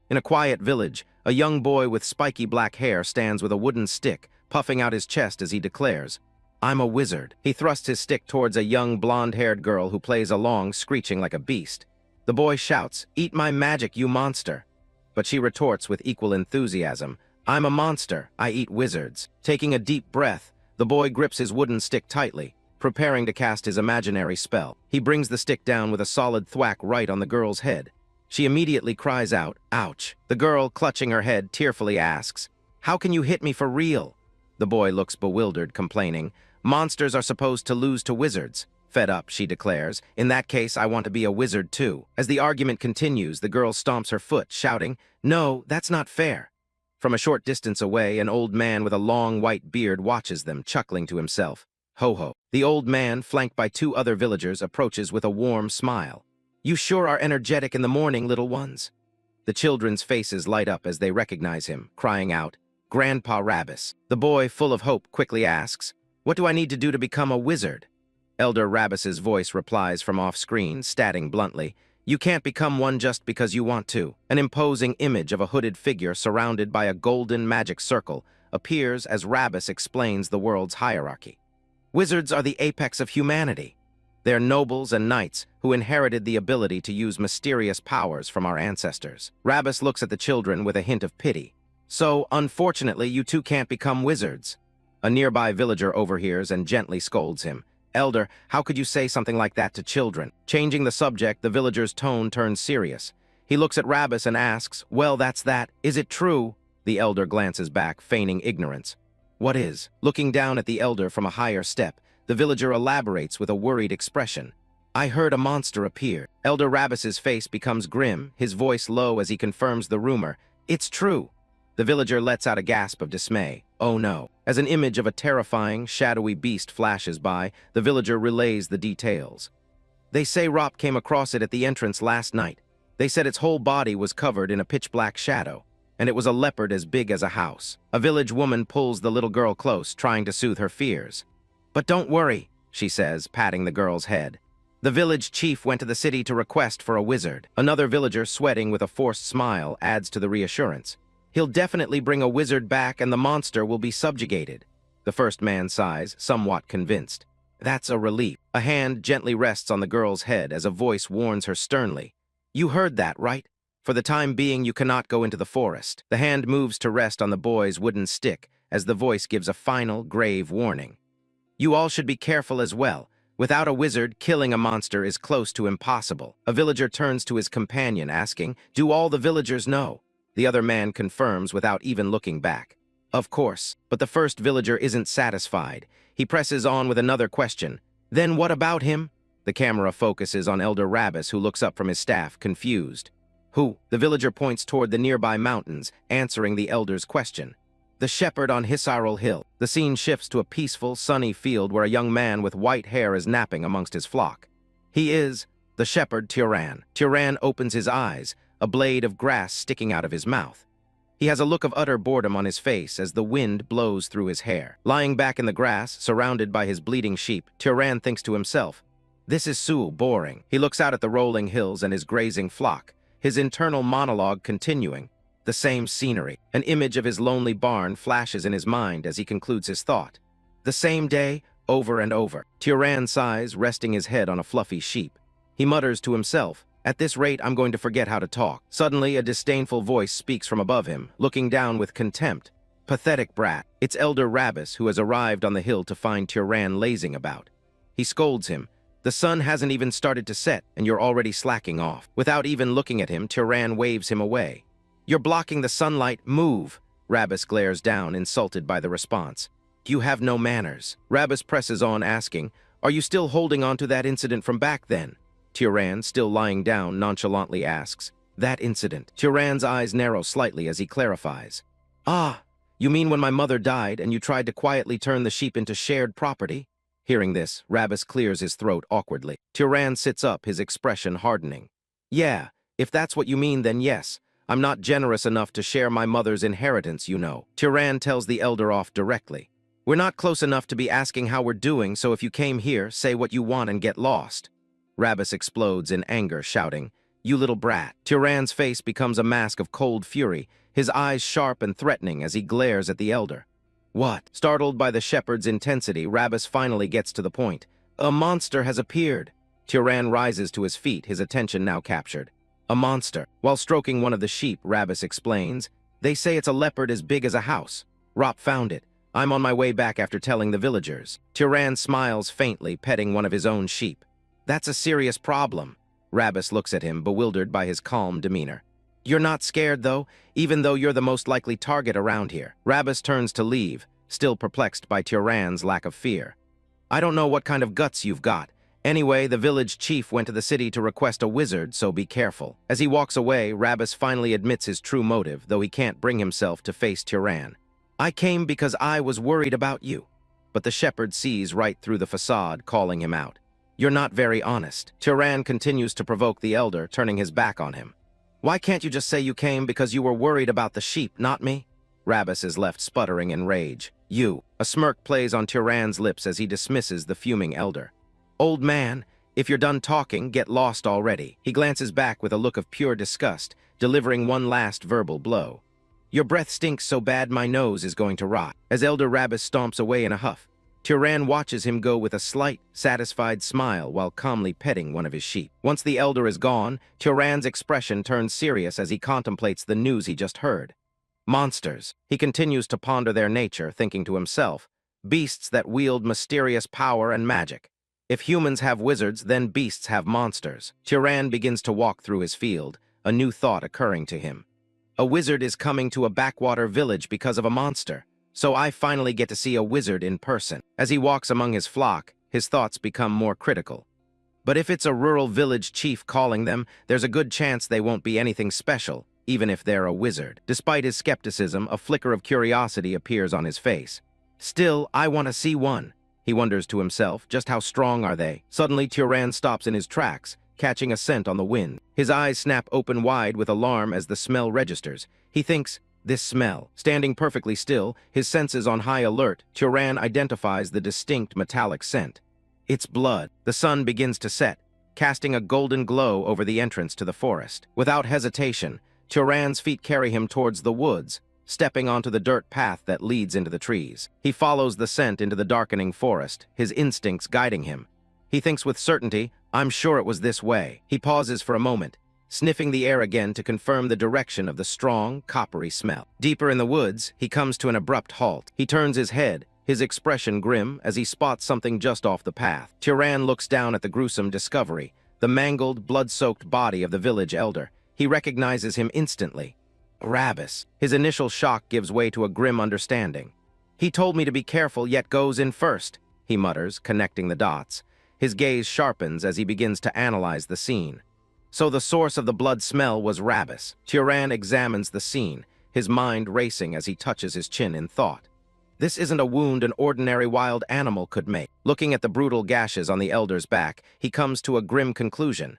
In a quiet village, a young boy with spiky black hair stands with a wooden stick, puffing out his chest as he declares, "I'm a wizard." He thrusts his stick towards a young blonde-haired girl who plays along, screeching like a beast. The boy shouts, "Eat my magic, you monster!" But she retorts with equal enthusiasm, "I'm a monster, I eat wizards." Taking a deep breath, the boy grips his wooden stick tightly, preparing to cast his imaginary spell. He brings the stick down with a solid thwack right on the girl's head. She immediately cries out, "Ouch!" The girl, clutching her head, tearfully asks, "How can you hit me for real?" The boy looks bewildered, complaining, "Monsters are supposed to lose to wizards." Fed up, she declares, "In that case, I want to be a wizard too." As the argument continues, the girl stomps her foot, shouting, "No, that's not fair." From a short distance away, an old man with a long white beard watches them, chuckling to himself. Ho ho. The old man, flanked by two other villagers, approaches with a warm smile. "You sure are energetic in the morning, little ones." The children's faces light up as they recognize him, crying out, "Grandpa Rabbus." The boy, full of hope, quickly asks, "What do I need to do to become a wizard?" Elder Rabbus's voice replies from off-screen, stating bluntly, "You can't become one just because you want to." An imposing image of a hooded figure surrounded by a golden magic circle appears as Rabbus explains the world's hierarchy. Wizards are the apex of humanity. They're nobles and knights who inherited the ability to use mysterious powers from our ancestors. Rabbus looks at the children with a hint of pity. "So, unfortunately, you two can't become wizards." A nearby villager overhears and gently scolds him. "Elder, how could you say something like that to children?" Changing the subject, the villager's tone turns serious. He looks at Rabbus and asks, "Well, that's that. Is it true?" The elder glances back, feigning ignorance. "What is?" Looking down at the elder from a higher step, the villager elaborates with a worried expression. "I heard a monster appear." Elder Rabbus's face becomes grim, his voice low as he confirms the rumor. "It's true." The villager lets out a gasp of dismay. "Oh no." As an image of a terrifying, shadowy beast flashes by, the villager relays the details. "They say Rop came across it at the entrance last night. They said its whole body was covered in a pitch-black shadow, and it was a leopard as big as a house." A village woman pulls the little girl close, trying to soothe her fears. "But don't worry," she says, patting the girl's head. "The village chief went to the city to request for a wizard." Another villager, sweating with a forced smile, adds to the reassurance. "He'll definitely bring a wizard back and the monster will be subjugated." The first man sighs, somewhat convinced. That's a relief. A hand gently rests on the girl's head as a voice warns her sternly. "You heard that, right? For the time being, you cannot go into the forest." The hand moves to rest on the boy's wooden stick as the voice gives a final, grave warning. "You all should be careful as well. Without a wizard, killing a monster is close to impossible." A villager turns to his companion, asking, "Do all the villagers know?" The other man confirms without even looking back. "Of course." But the first villager isn't satisfied. He presses on with another question. "Then what about him?" The camera focuses on Elder Rabbus, who looks up from his staff, confused. "Who?" The villager points toward the nearby mountains, answering the elder's question. "The shepherd on Hisaril Hill." The scene shifts to a peaceful, sunny field where a young man with white hair is napping amongst his flock. He is the shepherd Turan. Turan opens his eyes, a blade of grass sticking out of his mouth. He has a look of utter boredom on his face as the wind blows through his hair. Lying back in the grass, surrounded by his bleeding sheep, Turan thinks to himself, "This is so boring." He looks out at the rolling hills and his grazing flock, his internal monologue continuing. The same scenery. An image of his lonely barn flashes in his mind as he concludes his thought. The same day, over and over. Turan sighs, resting his head on a fluffy sheep. He mutters to himself, "At this rate, I'm going to forget how to talk." Suddenly, a disdainful voice speaks from above him, looking down with contempt. "Pathetic brat." It's Elder Rabbus, who has arrived on the hill to find Turan lazing about. He scolds him. "The sun hasn't even started to set, and you're already slacking off." Without even looking at him, Turan waves him away. "You're blocking the sunlight. Move." Rabbus glares down, insulted by the response. "You have no manners." Rabbus presses on, asking, "Are you still holding on to that incident from back then?" Turan, still lying down, nonchalantly asks, "That incident?" Turan's eyes narrow slightly as he clarifies. "Ah, you mean when my mother died and you tried to quietly turn the sheep into shared property?" Hearing this, Rabbus clears his throat awkwardly. Turan sits up, his expression hardening. "Yeah, if that's what you mean, then yes. I'm not generous enough to share my mother's inheritance, you know." Turan tells the elder off directly. "We're not close enough to be asking how we're doing, so if you came here, say what you want and get lost." Rabbus explodes in anger, shouting, You little brat. Turan's face becomes a mask of cold fury, his eyes sharp and threatening as he glares at the elder. What? Startled by the shepherd's intensity, Rabbus finally gets to the point. A monster has appeared. Turan rises to his feet, his attention now captured. A monster. While stroking one of the sheep, Rabbus explains, they say it's a leopard as big as a house. Rop found it. I'm on my way back after telling the villagers. Turan smiles faintly, petting one of his own sheep. That's a serious problem. Rabbus looks at him, bewildered by his calm demeanor. You're not scared, though, even though you're the most likely target around here. Rabbus turns to leave, still perplexed by Turan's lack of fear. I don't know what kind of guts you've got. Anyway, the village chief went to the city to request a wizard, so be careful. As he walks away, Rabbus finally admits his true motive, though he can't bring himself to face Turan. I came because I was worried about you. But the shepherd sees right through the facade, calling him out. You're not very honest. Turan continues to provoke the elder, turning his back on him. Why can't you just say you came because you were worried about the sheep, not me? Rabbus is left sputtering in rage. You. A smirk plays on Turan's lips as he dismisses the fuming elder. Old man, if you're done talking, get lost already. He glances back with a look of pure disgust, delivering one last verbal blow. Your breath stinks so bad my nose is going to rot. As Elder Rabbus stomps away in a huff, Turan watches him go with a slight, satisfied smile while calmly petting one of his sheep. Once the elder is gone, Turan's expression turns serious as he contemplates the news he just heard. Monsters. He continues to ponder their nature, thinking to himself, beasts that wield mysterious power and magic. If humans have wizards, then beasts have monsters. Turan begins to walk through his field, a new thought occurring to him. A wizard is coming to a backwater village because of a monster, so I finally get to see a wizard in person. As he walks among his flock, his thoughts become more critical. But if it's a rural village chief calling them, there's a good chance they won't be anything special, even if they're a wizard. Despite his skepticism, a flicker of curiosity appears on his face. Still, I want to see one. He wonders to himself, just how strong are they? Suddenly, Turan stops in his tracks, catching a scent on the wind. His eyes snap open wide with alarm as the smell registers. He thinks, this smell. Standing perfectly still, his senses on high alert, Turan identifies the distinct metallic scent. It's blood. The sun begins to set, casting a golden glow over the entrance to the forest. Without hesitation, Turan's feet carry him towards the woods, stepping onto the dirt path that leads into the trees. He follows the scent into the darkening forest, his instincts guiding him. He thinks with certainty, I'm sure it was this way. He pauses for a moment, sniffing the air again to confirm the direction of the strong, coppery smell. Deeper in the woods, he comes to an abrupt halt. He turns his head, his expression grim, as he spots something just off the path. Turan looks down at the gruesome discovery, the mangled, blood-soaked body of the village elder. He recognizes him instantly. Rabbus. His initial shock gives way to a grim understanding. He told me to be careful, yet goes in first, he mutters, connecting the dots. His gaze sharpens as he begins to analyze the scene. So the source of the blood smell was Rabbus. Turan examines the scene, his mind racing as he touches his chin in thought. This isn't a wound an ordinary wild animal could make. Looking at the brutal gashes on the elder's back, he comes to a grim conclusion.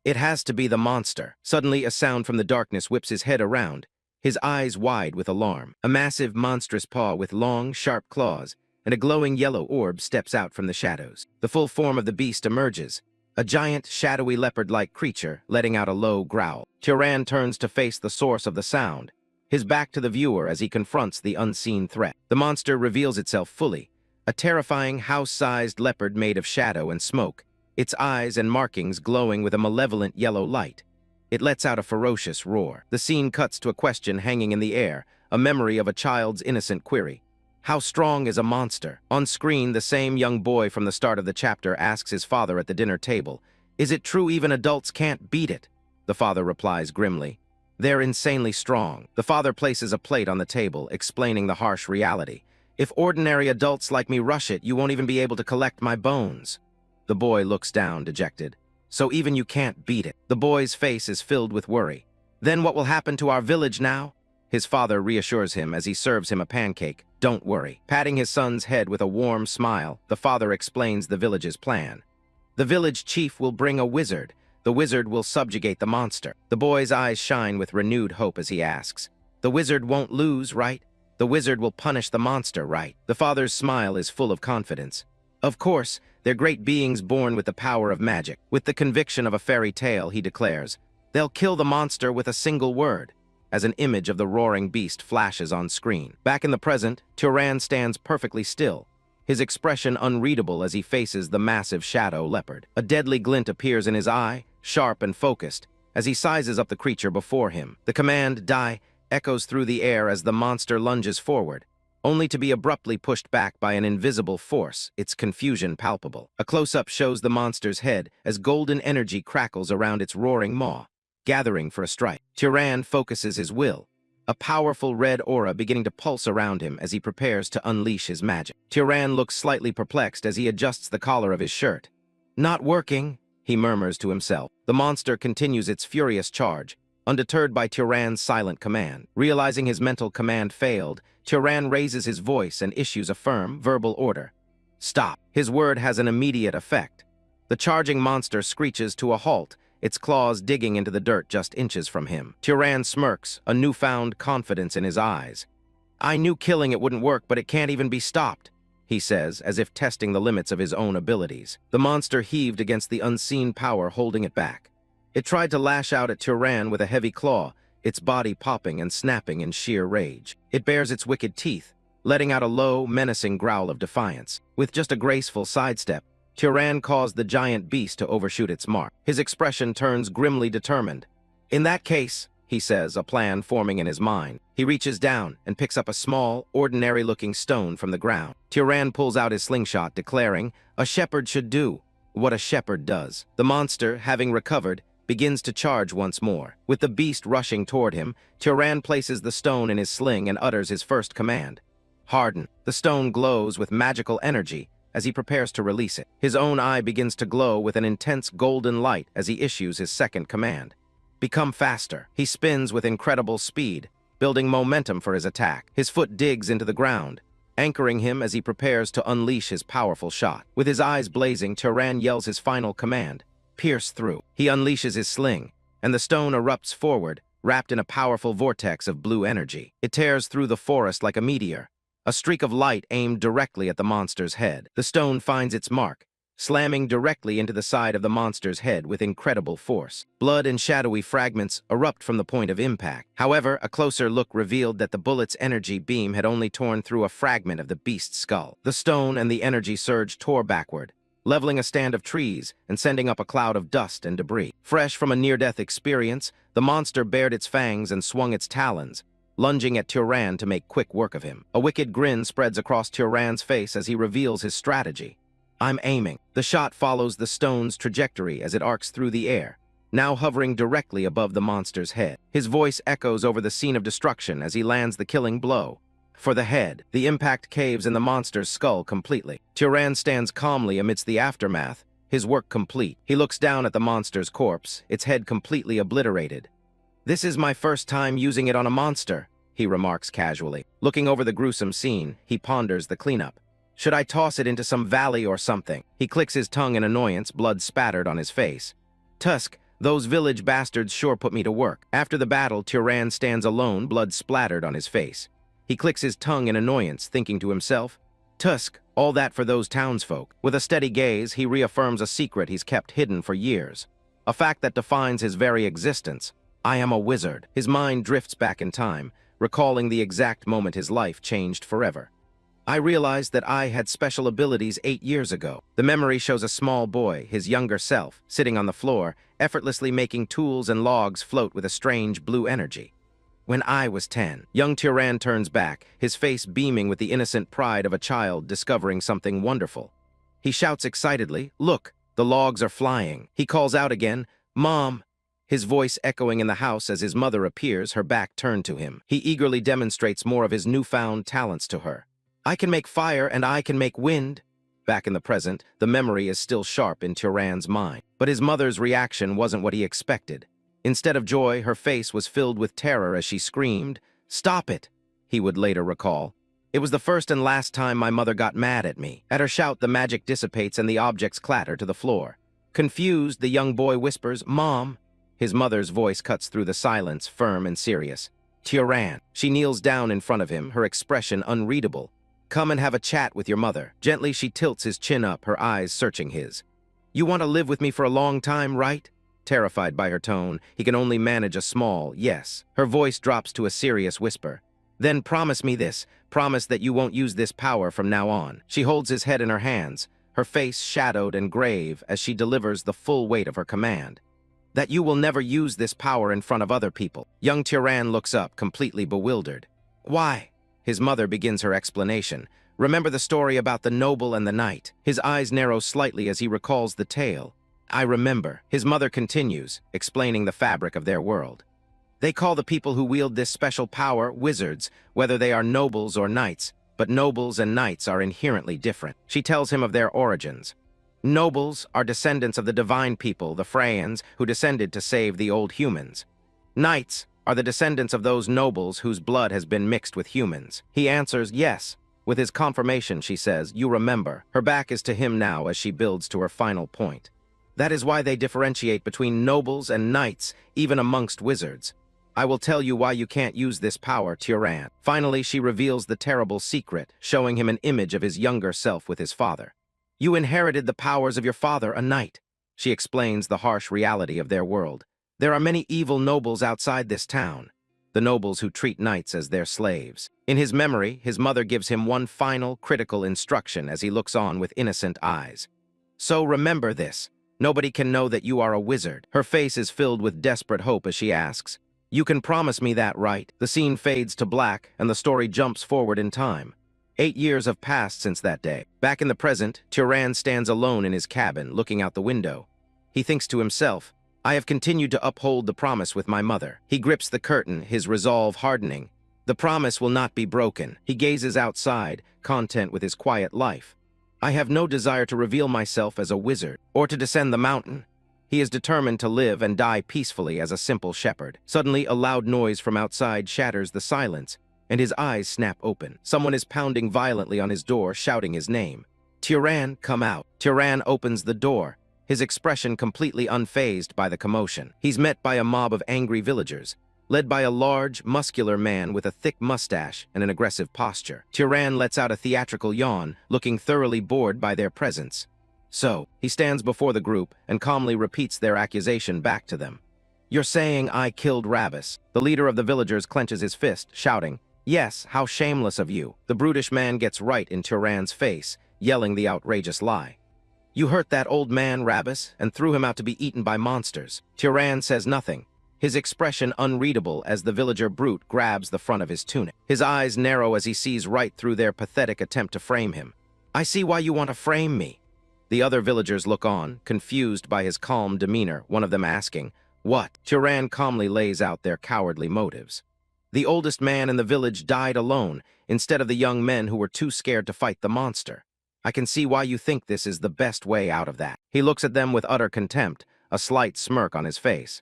It has to be the monster. Suddenly, a sound from the darkness whips his head around, his eyes wide with alarm. A massive, monstrous paw with long, sharp claws and a glowing yellow orb steps out from the shadows. The full form of the beast emerges, a giant, shadowy leopard-like creature letting out a low growl. Turan turns to face the source of the sound, his back to the viewer as he confronts the unseen threat. The monster reveals itself fully, a terrifying, house-sized leopard made of shadow and smoke, its eyes and markings glowing with a malevolent yellow light. It lets out a ferocious roar. The scene cuts to a question hanging in the air, a memory of a child's innocent query. How strong is a monster? On screen, the same young boy from the start of the chapter asks his father at the dinner table, is it true even adults can't beat it? The father replies grimly, they're insanely strong. The father places a plate on the table, explaining the harsh reality. If ordinary adults like me rush it, you won't even be able to collect my bones. The boy looks down, dejected. So even you can't beat it. The boy's face is filled with worry. Then what will happen to our village now? His father reassures him as he serves him a pancake. Don't worry. Patting his son's head with a warm smile, the father explains the village's plan. The village chief will bring a wizard. The wizard will subjugate the monster. The boy's eyes shine with renewed hope as he asks, the wizard won't lose, right? The wizard will punish the monster, right? The father's smile is full of confidence. Of course, they're great beings born with the power of magic. With the conviction of a fairy tale, he declares, They'll kill the monster with a single word, as an image of the roaring beast flashes on screen. Back in the present, Turan stands perfectly still, his expression unreadable as he faces the massive shadow leopard. A deadly glint appears in his eye, sharp and focused, as he sizes up the creature before him. The command, die, echoes through the air as the monster lunges forward, only to be abruptly pushed back by an invisible force, its confusion palpable. A close-up shows the monster's head as golden energy crackles around its roaring maw, gathering for a strike. Turan focuses his will, a powerful red aura beginning to pulse around him as he prepares to unleash his magic. Turan looks slightly perplexed as he adjusts the collar of his shirt. Not working, he murmurs to himself. The monster continues its furious charge, undeterred by Turan's silent command. Realizing his mental command failed, Turan raises his voice and issues a firm, verbal order. Stop. His word has an immediate effect. The charging monster screeches to a halt, its claws digging into the dirt just inches from him. Turan smirks, a newfound confidence in his eyes. I knew killing it wouldn't work, but it can't even be stopped, he says, as if testing the limits of his own abilities. The monster heaved against the unseen power holding it back. It tried to lash out at Turan with a heavy claw, its body popping and snapping in sheer rage. It bares its wicked teeth, letting out a low, menacing growl of defiance. With just a graceful sidestep, Turan caused the giant beast to overshoot its mark. His expression turns grimly determined. In that case, he says, a plan forming in his mind. He reaches down and picks up a small, ordinary-looking stone from the ground. Turan pulls out his slingshot, declaring, a shepherd should do what a shepherd does. The monster, having recovered, begins to charge once more. With the beast rushing toward him, Turan places the stone in his sling and utters his first command. Harden. The stone glows with magical energy as he prepares to release it. His own eye begins to glow with an intense golden light as he issues his second command. Become faster. He spins with incredible speed, building momentum for his attack. His foot digs into the ground, anchoring him as he prepares to unleash his powerful shot. With his eyes blazing, Turan yells his final command. Pierce through. He unleashes his sling, and the stone erupts forward, wrapped in a powerful vortex of blue energy. It tears through the forest like a meteor, a streak of light aimed directly at the monster's head. The stone finds its mark, slamming directly into the side of the monster's head with incredible force. Blood and shadowy fragments erupt from the point of impact. However, a closer look revealed that the bullet's energy beam had only torn through a fragment of the beast's skull. The stone and the energy surge tore backward, leveling a stand of trees and sending up a cloud of dust and debris. Fresh from a near-death experience, the monster bared its fangs and swung its talons, lunging at Turan to make quick work of him. A wicked grin spreads across Turan's face as he reveals his strategy. I'm aiming. The shot follows the stone's trajectory as it arcs through the air, now hovering directly above the monster's head. His voice echoes over the scene of destruction as he lands the killing blow. For the head, the impact caves in the monster's skull completely. Turan stands calmly amidst the aftermath, his work complete. He looks down at the monster's corpse, its head completely obliterated. This is my first time using it on a monster, he remarks casually. Looking over the gruesome scene, he ponders the cleanup. Should I toss it into some valley or something? He clicks his tongue in annoyance, blood spattered on his face. Tusk, those village bastards sure put me to work. After the battle, Turan stands alone, blood splattered on his face. He clicks his tongue in annoyance, thinking to himself, Tusk, all that for those townsfolk. With a steady gaze, he reaffirms a secret he's kept hidden for years. A fact that defines his very existence. I am a wizard. His mind drifts back in time, recalling the exact moment his life changed forever. I realized that I had special abilities 8 years ago. The memory shows a small boy, his younger self, sitting on the floor, effortlessly making tools and logs float with a strange blue energy. When I was 10, young Turan turns back, his face beaming with the innocent pride of a child discovering something wonderful. He shouts excitedly, look, the logs are flying. He calls out again, Mom, his voice echoing in the house as his mother appears, her back turned to him. He eagerly demonstrates more of his newfound talents to her. I can make fire and I can make wind. Back in the present, the memory is still sharp in Turan's mind. But his mother's reaction wasn't what he expected. Instead of joy, her face was filled with terror as she screamed, Stop it, he would later recall. It was the first and last time my mother got mad at me. At her shout, the magic dissipates and the objects clatter to the floor. Confused, the young boy whispers, Mom. His mother's voice cuts through the silence, firm and serious. Turan. She kneels down in front of him, her expression unreadable. Come and have a chat with your mother. Gently, she tilts his chin up, her eyes searching his. You want to live with me for a long time, right? Terrified by her tone, he can only manage a small yes. Her voice drops to a serious whisper. Then promise me this. Promise that you won't use this power from now on. She holds his head in her hands, her face shadowed and grave as she delivers the full weight of her command. That you will never use this power in front of other people. Young Turan looks up, completely bewildered. Why? His mother begins her explanation. Remember the story about the noble and the knight? His eyes narrow slightly as he recalls the tale. I remember. His mother continues, explaining the fabric of their world. They call the people who wield this special power wizards, whether they are nobles or knights, but nobles and knights are inherently different. She tells him of their origins. Nobles are descendants of the divine people, the Freyans, who descended to save the old humans. Knights are the descendants of those nobles whose blood has been mixed with humans. He answers yes. With his confirmation, she says, you remember. Her back is to him now as she builds to her final point. That is why they differentiate between nobles and knights, even amongst wizards. I will tell you why you can't use this power, Turan. Finally, she reveals the terrible secret, showing him an image of his younger self with his father. You inherited the powers of your father, a knight. She explains the harsh reality of their world. There are many evil nobles outside this town, the nobles who treat knights as their slaves. In his memory, his mother gives him one final, critical instruction as he looks on with innocent eyes. So remember this. Nobody can know that you are a wizard. Her face is filled with desperate hope as she asks, you can promise me that, right? The scene fades to black, and the story jumps forward in time. 8 years have passed since that day. Back in the present, Turan stands alone in his cabin, looking out the window. He thinks to himself, I have continued to uphold the promise with my mother. He grips the curtain, his resolve hardening. The promise will not be broken. He gazes outside, content with his quiet life. I have no desire to reveal myself as a wizard, or to descend the mountain. He is determined to live and die peacefully as a simple shepherd. Suddenly, a loud noise from outside shatters the silence, and his eyes snap open. Someone is pounding violently on his door, shouting his name. Turan, come out. Turan opens the door, his expression completely unfazed by the commotion. He's met by a mob of angry villagers, led by a large, muscular man with a thick mustache and an aggressive posture. Turan lets out a theatrical yawn, looking thoroughly bored by their presence. So, he stands before the group and calmly repeats their accusation back to them. You're saying I killed Rabbis. The leader of the villagers clenches his fist, shouting, yes, how shameless of you. The brutish man gets right in Turan's face, yelling the outrageous lie. You hurt that old man, Rabbis, and threw him out to be eaten by monsters. Turan says nothing, his expression unreadable as the villager brute grabs the front of his tunic. His eyes narrow as he sees right through their pathetic attempt to frame him. I see why you want to frame me. The other villagers look on, confused by his calm demeanor, one of them asking, what? Turan calmly lays out their cowardly motives. The oldest man in the village died alone, instead of the young men who were too scared to fight the monster. I can see why you think this is the best way out of that. He looks at them with utter contempt, a slight smirk on his face.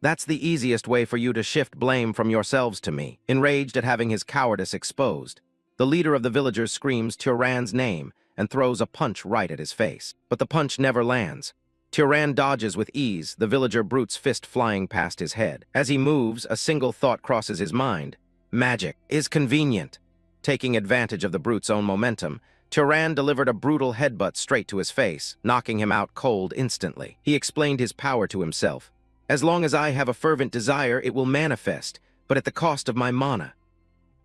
That's the easiest way for you to shift blame from yourselves to me. Enraged at having his cowardice exposed, the leader of the villagers screams Turan's name and throws a punch right at his face. But the punch never lands. Turan dodges with ease, the villager brute's fist flying past his head. As he moves, a single thought crosses his mind. Magic is convenient. Taking advantage of the brute's own momentum, Turan delivered a brutal headbutt straight to his face, knocking him out cold instantly. He explained his power to himself. As long as I have a fervent desire, it will manifest, but at the cost of my mana.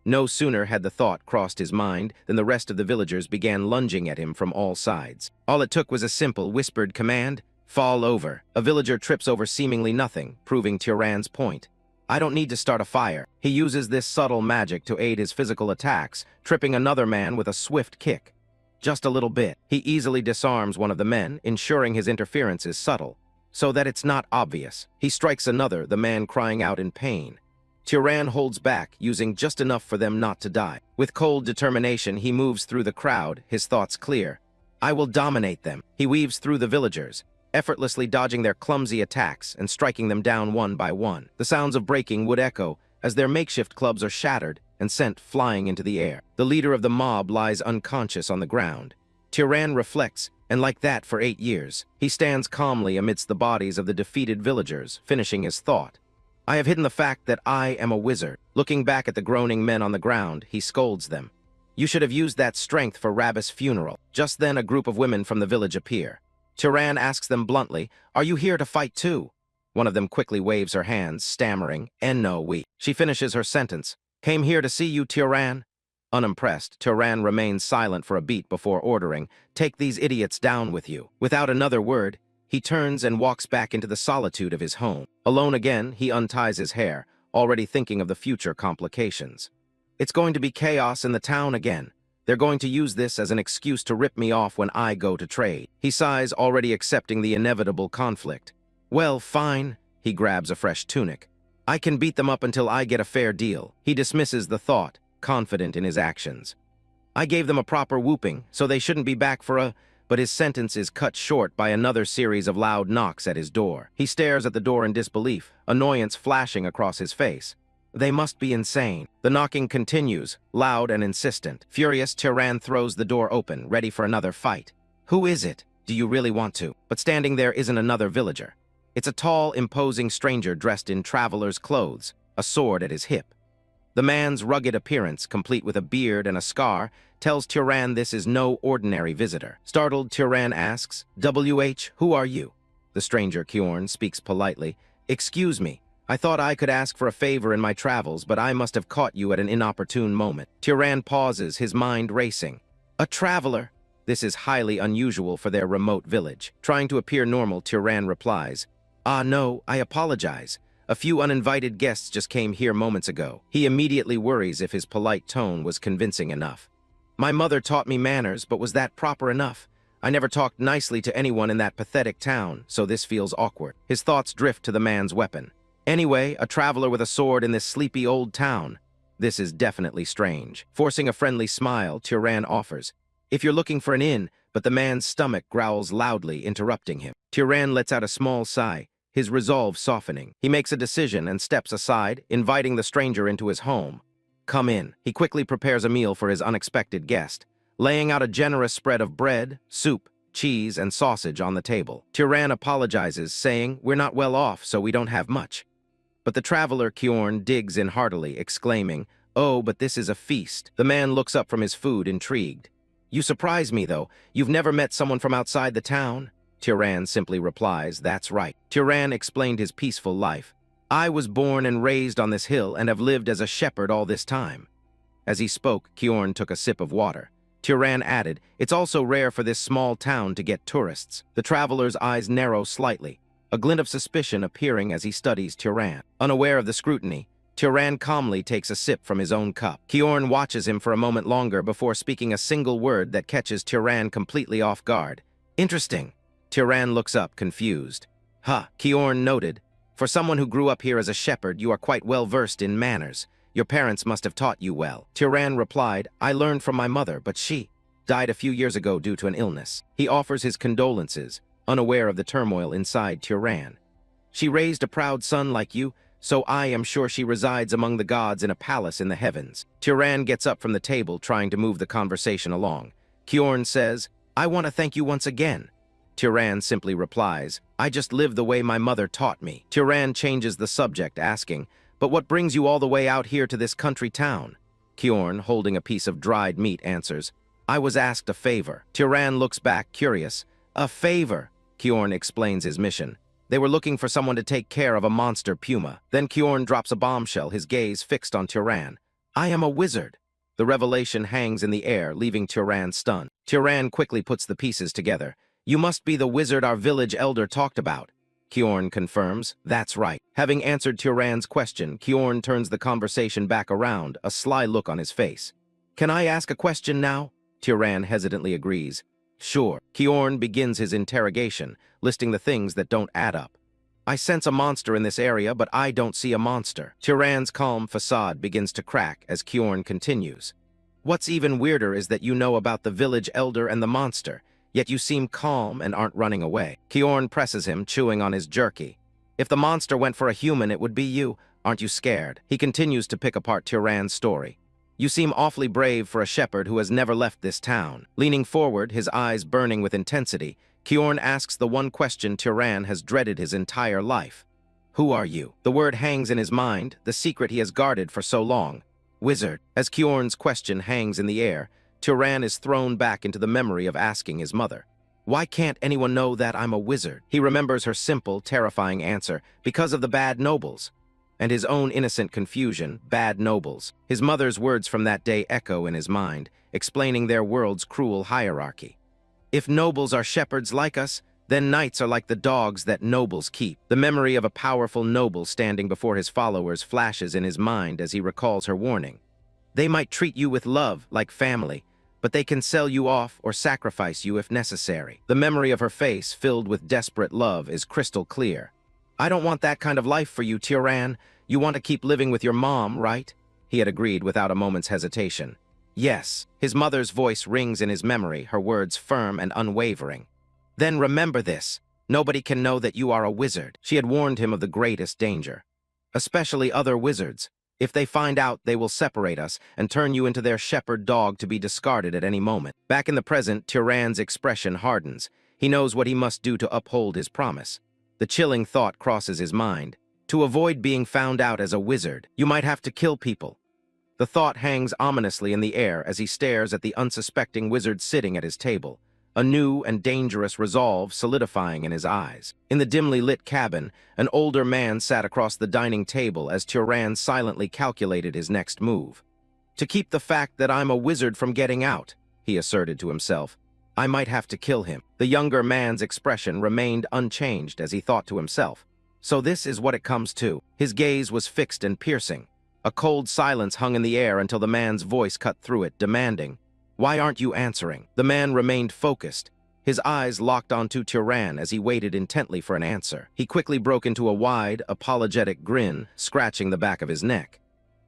No sooner had the thought crossed his mind than the rest of the villagers began lunging at him from all sides. All it took was a simple, whispered command, fall over. A villager trips over seemingly nothing, proving Turan's point. I don't need to start a fire. He uses this subtle magic to aid his physical attacks, tripping another man with a swift kick. Just a little bit. He easily disarms one of the men, ensuring his interference is subtle, so that it's not obvious. He strikes another, the man crying out in pain. Turan holds back, using just enough for them not to die. With cold determination, he moves through the crowd, his thoughts clear. I will dominate them. He weaves through the villagers, effortlessly dodging their clumsy attacks and striking them down one by one. The sounds of breaking would echo as their makeshift clubs are shattered and sent flying into the air. The leader of the mob lies unconscious on the ground. Turan reflects, and like that for 8 years, he stands calmly amidst the bodies of the defeated villagers, finishing his thought. I have hidden the fact that I am a wizard. Looking back at the groaning men on the ground, he scolds them. You should have used that strength for Rabbis' funeral. Just then, a group of women from the village appear. Turan asks them bluntly, are you here to fight too? One of them quickly waves her hands, stammering, "No, we." She finishes her sentence. "Came here to see you, Turan." Unimpressed, Turan remains silent for a beat before ordering, "Take these idiots down with you." Without another word, he turns and walks back into the solitude of his home. Alone again, he unties his hair, already thinking of the future complications. It's going to be chaos in the town again. They're going to use this as an excuse to rip me off when I go to trade. He sighs, already accepting the inevitable conflict. "Well, fine." He grabs a fresh tunic. "I can beat them up until I get a fair deal." He dismisses the thought, confident in his actions. "I gave them a proper whooping, so they shouldn't be back for a—" But his sentence is cut short by another series of loud knocks at his door. He stares at the door in disbelief, annoyance flashing across his face. They must be insane. The knocking continues, loud and insistent. Furious, Turan throws the door open, ready for another fight. "Who is it? Do you really want to?" But standing there isn't another villager. It's a tall, imposing stranger dressed in traveler's clothes, a sword at his hip. The man's rugged appearance, complete with a beard and a scar, tells Turan this is no ordinary visitor. Startled, Turan asks, who are you?" The stranger, Kjorn, speaks politely. "Excuse me. I thought I could ask for a favor in my travels, but I must have caught you at an inopportune moment." Turan pauses, his mind racing. "A traveler?" This is highly unusual for their remote village. Trying to appear normal, Turan replies, "Ah, no, I apologize. A few uninvited guests just came here moments ago." He immediately worries if his polite tone was convincing enough. "My mother taught me manners, but was that proper enough? I never talked nicely to anyone in that pathetic town, so this feels awkward." His thoughts drift to the man's weapon. Anyway, a traveler with a sword in this sleepy old town. This is definitely strange. Forcing a friendly smile, Turan offers, "If you're looking for an inn," but the man's stomach growls loudly, interrupting him. Turan lets out a small sigh, his resolve softening. He makes a decision and steps aside, inviting the stranger into his home. "Come in." He quickly prepares a meal for his unexpected guest, laying out a generous spread of bread, soup, cheese, and sausage on the table. Turan apologizes, saying, "We're not well off, so we don't have much." But the traveler, Kjorn, digs in heartily, exclaiming, "Oh, but this is a feast." The man looks up from his food, intrigued. "You surprise me, though. You've never met someone from outside the town?" Turan simply replies, "That's right." Turan explained his peaceful life. "I was born and raised on this hill and have lived as a shepherd all this time." As he spoke, Kjorn took a sip of water. Turan added, "It's also rare for this small town to get tourists." The traveler's eyes narrow slightly, a glint of suspicion appearing as he studies Turan. Unaware of the scrutiny, Turan calmly takes a sip from his own cup. Kjorn watches him for a moment longer before speaking a single word that catches Turan completely off guard. "Interesting." Turan looks up, confused. "Huh," Kjorn noted. "For someone who grew up here as a shepherd, you are quite well versed in manners. Your parents must have taught you well." Turan replied, "I learned from my mother, but she died a few years ago due to an illness." He offers his condolences, unaware of the turmoil inside Turan. "She raised a proud son like you, so I am sure she resides among the gods in a palace in the heavens." Turan gets up from the table, trying to move the conversation along. Kjorn says, "I want to thank you once again." Turan simply replies, "I just live the way my mother taught me." Turan changes the subject, asking, "But what brings you all the way out here to this country town?" Kjorn, holding a piece of dried meat, answers, "I was asked a favor." Turan looks back, curious. "A favor?" Kjorn explains his mission. They were looking for someone to take care of a monster puma. Then Kjorn drops a bombshell, his gaze fixed on Turan. "I am a wizard." The revelation hangs in the air, leaving Turan stunned. Turan quickly puts the pieces together. "You must be the wizard our village elder talked about." Kjorn confirms, "That's right." Having answered Turan's question, Kjorn turns the conversation back around, a sly look on his face. "Can I ask a question now?" Turan hesitantly agrees. "Sure." Kjorn begins his interrogation, listing the things that don't add up. "I sense a monster in this area, but I don't see a monster." Turan's calm facade begins to crack as Kjorn continues. "What's even weirder is that you know about the village elder and the monster, yet you seem calm and aren't running away." Kjorn presses him, chewing on his jerky. "If the monster went for a human, it would be you. Aren't you scared?" He continues to pick apart Turan's story. "You seem awfully brave for a shepherd who has never left this town." Leaning forward, his eyes burning with intensity, Kjorn asks the one question Turan has dreaded his entire life. "Who are you?" The word hangs in his mind, the secret he has guarded for so long. "Wizard." As Kjorn's question hangs in the air, Turan is thrown back into the memory of asking his mother. Why can't anyone know that I'm a wizard? He remembers her simple, terrifying answer, because of the bad nobles. And his own innocent confusion, bad nobles. His mother's words from that day echo in his mind, explaining their world's cruel hierarchy. If nobles are shepherds like us, then knights are like the dogs that nobles keep. The memory of a powerful noble standing before his followers flashes in his mind as he recalls her warning. They might treat you with love, like family, but they can sell you off or sacrifice you if necessary. The memory of her face, filled with desperate love, is crystal clear. I don't want that kind of life for you, Turan. You want to keep living with your mom, right? He had agreed without a moment's hesitation. Yes. His mother's voice rings in his memory, her words firm and unwavering. Then remember this. Nobody can know that you are a wizard. She had warned him of the greatest danger. Especially other wizards. If they find out, they will separate us and turn you into their shepherd dog to be discarded at any moment. Back in the present, Turan's expression hardens. He knows what he must do to uphold his promise. The chilling thought crosses his mind. To avoid being found out as a wizard, you might have to kill people. The thought hangs ominously in the air as he stares at the unsuspecting wizard sitting at his table, a new and dangerous resolve solidifying in his eyes. In the dimly lit cabin, an older man sat across the dining table as Turan silently calculated his next move. To keep the fact that I'm a wizard from getting out, he asserted to himself, I might have to kill him. The younger man's expression remained unchanged as he thought to himself. So this is what it comes to. His gaze was fixed and piercing. A cold silence hung in the air until the man's voice cut through it, demanding, "Why aren't you answering?" The man remained focused, his eyes locked onto Turan as he waited intently for an answer. He quickly broke into a wide, apologetic grin, scratching the back of his neck.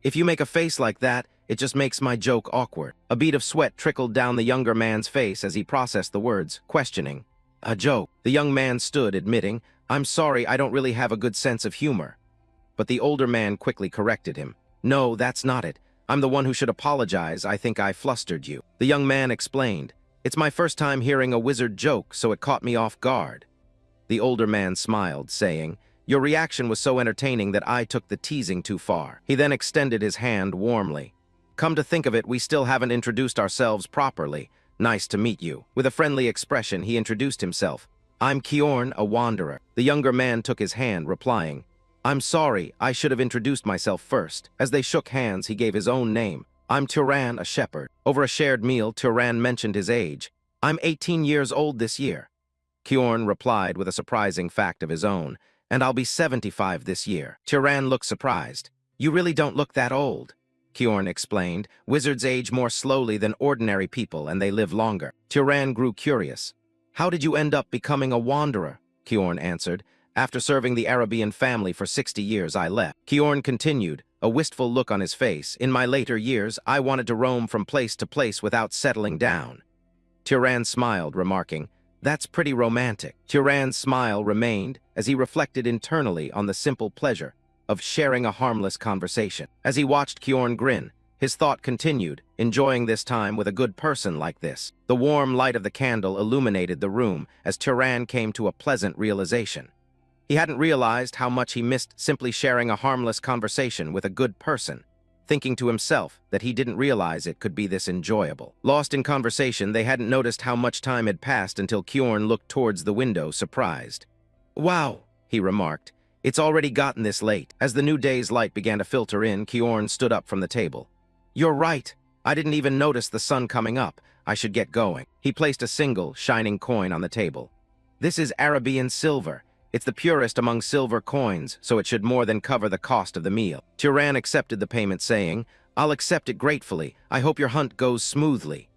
"If you make a face like that, it just makes my joke awkward." A bead of sweat trickled down the younger man's face as he processed the words, questioning. "A joke." The young man stood, admitting, "I'm sorry, I don't really have a good sense of humor." But the older man quickly corrected him. "No, that's not it. I'm the one who should apologize. I think I flustered you." The young man explained, "It's my first time hearing a wizard joke, so it caught me off guard." The older man smiled, saying, "Your reaction was so entertaining that I took the teasing too far." He then extended his hand warmly. "Come to think of it, we still haven't introduced ourselves properly. Nice to meet you." With a friendly expression, he introduced himself. "I'm Kiorn, a wanderer." The younger man took his hand, replying, "I'm sorry, I should have introduced myself first." As they shook hands, he gave his own name. "I'm Turan, a shepherd." Over a shared meal, Turan mentioned his age. "I'm 18 years old this year." Kiorn replied with a surprising fact of his own, "And I'll be 75 this year." Turan looked surprised. "You really don't look that old." Kiorn explained, "Wizards age more slowly than ordinary people and they live longer." Turan grew curious. "How did you end up becoming a wanderer?" Kiorn answered, "After serving the Arabian family for 60 years, I left." Kiorn continued, a wistful look on his face. "In my later years, I wanted to roam from place to place without settling down." Turan smiled, remarking, "That's pretty romantic." Turan's smile remained as he reflected internally on the simple pleasure of sharing a harmless conversation. As he watched Kiorn grin, his thought continued, enjoying this time with a good person like this. The warm light of the candle illuminated the room as Turan came to a pleasant realization. He hadn't realized how much he missed simply sharing a harmless conversation with a good person, thinking to himself that he didn't realize it could be this enjoyable. Lost in conversation, they hadn't noticed how much time had passed until Kiorn looked towards the window, surprised. "Wow," he remarked, "it's already gotten this late." As the new day's light began to filter in, Kiorn stood up from the table. "You're right. I didn't even notice the sun coming up. I should get going." He placed a single, shining coin on the table. "This is Arabian silver. It's the purest among silver coins, so it should more than cover the cost of the meal." Turan accepted the payment, saying, "I'll accept it gratefully. I hope your hunt goes smoothly."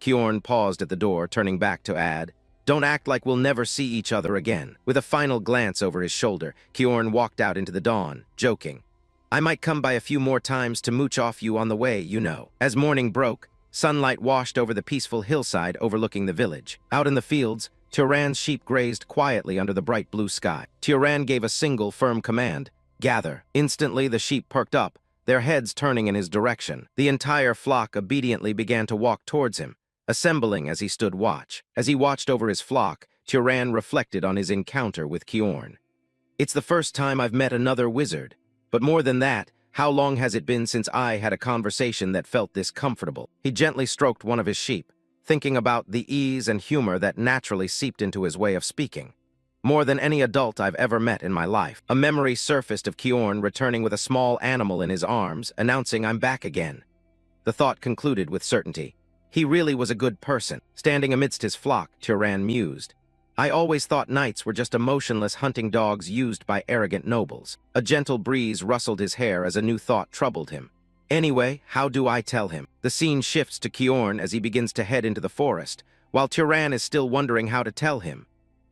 Kiorn paused at the door, turning back to add, "Don't act like we'll never see each other again." With a final glance over his shoulder, Kiorn walked out into the dawn, joking, "I might come by a few more times to mooch off you on the way, you know." As morning broke, sunlight washed over the peaceful hillside overlooking the village. Out in the fields, Turan's sheep grazed quietly under the bright blue sky. Turan gave a single firm command, "Gather." Instantly, the sheep perked up, their heads turning in his direction. The entire flock obediently began to walk towards him, assembling as he stood watch. As he watched over his flock, Turan reflected on his encounter with Kiorn. "It's the first time I've met another wizard. But more than that, how long has it been since I had a conversation that felt this comfortable?" He gently stroked one of his sheep, thinking about the ease and humor that naturally seeped into his way of speaking. More than any adult I've ever met in my life. A memory surfaced of Kjorn returning with a small animal in his arms, announcing I'm back again. The thought concluded with certainty. He really was a good person. Standing amidst his flock, Turan mused. I always thought knights were just emotionless hunting dogs used by arrogant nobles. A gentle breeze rustled his hair as a new thought troubled him. Anyway, how do I tell him? The scene shifts to Kjorn as he begins to head into the forest, while Turan is still wondering how to tell him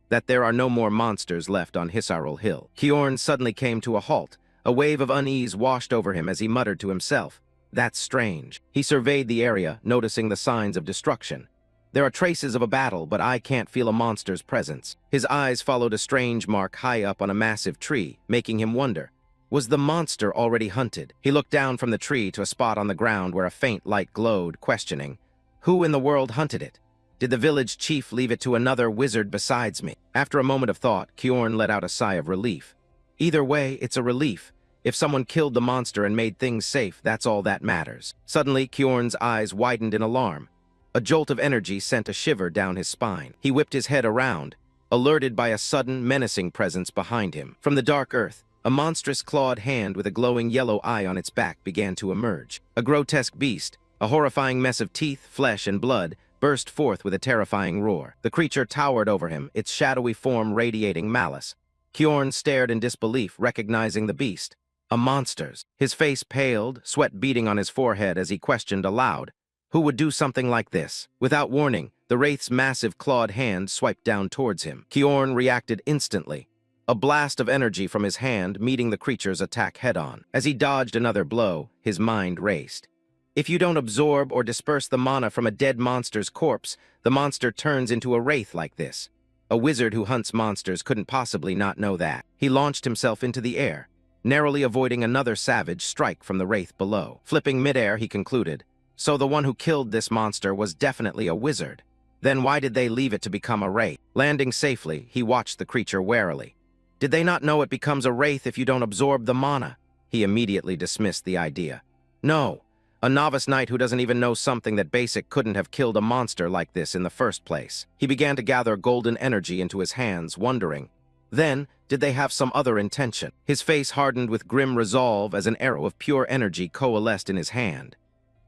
that there are no more monsters left on Hisaril Hill. Kjorn suddenly came to a halt. A wave of unease washed over him as he muttered to himself. That's strange. He surveyed the area, noticing the signs of destruction. There are traces of a battle, but I can't feel a monster's presence. His eyes followed a strange mark high up on a massive tree, making him wonder. Was the monster already hunted? He looked down from the tree to a spot on the ground where a faint light glowed, questioning, who in the world hunted it? Did the village chief leave it to another wizard besides me? After a moment of thought, Kjorn let out a sigh of relief. Either way, it's a relief. If someone killed the monster and made things safe, that's all that matters. Suddenly, Kjorn's eyes widened in alarm. A jolt of energy sent a shiver down his spine. He whipped his head around, alerted by a sudden, menacing presence behind him. From the dark earth, a monstrous clawed hand with a glowing yellow eye on its back began to emerge. A grotesque beast, a horrifying mess of teeth, flesh, and blood, burst forth with a terrifying roar. The creature towered over him, its shadowy form radiating malice. Kjorn stared in disbelief, recognizing the beast. A monster's. His face paled, sweat beading on his forehead as he questioned aloud. Who would do something like this? Without warning, the wraith's massive clawed hand swiped down towards him. Kjorn reacted instantly. A blast of energy from his hand meeting the creature's attack head-on. As he dodged another blow, his mind raced. If you don't absorb or disperse the mana from a dead monster's corpse, the monster turns into a wraith like this. A wizard who hunts monsters couldn't possibly not know that. He launched himself into the air, narrowly avoiding another savage strike from the wraith below. Flipping midair, he concluded, so the one who killed this monster was definitely a wizard. Then why did they leave it to become a wraith? Landing safely, he watched the creature warily. Did they not know it becomes a wraith if you don't absorb the mana? He immediately dismissed the idea. No. A novice knight who doesn't even know something that basic couldn't have killed a monster like this in the first place. He began to gather golden energy into his hands, wondering. Then, did they have some other intention? His face hardened with grim resolve as an arrow of pure energy coalesced in his hand.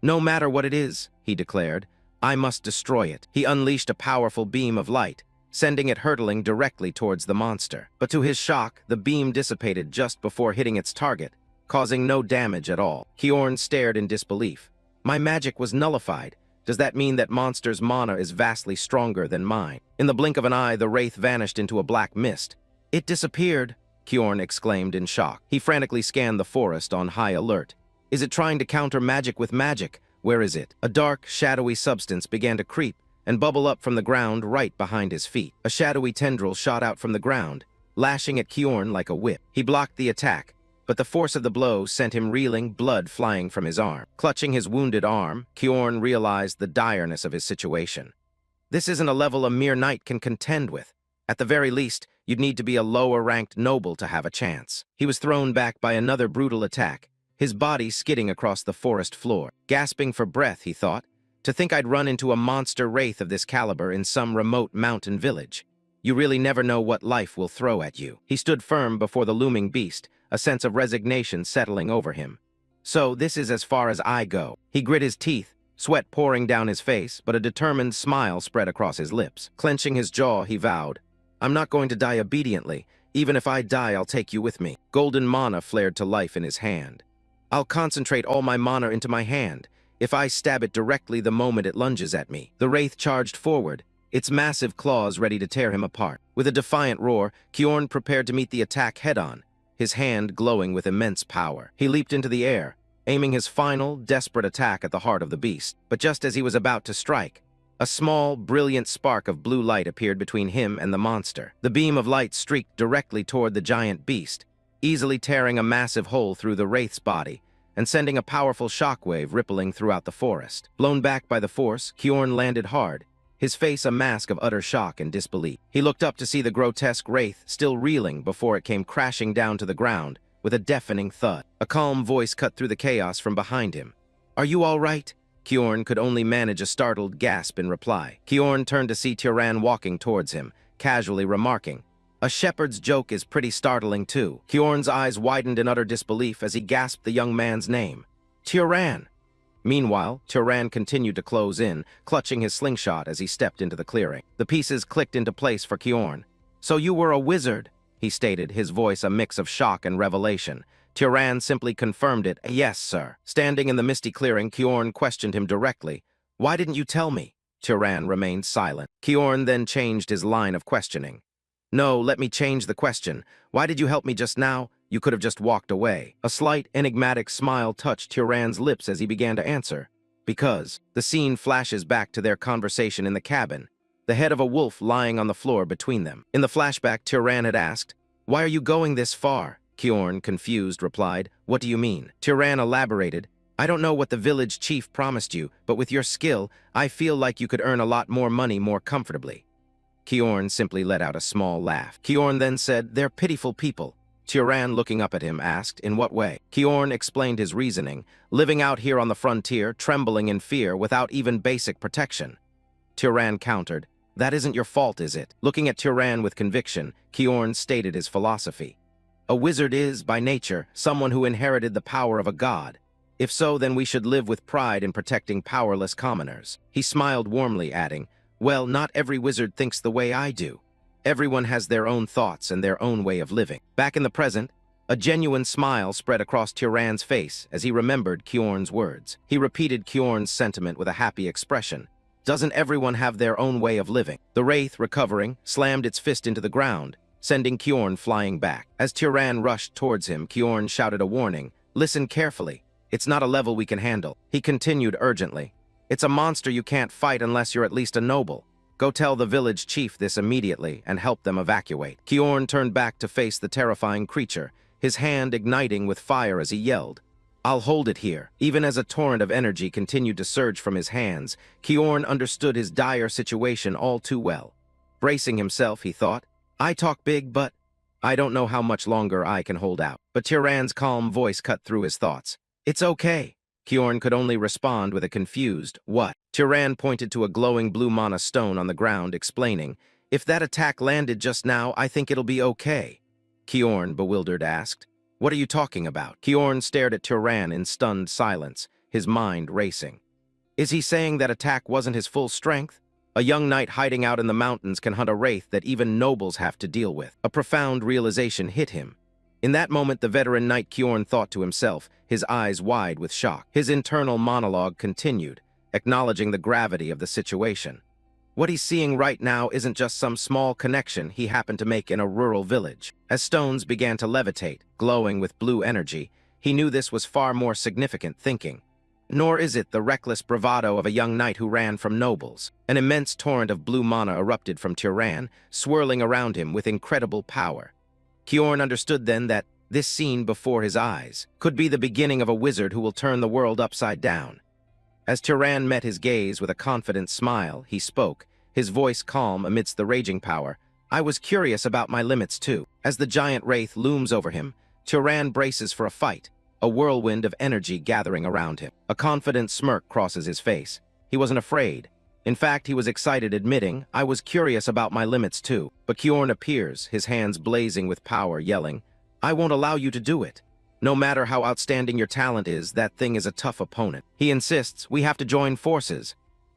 No matter what it is, he declared, I must destroy it. He unleashed a powerful beam of light, sending it hurtling directly towards the monster. But to his shock, the beam dissipated just before hitting its target, causing no damage at all. Kjorn stared in disbelief. My magic was nullified. Does that mean that monster's mana is vastly stronger than mine? In the blink of an eye, the wraith vanished into a black mist. It disappeared, Kjorn exclaimed in shock. He frantically scanned the forest on high alert. Is it trying to counter magic with magic? Where is it? A dark, shadowy substance began to creep and bubble up from the ground right behind his feet. A shadowy tendril shot out from the ground, lashing at Kjorn like a whip. He blocked the attack, but the force of the blow sent him reeling, blood flying from his arm. Clutching his wounded arm, Kjorn realized the direness of his situation. This isn't a level a mere knight can contend with. At the very least, you'd need to be a lower-ranked noble to have a chance. He was thrown back by another brutal attack, his body skidding across the forest floor. Gasping for breath, he thought, to think I'd run into a monster wraith of this caliber in some remote mountain village. You really never know what life will throw at you. He stood firm before the looming beast, a sense of resignation settling over him. So this is as far as I go. He grit his teeth, sweat pouring down his face, but a determined smile spread across his lips. Clenching his jaw, he vowed, I'm not going to die obediently. Even if I die, I'll take you with me. Golden mana flared to life in his hand. I'll concentrate all my mana into my hand. If I stab it directly the moment it lunges at me. The wraith charged forward, its massive claws ready to tear him apart. With a defiant roar, Kjorn prepared to meet the attack head-on, his hand glowing with immense power. He leaped into the air, aiming his final, desperate attack at the heart of the beast. But just as he was about to strike, a small, brilliant spark of blue light appeared between him and the monster. The beam of light streaked directly toward the giant beast, easily tearing a massive hole through the wraith's body and sending a powerful shockwave rippling throughout the forest. Blown back by the force, Kjorn landed hard, his face a mask of utter shock and disbelief. He looked up to see the grotesque wraith still reeling before it came crashing down to the ground with a deafening thud. A calm voice cut through the chaos from behind him. Are you all right? Kjorn could only manage a startled gasp in reply. Kjorn turned to see Turan walking towards him, casually remarking, "A shepherd's joke is pretty startling too." Kjorn's eyes widened in utter disbelief as he gasped the young man's name. Turan! Meanwhile, Turan continued to close in, clutching his slingshot as he stepped into the clearing. The pieces clicked into place for Kjorn. "So you were a wizard," he stated, his voice a mix of shock and revelation. Turan simply confirmed it. "Yes, sir." Standing in the misty clearing, Kjorn questioned him directly. "Why didn't you tell me?" Turan remained silent. Kjorn then changed his line of questioning. "No, let me change the question. Why did you help me just now? You could have just walked away." A slight, enigmatic smile touched Turan's lips as he began to answer. "Because." The scene flashes back to their conversation in the cabin, the head of a wolf lying on the floor between them. In the flashback, Turan had asked, "Why are you going this far?" Kjorn, confused, replied, "What do you mean?" Turan elaborated, "I don't know what the village chief promised you, but with your skill, I feel like you could earn a lot more money more comfortably." Kjorn simply let out a small laugh. Kjorn then said, "They're pitiful people." Turan, looking up at him, asked, "In what way?" Kjorn explained his reasoning, living out here on the frontier, trembling in fear without even basic protection. Turan countered, "That isn't your fault, is it?" Looking at Turan with conviction, Kjorn stated his philosophy. "A wizard is, by nature, someone who inherited the power of a god. If so, then we should live with pride in protecting powerless commoners." He smiled warmly, adding, "Well, not every wizard thinks the way I do. Everyone has their own thoughts and their own way of living." Back in the present, a genuine smile spread across Turan's face as he remembered Kjorn's words. He repeated Kjorn's sentiment with a happy expression. "Doesn't everyone have their own way of living?" The wraith, recovering, slammed its fist into the ground, sending Kjorn flying back. As Turan rushed towards him, Kjorn shouted a warning. "Listen carefully. It's not a level we can handle." He continued urgently, "It's a monster you can't fight unless you're at least a noble. Go tell the village chief this immediately and help them evacuate." Kjorn turned back to face the terrifying creature, his hand igniting with fire as he yelled, "I'll hold it here." Even as a torrent of energy continued to surge from his hands, Kjorn understood his dire situation all too well. Bracing himself, he thought, "I talk big, but I don't know how much longer I can hold out." But Turan's calm voice cut through his thoughts. "It's okay." Kjorn could only respond with a confused, "What?" Turan pointed to a glowing blue mana stone on the ground, explaining, "If that attack landed just now, I think it'll be okay." Kjorn, bewildered, asked, "What are you talking about?" Kjorn stared at Turan in stunned silence, his mind racing. Is he saying that attack wasn't his full strength? A young knight hiding out in the mountains can hunt a wraith that even nobles have to deal with. A profound realization hit him. In that moment, the veteran knight Kjorn thought to himself, his eyes wide with shock. His internal monologue continued, acknowledging the gravity of the situation. What he's seeing right now isn't just some small connection he happened to make in a rural village. As stones began to levitate, glowing with blue energy, he knew this was far more significant thinking. Nor is it the reckless bravado of a young knight who ran from nobles. An immense torrent of blue mana erupted from Turan, swirling around him with incredible power. Kjorn understood then that this scene before his eyes could be the beginning of a wizard who will turn the world upside down. As Turan met his gaze with a confident smile, he spoke, his voice calm amidst the raging power. "I was curious about my limits too." As the giant wraith looms over him, Turan braces for a fight, a whirlwind of energy gathering around him. A confident smirk crosses his face. He wasn't afraid. In fact, he was excited, admitting, "I was curious about my limits too." But Kjorn appears, his hands blazing with power, yelling, "I won't allow you to do it. No matter how outstanding your talent is, that thing is a tough opponent." He insists, "We have to join forces."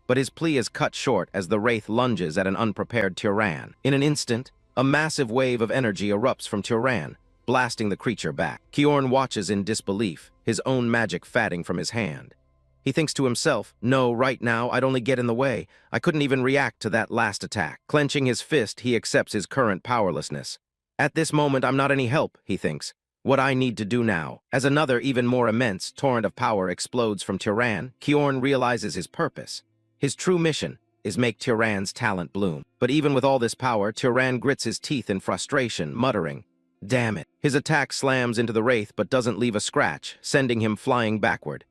But his plea is cut short as the wraith lunges at an unprepared Turan. In an instant, a massive wave of energy erupts from Turan, blasting the creature back. Kjorn watches in disbelief, his own magic fatting from his hand. He thinks to himself, "No, right now, I'd only get in the way. I couldn't even react to that last attack." Clenching his fist, he accepts his current powerlessness. "At this moment, I'm not any help," he thinks. "What I need to do now." As another, even more immense, torrent of power explodes from Turan, Kjorn realizes his purpose. His true mission is make Turan's talent bloom. But even with all this power, Turan grits his teeth in frustration, muttering, "Damn it." His attack slams into the wraith but doesn't leave a scratch, sending him flying backward.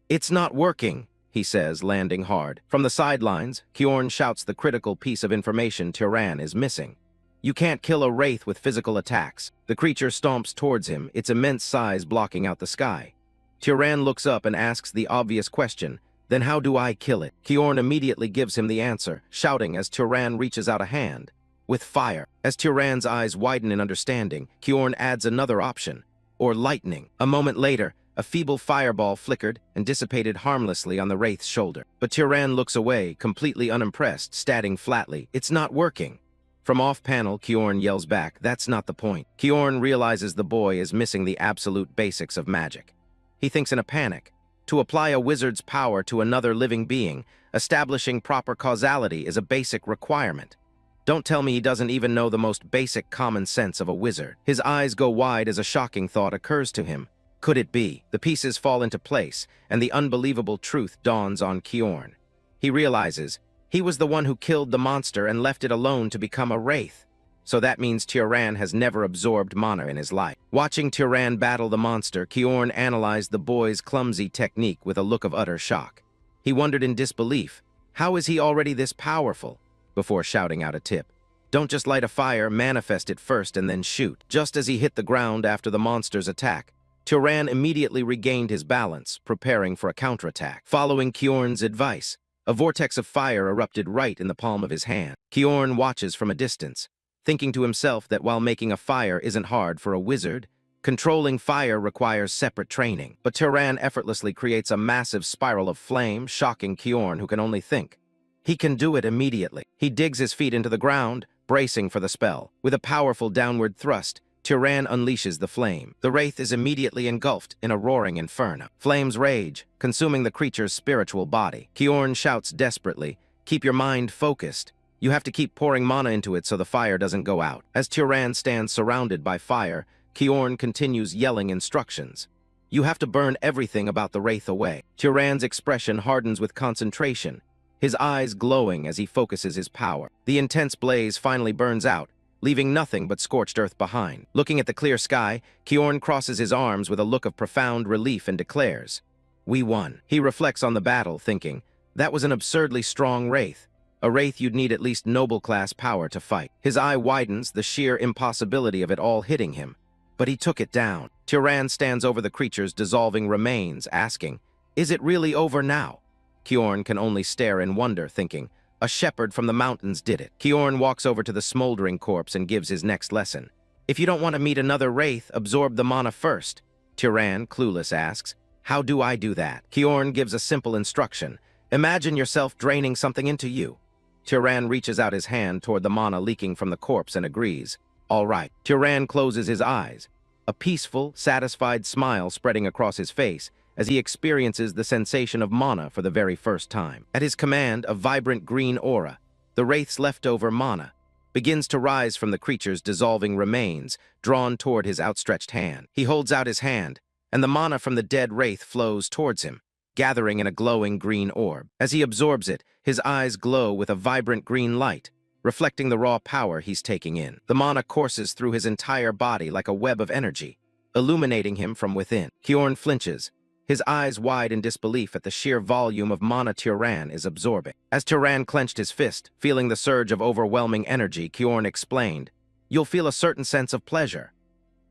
"It's not working," he says, landing hard. From the sidelines, Kjorn shouts the critical piece of information Turan is missing. "You can't kill a wraith with physical attacks." The creature stomps towards him, its immense size blocking out the sky. Turan looks up and asks the obvious question, Then how do I kill it? Kiorn immediately gives him the answer, shouting as Turan reaches out a hand. With fire. As Turan's eyes widen in understanding, Kiorn adds another option. Or lightning. A moment later, a feeble fireball flickered and dissipated harmlessly on the wraith's shoulder. But Turan looks away, completely unimpressed, stating flatly, "It's not working." From off-panel, Kiorn yells back, "That's not the point." Kiorn realizes the boy is missing the absolute basics of magic. He thinks in a panic. To apply a wizard's power to another living being, establishing proper causality is a basic requirement. Don't tell me he doesn't even know the most basic common sense of a wizard. His eyes go wide as a shocking thought occurs to him. Could it be? The pieces fall into place, and the unbelievable truth dawns on Kiorn. He realizes he was the one who killed the monster and left it alone to become a wraith. So that means Turan has never absorbed mana in his life. Watching Turan battle the monster, Kiorn analyzed the boy's clumsy technique with a look of utter shock. He wondered in disbelief, how is he already this powerful? Before shouting out a tip. Don't just light a fire, manifest it first and then shoot. Just as he hit the ground after the monster's attack, Turan immediately regained his balance, preparing for a counterattack. Following Kiorn's advice, a vortex of fire erupted right in the palm of his hand. Kiorn watches from a distance, thinking to himself that while making a fire isn't hard for a wizard, controlling fire requires separate training. But Turan effortlessly creates a massive spiral of flame, shocking Kiorn, who can only think. He can do it immediately. He digs his feet into the ground, bracing for the spell. With a powerful downward thrust, Turan unleashes the flame. The wraith is immediately engulfed in a roaring inferno. Flames rage, consuming the creature's spiritual body. Kiorn shouts desperately, "Keep your mind focused. You have to keep pouring mana into it so the fire doesn't go out." As Turan stands surrounded by fire, Kiorn continues yelling instructions. "You have to burn everything about the wraith away." Turan's expression hardens with concentration, his eyes glowing as he focuses his power. The intense blaze finally burns out, leaving nothing but scorched earth behind. Looking at the clear sky, Kiorn crosses his arms with a look of profound relief and declares, "We won." He reflects on the battle, thinking, that was an absurdly strong wraith. A wraith you'd need at least noble-class power to fight. His eye widens, the sheer impossibility of it all hitting him. But he took it down. Turan stands over the creature's dissolving remains, asking, "Is it really over now?" Kiorn can only stare in wonder, thinking, a shepherd from the mountains did it. Kiorn walks over to the smoldering corpse and gives his next lesson. "If you don't want to meet another wraith, absorb the mana first." Turan, clueless, asks, "How do I do that?" Kiorn gives a simple instruction. "Imagine yourself draining something into you." Turan reaches out his hand toward the mana leaking from the corpse and agrees. "All right." Turan closes his eyes, a peaceful, satisfied smile spreading across his face, as he experiences the sensation of mana for the very first time. At his command, a vibrant green aura, the wraith's leftover mana, begins to rise from the creature's dissolving remains, drawn toward his outstretched hand. He holds out his hand, and the mana from the dead wraith flows towards him, gathering in a glowing green orb. As he absorbs it, his eyes glow with a vibrant green light, reflecting the raw power he's taking in. The mana courses through his entire body like a web of energy, illuminating him from within. Kiorn flinches, his eyes wide in disbelief at the sheer volume of mana Turan is absorbing. As Turan clenched his fist, feeling the surge of overwhelming energy, Kiorn explained, "You'll feel a certain sense of pleasure."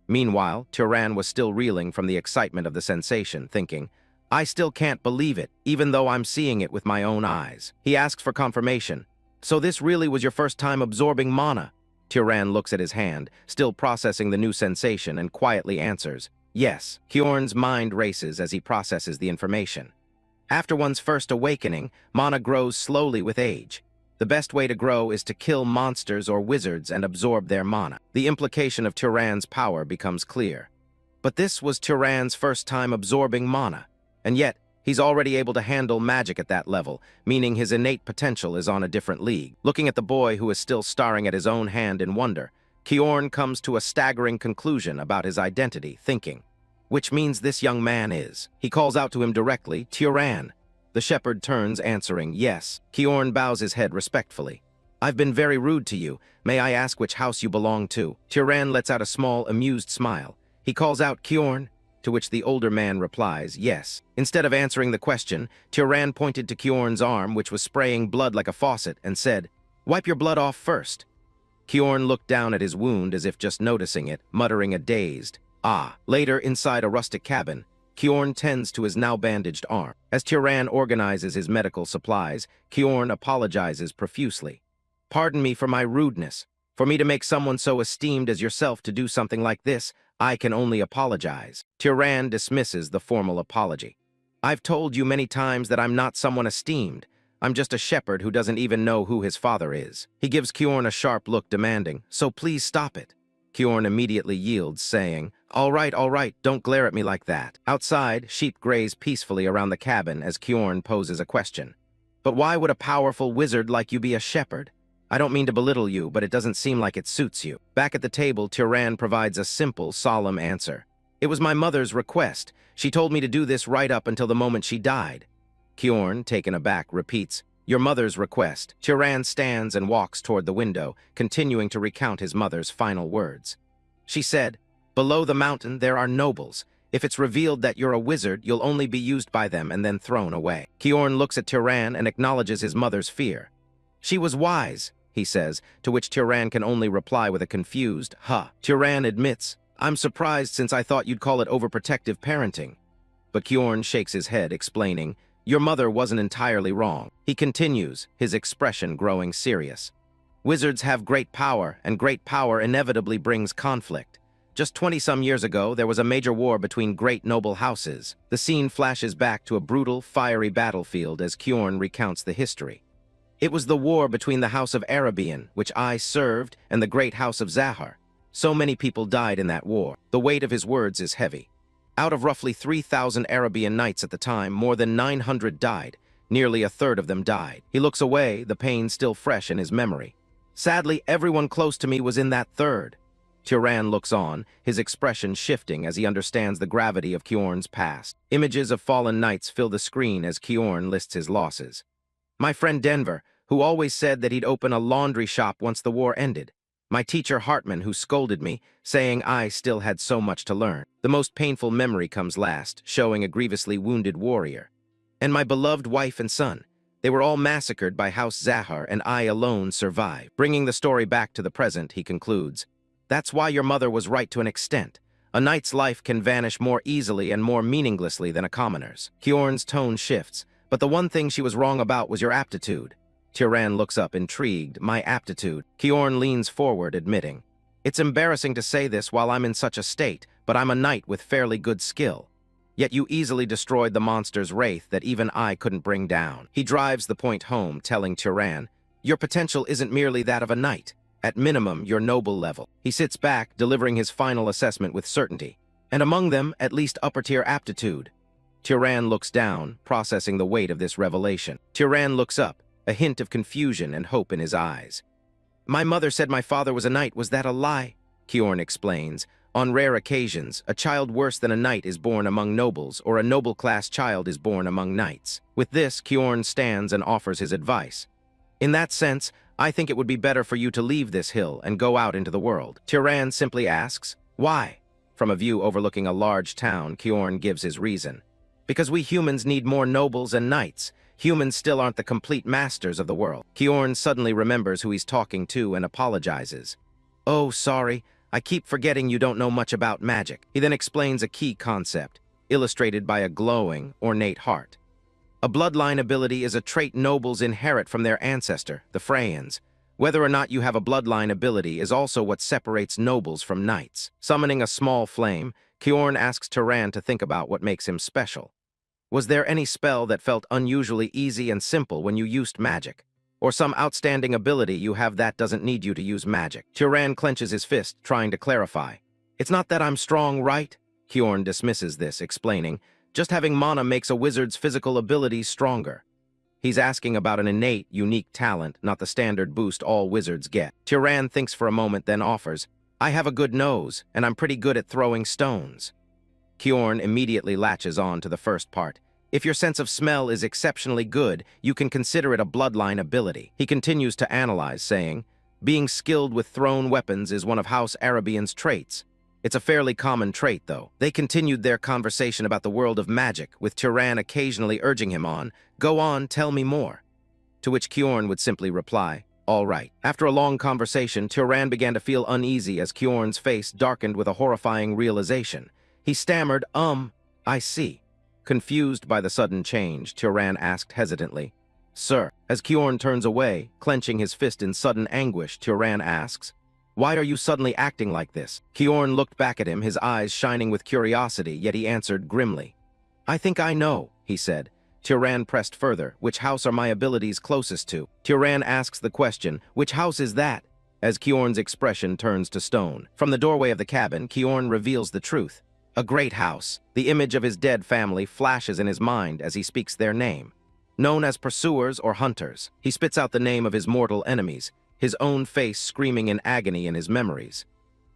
Meanwhile, Turan was still reeling from the excitement of the sensation, thinking, "I still can't believe it, even though I'm seeing it with my own eyes." He asks for confirmation. "So this really was your first time absorbing mana?" Turan looks at his hand, still processing the new sensation, and quietly answers, "Yes." Kiorn's mind races as he processes the information. After one's first awakening, mana grows slowly with age. The best way to grow is to kill monsters or wizards and absorb their mana. The implication of Turan's power becomes clear. But this was Turan's first time absorbing mana, and yet he's already able to handle magic at that level, meaning his innate potential is on a different league. Looking at the boy who is still staring at his own hand in wonder, Kiorn comes to a staggering conclusion about his identity, thinking, which means this young man is. He calls out to him directly, "Turan." The shepherd turns, answering, "Yes." Kiorn bows his head respectfully. "I've been very rude to you. May I ask which house you belong to?" Turan lets out a small, amused smile. He calls out, "Kiorn?" To which the older man replies, "Yes." Instead of answering the question, Turan pointed to Kiorn's arm, which was spraying blood like a faucet, and said, "Wipe your blood off first." Kiorn looked down at his wound as if just noticing it, muttering a dazed, "Ah." Later, inside a rustic cabin, Kjorn tends to his now-bandaged arm. As Turan organizes his medical supplies, Kjorn apologizes profusely. "Pardon me for my rudeness. For me to make someone so esteemed as yourself to do something like this, I can only apologize." Turan dismisses the formal apology. "I've told you many times that I'm not someone esteemed. I'm just a shepherd who doesn't even know who his father is." He gives Kjorn a sharp look demanding, "So please stop it." Kjorn immediately yields, saying, all right, don't glare at me like that." Outside, sheep graze peacefully around the cabin as Kjorn poses a question. "But why would a powerful wizard like you be a shepherd? I don't mean to belittle you, but it doesn't seem like it suits you." Back at the table, Turan provides a simple, solemn answer. "It was my mother's request. She told me to do this right up until the moment she died." Kjorn, taken aback, repeats, "Your mother's request." Turan stands and walks toward the window, continuing to recount his mother's final words. She said, "Below the mountain there are nobles. If it's revealed that you're a wizard, you'll only be used by them and then thrown away." Kjorn looks at Turan and acknowledges his mother's fear. "She was wise," he says, to which Turan can only reply with a confused, "Huh." Turan admits, "I'm surprised since I thought you'd call it overprotective parenting." But Kjorn shakes his head, explaining, "Your mother wasn't entirely wrong." He continues, his expression growing serious. "Wizards have great power, and great power inevitably brings conflict. Just 20-some years ago, there was a major war between great noble houses." The scene flashes back to a brutal, fiery battlefield as Kjorn recounts the history. "It was the war between the House of Arabian, which I served, and the great House of Zahar. So many people died in that war." The weight of his words is heavy. Out of roughly 3,000 Arabian knights at the time, more than 900 died. Nearly a third of them died. He looks away, the pain still fresh in his memory. "Sadly, everyone close to me was in that third." Turan looks on, his expression shifting as he understands the gravity of Kjorn's past. Images of fallen knights fill the screen as Kjorn lists his losses. "My friend Denver, who always said that he'd open a laundry shop once the war ended. My teacher Hartman, who scolded me, saying I still had so much to learn." The most painful memory comes last, showing a grievously wounded warrior. "And my beloved wife and son. They were all massacred by House Zahar, and I alone survived." Bringing the story back to the present, he concludes, "That's why your mother was right to an extent. A knight's life can vanish more easily and more meaninglessly than a commoner's." Kjorn's tone shifts, "But the one thing she was wrong about was your aptitude." Turan looks up, intrigued. "My aptitude?" Kjorn leans forward, admitting, "It's embarrassing to say this while I'm in such a state, but I'm a knight with fairly good skill. Yet you easily destroyed the monster's wraith that even I couldn't bring down." He drives the point home, telling Turan, "Your potential isn't merely that of a knight. At minimum, your noble level." He sits back, delivering his final assessment with certainty. "And among them, at least upper-tier aptitude." Turan looks down, processing the weight of this revelation. Turan looks up, a hint of confusion and hope in his eyes. "My mother said my father was a knight. Was that a lie?" Kjorn explains, "On rare occasions, a child worse than a knight is born among nobles, or a noble-class child is born among knights." With this, Kjorn stands and offers his advice. "In that sense, I think it would be better for you to leave this hill and go out into the world." Turan simply asks, "Why?" From a view overlooking a large town, Kjorn gives his reason. "Because we humans need more nobles and knights. Humans still aren't the complete masters of the world." Kjorn suddenly remembers who he's talking to and apologizes. "Oh, sorry. I keep forgetting you don't know much about magic." He then explains a key concept, illustrated by a glowing, ornate heart. A bloodline ability is a trait nobles inherit from their ancestor, the Freyans. Whether or not you have a bloodline ability is also what separates nobles from knights. Summoning a small flame, Kjorn asks Turan to think about what makes him special. Was there any spell that felt unusually easy and simple when you used magic? Or some outstanding ability you have that doesn't need you to use magic? Turan clenches his fist, trying to clarify. "It's not that I'm strong, right?" Kjorn dismisses this, explaining, "Just having mana makes a wizard's physical abilities stronger." He's asking about an innate, unique talent, not the standard boost all wizards get. Turan thinks for a moment, then offers, "I have a good nose, and I'm pretty good at throwing stones." Kjorn immediately latches on to the first part. "If your sense of smell is exceptionally good, you can consider it a bloodline ability." He continues to analyze, saying, "Being skilled with thrown weapons is one of House Arabian's traits. It's a fairly common trait, though." They continued their conversation about the world of magic, with Turan occasionally urging him on, "Go on, tell me more." To which Kjorn would simply reply, "All right." After a long conversation, Turan began to feel uneasy as Kjorn's face darkened with a horrifying realization. He stammered, I see. Confused by the sudden change, Turan asked hesitantly. Sir, as Kjorn turns away, clenching his fist in sudden anguish, Turan asks, why are you suddenly acting like this? Kjorn looked back at him, his eyes shining with curiosity, yet he answered grimly. I think I know, he said. Turan pressed further. Which house are my abilities closest to? Turan asks the question, which house is that? As Kjorn's expression turns to stone. From the doorway of the cabin, Kjorn reveals the truth. A great house. The image of his dead family flashes in his mind as he speaks their name. Known as pursuers or hunters, he spits out the name of his mortal enemies, his own face screaming in agony in his memories.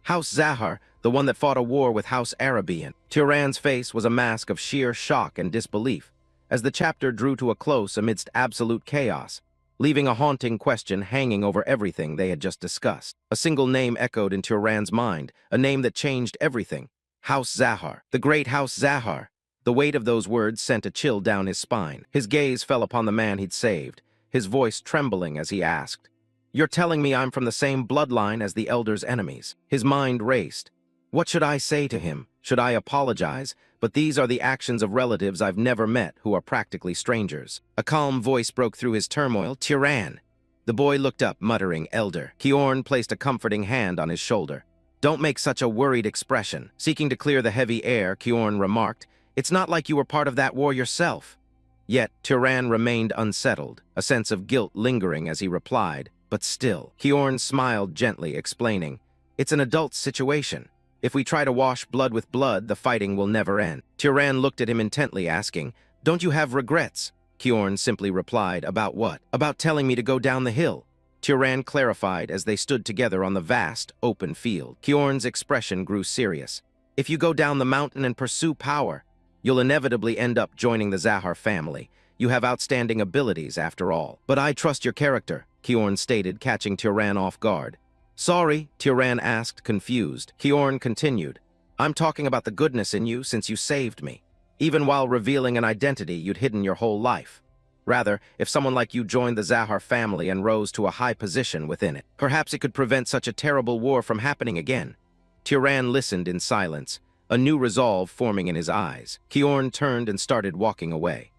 House Zahar, the one that fought a war with House Arabian. Turan's face was a mask of sheer shock and disbelief, as the chapter drew to a close amidst absolute chaos, leaving a haunting question hanging over everything they had just discussed. A single name echoed in Turan's mind, a name that changed everything. House Zahar, the great House Zahar. The weight of those words sent a chill down his spine. His gaze fell upon the man he'd saved, his voice trembling as he asked, You're telling me I'm from the same bloodline as the Elder's enemies? His mind raced. What should I say to him? Should I apologize? But these are the actions of relatives I've never met who are practically strangers. A calm voice broke through his turmoil. Turan. The boy looked up, muttering, Elder. Kjorn placed a comforting hand on his shoulder. Don't make such a worried expression. Seeking to clear the heavy air, Kjorn remarked, It's not like you were part of that war yourself. Yet, Turan remained unsettled, a sense of guilt lingering as he replied, But still. Kjorn smiled gently, explaining, It's an adult situation. If we try to wash blood with blood, the fighting will never end. Turan looked at him intently, asking, Don't you have regrets? Kjorn simply replied, About what? About telling me to go down the hill. Turan clarified as they stood together on the vast, open field. Kjorn's expression grew serious. If you go down the mountain and pursue power, you'll inevitably end up joining the Zahar family. You have outstanding abilities, after all. But I trust your character, Kjorn stated, catching Turan off guard. Sorry, Turan asked, confused. Kjorn continued, I'm talking about the goodness in you since you saved me. Even while revealing an identity you'd hidden your whole life. Rather, if someone like you joined the Zahar family and rose to a high position within it, perhaps it could prevent such a terrible war from happening again. Turan listened in silence, a new resolve forming in his eyes. Kjorn turned and started walking away.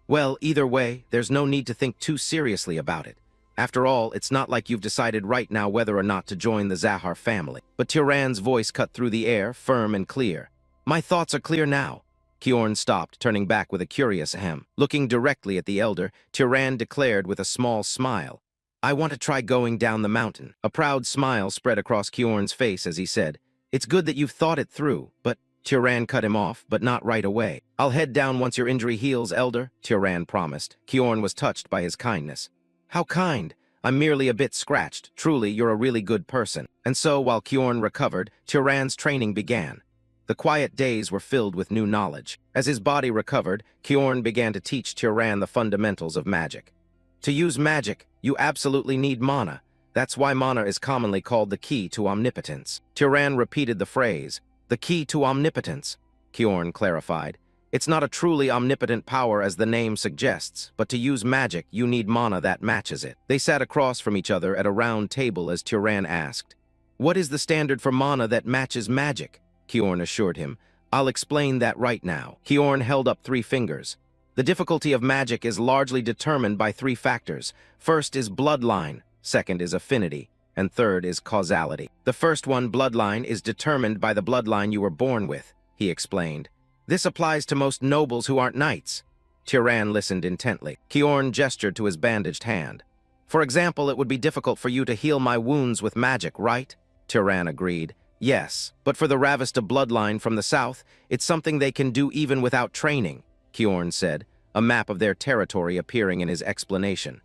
Well, either way, there's no need to think too seriously about it. After all, it's not like you've decided right now whether or not to join the Zahar family. But Turan's voice cut through the air, firm and clear. My thoughts are clear now. Kjorn stopped, turning back with a curious ahem. Looking directly at the elder, Turan declared with a small smile, I want to try going down the mountain. A proud smile spread across Kjorn's face as he said, It's good that you've thought it through, but Turan cut him off, but not right away. I'll head down once your injury heals, elder, Turan promised. Kjorn was touched by his kindness. How kind. I'm merely a bit scratched. Truly, you're a really good person. And so, while Kjorn recovered, Turan's training began. The quiet days were filled with new knowledge. As his body recovered, Kjorn began to teach Turan the fundamentals of magic. To use magic, you absolutely need mana. That's why mana is commonly called the key to omnipotence. Turan repeated the phrase, the key to omnipotence, Kjorn clarified. It's not a truly omnipotent power as the name suggests, but to use magic, you need mana that matches it. They sat across from each other at a round table as Turan asked, What is the standard for mana that matches magic? Kjorn assured him, I'll explain that right now. Kjorn held up 3 fingers. The difficulty of magic is largely determined by 3 factors. First is bloodline, second is affinity, and third is causality. The first one, bloodline, is determined by the bloodline you were born with, he explained. This applies to most nobles who aren't knights. Turan listened intently. Kjorn gestured to his bandaged hand. For example, it would be difficult for you to heal my wounds with magic, right? Turan agreed. Yes, but for the Ravista bloodline from the south, it's something they can do even without training, Kjorn said, a map of their territory appearing in his explanation.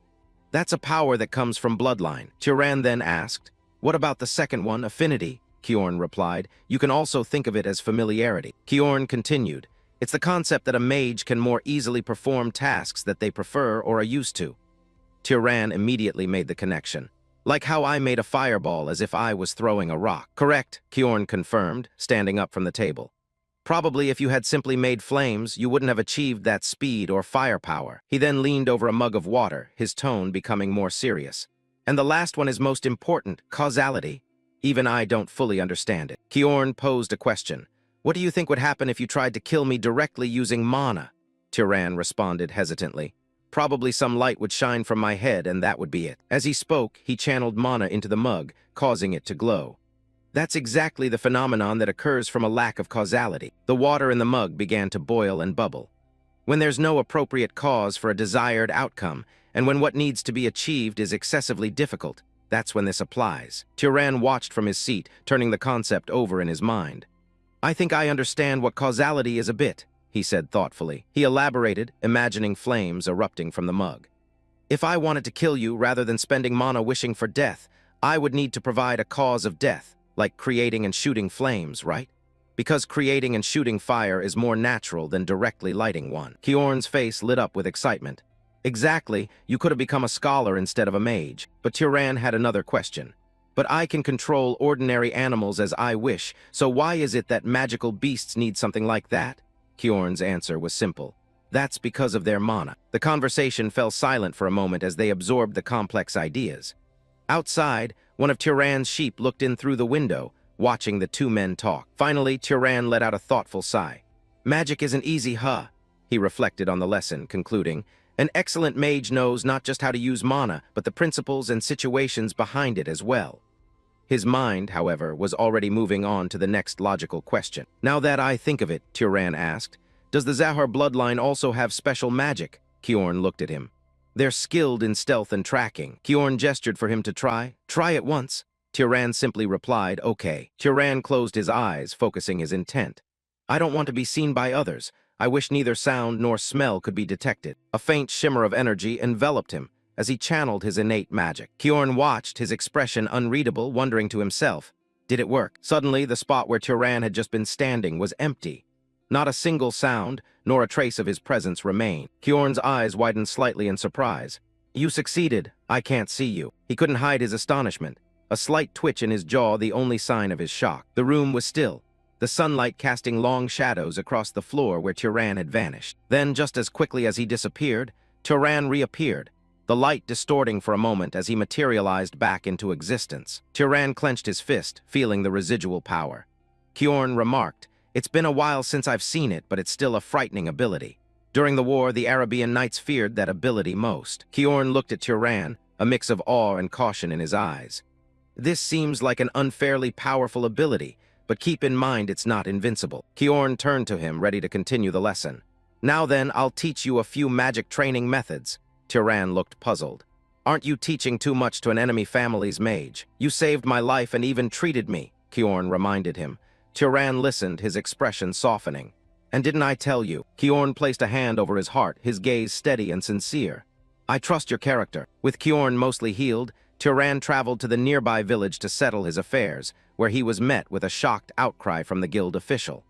That's a power that comes from bloodline. Turan then asked, What about the second one, affinity? Kjorn replied, You can also think of it as familiarity. Kjorn continued, It's the concept that a mage can more easily perform tasks that they prefer or are used to. Turan immediately made the connection. Like how I made a fireball as if I was throwing a rock. Correct, Kjorn confirmed, standing up from the table. Probably if you had simply made flames, you wouldn't have achieved that speed or firepower. He then leaned over a mug of water, his tone becoming more serious. And the last one is most important, causality. Even I don't fully understand it. Kjorn posed a question. What do you think would happen if you tried to kill me directly using mana? Turan responded hesitantly. Probably some light would shine from my head and that would be it. As he spoke, he channeled mana into the mug, causing it to glow. That's exactly the phenomenon that occurs from a lack of causality. The water in the mug began to boil and bubble. When there's no appropriate cause for a desired outcome, and when what needs to be achieved is excessively difficult, that's when this applies. Turan watched from his seat, turning the concept over in his mind. I think I understand what causality is a bit, he said thoughtfully. He elaborated, imagining flames erupting from the mug. If I wanted to kill you rather than spending mana wishing for death, I would need to provide a cause of death, like creating and shooting flames, right? Because creating and shooting fire is more natural than directly lighting one. Kjorn's face lit up with excitement. Exactly, you could have become a scholar instead of a mage, but Turan had another question. But I can control ordinary animals as I wish, so why is it that magical beasts need something like that? Kjorn's answer was simple. That's because of their mana. The conversation fell silent for a moment as they absorbed the complex ideas. Outside, one of Turan's sheep looked in through the window, watching the two men talk. Finally, Turan let out a thoughtful sigh. Magic isn't easy, huh? He reflected on the lesson, concluding, an excellent mage knows not just how to use mana, but the principles and situations behind it as well. His mind, however, was already moving on to the next logical question. Now that I think of it, Turan asked, does the Zahar bloodline also have special magic? Kjorn looked at him. They're skilled in stealth and tracking. Kjorn gestured for him to try. Try it once. Turan simply replied, okay. Turan closed his eyes, focusing his intent. I don't want to be seen by others. I wish neither sound nor smell could be detected. A faint shimmer of energy enveloped him as he channeled his innate magic. Kjorn watched, his expression unreadable, wondering to himself, did it work? Suddenly, the spot where Turan had just been standing was empty. Not a single sound, nor a trace of his presence remained. Kjorn's eyes widened slightly in surprise. You succeeded. I can't see you. He couldn't hide his astonishment. A slight twitch in his jaw, the only sign of his shock. The room was still, the sunlight casting long shadows across the floor where Turan had vanished. Then, just as quickly as he disappeared, Turan reappeared, the light distorting for a moment as he materialized back into existence. Turan clenched his fist, feeling the residual power. Kjorn remarked, it's been a while since I've seen it, but it's still a frightening ability. During the war, the Arabian knights feared that ability most. Kjorn looked at Turan, a mix of awe and caution in his eyes. This seems like an unfairly powerful ability, but keep in mind it's not invincible. Kjorn turned to him, ready to continue the lesson. Now then, I'll teach you a few magic training methods. Turan looked puzzled. Aren't you teaching too much to an enemy family's mage? You saved my life and even treated me, Kjorn reminded him. Turan listened, his expression softening. And didn't I tell you? Kjorn placed a hand over his heart, his gaze steady and sincere. I trust your character. With Kjorn mostly healed, Turan traveled to the nearby village to settle his affairs, where he was met with a shocked outcry from the guild official.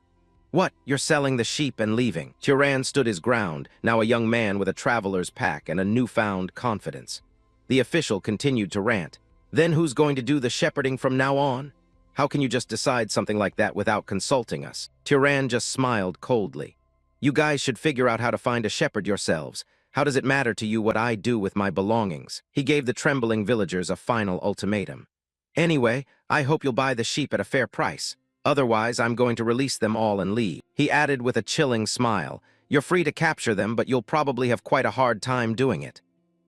What? You're selling the sheep and leaving? Turan stood his ground, now a young man with a traveler's pack and a newfound confidence. The official continued to rant. Then who's going to do the shepherding from now on? How can you just decide something like that without consulting us? Turan just smiled coldly. You guys should figure out how to find a shepherd yourselves. How does it matter to you what I do with my belongings? He gave the trembling villagers a final ultimatum. Anyway, I hope you'll buy the sheep at a fair price. Otherwise, I'm going to release them all and leave. He added with a chilling smile, you're free to capture them, but you'll probably have quite a hard time doing it.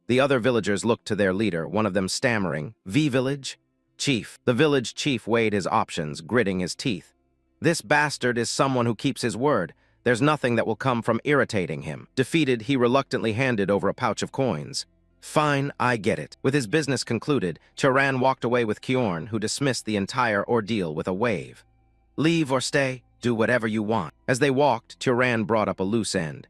The other villagers looked to their leader, one of them stammering, V-Village? Chief. The village chief weighed his options, gritting his teeth. This bastard is someone who keeps his word. There's nothing that will come from irritating him. Defeated, he reluctantly handed over a pouch of coins. Fine, I get it. With his business concluded, Turan walked away with Kjorn, who dismissed the entire ordeal with a wave. Leave or stay, do whatever you want. As they walked, Turan brought up a loose end.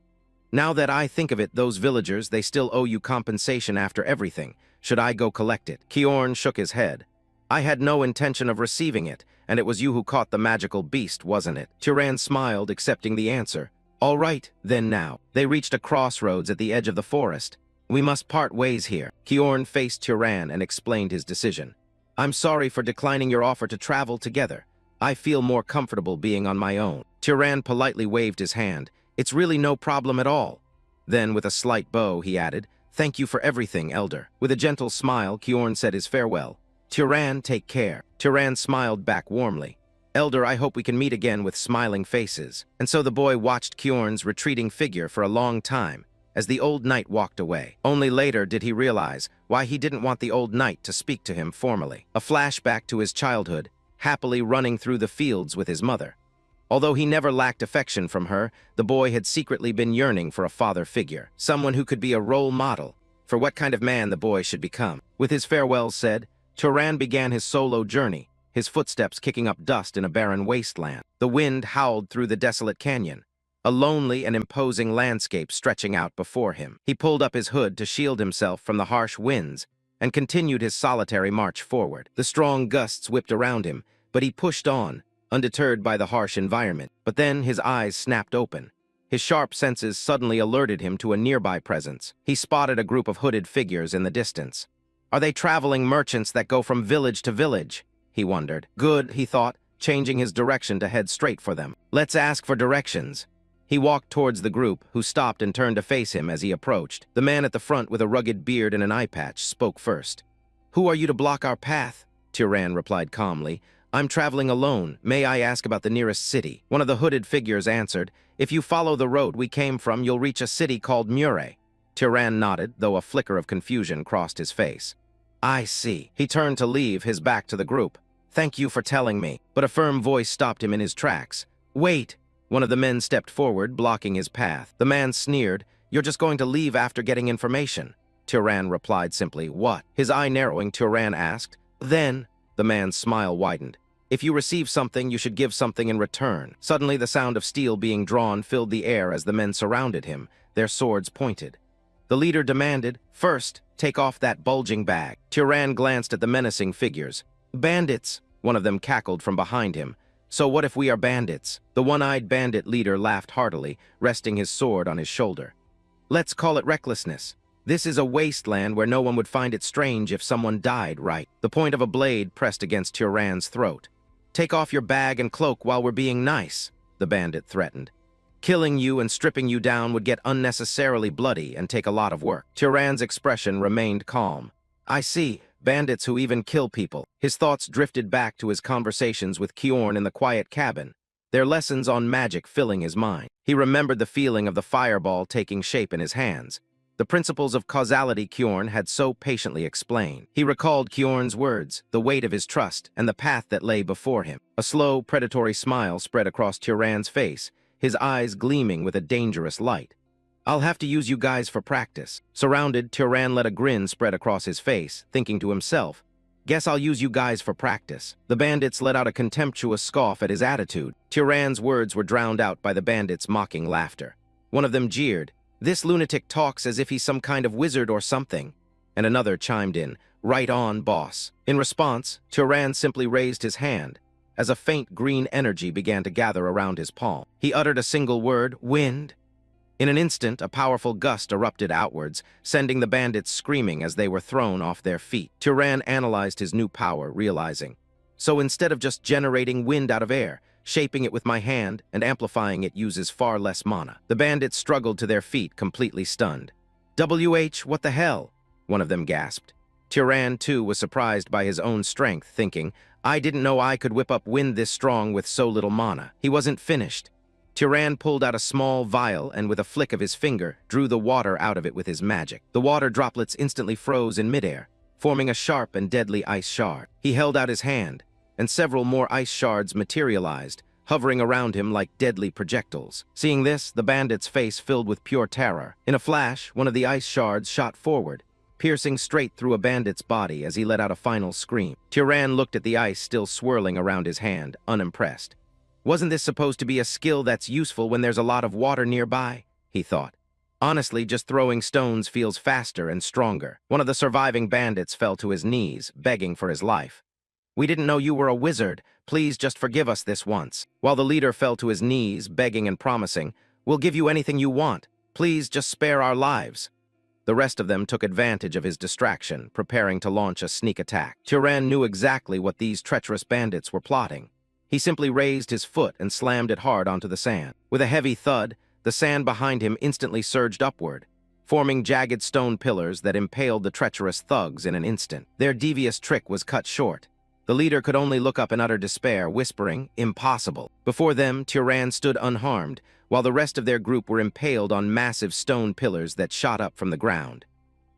Now that I think of it, those villagers, they still owe you compensation after everything. Should I go collect it? Kjorn shook his head. I had no intention of receiving it, and it was you who caught the magical beast, wasn't it? Turan smiled, accepting the answer. All right, then now. They reached a crossroads at the edge of the forest. We must part ways here. Kjorn faced Turan and explained his decision. I'm sorry for declining your offer to travel together. I feel more comfortable being on my own. Turan politely waved his hand. It's really no problem at all. Then, with a slight bow, he added, Thank you for everything, Elder. With a gentle smile, Kjorn said his farewell. Turan, take care. Turan smiled back warmly. "Elder, I hope we can meet again with smiling faces." And so the boy watched Kjorn's retreating figure for a long time, as the old knight walked away. Only later did he realize why he didn't want the old knight to speak to him formally. A flashback to his childhood, happily running through the fields with his mother. Although he never lacked affection from her, the boy had secretly been yearning for a father figure, someone who could be a role model for what kind of man the boy should become. With his farewells said, Turan began his solo journey, his footsteps kicking up dust in a barren wasteland. The wind howled through the desolate canyon, a lonely and imposing landscape stretching out before him. He pulled up his hood to shield himself from the harsh winds and continued his solitary march forward. The strong gusts whipped around him, but he pushed on, undeterred by the harsh environment. But then his eyes snapped open. His sharp senses suddenly alerted him to a nearby presence. He spotted a group of hooded figures in the distance. Are they traveling merchants that go from village to village? He wondered. Good, he thought, changing his direction to head straight for them. Let's ask for directions. He walked towards the group, who stopped and turned to face him as he approached. The man at the front with a rugged beard and an eye patch spoke first. Who are you to block our path? Turan replied calmly. I'm traveling alone. May I ask about the nearest city? One of the hooded figures answered, If you follow the road we came from, you'll reach a city called Mure. Turan nodded, though a flicker of confusion crossed his face. I see. He turned to leave, his back to the group. Thank you for telling me. But a firm voice stopped him in his tracks. Wait! One of the men stepped forward, blocking his path. The man sneered, You're just going to leave after getting information. Turan replied simply, What? His eye narrowing, Turan asked, Then, the man's smile widened. If you receive something, you should give something in return. Suddenly, the sound of steel being drawn filled the air as the men surrounded him, their swords pointed. The leader demanded, First, take off that bulging bag. Turan glanced at the menacing figures. Bandits, one of them cackled from behind him. So what if we are bandits? The one-eyed bandit leader laughed heartily, resting his sword on his shoulder. Let's call it recklessness. This is a wasteland where no one would find it strange if someone died, right? The point of a blade pressed against Turan's throat. Take off your bag and cloak while we're being nice, the bandit threatened. Killing you and stripping you down would get unnecessarily bloody and take a lot of work. Turan's expression remained calm. I see. Bandits who even kill people. His thoughts drifted back to his conversations with Kjorn in the quiet cabin, their lessons on magic filling his mind. He remembered the feeling of the fireball taking shape in his hands, the principles of causality Kjorn had so patiently explained. He recalled Kjorn's words, the weight of his trust, and the path that lay before him. A slow, predatory smile spread across Turan's face, his eyes gleaming with a dangerous light. I'll have to use you guys for practice. Surrounded, Turan let a grin spread across his face, thinking to himself, Guess I'll use you guys for practice. The bandits let out a contemptuous scoff at his attitude. Turan's words were drowned out by the bandits' mocking laughter. One of them jeered, This lunatic talks as if he's some kind of wizard or something. And another chimed in, Right on, boss. In response, Turan simply raised his hand, as a faint green energy began to gather around his palm. He uttered a single word, Wind. In an instant, a powerful gust erupted outwards, sending the bandits screaming as they were thrown off their feet. Turan analyzed his new power, realizing, So instead of just generating wind out of air, shaping it with my hand and amplifying it uses far less mana. The bandits struggled to their feet, completely stunned. What the hell? One of them gasped. Turan, too, was surprised by his own strength, thinking, I didn't know I could whip up wind this strong with so little mana. He wasn't finished. Turan pulled out a small vial and with a flick of his finger, drew the water out of it with his magic. The water droplets instantly froze in midair, forming a sharp and deadly ice shard. He held out his hand, and several more ice shards materialized, hovering around him like deadly projectiles. Seeing this, the bandit's face filled with pure terror. In a flash, one of the ice shards shot forward, piercing straight through a bandit's body as he let out a final scream. Turan looked at the ice still swirling around his hand, unimpressed. Wasn't this supposed to be a skill that's useful when there's a lot of water nearby? He thought. Honestly, just throwing stones feels faster and stronger. One of the surviving bandits fell to his knees, begging for his life. We didn't know you were a wizard. Please just forgive us this once. While the leader fell to his knees, begging and promising, We'll give you anything you want. Please just spare our lives. The rest of them took advantage of his distraction, preparing to launch a sneak attack. Turan knew exactly what these treacherous bandits were plotting. He simply raised his foot and slammed it hard onto the sand. With a heavy thud, the sand behind him instantly surged upward, forming jagged stone pillars that impaled the treacherous thugs in an instant. Their devious trick was cut short. The leader could only look up in utter despair, whispering, "Impossible." Before them, Turan stood unharmed, while the rest of their group were impaled on massive stone pillars that shot up from the ground.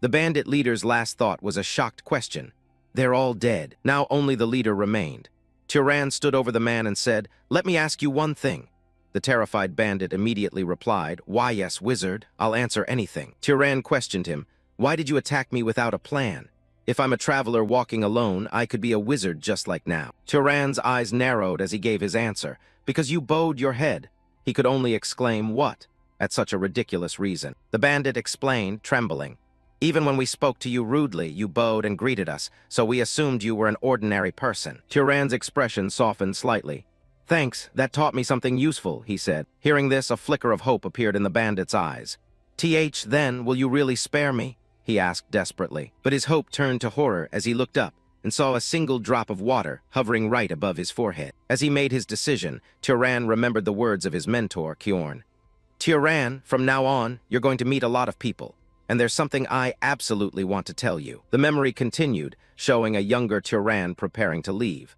The bandit leader's last thought was a shocked question. They're all dead. Now only the leader remained. Turan stood over the man and said, "Let me ask you one thing." The terrified bandit immediately replied, "Why, yes, wizard, I'll answer anything." Turan questioned him, "Why did you attack me without a plan? If I'm a traveler walking alone, I could be a wizard just like now." Turan's eyes narrowed as he gave his answer. "Because you bowed your head." He could only exclaim, "What?" at such a ridiculous reason. The bandit explained, trembling, "Even when we spoke to you rudely, you bowed and greeted us, so we assumed you were an ordinary person." Turan's expression softened slightly. "Thanks, that taught me something useful," he said. Hearing this, a flicker of hope appeared in the bandit's eyes. Then, will you really spare me?" he asked desperately. But his hope turned to horror as he looked up and saw a single drop of water hovering right above his forehead. As he made his decision, Turan remembered the words of his mentor, Kjorn. "Turan, from now on, you're going to meet a lot of people, and there's something I absolutely want to tell you." The memory continued, showing a younger Turan preparing to leave.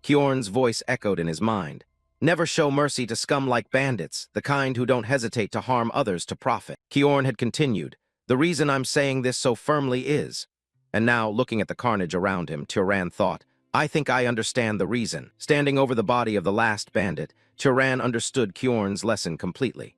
Kjorn's voice echoed in his mind. "Never show mercy to scum like bandits, the kind who don't hesitate to harm others to profit." Kjorn had continued, "The reason I'm saying this so firmly is..." And now, looking at the carnage around him, Turan thought, "I think I understand the reason." Standing over the body of the last bandit, Turan understood Kjorn's lesson completely.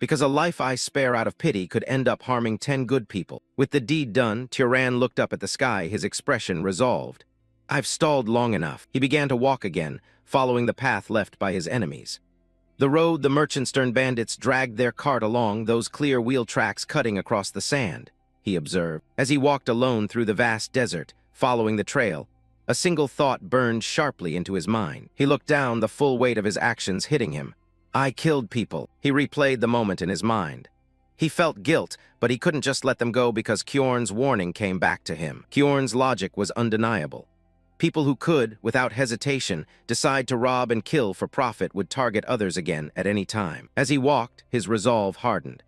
Because a life I spare out of pity could end up harming 10 good people. With the deed done, Turan looked up at the sky, his expression resolved. "I've stalled long enough." He began to walk again, following the path left by his enemies. The road the merchant-turned bandits dragged their cart along, those clear wheel tracks cutting across the sand, he observed. As he walked alone through the vast desert, following the trail, a single thought burned sharply into his mind. He looked down, the full weight of his actions hitting him. "I killed people." He replayed the moment in his mind. He felt guilt, but he couldn't just let them go because Kjorn's warning came back to him. Kjorn's logic was undeniable. People who could, without hesitation, decide to rob and kill for profit would target others again at any time. As he walked, his resolve hardened.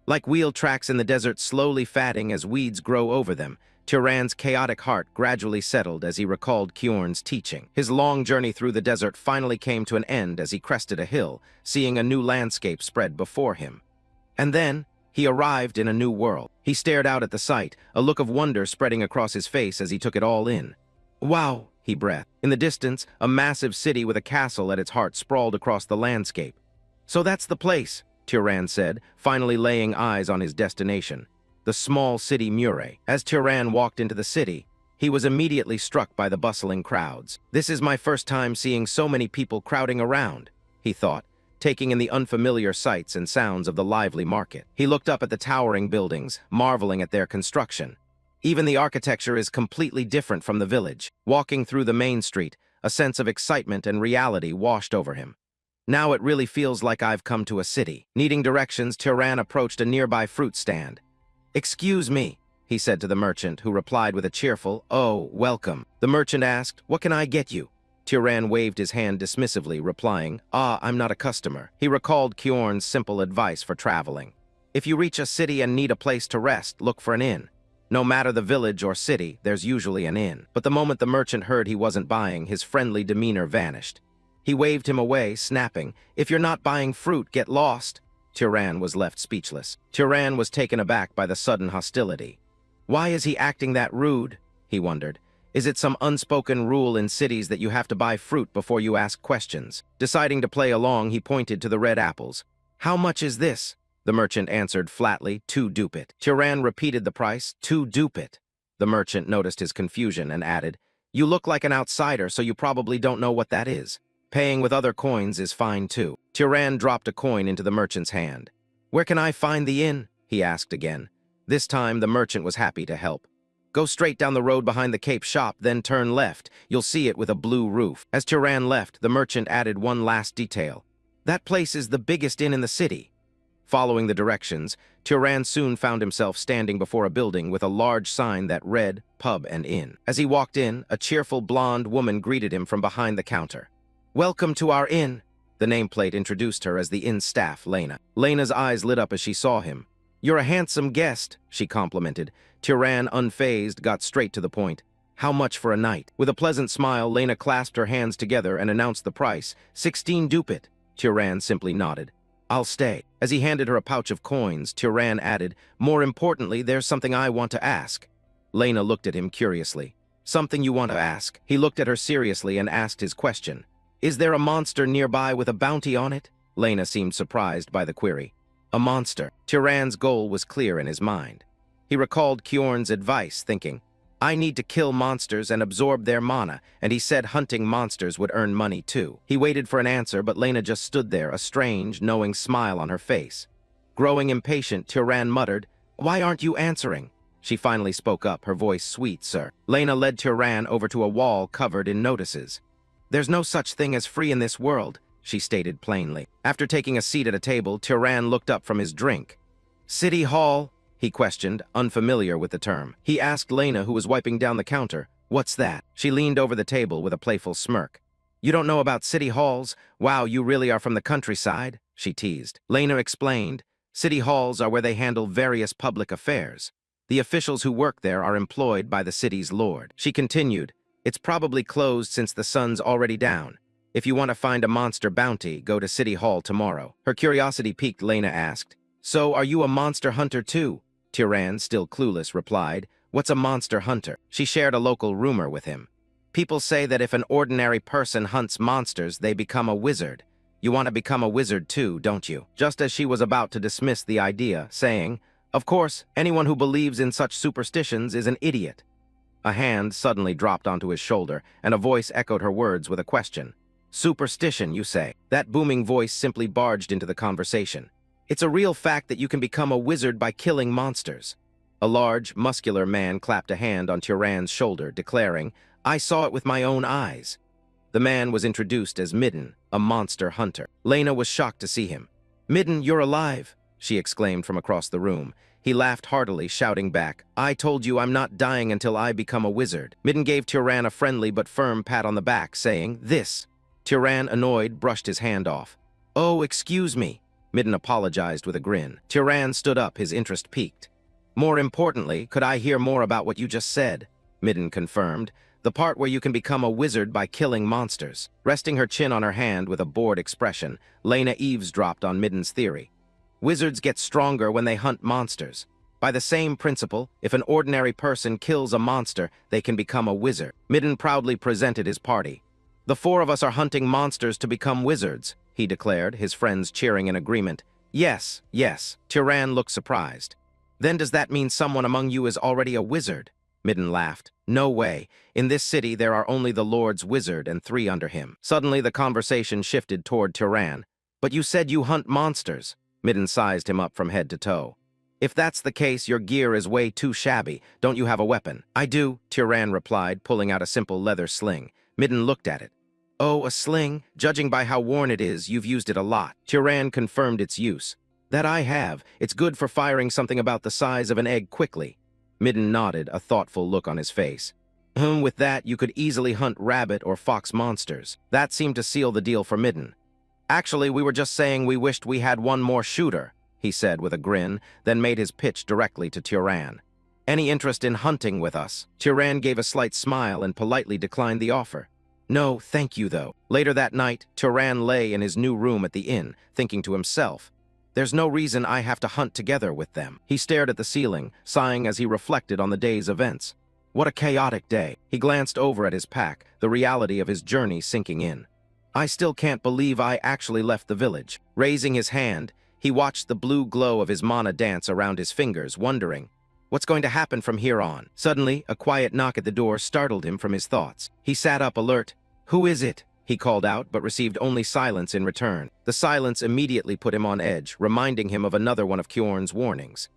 Like wheel tracks in the desert slowly fatting as weeds grow over them, Turan's chaotic heart gradually settled as he recalled Kjorn's teaching. His long journey through the desert finally came to an end as he crested a hill, seeing a new landscape spread before him. And then, he arrived in a new world. He stared out at the sight, a look of wonder spreading across his face as he took it all in. "Wow," he breathed. In the distance, a massive city with a castle at its heart sprawled across the landscape. "So that's the place," Turan said, finally laying eyes on his destination. The small city Murray. As Turan walked into the city, he was immediately struck by the bustling crowds. "This is my first time seeing so many people crowding around," he thought, taking in the unfamiliar sights and sounds of the lively market. He looked up at the towering buildings, marveling at their construction. Even the architecture is completely different from the village. Walking through the main street, a sense of excitement and reality washed over him. "Now it really feels like I've come to a city." Needing directions, Turan approached a nearby fruit stand. "Excuse me," he said to the merchant, who replied with a cheerful, "Oh, welcome." The merchant asked, "What can I get you?" Turan waved his hand dismissively, replying, I'm not a customer." He recalled Kjorn's simple advice for traveling. If you reach a city and need a place to rest, look for an inn. No matter the village or city, there's usually an inn. But the moment the merchant heard he wasn't buying, his friendly demeanor vanished. He waved him away, snapping, "If you're not buying fruit, get lost." Turan was left speechless. Turan was taken aback by the sudden hostility. Why is he acting that rude? He wondered. Is it some unspoken rule in cities that you have to buy fruit before you ask questions? Deciding to play along, he pointed to the red apples. "How much is this?" The merchant answered flatly, "2 dupit." Turan repeated the price, 2 dupit. The merchant noticed his confusion and added, "You look like an outsider, so you probably don't know what that is. Paying with other coins is fine too." Turan dropped a coin into the merchant's hand. "Where can I find the inn?" he asked again. This time, the merchant was happy to help. "Go straight down the road behind the Cape shop, then turn left. You'll see it with a blue roof." As Turan left, the merchant added one last detail. "That place is the biggest inn in the city." Following the directions, Turan soon found himself standing before a building with a large sign that read, "Pub and Inn." As he walked in, a cheerful blonde woman greeted him from behind the counter. "Welcome to our inn." The nameplate introduced her as the inn staff, Lena. Lena's eyes lit up as she saw him. "You're a handsome guest," she complimented. Turan, unfazed, got straight to the point. How much for a night? With a pleasant smile, Lena clasped her hands together and announced the price. 16 dupit. Turan simply nodded. I'll stay. As he handed her a pouch of coins, Turan added, more importantly, there's something I want to ask. Lena looked at him curiously. Something you want to ask? He looked at her seriously and asked his question. Is there a monster nearby with a bounty on it? Lena seemed surprised by the query. A monster. Turan's goal was clear in his mind. He recalled Kjorn's advice, thinking, I need to kill monsters and absorb their mana, and he said hunting monsters would earn money too. He waited for an answer, but Lena just stood there, a strange, knowing smile on her face. Growing impatient, Turan muttered, Why aren't you answering? She finally spoke up, her voice sweet, sir. Lena led Turan over to a wall covered in notices. There's no such thing as free in this world, she stated plainly. After taking a seat at a table, Turan looked up from his drink. City Hall? He questioned, unfamiliar with the term. He asked Lena, who was wiping down the counter, What's that? She leaned over the table with a playful smirk. You don't know about city halls? Wow, you really are from the countryside? She teased. Lena explained, City halls are where they handle various public affairs. The officials who work there are employed by the city's lord. She continued, It's probably closed since the sun's already down. If you want to find a monster bounty, go to City Hall tomorrow. Her curiosity piqued. Lena asked, So are you a monster hunter too? Turan, still clueless, replied, What's a monster hunter? She shared a local rumor with him. People say that if an ordinary person hunts monsters, they become a wizard. You want to become a wizard too, don't you? Just as she was about to dismiss the idea, saying, Of course, anyone who believes in such superstitions is an idiot. A hand suddenly dropped onto his shoulder, and a voice echoed her words with a question. Superstition, you say? That booming voice simply barged into the conversation. It's a real fact that you can become a wizard by killing monsters. A large, muscular man clapped a hand on Turan's shoulder, declaring, I saw it with my own eyes. The man was introduced as Midden, a monster hunter. Lena was shocked to see him. Midden, you're alive, she exclaimed from across the room. He laughed heartily, shouting back, I told you I'm not dying until I become a wizard. Midden gave Turan a friendly but firm pat on the back, saying, This. Turan, annoyed, brushed his hand off. Oh, excuse me. Midden apologized with a grin. Turan stood up, his interest piqued. More importantly, could I hear more about what you just said? Midden confirmed. The part where you can become a wizard by killing monsters. Resting her chin on her hand with a bored expression, Lena eavesdropped on Midden's theory. Wizards get stronger when they hunt monsters. By the same principle, if an ordinary person kills a monster, they can become a wizard. Midden proudly presented his party. The four of us are hunting monsters to become wizards, he declared, his friends cheering in agreement. Yes, yes. Turan looked surprised. Then does that mean someone among you is already a wizard? Midden laughed. No way. In this city there are only the Lord's wizard and 3 under him. Suddenly the conversation shifted toward Turan. But you said you hunt monsters. Midden sized him up from head to toe. If that's the case, your gear is way too shabby. Don't you have a weapon? I do, Turan replied, pulling out a simple leather sling. Midden looked at it. Oh, a sling? Judging by how worn it is, you've used it a lot. Turan confirmed its use. That I have. It's good for firing something about the size of an egg quickly. Midden nodded, a thoughtful look on his face. With that, you could easily hunt rabbit or fox monsters. That seemed to seal the deal for Midden. Actually, we were just saying we wished we had one more shooter, he said with a grin, then made his pitch directly to Turan. Any interest in hunting with us? Turan gave a slight smile and politely declined the offer. No, thank you, though. Later that night, Turan lay in his new room at the inn, thinking to himself, There's no reason I have to hunt together with them. He stared at the ceiling, sighing as he reflected on the day's events. What a chaotic day. He glanced over at his pack, the reality of his journey sinking in. I still can't believe I actually left the village. Raising his hand, he watched the blue glow of his mana dance around his fingers, wondering, what's going to happen from here on? Suddenly, a quiet knock at the door startled him from his thoughts. He sat up alert. Who is it? He called out, but received only silence in return. The silence immediately put him on edge, reminding him of another one of Kjorn's warnings.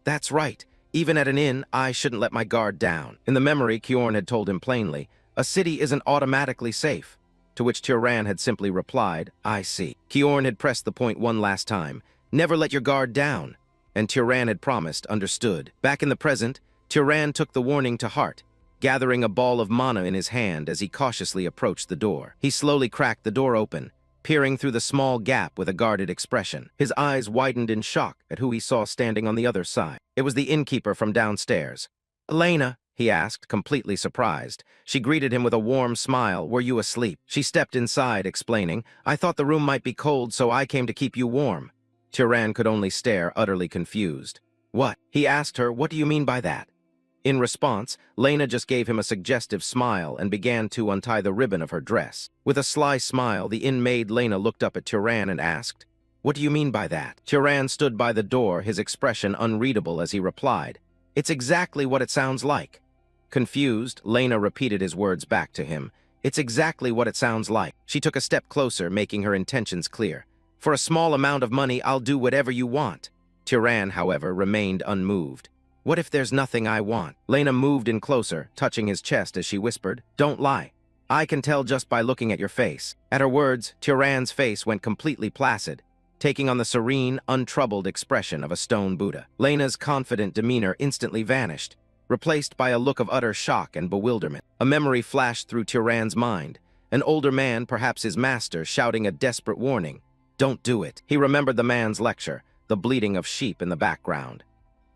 That's right. Even at an inn, I shouldn't let my guard down. In the memory, Kjorn had told him plainly, a city isn't automatically safe. To which Turan had simply replied, I see. Kjorn had pressed the point one last time. Never let your guard down. And Turan had promised, understood. Back in the present, Turan took the warning to heart, gathering a ball of mana in his hand as he cautiously approached the door. He slowly cracked the door open, peering through the small gap with a guarded expression. His eyes widened in shock at who he saw standing on the other side. It was the innkeeper from downstairs. Elena, he asked, completely surprised. She greeted him with a warm smile. Were you asleep? She stepped inside, explaining, I thought the room might be cold, so I came to keep you warm. Turan could only stare, utterly confused. What? He asked her, what do you mean by that? In response, Lena just gave him a suggestive smile and began to untie the ribbon of her dress. With a sly smile, the inn-maid Lena looked up at Turan and asked, What do you mean by that? Turan stood by the door, his expression unreadable as he replied, It's exactly what it sounds like. Confused, Lena repeated his words back to him. It's exactly what it sounds like. She took a step closer, making her intentions clear. For a small amount of money, I'll do whatever you want. Turan, however, remained unmoved. What if there's nothing I want? Lena moved in closer, touching his chest as she whispered, Don't lie. I can tell just by looking at your face. At her words, Turan's face went completely placid, taking on the serene, untroubled expression of a stone Buddha. Lena's confident demeanor instantly vanished, replaced by a look of utter shock and bewilderment. A memory flashed through Turan's mind, an older man, perhaps his master, shouting a desperate warning. Don't do it. He remembered the man's lecture, the bleating of sheep in the background.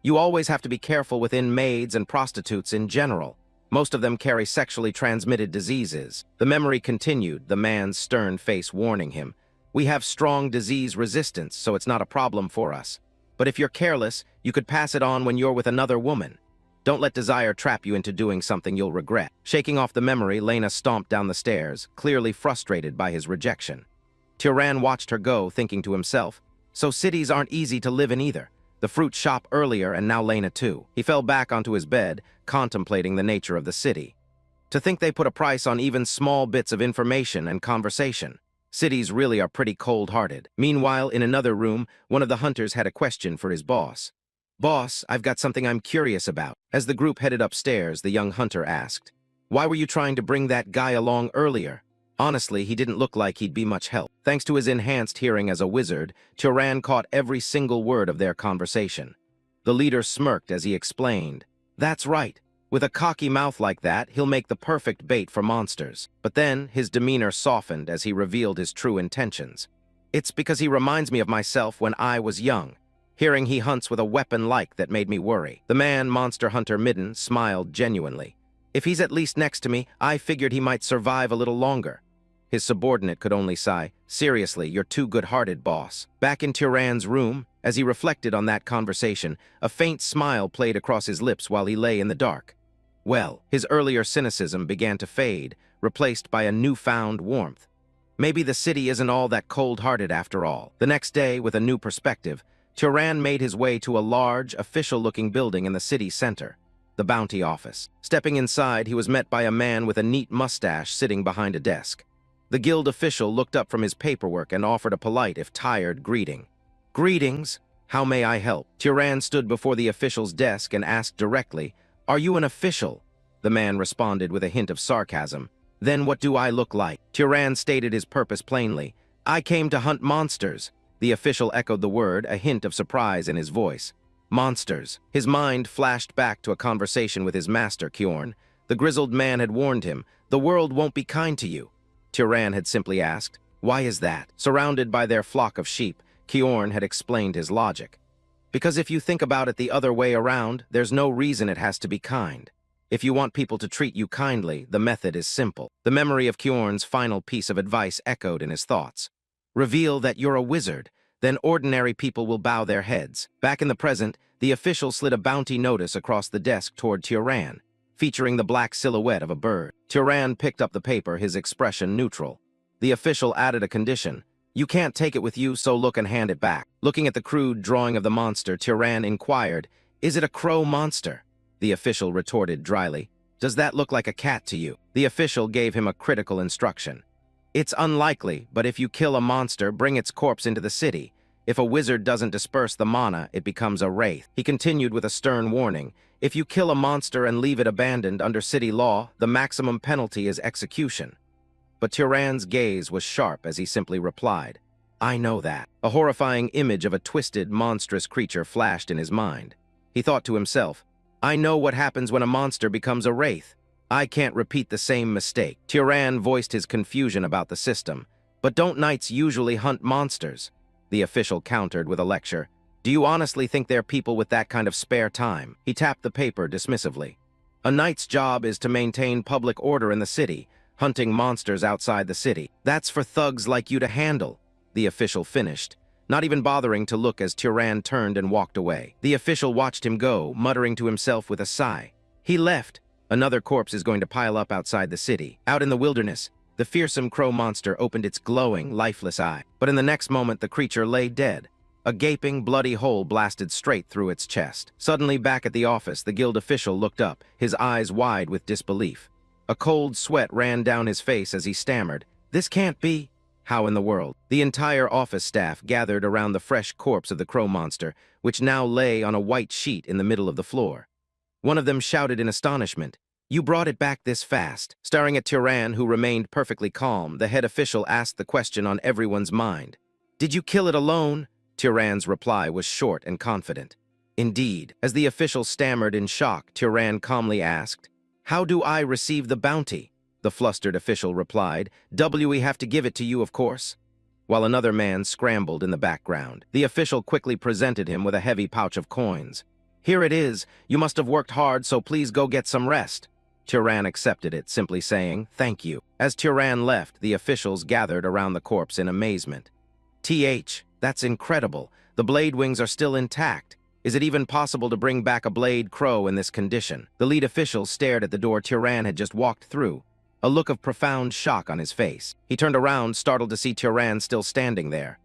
You always have to be careful with maids and prostitutes in general. Most of them carry sexually transmitted diseases. The memory continued, the man's stern face warning him. We have strong disease resistance, so it's not a problem for us. But if you're careless, you could pass it on when you're with another woman. Don't let desire trap you into doing something you'll regret. Shaking off the memory, Lena stomped down the stairs, clearly frustrated by his rejection. Turan watched her go, thinking to himself, So cities aren't easy to live in either. The fruit shop earlier and now Lena too. He fell back onto his bed, contemplating the nature of the city. To think they put a price on even small bits of information and conversation. Cities really are pretty cold-hearted. Meanwhile, in another room, one of the hunters had a question for his boss. Boss, I've got something I'm curious about. As the group headed upstairs, the young hunter asked, Why were you trying to bring that guy along earlier? Honestly, he didn't look like he'd be much help. Thanks to his enhanced hearing as a wizard, Turan caught every single word of their conversation. The leader smirked as he explained, That's right. With a cocky mouth like that, he'll make the perfect bait for monsters. But then, his demeanor softened as he revealed his true intentions. It's because he reminds me of myself when I was young. Hearing he hunts with a weapon like that made me worry. The man, monster hunter Midden, smiled genuinely. If he's at least next to me, I figured he might survive a little longer. His subordinate could only sigh, Seriously, you're too good-hearted, boss. Back in Turan's room, as he reflected on that conversation, a faint smile played across his lips while he lay in the dark. Well, his earlier cynicism began to fade, replaced by a newfound warmth. Maybe the city isn't all that cold-hearted after all. The next day, with a new perspective, Turan made his way to a large, official-looking building in the city center, the bounty office. Stepping inside, he was met by a man with a neat mustache sitting behind a desk. The guild official looked up from his paperwork and offered a polite, if tired, greeting. Greetings. How may I help? Turan stood before the official's desk and asked directly, Are you an official? The man responded with a hint of sarcasm. Then what do I look like? Turan stated his purpose plainly. I came to hunt monsters. The official echoed the word, a hint of surprise in his voice. Monsters. His mind flashed back to a conversation with his master, Kjorn. The grizzled man had warned him, the world won't be kind to you. Turan had simply asked, Why is that? Surrounded by their flock of sheep, Kjorn had explained his logic. Because if you think about it the other way around, there's no reason it has to be kind. If you want people to treat you kindly, the method is simple. The memory of Kjorn's final piece of advice echoed in his thoughts. Reveal that you're a wizard, then ordinary people will bow their heads. Back in the present, the official slid a bounty notice across the desk toward Turan, featuring the black silhouette of a bird. Turan picked up the paper, his expression neutral. The official added a condition. You can't take it with you, so look and hand it back. Looking at the crude drawing of the monster, Turan inquired, Is it a crow monster? The official retorted dryly, Does that look like a cat to you? The official gave him a critical instruction. It's unlikely, but if you kill a monster, bring its corpse into the city. If a wizard doesn't disperse the mana, it becomes a wraith. He continued with a stern warning. If you kill a monster and leave it abandoned under city law, the maximum penalty is execution. But Turan's gaze was sharp as he simply replied, I know that. A horrifying image of a twisted, monstrous creature flashed in his mind. He thought to himself, I know what happens when a monster becomes a wraith. I can't repeat the same mistake. Turan voiced his confusion about the system. But don't knights usually hunt monsters? The official countered with a lecture. Do you honestly think they're people with that kind of spare time? He tapped the paper dismissively. A knight's job is to maintain public order in the city, hunting monsters outside the city. That's for thugs like you to handle, the official finished, not even bothering to look as Turan turned and walked away. The official watched him go, muttering to himself with a sigh. He left. Another corpse is going to pile up outside the city. Out in the wilderness, the fearsome crow monster opened its glowing, lifeless eye. But in the next moment, the creature lay dead. A gaping, bloody hole blasted straight through its chest. Suddenly, back at the office, the guild official looked up, his eyes wide with disbelief. A cold sweat ran down his face as he stammered, "This can't be." How in the world? The entire office staff gathered around the fresh corpse of the crow monster, which now lay on a white sheet in the middle of the floor. One of them shouted in astonishment, "You brought it back this fast?" Staring at Turan, who remained perfectly calm, the head official asked the question on everyone's mind. "Did you kill it alone?" Turan's reply was short and confident. "Indeed." As the official stammered in shock, Turan calmly asked, "How do I receive the bounty?" The flustered official replied, "We have to give it to you, of course." While another man scrambled in the background, the official quickly presented him with a heavy pouch of coins. "Here it is. You must have worked hard, so please go get some rest." Turan accepted it, simply saying, "Thank you." As Turan left, the officials gathered around the corpse in amazement. That's incredible. The blade wings are still intact. Is it even possible to bring back a blade crow in this condition? The lead official stared at the door Turan had just walked through, a look of profound shock on his face. He turned around, startled to see Turan still standing there.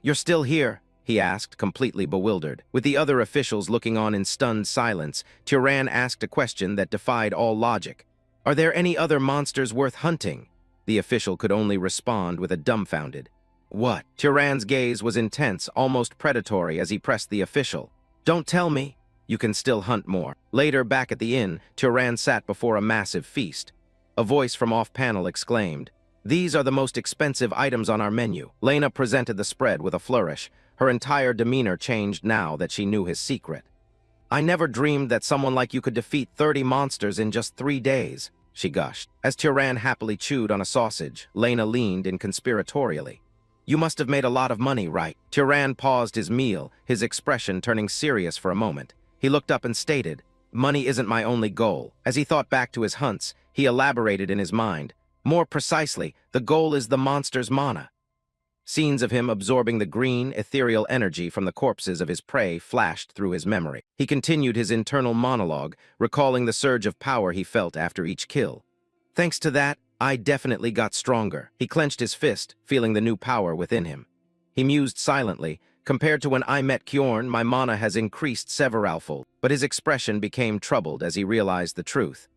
You're still here?" he asked, completely bewildered. With the other officials looking on in stunned silence, Turan asked a question that defied all logic. "Are there any other monsters worth hunting?" The official could only respond with a dumbfounded, "What?" Turan's gaze was intense, almost predatory as he pressed the official. "Don't tell me. You can still hunt more." Later, back at the inn, Turan sat before a massive feast. A voice from off-panel exclaimed, "These are the most expensive items on our menu." Lena presented the spread with a flourish. Her entire demeanor changed now that she knew his secret. "I never dreamed that someone like you could defeat 30 monsters in just 3 days, she gushed. As Turan happily chewed on a sausage, Lena leaned in conspiratorially. "You must have made a lot of money, right?" Turan paused his meal, his expression turning serious for a moment. He looked up and stated, "Money isn't my only goal." As he thought back to his hunts, he elaborated in his mind. "More precisely, the goal is the monster's mana." Scenes of him absorbing the green, ethereal energy from the corpses of his prey flashed through his memory. He continued his internal monologue, recalling the surge of power he felt after each kill. "Thanks to that, I definitely got stronger." He clenched his fist, feeling the new power within him. He mused silently. "Compared to when I met Kjorn, my mana has increased severalfold." But his expression became troubled as he realized the truth.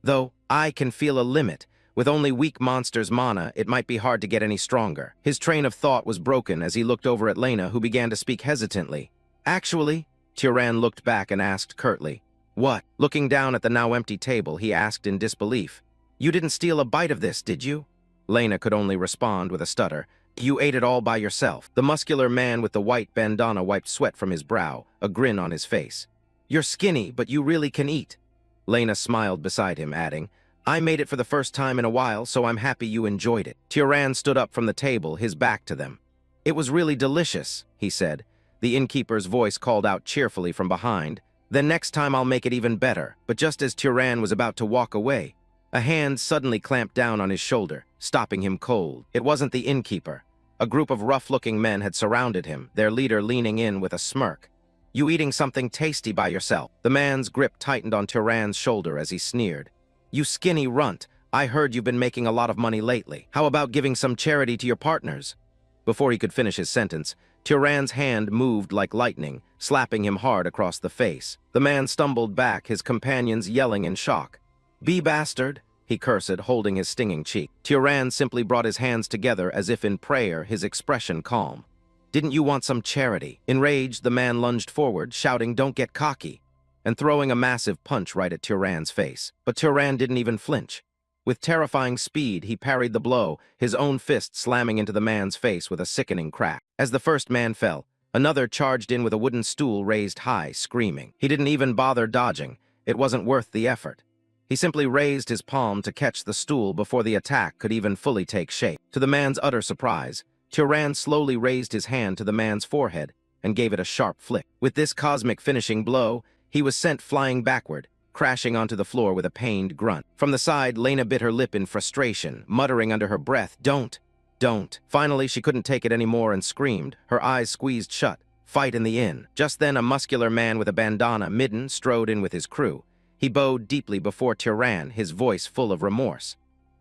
"Though, I can feel a limit. With only weak monsters' mana, it might be hard to get any stronger." His train of thought was broken as he looked over at Lena, who began to speak hesitantly. "Actually," Turan looked back and asked curtly, "What?" Looking down at the now empty table, he asked in disbelief, "You didn't steal a bite of this, did you?" Lena could only respond with a stutter, "You ate it all by yourself." The muscular man with the white bandana wiped sweat from his brow, a grin on his face. "You're skinny, but you really can eat." Lena smiled beside him, adding, "I made it for the first time in a while, so I'm happy you enjoyed it." Turan stood up from the table, his back to them. "It was really delicious," he said. The innkeeper's voice called out cheerfully from behind, "Then next time I'll make it even better." But just as Turan was about to walk away, a hand suddenly clamped down on his shoulder, stopping him cold. It wasn't the innkeeper. A group of rough-looking men had surrounded him, their leader leaning in with a smirk. "You eating something tasty by yourself?" The man's grip tightened on Turan's shoulder as he sneered. "You skinny runt, I heard you've been making a lot of money lately. How about giving some charity to your partners?" Before he could finish his sentence, Turan's hand moved like lightning, slapping him hard across the face. The man stumbled back, his companions yelling in shock. "Be bastard," he cursed, holding his stinging cheek. Turan simply brought his hands together as if in prayer, his expression calm. "Didn't you want some charity?" Enraged, the man lunged forward, shouting, "Don't get cocky," and throwing a massive punch right at Turan's face. But Turan didn't even flinch. With terrifying speed, he parried the blow, his own fist slamming into the man's face with a sickening crack. As the first man fell, another charged in with a wooden stool raised high, screaming. He didn't even bother dodging. It wasn't worth the effort. He simply raised his palm to catch the stool before the attack could even fully take shape. To the man's utter surprise, Turan slowly raised his hand to the man's forehead and gave it a sharp flick. With this cosmic finishing blow, he was sent flying backward, crashing onto the floor with a pained grunt. From the side, Lena bit her lip in frustration, muttering under her breath, "Don't! Don't!" Finally, she couldn't take it anymore and screamed, her eyes squeezed shut. Fight in the inn. Just then, a muscular man with a bandana, Midden, strode in with his crew. He bowed deeply before Turan, his voice full of remorse.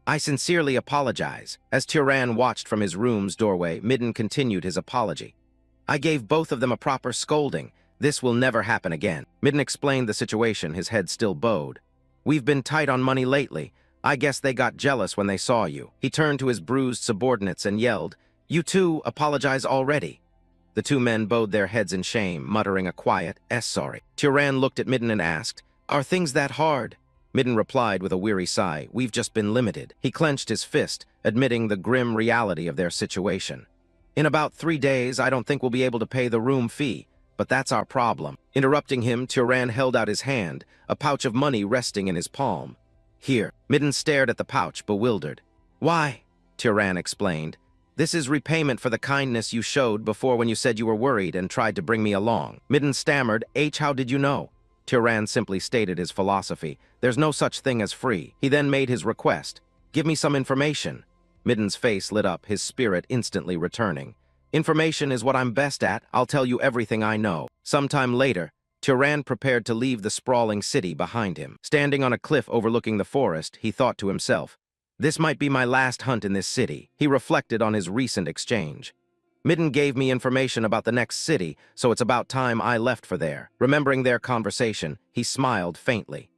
"I sincerely apologize." As Turan watched from his room's doorway, Midden continued his apology. "I gave both of them a proper scolding. This will never happen again." Midden explained the situation, his head still bowed. "We've been tight on money lately. I guess they got jealous when they saw you." He turned to his bruised subordinates and yelled, "You two apologize already." The two men bowed their heads in shame, muttering a quiet, sorry." Turan looked at Midden and asked, "Are things that hard?" Midden replied with a weary sigh, "We've just been limited." He clenched his fist, admitting the grim reality of their situation. "In about 3 days, I don't think we'll be able to pay the room fee, but that's our problem." Interrupting him, Turan held out his hand, a pouch of money resting in his palm. "Here." Midden stared at the pouch, bewildered. "Why?" Turan explained. "This is repayment for the kindness you showed before when you said you were worried and tried to bring me along." Midden stammered, "How did you know?" Turan simply stated his philosophy. There's no such thing as free. He then made his request. "Give me some information." Midden's face lit up, his spirit instantly returning. "Information is what I'm best at. I'll tell you everything I know." Sometime later, Turan prepared to leave the sprawling city behind him. Standing on a cliff overlooking the forest, he thought to himself, "This might be my last hunt in this city." He reflected on his recent exchange. "Midden gave me information about the next city, so it's about time I left for there." Remembering their conversation, he smiled faintly.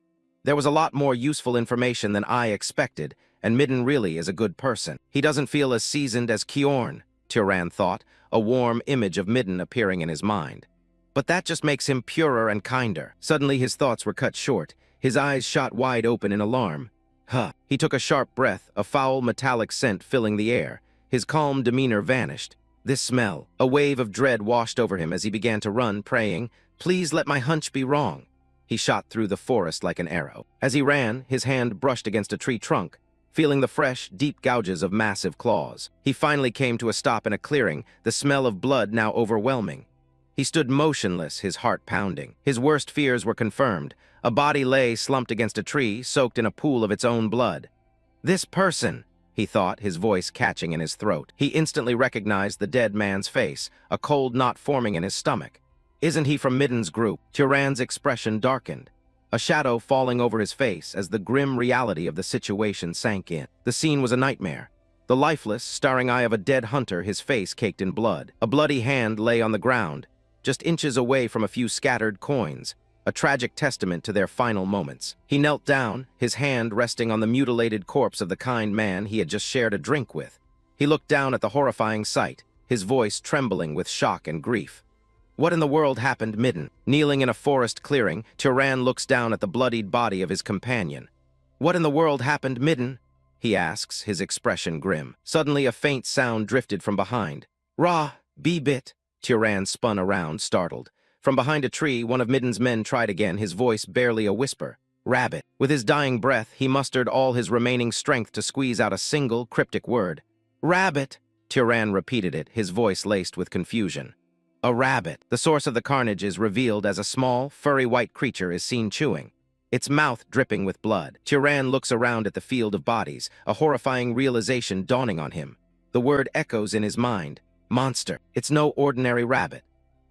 "There was a lot more useful information than I expected, and Midden really is a good person. He doesn't feel as seasoned as Kjorn," Turan thought, a warm image of Midden appearing in his mind. "But that just makes him purer and kinder." Suddenly his thoughts were cut short. His eyes shot wide open in alarm. "Huh." He took a sharp breath, a foul metallic scent filling the air. His calm demeanor vanished. This smell. A wave of dread washed over him as he began to run, praying, "Please let my hunch be wrong." He shot through the forest like an arrow. As he ran, his hand brushed against a tree trunk, feeling the fresh, deep gouges of massive claws. He finally came to a stop in a clearing, the smell of blood now overwhelming. He stood motionless, his heart pounding. His worst fears were confirmed. A body lay slumped against a tree, soaked in a pool of its own blood. "This person," he thought, his voice catching in his throat. He instantly recognized the dead man's face, a cold knot forming in his stomach. "Isn't he from Midden's group?" Turan's expression darkened, a shadow falling over his face as the grim reality of the situation sank in. The scene was a nightmare. The lifeless, staring eye of a dead hunter, his face caked in blood. A bloody hand lay on the ground, just inches away from a few scattered coins, a tragic testament to their final moments. He knelt down, his hand resting on the mutilated corpse of the kind man he had just shared a drink with. He looked down at the horrifying sight, his voice trembling with shock and grief. "What in the world happened, Midden?" Kneeling in a forest clearing, Turan looks down at the bloodied body of his companion. "What in the world happened, Midden?" he asks, his expression grim. Suddenly a faint sound drifted from behind. "Ra, be bit." Turan spun around, startled. From behind a tree, one of Midden's men tried again, his voice barely a whisper. "Rabbit." With his dying breath, he mustered all his remaining strength to squeeze out a single, cryptic word. "Rabbit." Turan repeated it, his voice laced with confusion. A rabbit. The source of the carnage is revealed as a small, furry white creature is seen chewing, its mouth dripping with blood. Turan looks around at the field of bodies, a horrifying realization dawning on him. The word echoes in his mind. Monster. It's no ordinary rabbit.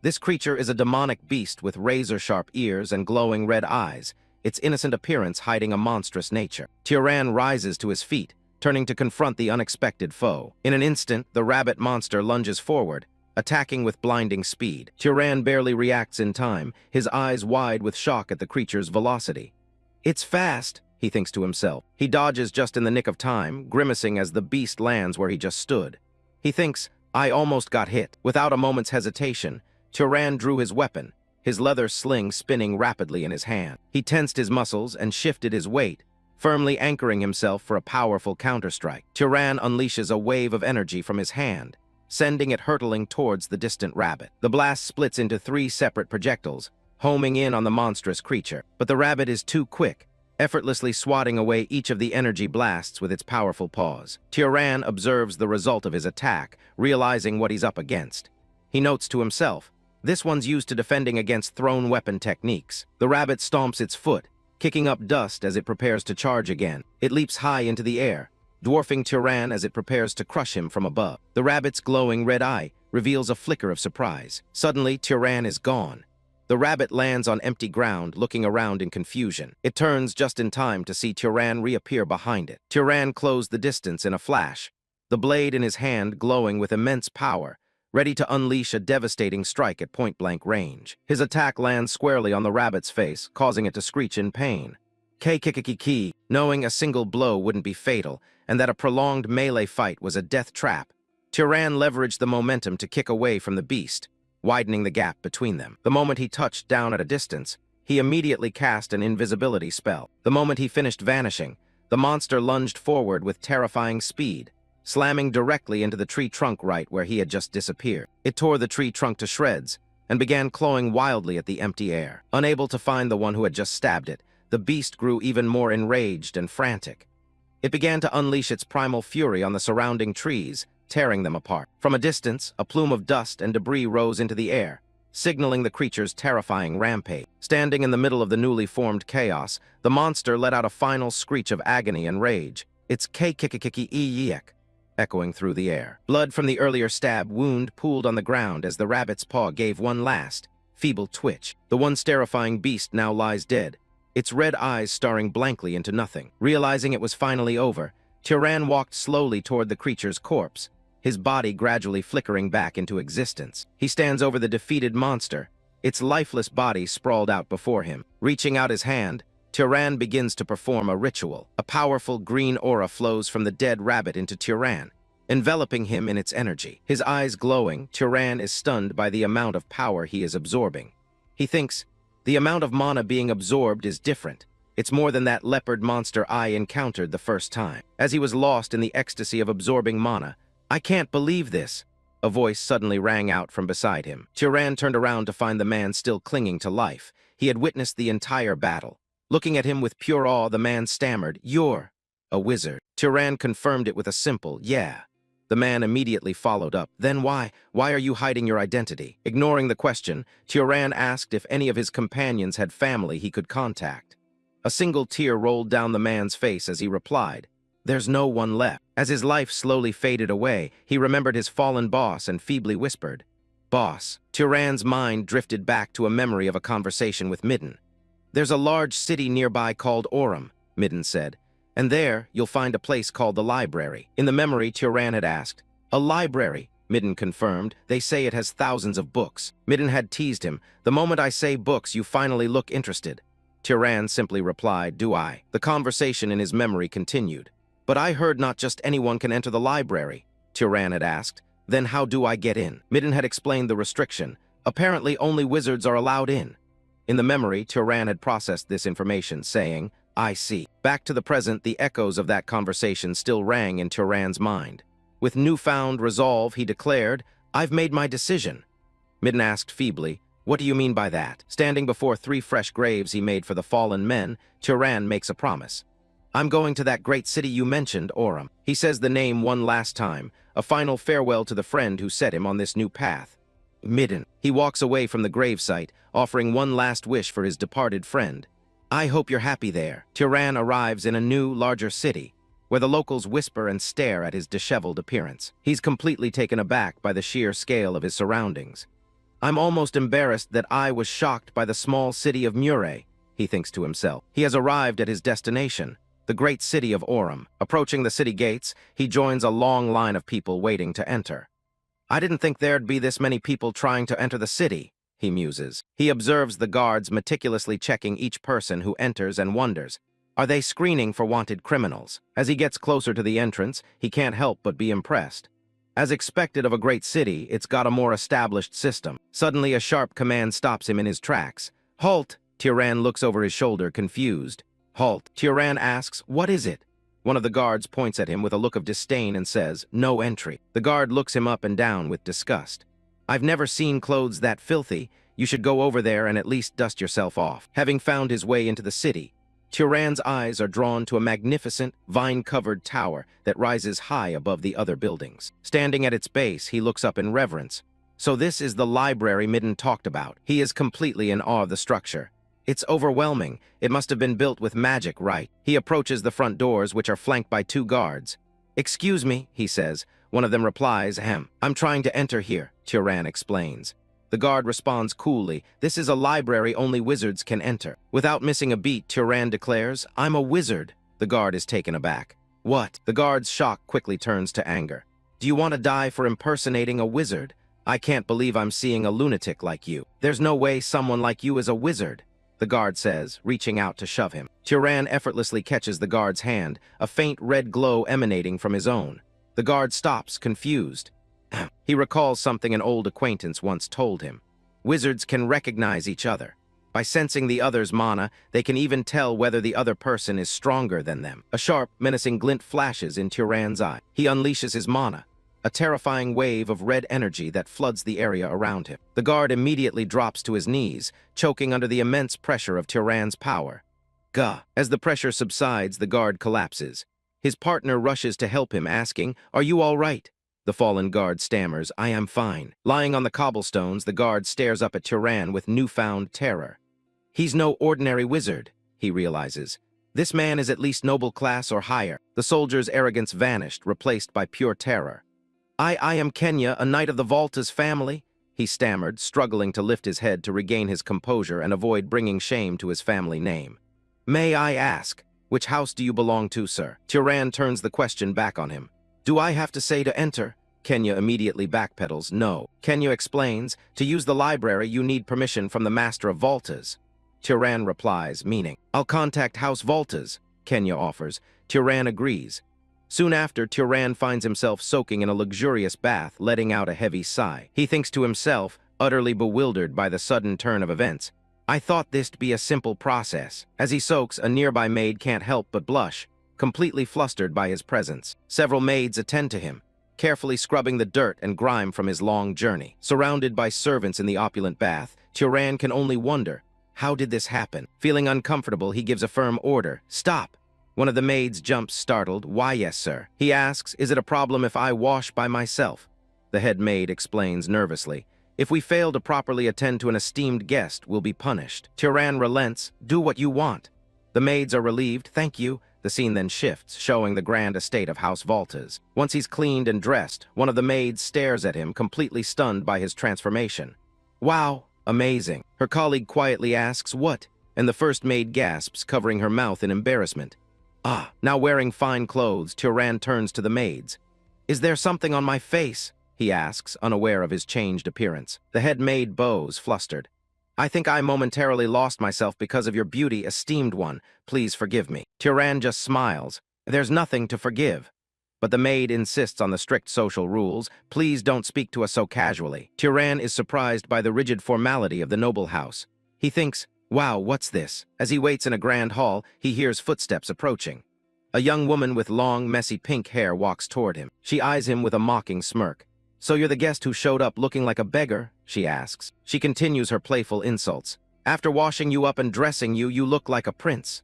This creature is a demonic beast with razor-sharp ears and glowing red eyes, its innocent appearance hiding a monstrous nature. Turan rises to his feet, turning to confront the unexpected foe. In an instant, the rabbit monster lunges forward, attacking with blinding speed. Turan barely reacts in time, his eyes wide with shock at the creature's velocity. "It's fast," he thinks to himself. He dodges just in the nick of time, grimacing as the beast lands where he just stood. He thinks, "I almost got hit." Without a moment's hesitation, Turan drew his weapon, his leather sling spinning rapidly in his hand. He tensed his muscles and shifted his weight, firmly anchoring himself for a powerful counterstrike. Turan unleashes a wave of energy from his hand, sending it hurtling towards the distant rabbit. The blast splits into 3 separate projectiles, homing in on the monstrous creature. But the rabbit is too quick, effortlessly swatting away each of the energy blasts with its powerful paws. Turan observes the result of his attack, realizing what he's up against. He notes to himself, this one's used to defending against thrown weapon techniques. The rabbit stomps its foot, kicking up dust as it prepares to charge again. It leaps high into the air, dwarfing Turan as it prepares to crush him from above. The rabbit's glowing red eye reveals a flicker of surprise. Suddenly, Turan is gone. The rabbit lands on empty ground, looking around in confusion. It turns just in time to see Turan reappear behind it. Turan closed the distance in a flash, the blade in his hand glowing with immense power, ready to unleash a devastating strike at point-blank range. His attack lands squarely on the rabbit's face, causing it to screech in pain. K-kikikiki, knowing a single blow wouldn't be fatal, and that a prolonged melee fight was a death trap, Turan leveraged the momentum to kick away from the beast, widening the gap between them. The moment he touched down at a distance, he immediately cast an invisibility spell. The moment he finished vanishing, the monster lunged forward with terrifying speed, slamming directly into the tree trunk right where he had just disappeared. It tore the tree trunk to shreds and began clawing wildly at the empty air. Unable to find the one who had just stabbed it, the beast grew even more enraged and frantic. It began to unleash its primal fury on the surrounding trees, tearing them apart. From a distance, a plume of dust and debris rose into the air, signaling the creature's terrifying rampage. Standing in the middle of the newly formed chaos, the monster let out a final screech of agony and rage, its k-kikikiki-e-yek, echoing through the air. Blood from the earlier stab wound pooled on the ground as the rabbit's paw gave one last, feeble twitch. The once terrifying beast now lies dead, its red eyes staring blankly into nothing. Realizing it was finally over, Turan walked slowly toward the creature's corpse, his body gradually flickering back into existence. He stands over the defeated monster, its lifeless body sprawled out before him. Reaching out his hand, Turan begins to perform a ritual. A powerful green aura flows from the dead rabbit into Turan, enveloping him in its energy. His eyes glowing, Turan is stunned by the amount of power he is absorbing. He thinks, the amount of mana being absorbed is different. It's more than that leopard monster I encountered the first time. As he was lost in the ecstasy of absorbing mana, "I can't believe this," a voice suddenly rang out from beside him. Turan turned around to find the man still clinging to life. He had witnessed the entire battle. Looking at him with pure awe, the man stammered, "You're a wizard." Turan confirmed it with a simple, "Yeah." The man immediately followed up, "Then why are you hiding your identity?" Ignoring the question, Turan asked if any of his companions had family he could contact. A single tear rolled down the man's face as he replied, "There's no one left." As his life slowly faded away, he remembered his fallen boss and feebly whispered, "Boss." Turan's mind drifted back to a memory of a conversation with Midden. "There's a large city nearby called Orem," Midden said, "and there you'll find a place called the library." In the memory, Turan had asked, "A library?" Midden confirmed, "They say it has thousands of books." Midden had teased him, "The moment I say books, you finally look interested." Turan simply replied, "Do I?" The conversation in his memory continued. "But I heard not just anyone can enter the library," Turan had asked. "Then how do I get in?" Midden had explained the restriction. "Apparently only wizards are allowed in." In the memory, Turan had processed this information, saying, "I see." Back to the present, the echoes of that conversation still rang in Turan's mind. With newfound resolve, he declared, "I've made my decision." Midden asked feebly, "What do you mean by that?" Standing before 3 fresh graves he made for the fallen men, Turan makes a promise. "I'm going to that great city you mentioned, Orem." He says the name one last time, a final farewell to the friend who set him on this new path. Midden. He walks away from the gravesite, offering one last wish for his departed friend. "I hope you're happy there." Turan arrives in a new, larger city, where the locals whisper and stare at his disheveled appearance. He's completely taken aback by the sheer scale of his surroundings. "I'm almost embarrassed that I was shocked by the small city of Mure," he thinks to himself. He has arrived at his destination, the great city of Orem. Approaching the city gates, he joins a long line of people waiting to enter. "I didn't think there'd be this many people trying to enter the city," he muses. He observes the guards meticulously checking each person who enters and wonders, are they screening for wanted criminals? As he gets closer to the entrance, he can't help but be impressed. As expected of a great city, it's got a more established system. Suddenly, a sharp command stops him in his tracks. "Halt!" Turan looks over his shoulder, confused. "Halt!" Turan asks, "What is it?" One of the guards points at him with a look of disdain and says, "No entry." The guard looks him up and down with disgust. "I've never seen clothes that filthy. You should go over there and at least dust yourself off." Having found his way into the city, Turan's eyes are drawn to a magnificent, vine-covered tower that rises high above the other buildings. Standing at its base, he looks up in reverence. So this is the library Midden talked about. He is completely in awe of the structure. It's overwhelming. It must have been built with magic, right? He approaches the front doors, which are flanked by 2 guards. "Excuse me," he says. One of them replies, "Ahem. I'm trying to enter here," Turan explains. The guard responds coolly, "This is a library only wizards can enter." Without missing a beat, Turan declares, "I'm a wizard." The guard is taken aback. "What?" The guard's shock quickly turns to anger. "Do you want to die for impersonating a wizard? I can't believe I'm seeing a lunatic like you. There's no way someone like you is a wizard," the guard says, reaching out to shove him. Turan effortlessly catches the guard's hand, a faint red glow emanating from his own. The guard stops, confused. He recalls something an old acquaintance once told him. Wizards can recognize each other. By sensing the other's mana, they can even tell whether the other person is stronger than them. A sharp, menacing glint flashes in Turan's eye. He unleashes his mana, a terrifying wave of red energy that floods the area around him. The guard immediately drops to his knees, choking under the immense pressure of Turan's power. Gah! As the pressure subsides, the guard collapses. His partner rushes to help him, asking, "Are you all right?" The fallen guard stammers, "I am fine." Lying on the cobblestones, the guard stares up at Turan with newfound terror. He's no ordinary wizard, he realizes. This man is at least noble class or higher. The soldier's arrogance vanished, replaced by pure terror. I am Kenya, a knight of the Volta's family," he stammered, struggling to lift his head to regain his composure and avoid bringing shame to his family name. "May I ask, which house do you belong to, sir?" Turan turns the question back on him. "Do I have to say to enter?" Kenya immediately backpedals. "No." Kenya explains, "To use the library, you need permission from the Master of Voltas." Turan replies, meaning, "I'll contact House Voltas," Kenya offers. Turan agrees. Soon after, Turan finds himself soaking in a luxurious bath, letting out a heavy sigh. He thinks to himself, utterly bewildered by the sudden turn of events, "I thought this'd be a simple process." As he soaks, a nearby maid can't help but blush, completely flustered by his presence. Several maids attend to him, carefully scrubbing the dirt and grime from his long journey. Surrounded by servants in the opulent bath, Turan can only wonder, how did this happen? Feeling uncomfortable, he gives a firm order, "Stop!" One of the maids jumps, startled. "Why, yes, sir." He asks, "Is it a problem if I wash by myself?" The head maid explains nervously, "If we fail to properly attend to an esteemed guest, we'll be punished." Turan relents, "Do what you want." The maids are relieved, "Thank you." The scene then shifts, showing the grand estate of House Voltas. Once he's cleaned and dressed, one of the maids stares at him, completely stunned by his transformation. "Wow, amazing." Her colleague quietly asks, "What?" And the first maid gasps, covering her mouth in embarrassment. "Ah." Now wearing fine clothes, Turan turns to the maids. "Is there something on my face?" he asks, unaware of his changed appearance. The head maid bows, flustered. "I think I momentarily lost myself because of your beauty, esteemed one. Please forgive me." Turan just smiles. "There's nothing to forgive." But the maid insists on the strict social rules. "Please don't speak to us so casually." Turan is surprised by the rigid formality of the noble house. He thinks, "Wow, what's this?" As he waits in a grand hall, he hears footsteps approaching. A young woman with long, messy pink hair walks toward him. She eyes him with a mocking smirk. "So you're the guest who showed up looking like a beggar?" she asks. She continues her playful insults. "After washing you up and dressing you, you look like a prince."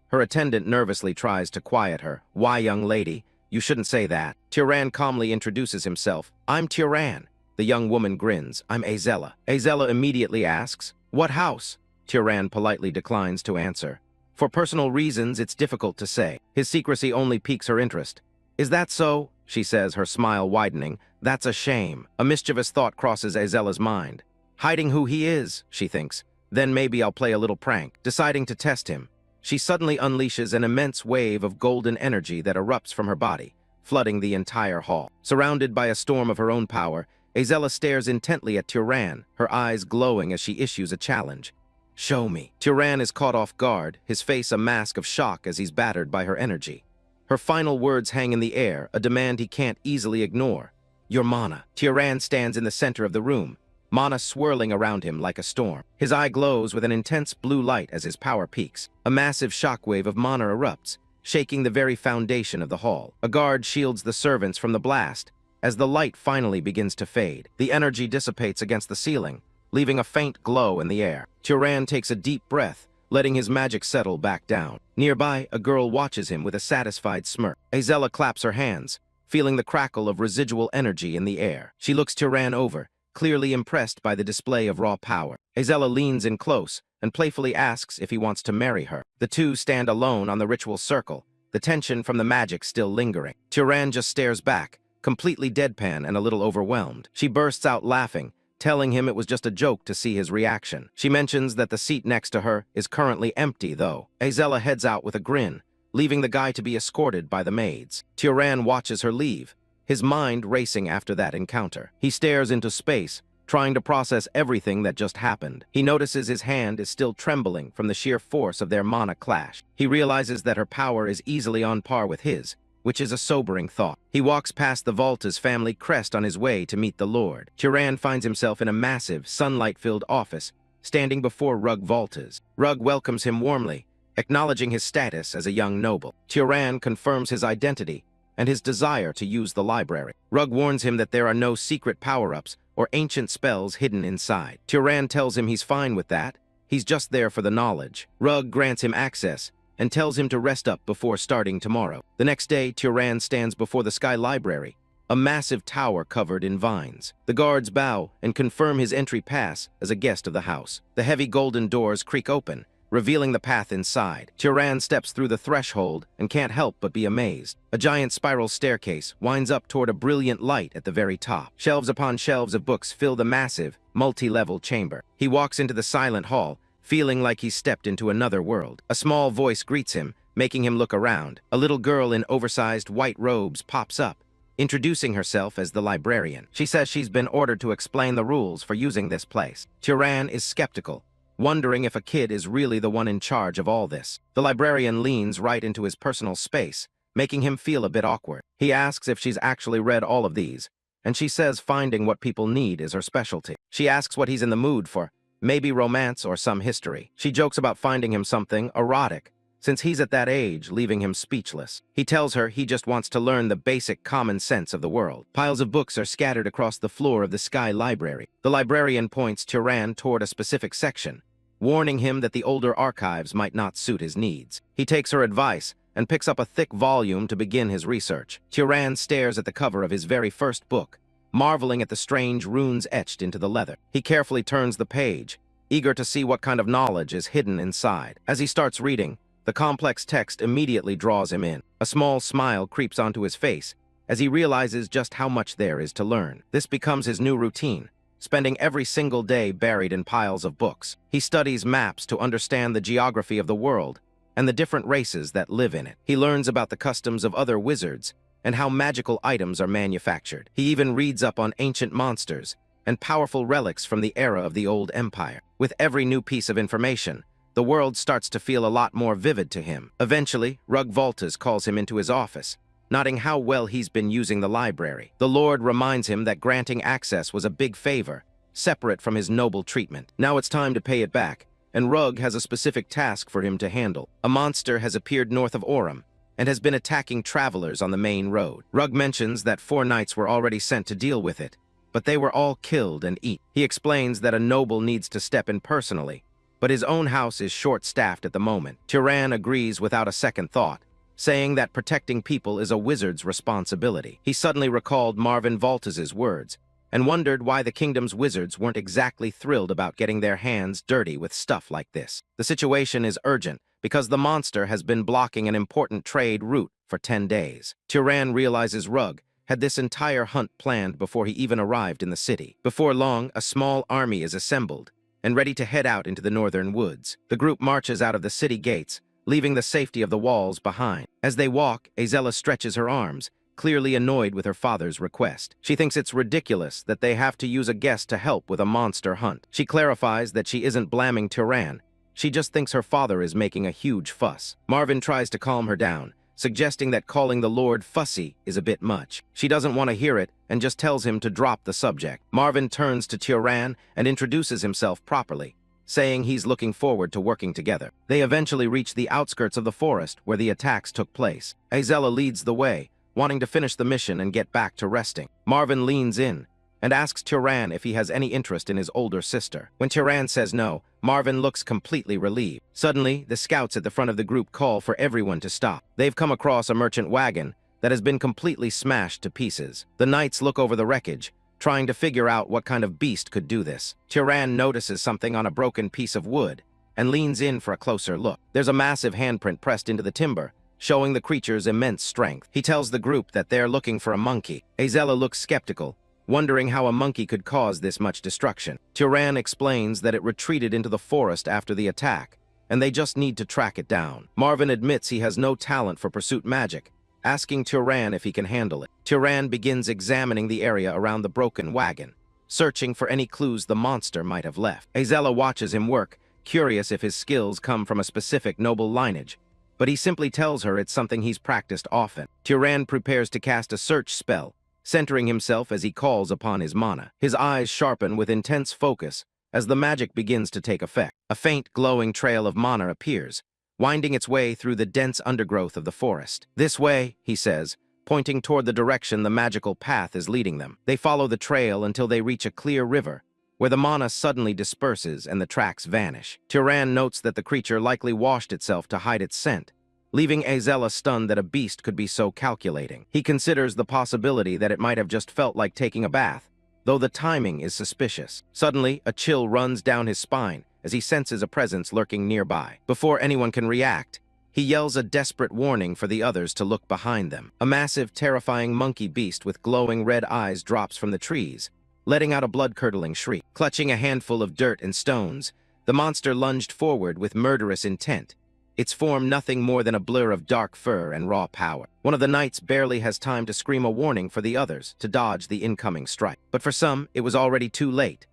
Her attendant nervously tries to quiet her. "Why, young lady? You shouldn't say that." Turan calmly introduces himself. "I'm Turan." The young woman grins. "I'm Azella." Azella immediately asks, "What house?" Turan politely declines to answer. For personal reasons, it's difficult to say. His secrecy only piques her interest. "Is that so?" she says, her smile widening. "That's a shame." A mischievous thought crosses Azella's mind. Hiding who he is, she thinks. Then maybe I'll play a little prank. Deciding to test him, she suddenly unleashes an immense wave of golden energy that erupts from her body, flooding the entire hall. Surrounded by a storm of her own power, Azella stares intently at Turan, her eyes glowing as she issues a challenge. "Show me." Turan is caught off guard, his face a mask of shock as he's battered by her energy. Her final words hang in the air, a demand he can't easily ignore. "Your mana." Turan stands in the center of the room, mana swirling around him like a storm. His eye glows with an intense blue light as his power peaks. A massive shockwave of mana erupts, shaking the very foundation of the hall. A guard shields the servants from the blast. As the light finally begins to fade, the energy dissipates against the ceiling, leaving a faint glow in the air. Turan takes a deep breath, letting his magic settle back down. Nearby, a girl watches him with a satisfied smirk. Azella claps her hands, feeling the crackle of residual energy in the air. She looks Turan over, clearly impressed by the display of raw power. Hisaril leans in close and playfully asks if he wants to marry her. The two stand alone on the ritual circle, the tension from the magic still lingering. Turan just stares back, completely deadpan and a little overwhelmed. She bursts out laughing, telling him it was just a joke to see his reaction. She mentions that the seat next to her is currently empty, though. Hisaril heads out with a grin, leaving the guy to be escorted by the maids. Turan watches her leave, his mind racing after that encounter. He stares into space, trying to process everything that just happened. He notices his hand is still trembling from the sheer force of their mana clash. He realizes that her power is easily on par with his, which is a sobering thought. He walks past the Volta's family crest on his way to meet the Lord. Turan finds himself in a massive, sunlight-filled office, standing before Rug Voltas. Rug welcomes him warmly, acknowledging his status as a young noble. Turan confirms his identity and his desire to use the library. Rug warns him that there are no secret power-ups or ancient spells hidden inside. Turan tells him he's fine with that. He's just there for the knowledge. Rug grants him access and tells him to rest up before starting tomorrow. The next day, Turan stands before the Sky Library, a massive tower covered in vines. The guards bow and confirm his entry pass as a guest of the house. The heavy golden doors creak open, revealing the path inside. Turan steps through the threshold and can't help but be amazed. A giant spiral staircase winds up toward a brilliant light at the very top. Shelves upon shelves of books fill the massive, multi-level chamber. He walks into the silent hall, feeling like he's stepped into another world. A small voice greets him, making him look around. A little girl in oversized white robes pops up, introducing herself as the librarian. She says she's been ordered to explain the rules for using this place. Turan is skeptical, wondering if a kid is really the one in charge of all this. The librarian leans right into his personal space, making him feel a bit awkward. He asks if she's actually read all of these, and she says finding what people need is her specialty. She asks what he's in the mood for, maybe romance or some history. She jokes about finding him something erotic, since he's at that age, leaving him speechless. He tells her he just wants to learn the basic common sense of the world. Piles of books are scattered across the floor of the Sky Library. The librarian points Turan toward a specific section, warning him that the older archives might not suit his needs. He takes her advice and picks up a thick volume to begin his research. Turan stares at the cover of his very first book, marveling at the strange runes etched into the leather. He carefully turns the page, eager to see what kind of knowledge is hidden inside. As he starts reading, the complex text immediately draws him in. A small smile creeps onto his face as he realizes just how much there is to learn. This becomes his new routine, spending every single day buried in piles of books. He studies maps to understand the geography of the world and the different races that live in it. He learns about the customs of other wizards and how magical items are manufactured. He even reads up on ancient monsters and powerful relics from the era of the Old Empire. With every new piece of information, the world starts to feel a lot more vivid to him. Eventually, Rug Voltas calls him into his office, noting how well he's been using the library. The Lord reminds him that granting access was a big favor, separate from his noble treatment. Now it's time to pay it back, and Rug has a specific task for him to handle. A monster has appeared north of Orem and has been attacking travelers on the main road. Rug mentions that 4 knights were already sent to deal with it, but they were all killed and eaten. He explains that a noble needs to step in personally, but his own house is short-staffed at the moment. Turan agrees without a second thought, saying that protecting people is a wizard's responsibility. He suddenly recalled Marvin Voltas's words and wondered why the kingdom's wizards weren't exactly thrilled about getting their hands dirty with stuff like this. The situation is urgent because the monster has been blocking an important trade route for 10 days. Turan realizes Rug had this entire hunt planned before he even arrived in the city. Before long, a small army is assembled and ready to head out into the northern woods. The group marches out of the city gates, leaving the safety of the walls behind. As they walk, Hisaril stretches her arms, clearly annoyed with her father's request. She thinks it's ridiculous that they have to use a guest to help with a monster hunt. She clarifies that she isn't blaming Turan, she just thinks her father is making a huge fuss. Marvin tries to calm her down, suggesting that calling the Lord fussy is a bit much. She doesn't want to hear it and just tells him to drop the subject. Marvin turns to Turan and introduces himself properly, saying he's looking forward to working together. They eventually reach the outskirts of the forest where the attacks took place. Hisaril leads the way, wanting to finish the mission and get back to resting. Marvin leans in and asks Turan if he has any interest in his older sister. When Turan says no, Marvin looks completely relieved. Suddenly, the scouts at the front of the group call for everyone to stop. They've come across a merchant wagon that has been completely smashed to pieces. The knights look over the wreckage, trying to figure out what kind of beast could do this. Turan notices something on a broken piece of wood and leans in for a closer look. There's a massive handprint pressed into the timber, showing the creature's immense strength. He tells the group that they're looking for a monkey. Azella looks skeptical, wondering how a monkey could cause this much destruction. Turan explains that it retreated into the forest after the attack, and they just need to track it down. Marvin admits he has no talent for pursuit magic, asking Turan if he can handle it. Turan begins examining the area around the broken wagon, searching for any clues the monster might have left. Azella watches him work, curious if his skills come from a specific noble lineage, but he simply tells her it's something he's practiced often. Turan prepares to cast a search spell, centering himself as he calls upon his mana. His eyes sharpen with intense focus as the magic begins to take effect. A faint glowing trail of mana appears, winding its way through the dense undergrowth of the forest. "This way," he says, pointing toward the direction the magical path is leading them. They follow the trail until they reach a clear river, where the mana suddenly disperses and the tracks vanish. Turan notes that the creature likely washed itself to hide its scent, leaving Azella stunned that a beast could be so calculating. He considers the possibility that it might have just felt like taking a bath, though the timing is suspicious. Suddenly, a chill runs down his spine as he senses a presence lurking nearby. Before anyone can react, he yells a desperate warning for the others to look behind them. A massive, terrifying monkey beast with glowing red eyes drops from the trees, letting out a blood-curdling shriek. Clutching a handful of dirt and stones, the monster lunged forward with murderous intent, its form nothing more than a blur of dark fur and raw power. One of the knights barely has time to scream a warning for the others to dodge the incoming strike. But for some, it was already too late.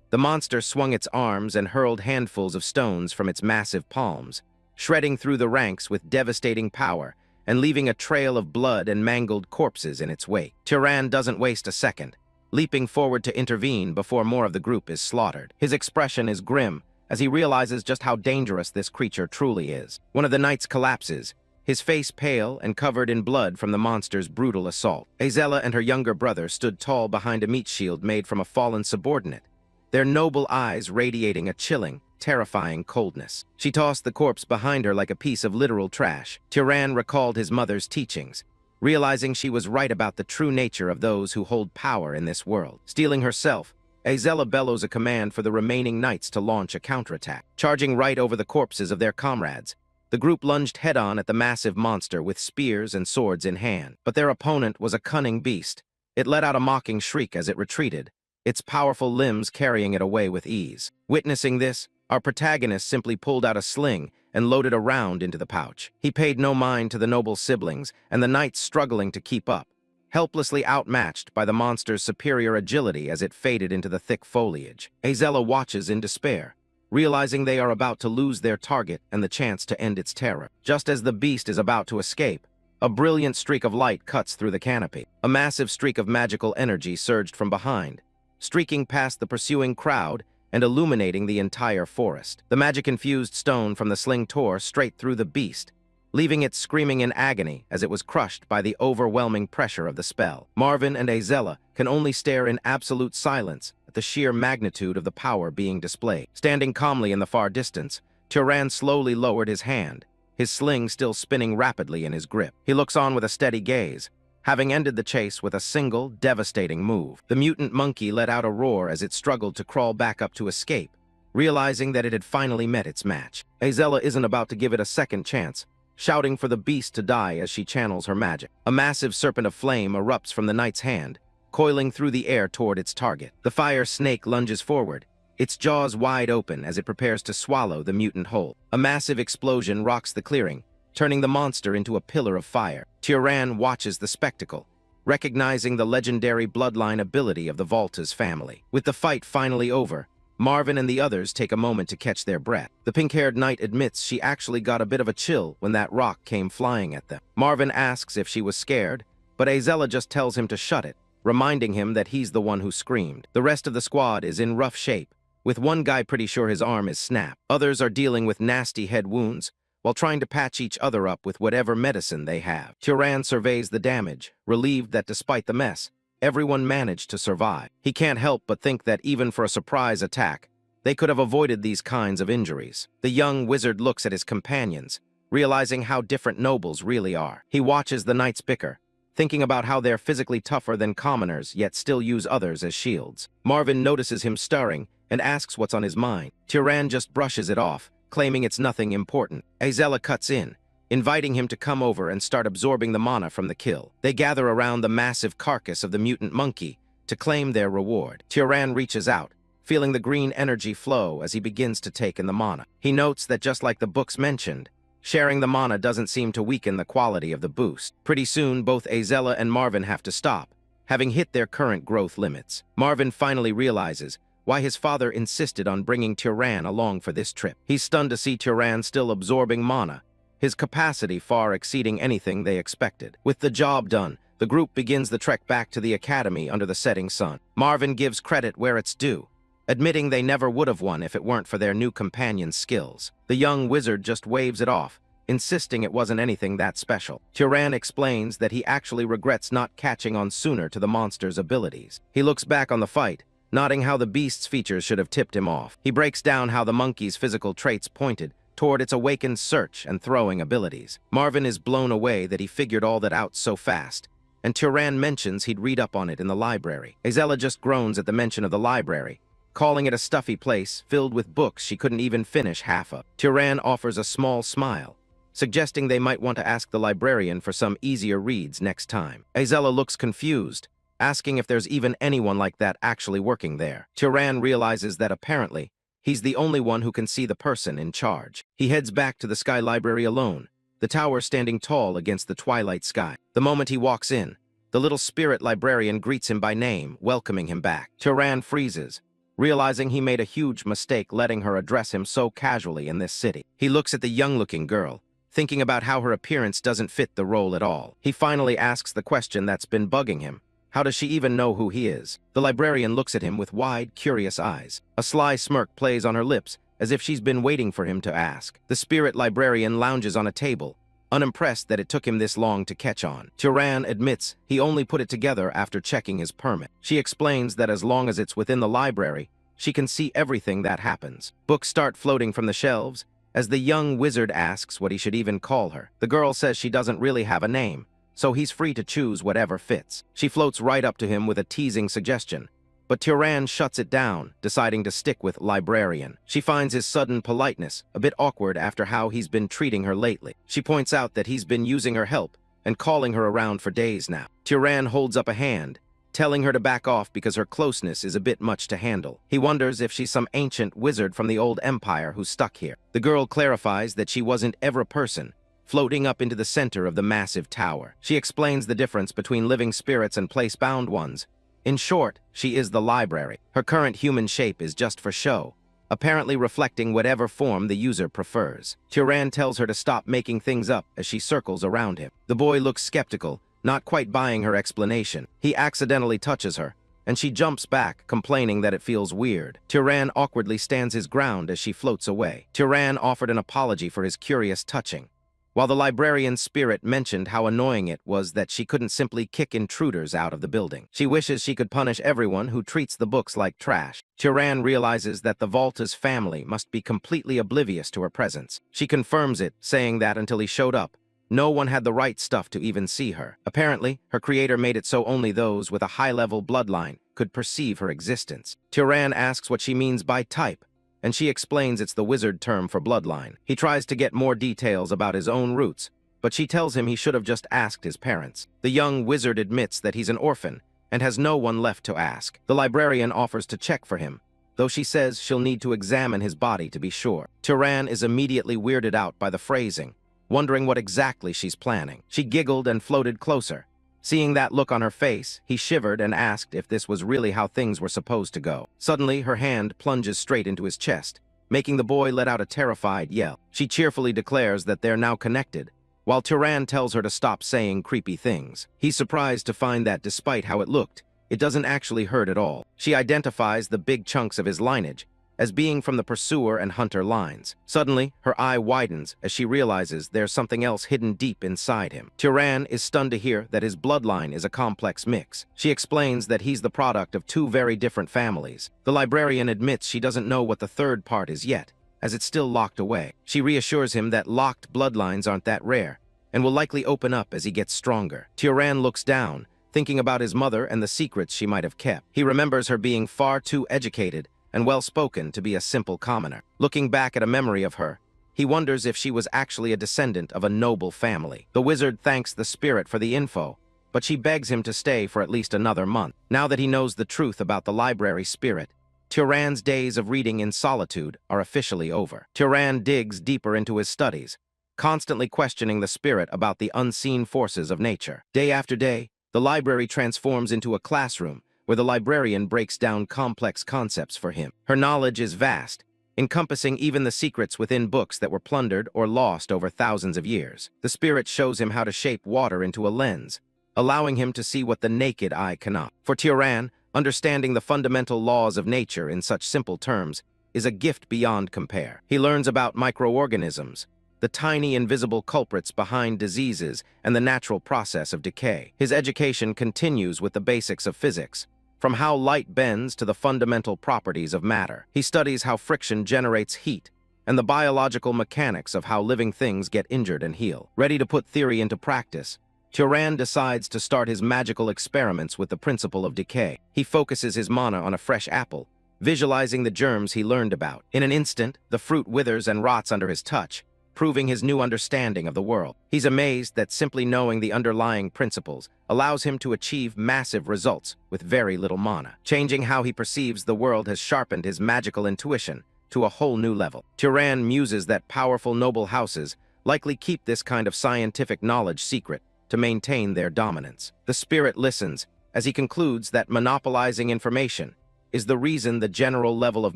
The monster swung its arms and hurled handfuls of stones from its massive palms, shredding through the ranks with devastating power and leaving a trail of blood and mangled corpses in its wake. Turan doesn't waste a second, leaping forward to intervene before more of the group is slaughtered. His expression is grim as he realizes just how dangerous this creature truly is. One of the knights collapses, his face pale and covered in blood from the monster's brutal assault. Azella and her younger brother stood tall behind a meat shield made from a fallen subordinate, their noble eyes radiating a chilling, terrifying coldness. She tossed the corpse behind her like a piece of literal trash. Turan recalled his mother's teachings, realizing she was right about the true nature of those who hold power in this world. Steeling herself, Azella bellows a command for the remaining knights to launch a counterattack. Charging right over the corpses of their comrades, the group lunged head-on at the massive monster with spears and swords in hand. But their opponent was a cunning beast. It let out a mocking shriek as it retreated, its powerful limbs carrying it away with ease. Witnessing this, our protagonist simply pulled out a sling and loaded a round into the pouch. He paid no mind to the noble siblings and the knights struggling to keep up, helplessly outmatched by the monster's superior agility as it faded into the thick foliage. Azella watches in despair, realizing they are about to lose their target and the chance to end its terror. Just as the beast is about to escape, a brilliant streak of light cuts through the canopy. A massive streak of magical energy surged from behind, streaking past the pursuing crowd and illuminating the entire forest. The magic-infused stone from the sling tore straight through the beast, leaving it screaming in agony as it was crushed by the overwhelming pressure of the spell. Marvin and Azella can only stare in absolute silence at the sheer magnitude of the power being displayed. Standing calmly in the far distance, Turan slowly lowered his hand, his sling still spinning rapidly in his grip. He looks on with a steady gaze, having ended the chase with a single, devastating move. The mutant monkey let out a roar as it struggled to crawl back up to escape, realizing that it had finally met its match. Azella isn't about to give it a second chance, shouting for the beast to die as she channels her magic. A massive serpent of flame erupts from the knight's hand, coiling through the air toward its target. The fire snake lunges forward, its jaws wide open as it prepares to swallow the mutant whole. A massive explosion rocks the clearing, turning the monster into a pillar of fire. Turan watches the spectacle, recognizing the legendary bloodline ability of the Volta's family. With the fight finally over, Marvin and the others take a moment to catch their breath. The pink-haired knight admits she actually got a bit of a chill when that rock came flying at them. Marvin asks if she was scared, but Azella just tells him to shut it, reminding him that he's the one who screamed. The rest of the squad is in rough shape, with one guy pretty sure his arm is snapped. Others are dealing with nasty head wounds, while trying to patch each other up with whatever medicine they have. Turan surveys the damage, relieved that despite the mess, everyone managed to survive. He can't help but think that even for a surprise attack, they could have avoided these kinds of injuries. The young wizard looks at his companions, realizing how different nobles really are. He watches the knights bicker, thinking about how they're physically tougher than commoners, yet still use others as shields. Marvin notices him stirring and asks what's on his mind. Turan just brushes it off, claiming it's nothing important. Azella cuts in, inviting him to come over and start absorbing the mana from the kill. They gather around the massive carcass of the mutant monkey to claim their reward. Turan reaches out, feeling the green energy flow as he begins to take in the mana. He notes that just like the books mentioned, sharing the mana doesn't seem to weaken the quality of the boost. Pretty soon, both Azella and Marvin have to stop, having hit their current growth limits. Marvin finally realizes why his father insisted on bringing Turan along for this trip. He's stunned to see Turan still absorbing mana, his capacity far exceeding anything they expected. With the job done, the group begins the trek back to the academy under the setting sun. Marvin gives credit where it's due, admitting they never would have won if it weren't for their new companion's skills. The young wizard just waves it off, insisting it wasn't anything that special. Turan explains that he actually regrets not catching on sooner to the monster's abilities. He looks back on the fight, nodding how the beast's features should have tipped him off. He breaks down how the monkey's physical traits pointed toward its awakened search and throwing abilities. Marvin is blown away that he figured all that out so fast, and Turan mentions he'd read up on it in the library. Azella just groans at the mention of the library, calling it a stuffy place filled with books she couldn't even finish half of. Turan offers a small smile, suggesting they might want to ask the librarian for some easier reads next time. Azella looks confused, asking if there's even anyone like that actually working there. Turan realizes that apparently he's the only one who can see the person in charge. He heads back to the Sky Library alone, the tower standing tall against the twilight sky. The moment he walks in, the little spirit librarian greets him by name, welcoming him back. Turan freezes, realizing he made a huge mistake letting her address him so casually in this city. He looks at the young-looking girl, thinking about how her appearance doesn't fit the role at all. He finally asks the question that's been bugging him. How does she even know who he is? The librarian looks at him with wide, curious eyes. A sly smirk plays on her lips, as if she's been waiting for him to ask. The spirit librarian lounges on a table, unimpressed that it took him this long to catch on. Turan admits he only put it together after checking his permit. She explains that as long as it's within the library, she can see everything that happens. Books start floating from the shelves, as the young wizard asks what he should even call her. The girl says she doesn't really have a name, so he's free to choose whatever fits. She floats right up to him with a teasing suggestion, but Turan shuts it down, deciding to stick with librarian. She finds his sudden politeness a bit awkward after how he's been treating her lately. She points out that he's been using her help and calling her around for days now. Turan holds up a hand, telling her to back off because her closeness is a bit much to handle. He wonders if she's some ancient wizard from the old empire who's stuck here. The girl clarifies that she wasn't ever a person, floating up into the center of the massive tower. She explains the difference between living spirits and place-bound ones. In short, she is the library. Her current human shape is just for show, apparently reflecting whatever form the user prefers. Turan tells her to stop making things up as she circles around him. The boy looks skeptical, not quite buying her explanation. He accidentally touches her, and she jumps back, complaining that it feels weird. Turan awkwardly stands his ground as she floats away. Turan offered an apology for his curious touching, while the librarian's spirit mentioned how annoying it was that she couldn't simply kick intruders out of the building. She wishes she could punish everyone who treats the books like trash. Turan realizes that the Volta's family must be completely oblivious to her presence. She confirms it, saying that until he showed up, no one had the right stuff to even see her. Apparently, her creator made it so only those with a high-level bloodline could perceive her existence. Turan asks what she means by type, and she explains it's the wizard term for bloodline. He tries to get more details about his own roots, but she tells him he should have just asked his parents. The young wizard admits that he's an orphan and has no one left to ask. The librarian offers to check for him, though she says she'll need to examine his body to be sure. Turan is immediately weirded out by the phrasing, wondering what exactly she's planning. She giggled and floated closer. Seeing that look on her face, he shivered and asked if this was really how things were supposed to go. Suddenly, her hand plunges straight into his chest, making the boy let out a terrified yell. She cheerfully declares that they're now connected, while Turan tells her to stop saying creepy things. He's surprised to find that despite how it looked, it doesn't actually hurt at all. She identifies the big chunks of his lineage as being from the pursuer and hunter lines. Suddenly, her eye widens as she realizes there's something else hidden deep inside him. Turan is stunned to hear that his bloodline is a complex mix. She explains that he's the product of two very different families. The librarian admits she doesn't know what the third part is yet, as it's still locked away. She reassures him that locked bloodlines aren't that rare, and will likely open up as he gets stronger. Turan looks down, thinking about his mother and the secrets she might have kept. He remembers her being far too educated and well-spoken to be a simple commoner. Looking back at a memory of her, he wonders if she was actually a descendant of a noble family. The wizard thanks the spirit for the info, but she begs him to stay for at least another month. Now that he knows the truth about the library spirit, Turan's days of reading in solitude are officially over. Turan digs deeper into his studies, constantly questioning the spirit about the unseen forces of nature. Day after day, the library transforms into a classroom where the librarian breaks down complex concepts for him. Her knowledge is vast, encompassing even the secrets within books that were plundered or lost over thousands of years. The spirit shows him how to shape water into a lens, allowing him to see what the naked eye cannot. For Turan, understanding the fundamental laws of nature in such simple terms is a gift beyond compare. He learns about microorganisms, the tiny invisible culprits behind diseases, and the natural process of decay. His education continues with the basics of physics, from how light bends to the fundamental properties of matter. He studies how friction generates heat, and the biological mechanics of how living things get injured and heal. Ready to put theory into practice, Turan decides to start his magical experiments with the principle of decay. He focuses his mana on a fresh apple, visualizing the germs he learned about. In an instant, the fruit withers and rots under his touch, proving his new understanding of the world. He's amazed that simply knowing the underlying principles allows him to achieve massive results with very little mana. Changing how he perceives the world has sharpened his magical intuition to a whole new level. Turan muses that powerful noble houses likely keep this kind of scientific knowledge secret to maintain their dominance. The spirit listens as he concludes that monopolizing information is the reason the general level of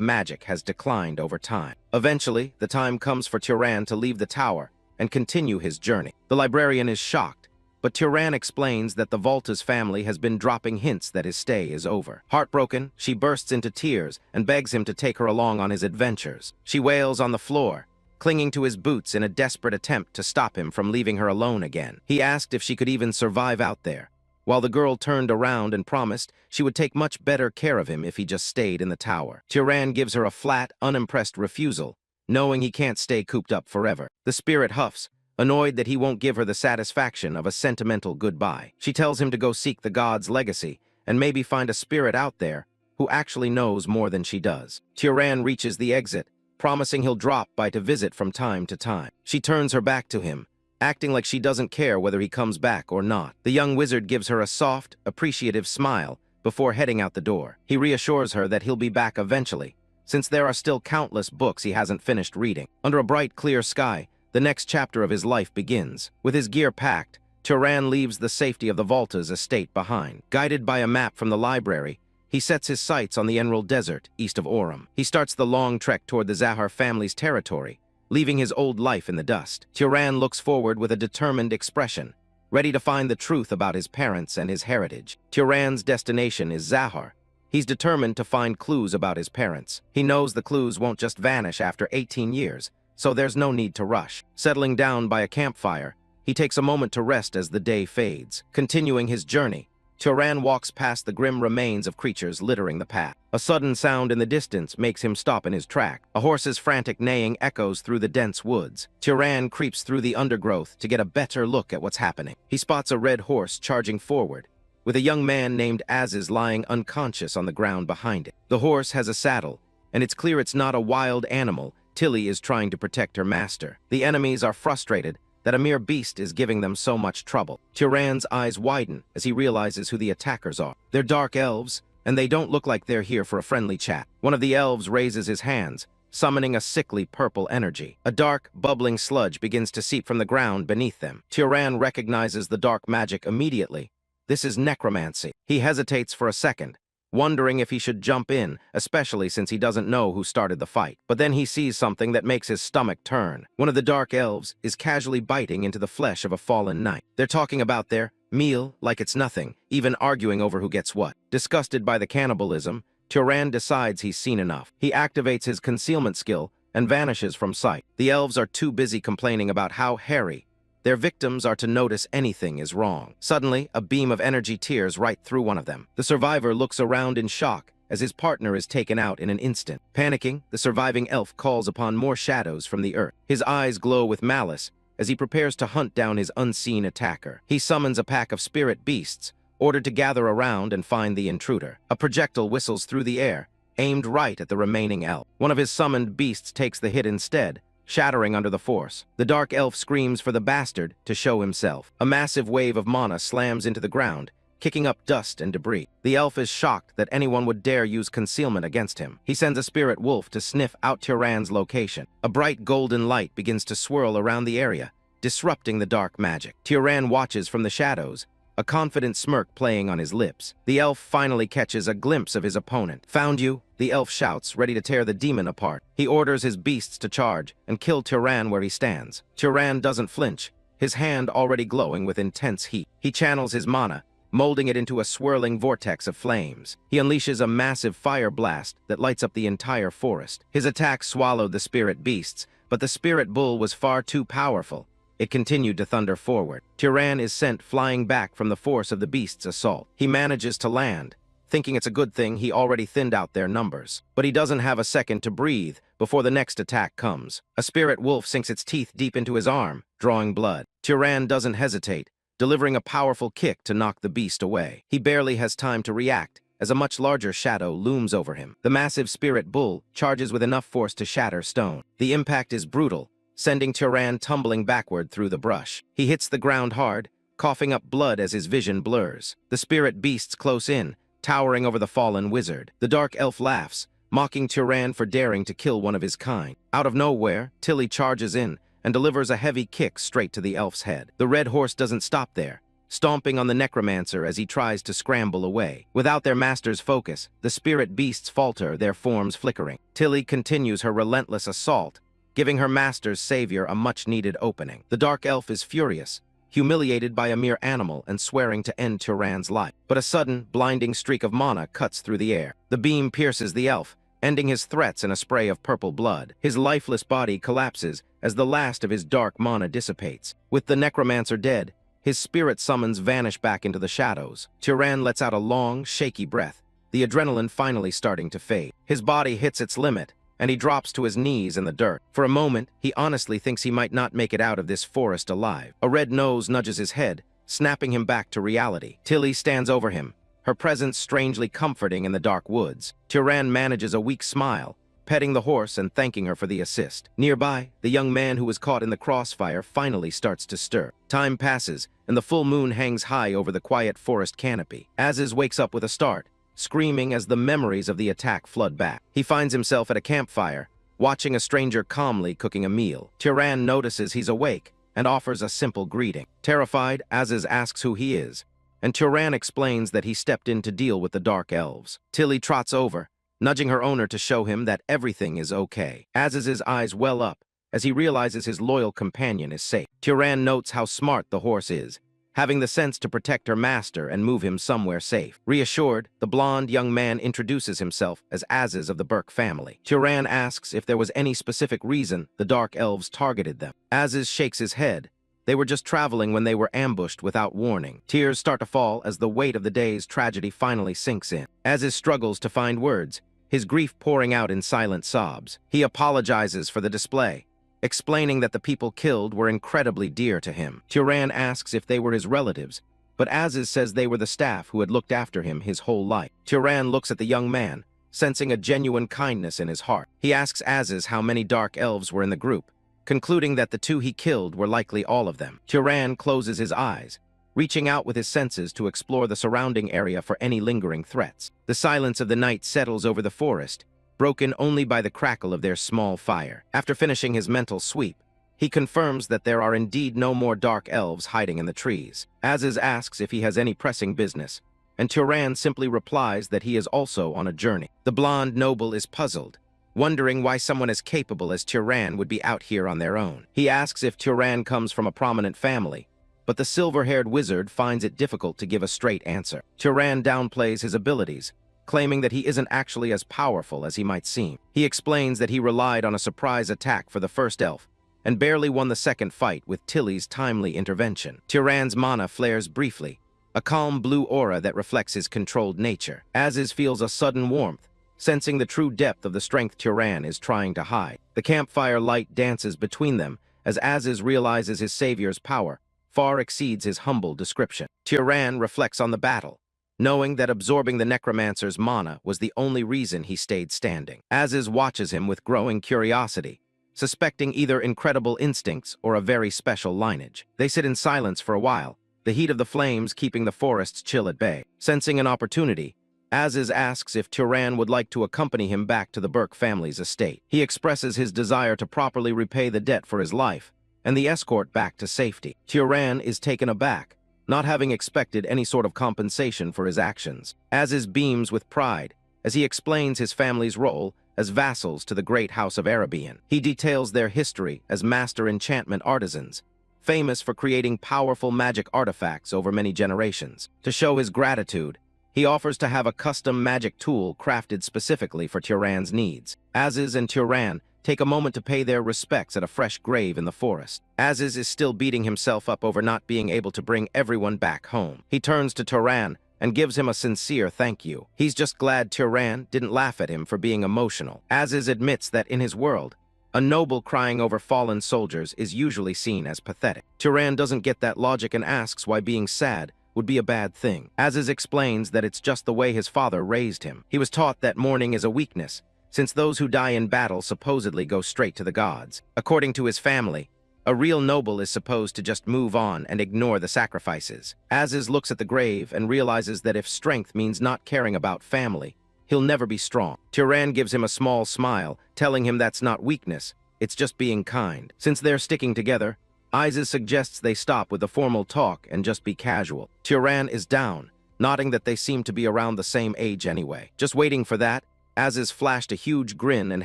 magic has declined over time. Eventually, the time comes for Turan to leave the tower and continue his journey. The librarian is shocked, but Turan explains that the Volta's family has been dropping hints that his stay is over. Heartbroken, she bursts into tears and begs him to take her along on his adventures. She wails on the floor, clinging to his boots in a desperate attempt to stop him from leaving her alone again. He asked if she could even survive out there, while the girl turned around and promised she would take much better care of him if he just stayed in the tower. Turan gives her a flat, unimpressed refusal, knowing he can't stay cooped up forever. The spirit huffs, annoyed that he won't give her the satisfaction of a sentimental goodbye. She tells him to go seek the god's legacy and maybe find a spirit out there who actually knows more than she does. Turan reaches the exit, promising he'll drop by to visit from time to time. She turns her back to him, acting like she doesn't care whether he comes back or not. The young wizard gives her a soft, appreciative smile before heading out the door. He reassures her that he'll be back eventually, since there are still countless books he hasn't finished reading. Under a bright, clear sky, the next chapter of his life begins. With his gear packed, Turan leaves the safety of the Volta's estate behind. Guided by a map from the library, he sets his sights on the Emerald Desert, east of Aurum. He starts the long trek toward the Zahar family's territory, leaving his old life in the dust. Turan looks forward with a determined expression, ready to find the truth about his parents and his heritage. Turan's destination is Zahar. He's determined to find clues about his parents. He knows the clues won't just vanish after 18 years, so there's no need to rush. Settling down by a campfire, he takes a moment to rest as the day fades. Continuing his journey, Turan walks past the grim remains of creatures littering the path. A sudden sound in the distance makes him stop in his track. A horse's frantic neighing echoes through the dense woods. Turan creeps through the undergrowth to get a better look at what's happening. He spots a red horse charging forward, with a young man named Aziz lying unconscious on the ground behind it. The horse has a saddle, and it's clear it's not a wild animal. Tilly is trying to protect her master. The enemies are frustrated that a mere beast is giving them so much trouble. Turan's eyes widen as he realizes who the attackers are. They're dark elves, and they don't look like they're here for a friendly chat. One of the elves raises his hands, summoning a sickly purple energy. A dark, bubbling sludge begins to seep from the ground beneath them. Turan recognizes the dark magic immediately. This is necromancy. He hesitates for a second, wondering if he should jump in, especially since he doesn't know who started the fight. But then he sees something that makes his stomach turn. One of the dark elves is casually biting into the flesh of a fallen knight. They're talking about their meal like it's nothing, even arguing over who gets what. Disgusted by the cannibalism, Turan decides he's seen enough. He activates his concealment skill and vanishes from sight. The elves are too busy complaining about how hairy their victims are to notice anything is wrong. Suddenly, a beam of energy tears right through one of them. The survivor looks around in shock as his partner is taken out in an instant. Panicking, the surviving elf calls upon more shadows from the earth. His eyes glow with malice as he prepares to hunt down his unseen attacker. He summons a pack of spirit beasts, ordered to gather around and find the intruder. A projectile whistles through the air, aimed right at the remaining elf. One of his summoned beasts takes the hit instead, shattering under the force. The dark elf screams for the bastard to show himself. A massive wave of mana slams into the ground, kicking up dust and debris. The elf is shocked that anyone would dare use concealment against him. He sends a spirit wolf to sniff out Turan's location. A bright golden light begins to swirl around the area, disrupting the dark magic. Turan watches from the shadows, a confident smirk playing on his lips. The elf finally catches a glimpse of his opponent. "Found you," the elf shouts, ready to tear the demon apart. He orders his beasts to charge and kill Turan where he stands. Turan doesn't flinch, his hand already glowing with intense heat. He channels his mana, molding it into a swirling vortex of flames. He unleashes a massive fire blast that lights up the entire forest. His attack swallowed the spirit beasts, but the spirit bull was far too powerful. It continued to thunder forward. Turan is sent flying back from the force of the beast's assault. He manages to land, thinking it's a good thing he already thinned out their numbers. But he doesn't have a second to breathe before the next attack comes. A spirit wolf sinks its teeth deep into his arm, drawing blood. Turan doesn't hesitate, delivering a powerful kick to knock the beast away. He barely has time to react, as a much larger shadow looms over him. The massive spirit bull charges with enough force to shatter stone. The impact is brutal, sending Turan tumbling backward through the brush. He hits the ground hard, coughing up blood as his vision blurs. The spirit beasts close in, towering over the fallen wizard. The dark elf laughs, mocking Turan for daring to kill one of his kind. Out of nowhere, Tilly charges in and delivers a heavy kick straight to the elf's head. The red horse doesn't stop there, stomping on the necromancer as he tries to scramble away. Without their master's focus, the spirit beasts falter, their forms flickering. Tilly continues her relentless assault, giving her master's savior a much-needed opening. The dark elf is furious, humiliated by a mere animal and swearing to end Turan's life. But a sudden, blinding streak of mana cuts through the air. The beam pierces the elf, ending his threats in a spray of purple blood. His lifeless body collapses as the last of his dark mana dissipates. With the necromancer dead, his spirit summons vanish back into the shadows. Turan lets out a long, shaky breath, the adrenaline finally starting to fade. His body hits its limit, and he drops to his knees in the dirt. For a moment, he honestly thinks he might not make it out of this forest alive. A red nose nudges his head, snapping him back to reality. Tilly stands over him, her presence strangely comforting in the dark woods. Turan manages a weak smile, petting the horse and thanking her for the assist. Nearby, the young man who was caught in the crossfire finally starts to stir. Time passes, and the full moon hangs high over the quiet forest canopy. Aziz wakes up with a start, screaming as the memories of the attack flood back. He finds himself at a campfire, watching a stranger calmly cooking a meal. Turan notices he's awake and offers a simple greeting. Terrified, Aziz asks who he is, and Turan explains that he stepped in to deal with the dark elves. Tilly trots over, nudging her owner to show him that everything is okay. Aziz's eyes well up as he realizes his loyal companion is safe. Turan notes how smart the horse is, having the sense to protect her master and move him somewhere safe. Reassured, the blond young man introduces himself as Aziz of the Burke family. Turan asks if there was any specific reason the dark elves targeted them. Aziz shakes his head. They were just traveling when they were ambushed without warning. Tears start to fall as the weight of the day's tragedy finally sinks in. Aziz struggles to find words, his grief pouring out in silent sobs. He apologizes for the display, explaining that the people killed were incredibly dear to him. Turan asks if they were his relatives, but Aziz says they were the staff who had looked after him his whole life. Turan looks at the young man, sensing a genuine kindness in his heart. He asks Aziz how many dark elves were in the group, concluding that the two he killed were likely all of them. Turan closes his eyes, reaching out with his senses to explore the surrounding area for any lingering threats. The silence of the night settles over the forest, broken only by the crackle of their small fire. After finishing his mental sweep, he confirms that there are indeed no more dark elves hiding in the trees. Aziz asks if he has any pressing business, and Turan simply replies that he is also on a journey. The blonde noble is puzzled, wondering why someone as capable as Turan would be out here on their own. He asks if Turan comes from a prominent family, but the silver-haired wizard finds it difficult to give a straight answer. Turan downplays his abilities, claiming that he isn't actually as powerful as he might seem. He explains that he relied on a surprise attack for the first elf, and barely won the second fight with Tilly's timely intervention. Turan's mana flares briefly, a calm blue aura that reflects his controlled nature. Aziz feels a sudden warmth, sensing the true depth of the strength Turan is trying to hide. The campfire light dances between them as Aziz realizes his savior's power far exceeds his humble description. Turan reflects on the battle, knowing that absorbing the necromancer's mana was the only reason he stayed standing. Aziz watches him with growing curiosity, suspecting either incredible instincts or a very special lineage. They sit in silence for a while, the heat of the flames keeping the forest's chill at bay. Sensing an opportunity, Aziz asks if Turan would like to accompany him back to the Burke family's estate. He expresses his desire to properly repay the debt for his life and the escort back to safety. Turan is taken aback, not having expected any sort of compensation for his actions. Aziz beams with pride as he explains his family's role as vassals to the great House of Arabian. He details their history as master enchantment artisans, famous for creating powerful magic artifacts over many generations. To show his gratitude, he offers to have a custom magic tool crafted specifically for Turan's needs. Aziz and Turan take a moment to pay their respects at a fresh grave in the forest. Aziz is still beating himself up over not being able to bring everyone back home. He turns to Turan and gives him a sincere thank you. He's just glad Turan didn't laugh at him for being emotional. Aziz admits that in his world, a noble crying over fallen soldiers is usually seen as pathetic. Turan doesn't get that logic and asks why being sad would be a bad thing. Aziz explains that it's just the way his father raised him. He was taught that mourning is a weakness, since those who die in battle supposedly go straight to the gods. According to his family, a real noble is supposed to just move on and ignore the sacrifices. Aziz looks at the grave and realizes that if strength means not caring about family, he'll never be strong. Turan gives him a small smile, telling him that's not weakness, it's just being kind. Since they're sticking together, Aziz suggests they stop with the formal talk and just be casual. Turan is down, nodding that they seem to be around the same age anyway. Just waiting for that, Aziz flashed a huge grin and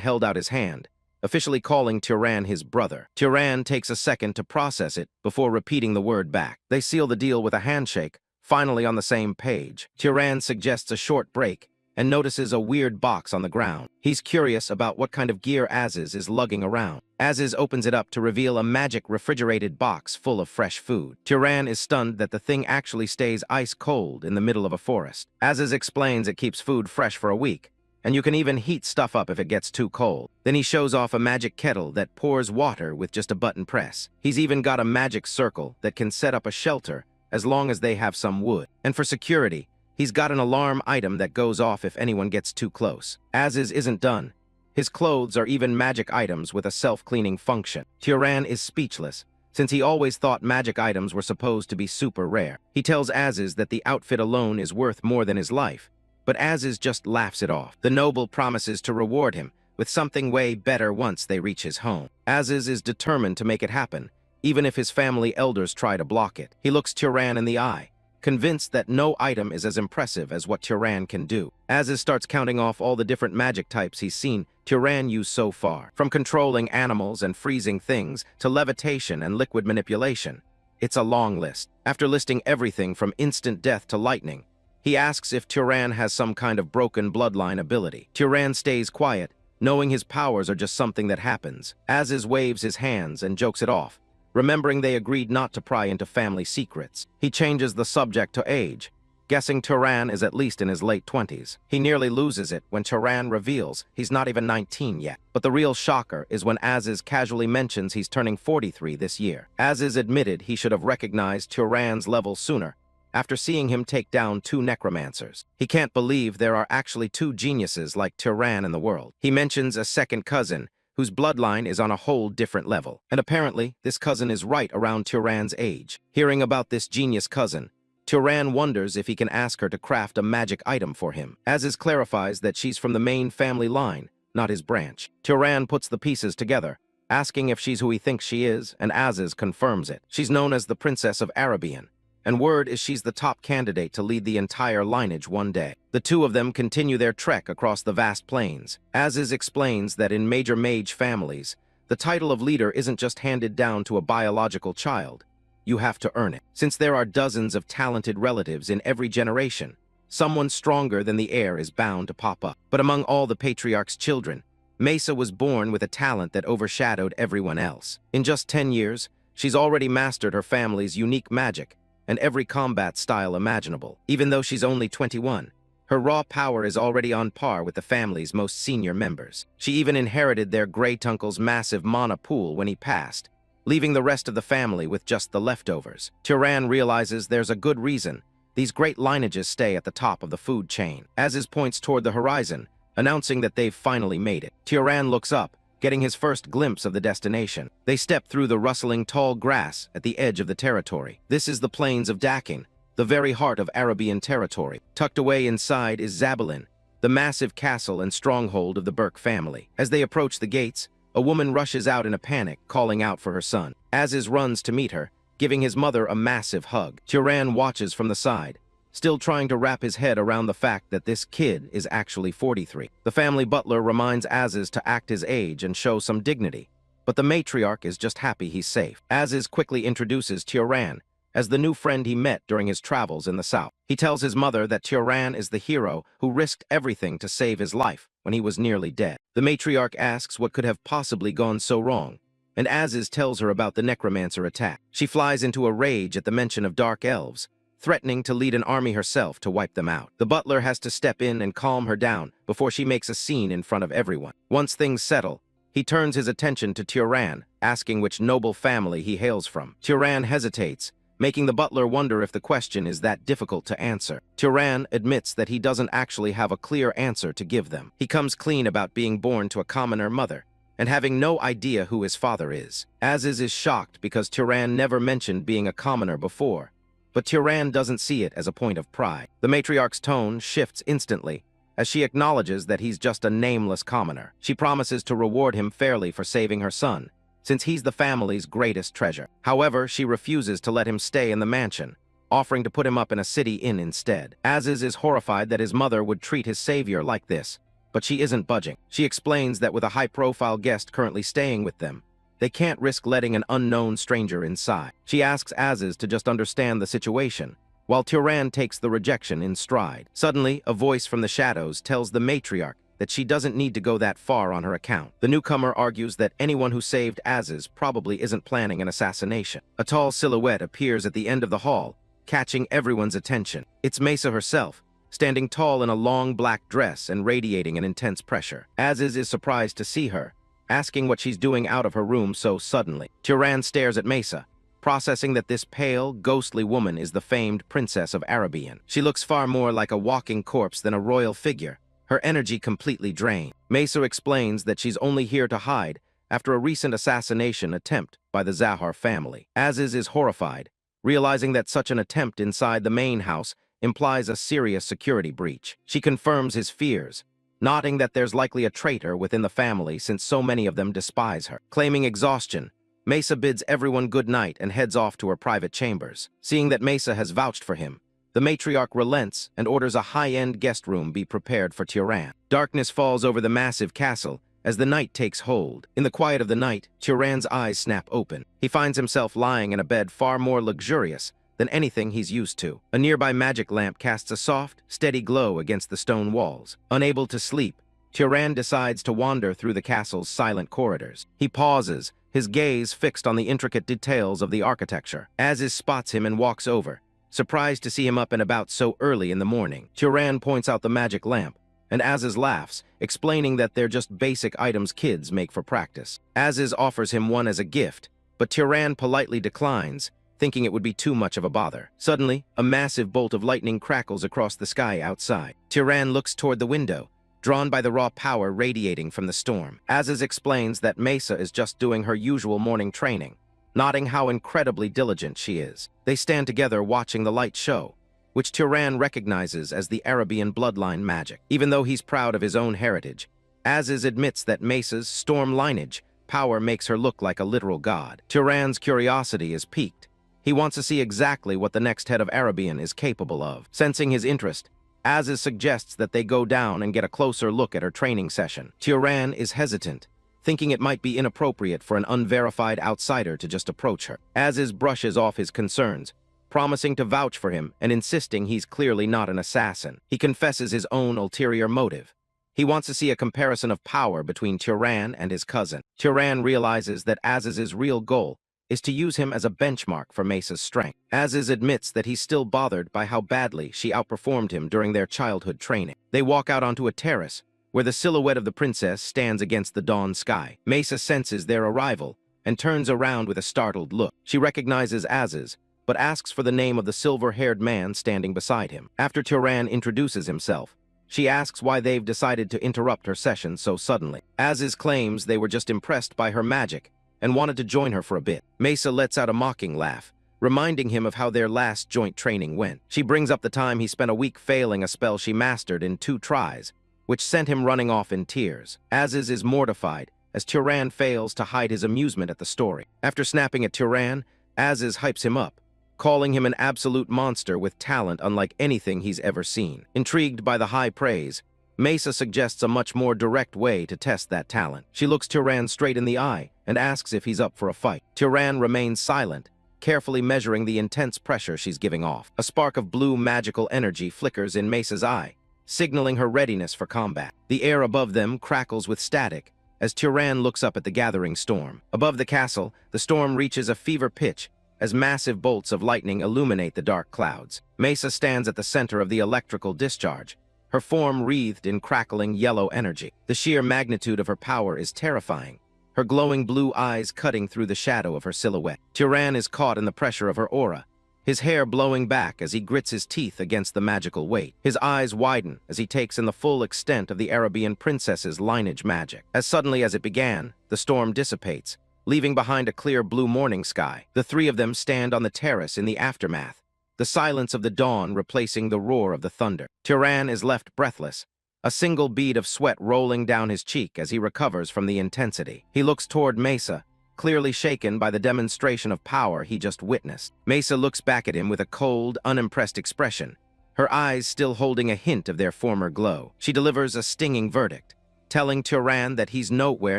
held out his hand, officially calling Turan his brother. Turan takes a second to process it before repeating the word back. They seal the deal with a handshake, finally on the same page. Turan suggests a short break and notices a weird box on the ground. He's curious about what kind of gear Aziz is lugging around. Aziz opens it up to reveal a magic refrigerated box full of fresh food. Turan is stunned that the thing actually stays ice cold in the middle of a forest. Aziz explains it keeps food fresh for a week, and you can even heat stuff up if it gets too cold. Then he shows off a magic kettle that pours water with just a button press. He's even got a magic circle that can set up a shelter as long as they have some wood. And for security, he's got an alarm item that goes off if anyone gets too close. Aziz isn't done. His clothes are even magic items with a self-cleaning function. Turan is speechless, since he always thought magic items were supposed to be super rare. He tells Aziz that the outfit alone is worth more than his life, but Aziz just laughs it off. The noble promises to reward him with something way better once they reach his home. Aziz is determined to make it happen, even if his family elders try to block it. He looks Turan in the eye, convinced that no item is as impressive as what Turan can do. Aziz starts counting off all the different magic types he's seen Turan use so far, from controlling animals and freezing things to levitation and liquid manipulation. It's a long list. After listing everything from instant death to lightning, he asks if Turan has some kind of broken bloodline ability. Turan stays quiet, knowing his powers are just something that happens. Aziz waves his hands and jokes it off, remembering they agreed not to pry into family secrets. He changes the subject to age, guessing Turan is at least in his late 20s. He nearly loses it when Turan reveals he's not even 19 yet. But the real shocker is when Aziz casually mentions he's turning 43 this year. Aziz admitted he should have recognized Turan's level sooner, after seeing him take down 2 necromancers. He can't believe there are actually 2 geniuses like Turan in the world. He mentions a second cousin, whose bloodline is on a whole different level. And apparently, this cousin is right around Turan's age. Hearing about this genius cousin, Turan wonders if he can ask her to craft a magic item for him. Aziz clarifies that she's from the main family line, not his branch. Turan puts the pieces together, asking if she's who he thinks she is, and Aziz confirms it. She's known as the Princess of Arabian, and word is she's the top candidate to lead the entire lineage one day. The 2 of them continue their trek across the vast plains. Aziz explains that in major mage families, the title of leader isn't just handed down to a biological child. You have to earn it. Since there are dozens of talented relatives in every generation, someone stronger than the heir is bound to pop up. But among all the patriarch's children, Mesa was born with a talent that overshadowed everyone else. In just 10 years, she's already mastered her family's unique magic and every combat style imaginable. Even though she's only 21, her raw power is already on par with the family's most senior members. She even inherited their great uncle's massive mana pool when he passed, leaving the rest of the family with just the leftovers. Turan realizes there's a good reason. These great lineages stay at the top of the food chain. Aziz points toward the horizon, announcing that they've finally made it. Turan looks up, getting his first glimpse of the destination. They step through the rustling tall grass at the edge of the territory. This is the plains of Dakin, the very heart of Arabian territory. Tucked away inside is Zabalin, the massive castle and stronghold of the Burke family. As they approach the gates, a woman rushes out in a panic, calling out for her son. Aziz runs to meet her, giving his mother a massive hug. Turan watches from the side, still trying to wrap his head around the fact that this kid is actually 43. The family butler reminds Aziz to act his age and show some dignity, but the matriarch is just happy he's safe. Aziz quickly introduces Turan as the new friend he met during his travels in the south. He tells his mother that Turan is the hero who risked everything to save his life when he was nearly dead. The matriarch asks what could have possibly gone so wrong, and Aziz tells her about the necromancer attack. She flies into a rage at the mention of dark elves, threatening to lead an army herself to wipe them out. The butler has to step in and calm her down before she makes a scene in front of everyone. Once things settle, he turns his attention to Turan, asking which noble family he hails from. Turan hesitates, making the butler wonder if the question is that difficult to answer. Turan admits that he doesn't actually have a clear answer to give them. He comes clean about being born to a commoner mother and having no idea who his father is. Aziz is shocked because Turan never mentioned being a commoner before, but Turan doesn't see it as a point of pride. The matriarch's tone shifts instantly as she acknowledges that he's just a nameless commoner. She promises to reward him fairly for saving her son, since he's the family's greatest treasure. However, she refuses to let him stay in the mansion, offering to put him up in a city inn instead. Aziz is horrified that his mother would treat his savior like this, but she isn't budging. She explains that with a high-profile guest currently staying with them, they can't risk letting an unknown stranger inside. She asks Aziz to just understand the situation, while Turan takes the rejection in stride. Suddenly, a voice from the shadows tells the matriarch that she doesn't need to go that far on her account. The newcomer argues that anyone who saved Aziz probably isn't planning an assassination. A tall silhouette appears at the end of the hall, catching everyone's attention. It's Mesa herself, standing tall in a long black dress and radiating an intense pressure. Aziz is surprised to see her, asking what she's doing out of her room so suddenly. Turan stares at Mesa, processing that this pale, ghostly woman is the famed princess of Arabian. She looks far more like a walking corpse than a royal figure, her energy completely drained. Mesa explains that she's only here to hide after a recent assassination attempt by the Zahar family. Aziz is horrified, realizing that such an attempt inside the main house implies a serious security breach. She confirms his fears, noting that there's likely a traitor within the family since so many of them despise her. Claiming exhaustion, Mesa bids everyone good night and heads off to her private chambers. Seeing that Mesa has vouched for him, the matriarch relents and orders a high-end guest room be prepared for Turan. Darkness falls over the massive castle as the night takes hold. In the quiet of the night, Turan's eyes snap open. He finds himself lying in a bed far more luxurious than anything he's used to. A nearby magic lamp casts a soft, steady glow against the stone walls. Unable to sleep, Turan decides to wander through the castle's silent corridors. He pauses, his gaze fixed on the intricate details of the architecture. Aziz spots him and walks over, surprised to see him up and about so early in the morning. Turan points out the magic lamp, and Aziz laughs, explaining that they're just basic items kids make for practice. Aziz offers him one as a gift, but Turan politely declines, thinking it would be too much of a bother. Suddenly, a massive bolt of lightning crackles across the sky outside. Turan looks toward the window, drawn by the raw power radiating from the storm. Aziz explains that Mesa is just doing her usual morning training, noting how incredibly diligent she is. They stand together watching the light show, which Turan recognizes as the Arabian bloodline magic. Even though he's proud of his own heritage, Aziz admits that Mesa's storm lineage power makes her look like a literal god. Turan's curiosity is piqued. He wants to see exactly what the next head of Arabian is capable of. Sensing his interest, Aziz suggests that they go down and get a closer look at her training session. Turan is hesitant, thinking it might be inappropriate for an unverified outsider to just approach her. Aziz brushes off his concerns, promising to vouch for him and insisting he's clearly not an assassin. He confesses his own ulterior motive. He wants to see a comparison of power between Turan and his cousin. Turan realizes that Aziz's real goal is to use him as a benchmark for Mesa's strength. Aziz admits that he's still bothered by how badly she outperformed him during their childhood training. They walk out onto a terrace, where the silhouette of the princess stands against the dawn sky. Mesa senses their arrival and turns around with a startled look. She recognizes Az's, but asks for the name of the silver-haired man standing beside him. After Turan introduces himself, she asks why they've decided to interrupt her session so suddenly. Az's claims they were just impressed by her magic and wanted to join her for a bit. Mesa lets out a mocking laugh, reminding him of how their last joint training went. She brings up the time he spent a week failing a spell she mastered in 2 tries, which sent him running off in tears. Az's is mortified, as Turan fails to hide his amusement at the story. After snapping at Turan, Az's hypes him up, calling him an absolute monster with talent unlike anything he's ever seen. Intrigued by the high praise, Mesa suggests a much more direct way to test that talent. She looks Turan straight in the eye and asks if he's up for a fight. Turan remains silent, carefully measuring the intense pressure she's giving off. A spark of blue magical energy flickers in Mesa's eye, signaling her readiness for combat. The air above them crackles with static as Turan looks up at the gathering storm. Above the castle, the storm reaches a fever pitch as massive bolts of lightning illuminate the dark clouds. Mesa stands at the center of the electrical discharge, her form wreathed in crackling yellow energy. The sheer magnitude of her power is terrifying, her glowing blue eyes cutting through the shadow of her silhouette. Turan is caught in the pressure of her aura, his hair blowing back as he grits his teeth against the magical weight. His eyes widen as he takes in the full extent of the Arabian princess's lineage magic. As suddenly as it began, the storm dissipates, leaving behind a clear blue morning sky. The 3 of them stand on the terrace in the aftermath, the silence of the dawn replacing the roar of the thunder. Turan is left breathless, a single bead of sweat rolling down his cheek as he recovers from the intensity. He looks toward Mesa, clearly shaken by the demonstration of power he just witnessed. Mesa looks back at him with a cold, unimpressed expression, her eyes still holding a hint of their former glow. She delivers a stinging verdict, telling Turan that he's nowhere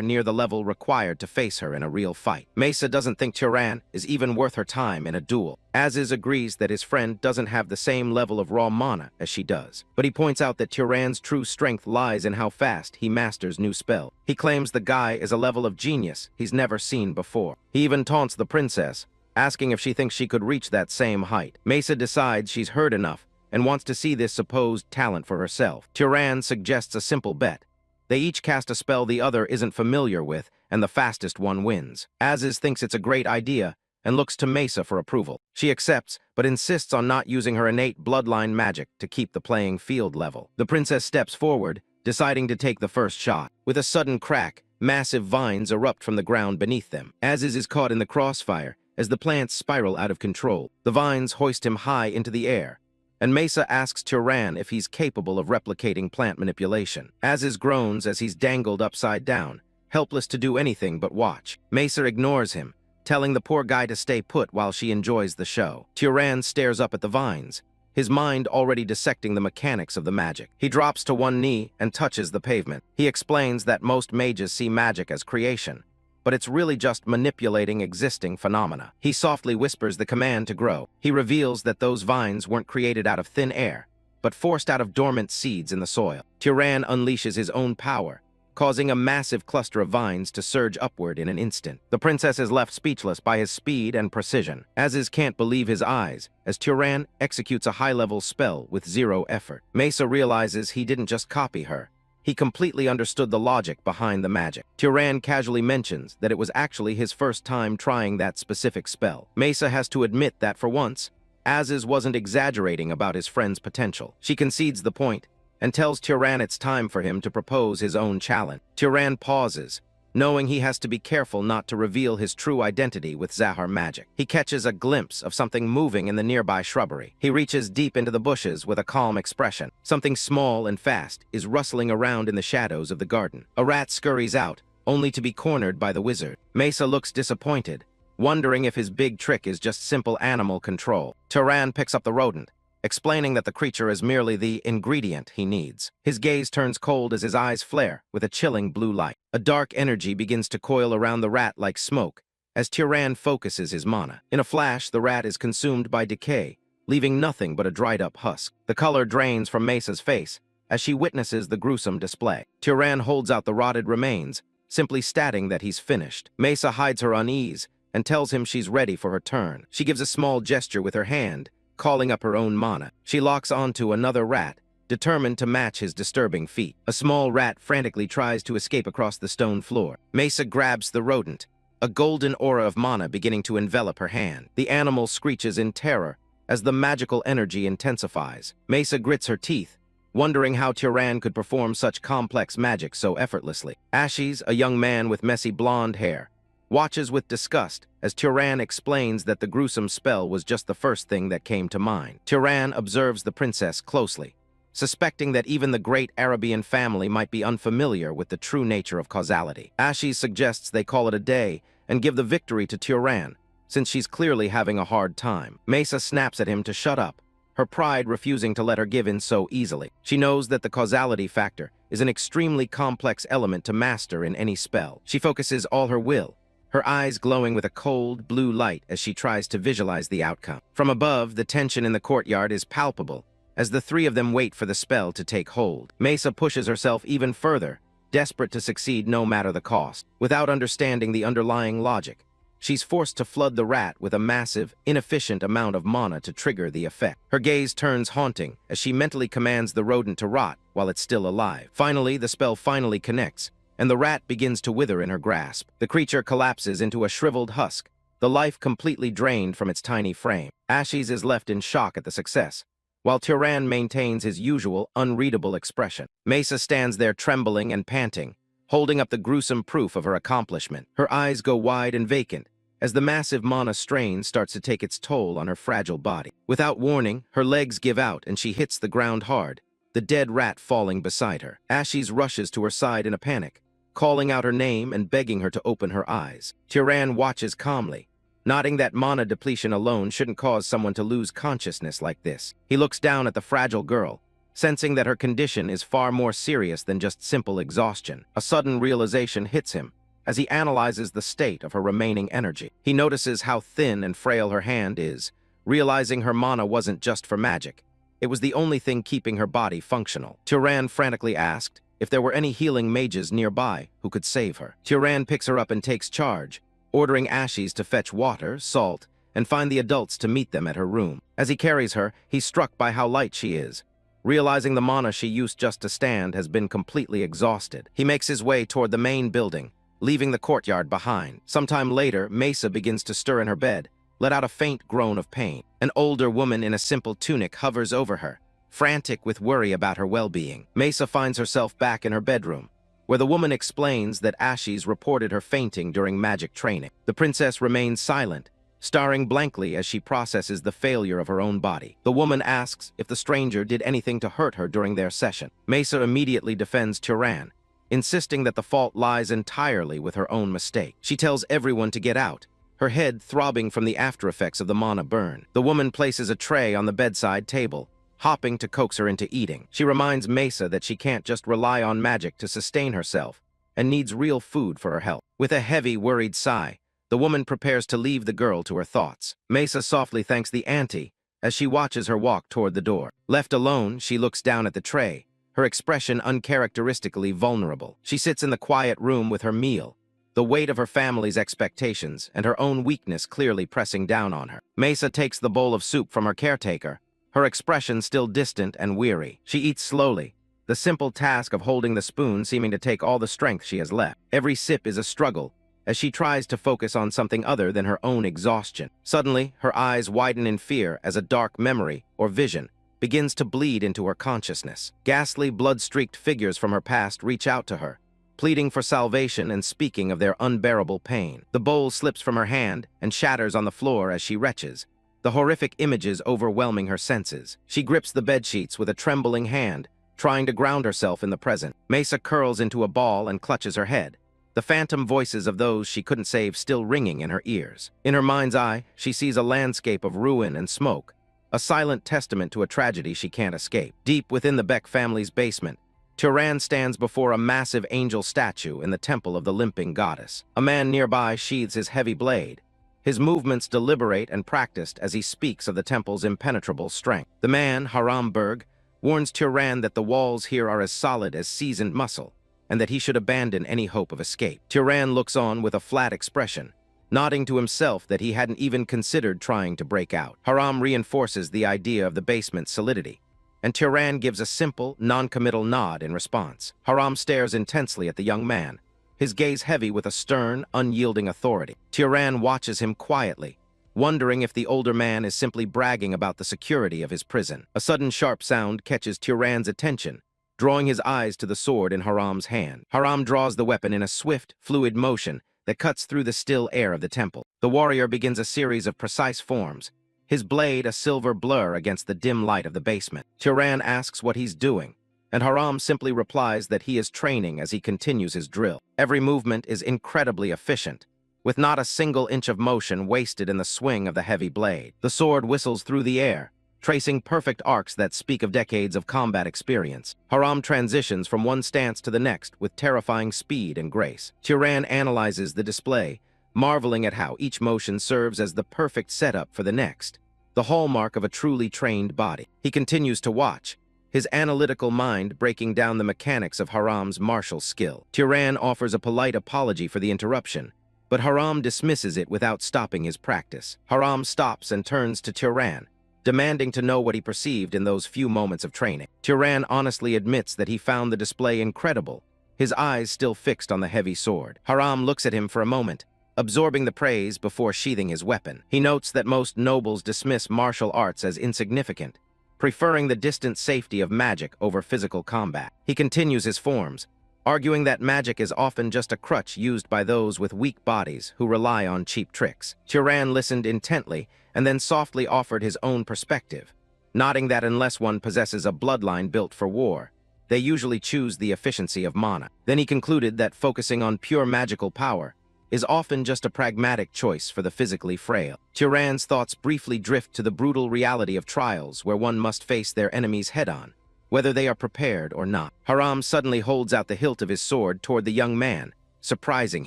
near the level required to face her in a real fight. Mesa doesn't think Turan is even worth her time in a duel. Az's agrees that his friend doesn't have the same level of raw mana as she does, but he points out that Turan's true strength lies in how fast he masters new spells. He claims the guy is a level of genius he's never seen before. He even taunts the princess, asking if she thinks she could reach that same height. Mesa decides she's heard enough and wants to see this supposed talent for herself. Turan suggests a simple bet. They each cast a spell the other isn't familiar with, and the fastest one wins. Az's thinks it's a great idea and looks to Mesa for approval. She accepts, but insists on not using her innate bloodline magic to keep the playing field level. The princess steps forward, deciding to take the first shot. With a sudden crack, massive vines erupt from the ground beneath them. Az's is caught in the crossfire as the plants spiral out of control. The vines hoist him high into the air, and Mesa asks Turan if he's capable of replicating plant manipulation. Az's groans as he's dangled upside down, helpless to do anything but watch. Mesa ignores him, telling the poor guy to stay put while she enjoys the show. Turan stares up at the vines, his mind already dissecting the mechanics of the magic. He drops to one knee and touches the pavement. He explains that most mages see magic as creation, but it's really just manipulating existing phenomena. He softly whispers the command to grow. He reveals that those vines weren't created out of thin air, but forced out of dormant seeds in the soil. Turan unleashes his own power, causing a massive cluster of vines to surge upward in an instant. The princess is left speechless by his speed and precision. Az's can't believe his eyes as Turan executes a high-level spell with 0 effort. Mesa realizes he didn't just copy her. He completely understood the logic behind the magic. Turan casually mentions that it was actually his first time trying that specific spell. Mesa has to admit that for once, Az's wasn't exaggerating about his friend's potential. She concedes the point and tells Turan it's time for him to propose his own challenge. Turan pauses, knowing he has to be careful not to reveal his true identity with Zahar magic. He catches a glimpse of something moving in the nearby shrubbery. He reaches deep into the bushes with a calm expression. Something small and fast is rustling around in the shadows of the garden. A rat scurries out, only to be cornered by the wizard. Mesa looks disappointed, wondering if his big trick is just simple animal control. Turan picks up the rodent, explaining that the creature is merely the ingredient he needs. His gaze turns cold as his eyes flare with a chilling blue light. A dark energy begins to coil around the rat like smoke as Turan focuses his mana. In a flash, the rat is consumed by decay, leaving nothing but a dried-up husk. The color drains from Mesa's face as she witnesses the gruesome display. Turan holds out the rotted remains, simply stating that he's finished. Mesa hides her unease and tells him she's ready for her turn. She gives a small gesture with her hand, calling up her own mana. She locks onto another rat, determined to match his disturbing feat. A small rat frantically tries to escape across the stone floor. Mesa grabs the rodent, a golden aura of mana beginning to envelop her hand. The animal screeches in terror as the magical energy intensifies. Mesa grits her teeth, wondering how Turan could perform such complex magic so effortlessly. Ashes, a young man with messy blonde hair, watches with disgust as Turan explains that the gruesome spell was just the first thing that came to mind. Turan observes the princess closely, suspecting that even the great Arabian family might be unfamiliar with the true nature of causality. Ashes suggests they call it a day and give the victory to Turan, since she's clearly having a hard time. Mesa snaps at him to shut up, her pride refusing to let her give in so easily. She knows that the causality factor is an extremely complex element to master in any spell. She focuses all her will, her eyes glowing with a cold, blue light as she tries to visualize the outcome. From above, the tension in the courtyard is palpable as the three of them wait for the spell to take hold. Mesa pushes herself even further, desperate to succeed no matter the cost. Without understanding the underlying logic, she's forced to flood the rat with a massive, inefficient amount of mana to trigger the effect. Her gaze turns haunting as she mentally commands the rodent to rot while it's still alive. Finally, the spell finally connects, and the rat begins to wither in her grasp. The creature collapses into a shriveled husk, the life completely drained from its tiny frame. Ashes is left in shock at the success, while Turan maintains his usual, unreadable expression. Mesa stands there trembling and panting, holding up the gruesome proof of her accomplishment. Her eyes go wide and vacant as the massive mana strain starts to take its toll on her fragile body. Without warning, her legs give out and she hits the ground hard, the dead rat falling beside her. Ashes rushes to her side in a panic, calling out her name and begging her to open her eyes. Turan watches calmly, nodding that mana depletion alone shouldn't cause someone to lose consciousness like this. He looks down at the fragile girl, sensing that her condition is far more serious than just simple exhaustion. A sudden realization hits him as he analyzes the state of her remaining energy. He notices how thin and frail her hand is, realizing her mana wasn't just for magic. It was the only thing keeping her body functional. Turan frantically asked if there were any healing mages nearby who could save her. Turan picks her up and takes charge, ordering Ashes to fetch water, salt, and find the adults to meet them at her room. As he carries her, he's struck by how light she is, realizing the mana she used just to stand has been completely exhausted. He makes his way toward the main building, leaving the courtyard behind. Sometime later, Mesa begins to stir in her bed, let out a faint groan of pain. An older woman in a simple tunic hovers over her, frantic with worry about her well-being. Mesa finds herself back in her bedroom, where the woman explains that Ashes reported her fainting during magic training. The princess remains silent, staring blankly as she processes the failure of her own body. The woman asks if the stranger did anything to hurt her during their session. Mesa immediately defends Turan, insisting that the fault lies entirely with her own mistake. She tells everyone to get out, her head throbbing from the after-effects of the mana burn. The woman places a tray on the bedside table, hopping to coax her into eating. She reminds Mesa that she can't just rely on magic to sustain herself and needs real food for her health. With a heavy, worried sigh, the woman prepares to leave the girl to her thoughts. Mesa softly thanks the auntie as she watches her walk toward the door. Left alone, she looks down at the tray, her expression uncharacteristically vulnerable. She sits in the quiet room with her meal, the weight of her family's expectations and her own weakness clearly pressing down on her. Mesa takes the bowl of soup from her caretaker, her expression still distant and weary. She eats slowly, the simple task of holding the spoon seeming to take all the strength she has left. Every sip is a struggle, as she tries to focus on something other than her own exhaustion. Suddenly, her eyes widen in fear as a dark memory, or vision, begins to bleed into her consciousness. Ghastly, blood-streaked figures from her past reach out to her, pleading for salvation and speaking of their unbearable pain. The bowl slips from her hand and shatters on the floor as she retches, the horrific images overwhelming her senses. She grips the bedsheets with a trembling hand, trying to ground herself in the present. Mesa curls into a ball and clutches her head, the phantom voices of those she couldn't save still ringing in her ears. In her mind's eye, she sees a landscape of ruin and smoke, a silent testament to a tragedy she can't escape. Deep within the Beck family's basement, Turan stands before a massive angel statue in the temple of the limping goddess. A man nearby sheathes his heavy blade, his movements deliberate and practiced as he speaks of the temple's impenetrable strength. The man, Haramberg, warns Turan that the walls here are as solid as seasoned muscle, and that he should abandon any hope of escape. Turan looks on with a flat expression, nodding to himself that he hadn't even considered trying to break out. Haram reinforces the idea of the basement's solidity, and Turan gives a simple, non-committal nod in response. Haram stares intensely at the young man, his gaze heavy with a stern, unyielding authority. Turan watches him quietly, wondering if the older man is simply bragging about the security of his prison. A sudden sharp sound catches Turan's attention, drawing his eyes to the sword in Haram's hand. Haram draws the weapon in a swift, fluid motion that cuts through the still air of the temple. The warrior begins a series of precise forms, his blade a silver blur against the dim light of the basement. Turan asks what he's doing, and Haram simply replies that he is training as he continues his drill. Every movement is incredibly efficient, with not a single inch of motion wasted in the swing of the heavy blade. The sword whistles through the air, tracing perfect arcs that speak of decades of combat experience. Haram transitions from one stance to the next with terrifying speed and grace. Turan analyzes the display, marveling at how each motion serves as the perfect setup for the next, the hallmark of a truly trained body. He continues to watch, his analytical mind breaking down the mechanics of Haram's martial skill. Turan offers a polite apology for the interruption, but Haram dismisses it without stopping his practice. Haram stops and turns to Turan, demanding to know what he perceived in those few moments of training. Turan honestly admits that he found the display incredible, his eyes still fixed on the heavy sword. Haram looks at him for a moment, absorbing the praise before sheathing his weapon. He notes that most nobles dismiss martial arts as insignificant, preferring the distant safety of magic over physical combat. He continues his forms, arguing that magic is often just a crutch used by those with weak bodies who rely on cheap tricks. Turan listened intently and then softly offered his own perspective, nodding that unless one possesses a bloodline built for war, they usually choose the efficiency of mana. Then he concluded that focusing on pure magical power is often just a pragmatic choice for the physically frail. Turan's thoughts briefly drift to the brutal reality of trials where one must face their enemies head-on, whether they are prepared or not. Haram suddenly holds out the hilt of his sword toward the young man, surprising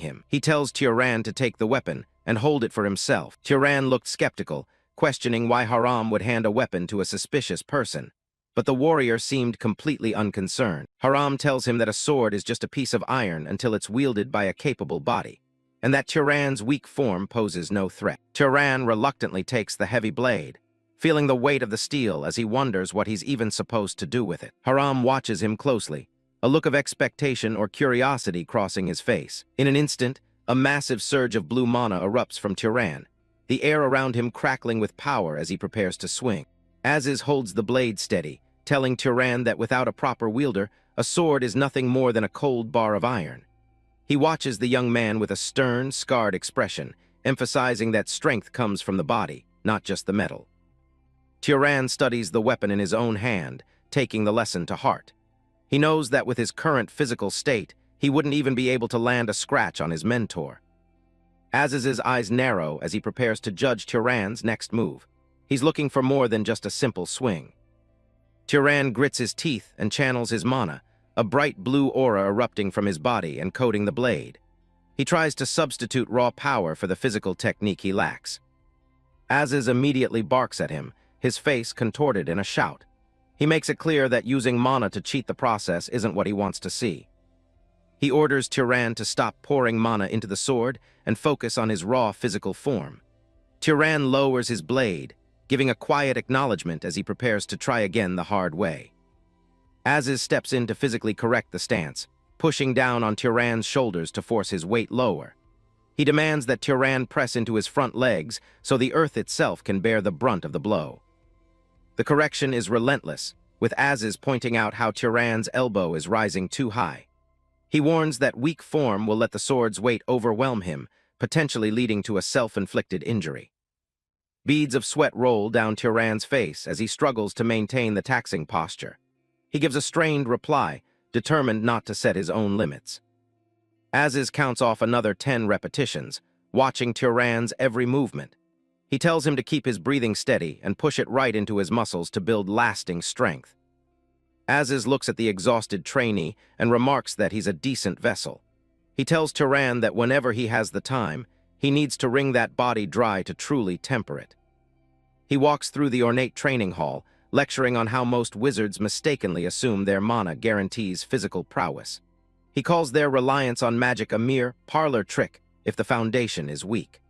him. He tells Turan to take the weapon and hold it for himself. Turan looked skeptical, questioning why Haram would hand a weapon to a suspicious person, but the warrior seemed completely unconcerned. Haram tells him that a sword is just a piece of iron until it's wielded by a capable body, and that Turan's weak form poses no threat. Turan reluctantly takes the heavy blade, feeling the weight of the steel as he wonders what he's even supposed to do with it. Haram watches him closely, a look of expectation or curiosity crossing his face. In an instant, a massive surge of blue mana erupts from Turan, the air around him crackling with power as he prepares to swing. Azis holds the blade steady, telling Turan that without a proper wielder, a sword is nothing more than a cold bar of iron. He watches the young man with a stern, scarred expression, emphasizing that strength comes from the body, not just the metal. Turan studies the weapon in his own hand, taking the lesson to heart. He knows that with his current physical state, he wouldn't even be able to land a scratch on his mentor. Aziz's eyes narrow as he prepares to judge Turan's next move. He's looking for more than just a simple swing. Turan grits his teeth and channels his mana, a bright blue aura erupting from his body and coating the blade. He tries to substitute raw power for the physical technique he lacks. Aziz immediately barks at him, his face contorted in a shout. He makes it clear that using mana to cheat the process isn't what he wants to see. He orders Turan to stop pouring mana into the sword and focus on his raw physical form. Turan lowers his blade, giving a quiet acknowledgement as he prepares to try again the hard way. Aziz steps in to physically correct the stance, pushing down on Turan's shoulders to force his weight lower. He demands that Turan press into his front legs so the earth itself can bear the brunt of the blow. The correction is relentless, with Aziz pointing out how Turan's elbow is rising too high. He warns that weak form will let the sword's weight overwhelm him, potentially leading to a self-inflicted injury. Beads of sweat roll down Turan's face as he struggles to maintain the taxing posture. He gives a strained reply, determined not to set his own limits. Aziz counts off another 10 repetitions, watching Turan's every movement. He tells him to keep his breathing steady and push it right into his muscles to build lasting strength. Aziz looks at the exhausted trainee and remarks that he's a decent vessel. He tells Turan that whenever he has the time, he needs to wring that body dry to truly temper it. He walks through the ornate training hall, lecturing on how most wizards mistakenly assume their mana guarantees physical prowess. He calls their reliance on magic a mere parlor trick if the foundation is weak.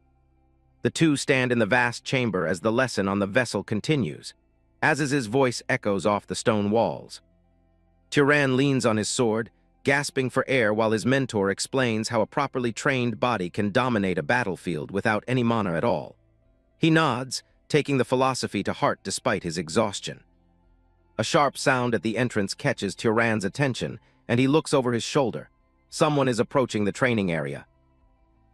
The two stand in the vast chamber as the lesson on the vessel continues. Aziz's voice echoes off the stone walls. Turan leans on his sword, gasping for air while his mentor explains how a properly trained body can dominate a battlefield without any mana at all. He nods, taking the philosophy to heart despite his exhaustion. A sharp sound at the entrance catches Turan's attention, and he looks over his shoulder. Someone is approaching the training area.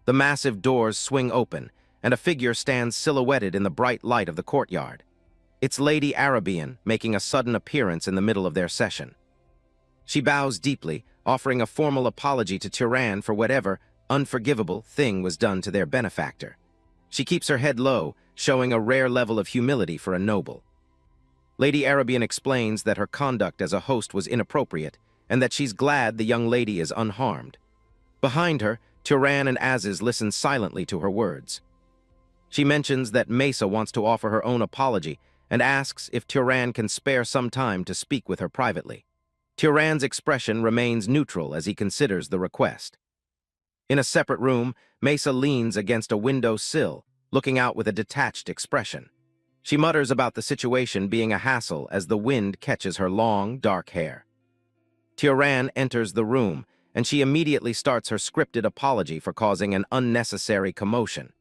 The massive doors swing open, and a figure stands silhouetted in the bright light of the courtyard. It's Lady Arabian, making a sudden appearance in the middle of their session. She bows deeply, offering a formal apology to Turan for whatever unforgivable thing was done to their benefactor. She keeps her head low, showing a rare level of humility for a noble. Lady Arabian explains that her conduct as a host was inappropriate, and that she's glad the young lady is unharmed. Behind her, Turan and Aziz listen silently to her words. She mentions that Mesa wants to offer her own apology and asks if Turan can spare some time to speak with her privately. Turan's expression remains neutral as he considers the request. In a separate room, Mesa leans against a window sill, looking out with a detached expression. She mutters about the situation being a hassle as the wind catches her long, dark hair. Turan enters the room, and she immediately starts her scripted apology for causing an unnecessary commotion.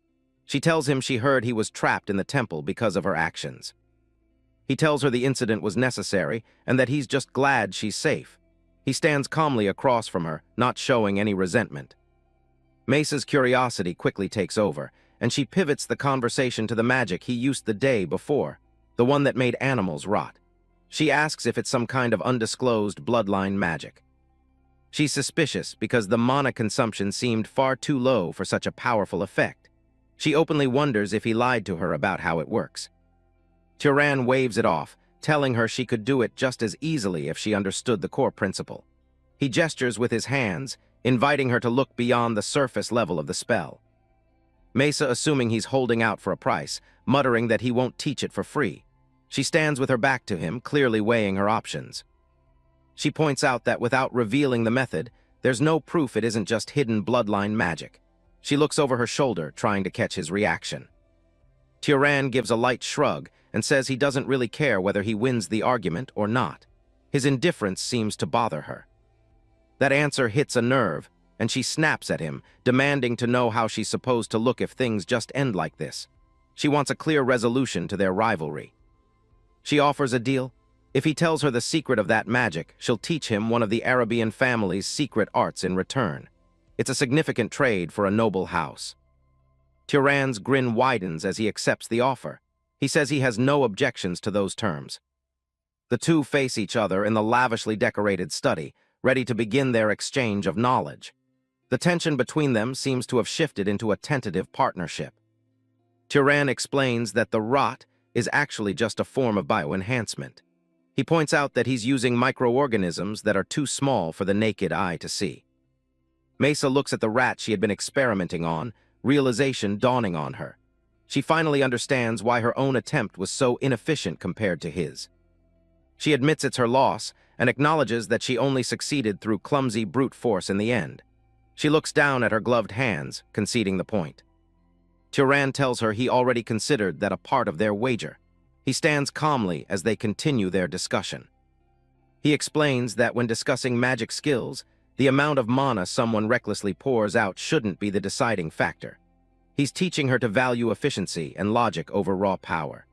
She tells him she heard he was trapped in the temple because of her actions. He tells her the incident was necessary and that he's just glad she's safe. He stands calmly across from her, not showing any resentment. Mesa's curiosity quickly takes over, and she pivots the conversation to the magic he used the day before, the one that made animals rot. She asks if it's some kind of undisclosed bloodline magic. She's suspicious because the mana consumption seemed far too low for such a powerful effect. She openly wonders if he lied to her about how it works. Turan waves it off, telling her she could do it just as easily if she understood the core principle. He gestures with his hands, inviting her to look beyond the surface level of the spell. Mesa, assuming he's holding out for a price, muttering that he won't teach it for free. She stands with her back to him, clearly weighing her options. She points out that without revealing the method, there's no proof it isn't just hidden bloodline magic. She looks over her shoulder, trying to catch his reaction. Turan gives a light shrug and says he doesn't really care whether he wins the argument or not. His indifference seems to bother her. That answer hits a nerve, and she snaps at him, demanding to know how she's supposed to look if things just end like this. She wants a clear resolution to their rivalry. She offers a deal. If he tells her the secret of that magic, she'll teach him one of the Arabian family's secret arts in return. It's a significant trade for a noble house. Turan's grin widens as he accepts the offer. He says he has no objections to those terms. The two face each other in the lavishly decorated study, ready to begin their exchange of knowledge. The tension between them seems to have shifted into a tentative partnership. Turan explains that the rot is actually just a form of bioenhancement. He points out that he's using microorganisms that are too small for the naked eye to see. Mesa looks at the rat she had been experimenting on, realization dawning on her. She finally understands why her own attempt was so inefficient compared to his. She admits it's her loss and acknowledges that she only succeeded through clumsy brute force in the end. She looks down at her gloved hands, conceding the point. Turan tells her he already considered that a part of their wager. He stands calmly as they continue their discussion. He explains that when discussing magic skills, the amount of mana someone recklessly pours out shouldn't be the deciding factor. He's teaching her to value efficiency and logic over raw power.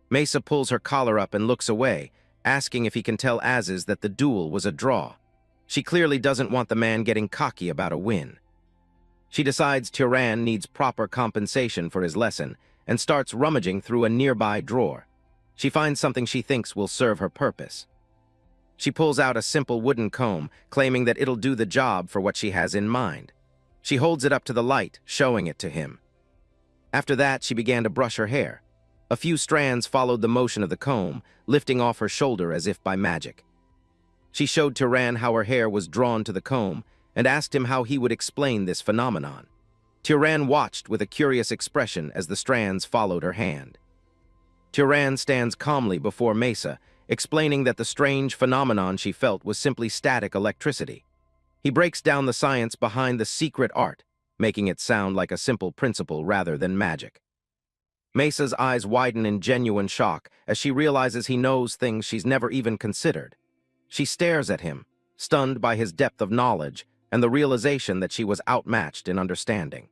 Mesa pulls her collar up and looks away, asking if he can tell Aziz that the duel was a draw. She clearly doesn't want the man getting cocky about a win. She decides Turan needs proper compensation for his lesson and starts rummaging through a nearby drawer. She finds something she thinks will serve her purpose. She pulls out a simple wooden comb, claiming that it'll do the job for what she has in mind. She holds it up to the light, showing it to him. After that, she began to brush her hair. A few strands followed the motion of the comb, lifting off her shoulder as if by magic. She showed Turan how her hair was drawn to the comb and asked him how he would explain this phenomenon. Turan watched with a curious expression as the strands followed her hand. Turan stands calmly before Mesa, explaining that the strange phenomenon she felt was simply static electricity. He breaks down the science behind the secret art, making it sound like a simple principle rather than magic. Mesa's eyes widen in genuine shock as she realizes he knows things she's never even considered. She stares at him, stunned by his depth of knowledge and the realization that she was outmatched in understanding.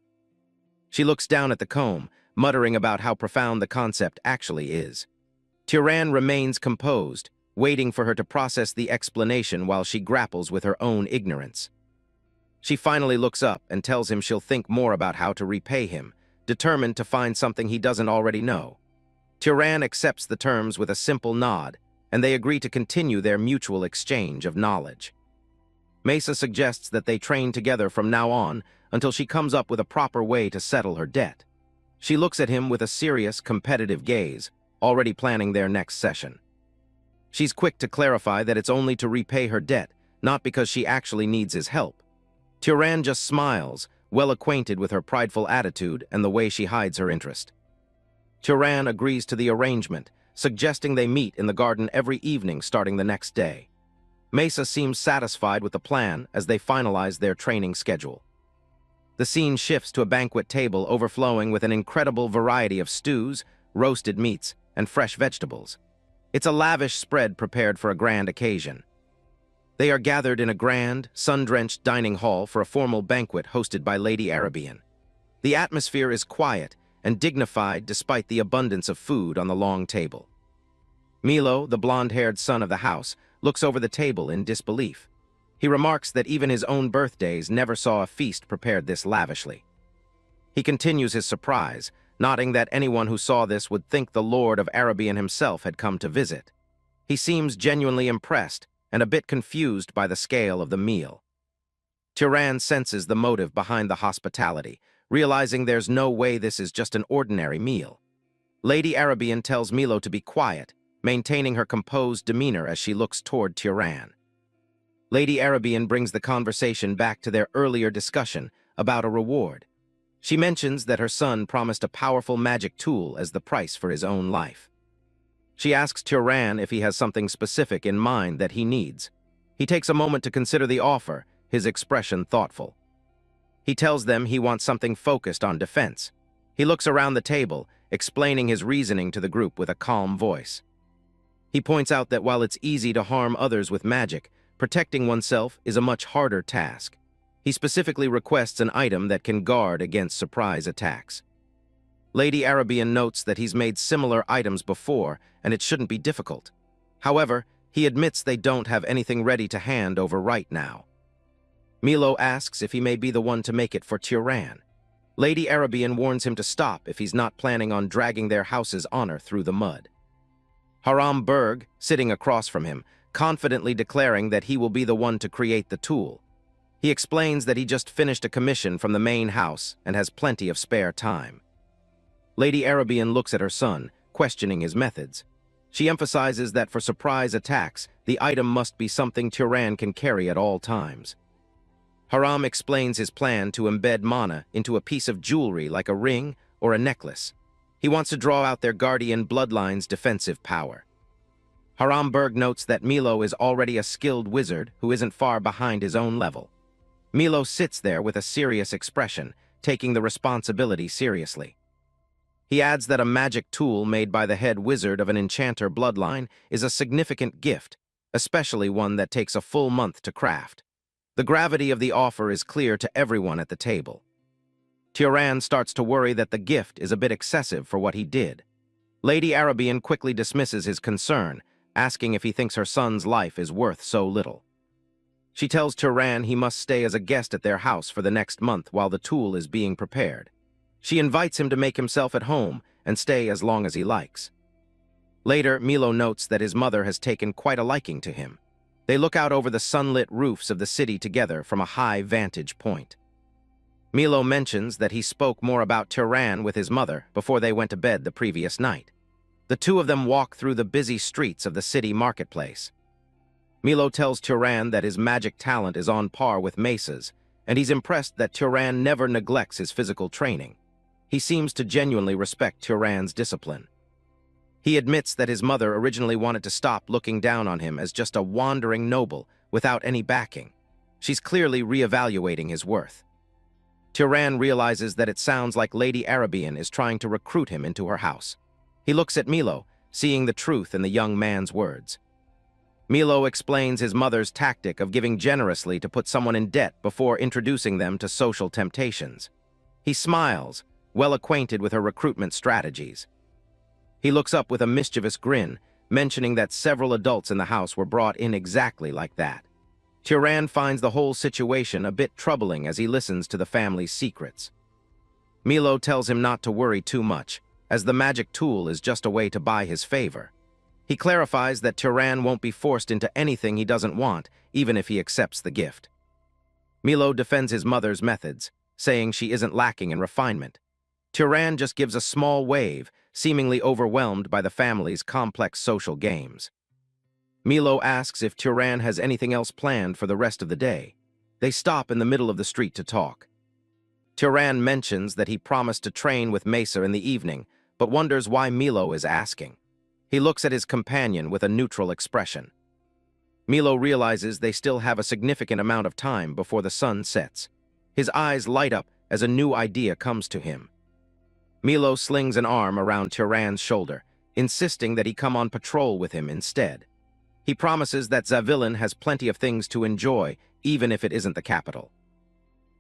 She looks down at the comb, muttering about how profound the concept actually is. Turan remains composed, waiting for her to process the explanation while she grapples with her own ignorance. She finally looks up and tells him she'll think more about how to repay him, determined to find something he doesn't already know. Turan accepts the terms with a simple nod, and they agree to continue their mutual exchange of knowledge. Mesa suggests that they train together from now on until she comes up with a proper way to settle her debt. She looks at him with a serious, competitive gaze, already planning their next session. She's quick to clarify that it's only to repay her debt, not because she actually needs his help. Turan just smiles, well acquainted with her prideful attitude and the way she hides her interest. Turan agrees to the arrangement, suggesting they meet in the garden every evening starting the next day. Mesa seems satisfied with the plan as they finalize their training schedule. The scene shifts to a banquet table overflowing with an incredible variety of stews, roasted meats, and fresh vegetables. It's a lavish spread prepared for a grand occasion. They are gathered in a grand, sun-drenched dining hall for a formal banquet hosted by Lady Arabian. The atmosphere is quiet and dignified despite the abundance of food on the long table. Milo, the blonde-haired son of the house, looks over the table in disbelief. He remarks that even his own birthdays never saw a feast prepared this lavishly. He continues his surprise, noting that anyone who saw this would think the Lord of Arabian himself had come to visit. He seems genuinely impressed and a bit confused by the scale of the meal. Turan senses the motive behind the hospitality, realizing there's no way this is just an ordinary meal. Lady Arabian tells Milo to be quiet, maintaining her composed demeanor as she looks toward Turan. Lady Arabian brings the conversation back to their earlier discussion about a reward. She mentions that her son promised a powerful magic tool as the price for his own life. She asks Turan if he has something specific in mind that he needs. He takes a moment to consider the offer, his expression thoughtful. He tells them he wants something focused on defense. He looks around the table, explaining his reasoning to the group with a calm voice. He points out that while it's easy to harm others with magic, protecting oneself is a much harder task. He specifically requests an item that can guard against surprise attacks. Lady Arabian notes that he's made similar items before, and it shouldn't be difficult. However, he admits they don't have anything ready to hand over right now. Milo asks if he may be the one to make it for Turan. Lady Arabian warns him to stop if he's not planning on dragging their house's honor through the mud. Haram Berg, sitting across from him, confidently declaring that he will be the one to create the tool. He explains that he just finished a commission from the main house and has plenty of spare time. Lady Arabian looks at her son, questioning his methods. She emphasizes that for surprise attacks, the item must be something Turan can carry at all times. Haram explains his plan to embed mana into a piece of jewelry like a ring or a necklace. He wants to draw out their guardian bloodline's defensive power. Haram Berg notes that Milo is already a skilled wizard who isn't far behind his own level. Milo sits there with a serious expression, taking the responsibility seriously. He adds that a magic tool made by the head wizard of an enchanter bloodline is a significant gift, especially one that takes a full month to craft. The gravity of the offer is clear to everyone at the table. Turan starts to worry that the gift is a bit excessive for what he did. Lady Arabian quickly dismisses his concern, asking if he thinks her son's life is worth so little. She tells Turan he must stay as a guest at their house for the next month while the tool is being prepared. She invites him to make himself at home and stay as long as he likes. Later, Milo notes that his mother has taken quite a liking to him. They look out over the sunlit roofs of the city together from a high vantage point. Milo mentions that he spoke more about Turan with his mother before they went to bed the previous night. The two of them walk through the busy streets of the city marketplace. Milo tells Turan that his magic talent is on par with Mesa's, and he's impressed that Turan never neglects his physical training. He seems to genuinely respect Turan's discipline. He admits that his mother originally wanted to stop looking down on him as just a wandering noble without any backing. She's clearly reevaluating his worth. Turan realizes that it sounds like Lady Arabian is trying to recruit him into her house. He looks at Milo, seeing the truth in the young man's words. Milo explains his mother's tactic of giving generously to put someone in debt before introducing them to social temptations. He smiles, well acquainted with her recruitment strategies. He looks up with a mischievous grin, mentioning that several adults in the house were brought in exactly like that. Turan finds the whole situation a bit troubling as he listens to the family's secrets. Milo tells him not to worry too much, as the magic tool is just a way to buy his favor. He clarifies that Turan won't be forced into anything he doesn't want, even if he accepts the gift. Milo defends his mother's methods, saying she isn't lacking in refinement. Turan just gives a small wave, seemingly overwhelmed by the family's complex social games. Milo asks if Turan has anything else planned for the rest of the day. They stop in the middle of the street to talk. Turan mentions that he promised to train with Mesa in the evening, but wonders why Milo is asking. He looks at his companion with a neutral expression. Milo realizes they still have a significant amount of time before the sun sets. His eyes light up as a new idea comes to him. Milo slings an arm around Turan's shoulder, insisting that he come on patrol with him instead. He promises that Zavillan has plenty of things to enjoy, even if it isn't the capital.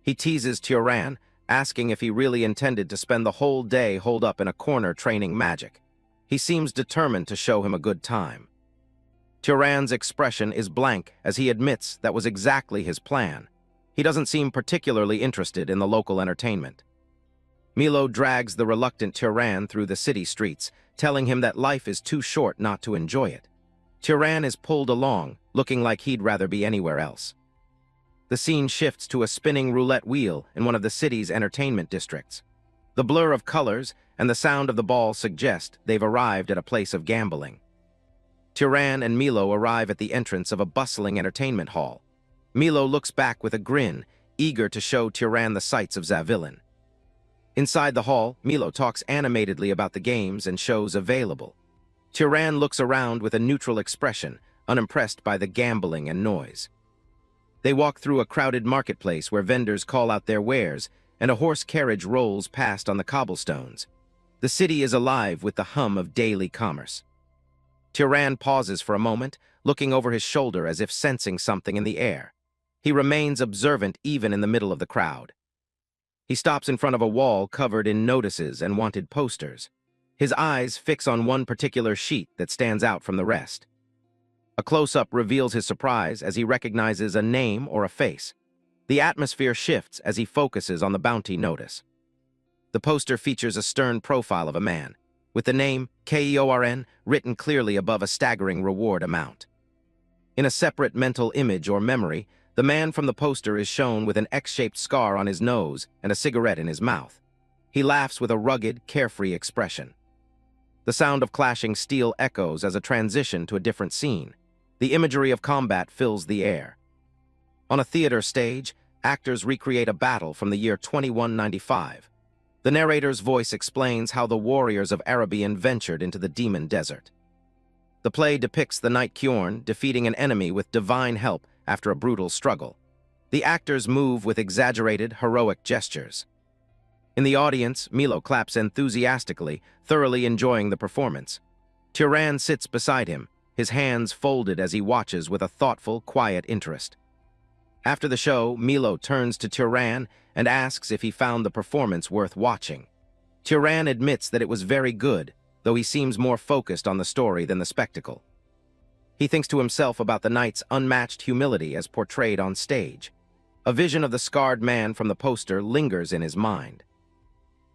He teases Turan, asking if he really intended to spend the whole day holed up in a corner training magic. He seems determined to show him a good time. Turan's expression is blank as he admits that was exactly his plan. He doesn't seem particularly interested in the local entertainment. Milo drags the reluctant Turan through the city streets, telling him that life is too short not to enjoy it. Turan is pulled along, looking like he'd rather be anywhere else. The scene shifts to a spinning roulette wheel in one of the city's entertainment districts. The blur of colors and the sound of the ball suggest they've arrived at a place of gambling. Turan and Milo arrive at the entrance of a bustling entertainment hall. Milo looks back with a grin, eager to show Turan the sights of Zavillan. Inside the hall, Milo talks animatedly about the games and shows available. Turan looks around with a neutral expression, unimpressed by the gambling and noise. They walk through a crowded marketplace where vendors call out their wares, and a horse carriage rolls past on the cobblestones. The city is alive with the hum of daily commerce. Turan pauses for a moment, looking over his shoulder as if sensing something in the air. He remains observant even in the middle of the crowd. He stops in front of a wall covered in notices and wanted posters. His eyes fix on one particular sheet that stands out from the rest. A close-up reveals his surprise as he recognizes a name or a face. The atmosphere shifts as he focuses on the bounty notice. The poster features a stern profile of a man, with the name Keorn written clearly above a staggering reward amount. In a separate mental image or memory, the man from the poster is shown with an X-shaped scar on his nose and a cigarette in his mouth. He laughs with a rugged, carefree expression. The sound of clashing steel echoes as a transition to a different scene. The imagery of combat fills the air. On a theater stage, actors recreate a battle from the year 2195. The narrator's voice explains how the warriors of Arabian ventured into the demon desert. The play depicts the knight Kjorn defeating an enemy with divine help after a brutal struggle. The actors move with exaggerated, heroic gestures. In the audience, Milo claps enthusiastically, thoroughly enjoying the performance. Turan sits beside him, his hands folded as he watches with a thoughtful, quiet interest. After the show, Milo turns to Turan and asks if he found the performance worth watching. Turan admits that it was very good, though he seems more focused on the story than the spectacle. He thinks to himself about the knight's unmatched humility as portrayed on stage. A vision of the scarred man from the poster lingers in his mind.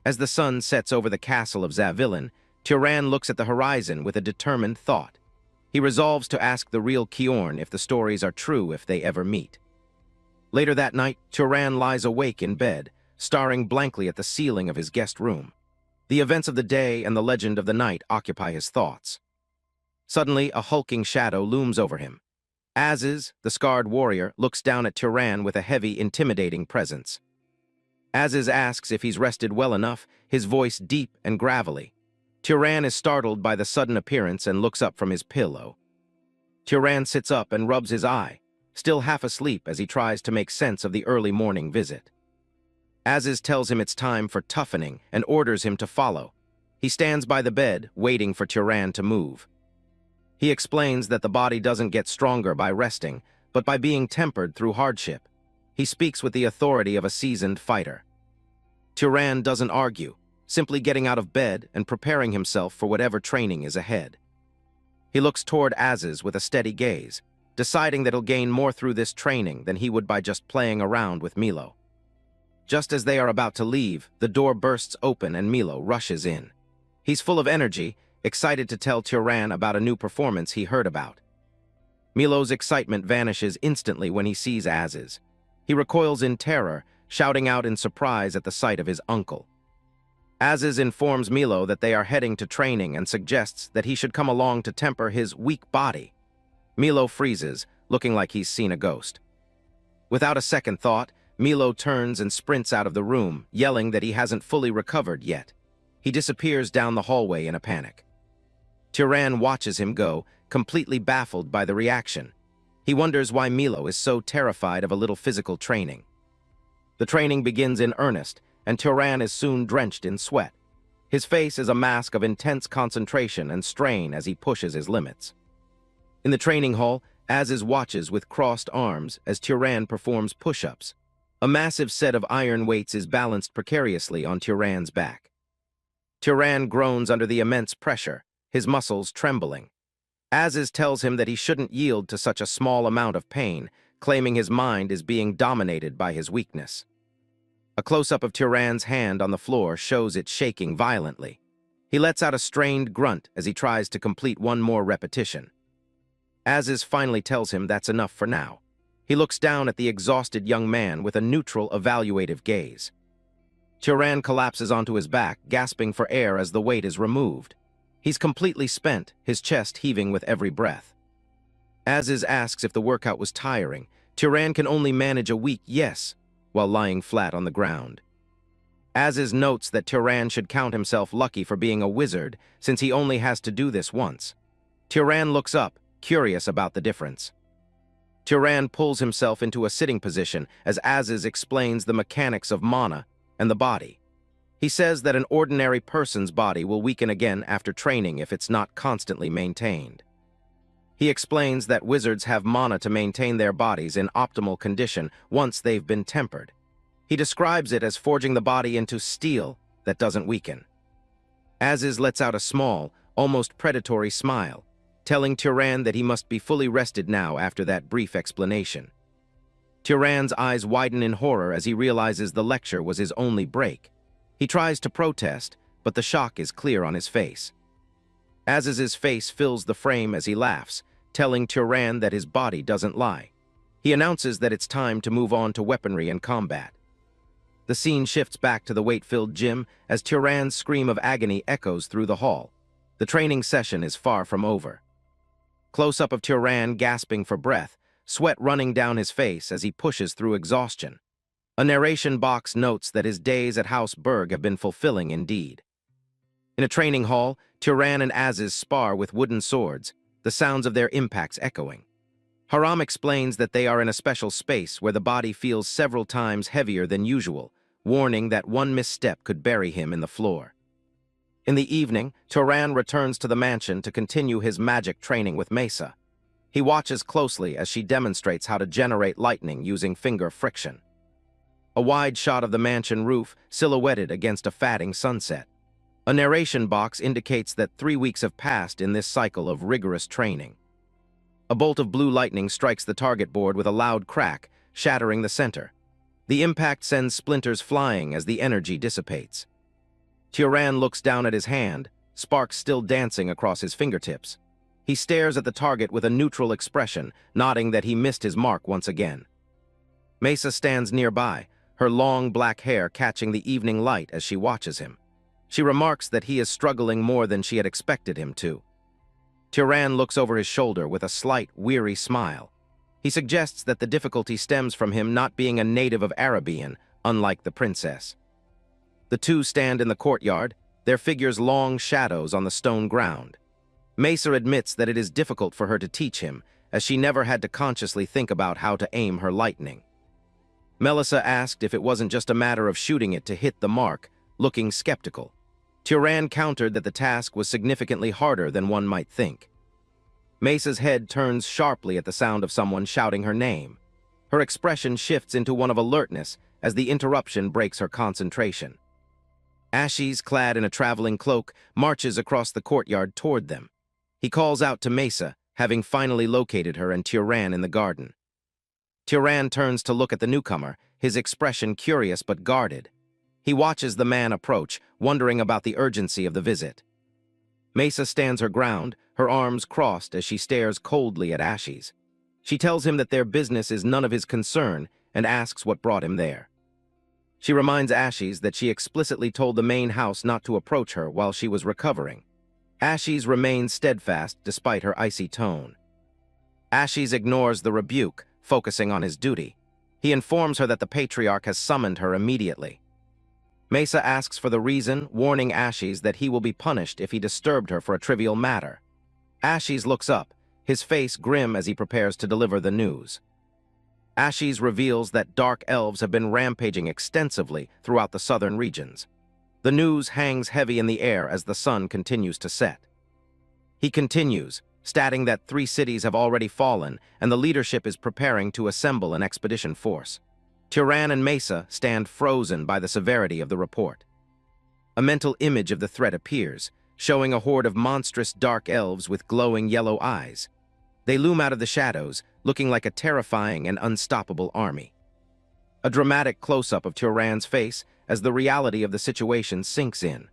As the sun sets over the castle of Zavillan, Turan looks at the horizon with a determined thought. He resolves to ask the real Kjorn if the stories are true if they ever meet. Later that night, Turan lies awake in bed, staring blankly at the ceiling of his guest room. The events of the day and the legend of the night occupy his thoughts. Suddenly, a hulking shadow looms over him. Aziz, the scarred warrior, looks down at Turan with a heavy, intimidating presence. Aziz asks if he's rested well enough, his voice deep and gravelly. Turan is startled by the sudden appearance and looks up from his pillow. Turan sits up and rubs his eye, still half asleep as he tries to make sense of the early morning visit. Aziz tells him it's time for toughening and orders him to follow. He stands by the bed, waiting for Turan to move. He explains that the body doesn't get stronger by resting, but by being tempered through hardship. He speaks with the authority of a seasoned fighter. Turan doesn't argue, simply getting out of bed and preparing himself for whatever training is ahead. He looks toward Aziz with a steady gaze, deciding that he'll gain more through this training than he would by just playing around with Milo. Just as they are about to leave, the door bursts open and Milo rushes in. He's full of energy, excited to tell Turan about a new performance he heard about. Milo's excitement vanishes instantly when he sees Aziz. He recoils in terror, shouting out in surprise at the sight of his uncle. Aziz informs Milo that they are heading to training and suggests that he should come along to temper his weak body. Milo freezes, looking like he's seen a ghost. Without a second thought, Milo turns and sprints out of the room, yelling that he hasn't fully recovered yet. He disappears down the hallway in a panic. Turan watches him go, completely baffled by the reaction. He wonders why Milo is so terrified of a little physical training. The training begins in earnest, and Turan is soon drenched in sweat. His face is a mask of intense concentration and strain as he pushes his limits. In the training hall, Aziz watches with crossed arms as Turan performs push-ups. A massive set of iron weights is balanced precariously on Turan's back. Turan groans under the immense pressure, his muscles trembling. Aziz tells him that he shouldn't yield to such a small amount of pain, claiming his mind is being dominated by his weakness. A close-up of Turan's hand on the floor shows it shaking violently. He lets out a strained grunt as he tries to complete one more repetition. Aziz finally tells him that's enough for now. He looks down at the exhausted young man with a neutral, evaluative gaze. Turan collapses onto his back, gasping for air as the weight is removed. He's completely spent, his chest heaving with every breath. Aziz asks if the workout was tiring. Turan can only manage a weak yes, while lying flat on the ground. Aziz notes that Turan should count himself lucky for being a wizard, since he only has to do this once. Turan looks up, curious about the difference. Turan pulls himself into a sitting position as Aziz explains the mechanics of mana and the body. He says that an ordinary person's body will weaken again after training if it's not constantly maintained. He explains that wizards have mana to maintain their bodies in optimal condition once they've been tempered. He describes it as forging the body into steel that doesn't weaken. Aziz lets out a small, almost predatory smile, telling Turan that he must be fully rested now after that brief explanation. Turan's eyes widen in horror as he realizes the lecture was his only break. He tries to protest, but the shock is clear on his face. Aziz's face fills the frame as he laughs, telling Turan that his body doesn't lie. He announces that it's time to move on to weaponry and combat. The scene shifts back to the weight-filled gym as Turan's scream of agony echoes through the hall. The training session is far from over. Close-up of Turan gasping for breath, sweat running down his face as he pushes through exhaustion. A narration box notes that his days at House Berg have been fulfilling indeed. In a training hall, Turan and Aziz spar with wooden swords, the sounds of their impacts echoing. Haram explains that they are in a special space where the body feels several times heavier than usual, warning that one misstep could bury him in the floor. In the evening, Turan returns to the mansion to continue his magic training with Mesa. He watches closely as she demonstrates how to generate lightning using finger friction. A wide shot of the mansion roof silhouetted against a fading sunset. A narration box indicates that 3 weeks have passed in this cycle of rigorous training. A bolt of blue lightning strikes the target board with a loud crack, shattering the center. The impact sends splinters flying as the energy dissipates. Turan looks down at his hand, sparks still dancing across his fingertips. He stares at the target with a neutral expression, nodding that he missed his mark once again. Mesa stands nearby, her long black hair catching the evening light as she watches him. She remarks that he is struggling more than she had expected him to. Turan looks over his shoulder with a slight, weary smile. He suggests that the difficulty stems from him not being a native of Arabian, unlike the princess. The two stand in the courtyard, their figures long shadows on the stone ground. Mesa admits that it is difficult for her to teach him, as she never had to consciously think about how to aim her lightning. Melissa asked if it wasn't just a matter of shooting it to hit the mark, looking skeptical. Turan countered that the task was significantly harder than one might think. Mesa's head turns sharply at the sound of someone shouting her name. Her expression shifts into one of alertness as the interruption breaks her concentration. Ashes, clad in a traveling cloak, marches across the courtyard toward them. He calls out to Mesa, having finally located her and Turan in the garden. Turan turns to look at the newcomer, his expression curious but guarded. He watches the man approach, wondering about the urgency of the visit. Mesa stands her ground, her arms crossed as she stares coldly at Ashes. She tells him that their business is none of his concern and asks what brought him there. She reminds Ashes that she explicitly told the main house not to approach her while she was recovering. Ashes remains steadfast despite her icy tone. Ashes ignores the rebuke, focusing on his duty. He informs her that the patriarch has summoned her immediately. Mesa asks for the reason, warning Ashes that he will be punished if he disturbed her for a trivial matter. Ashes looks up, his face grim as he prepares to deliver the news. Ashes reveals that dark elves have been rampaging extensively throughout the southern regions. The news hangs heavy in the air as the sun continues to set. He continues, stating that 3 cities have already fallen and the leadership is preparing to assemble an expedition force. Turan and Mesa stand frozen by the severity of the report. A mental image of the threat appears, showing a horde of monstrous dark elves with glowing yellow eyes. They loom out of the shadows, looking like a terrifying and unstoppable army. A dramatic close-up of Turan's face as the reality of the situation sinks in.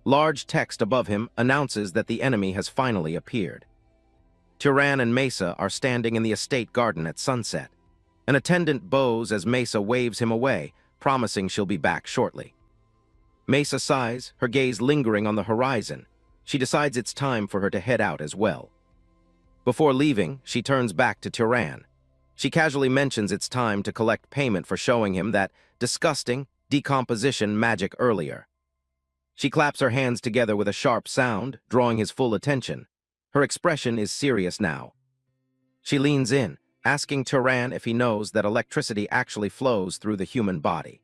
Large text above him announces that the enemy has finally appeared. Turan and Mesa are standing in the estate garden at sunset. An attendant bows as Mesa waves him away, promising she'll be back shortly. Mesa sighs, her gaze lingering on the horizon. She decides it's time for her to head out as well. Before leaving, she turns back to Turan. She casually mentions it's time to collect payment for showing him that disgusting decomposition magic earlier. She claps her hands together with a sharp sound, drawing his full attention. Her expression is serious now. She leans in, asking Turan if he knows that electricity actually flows through the human body.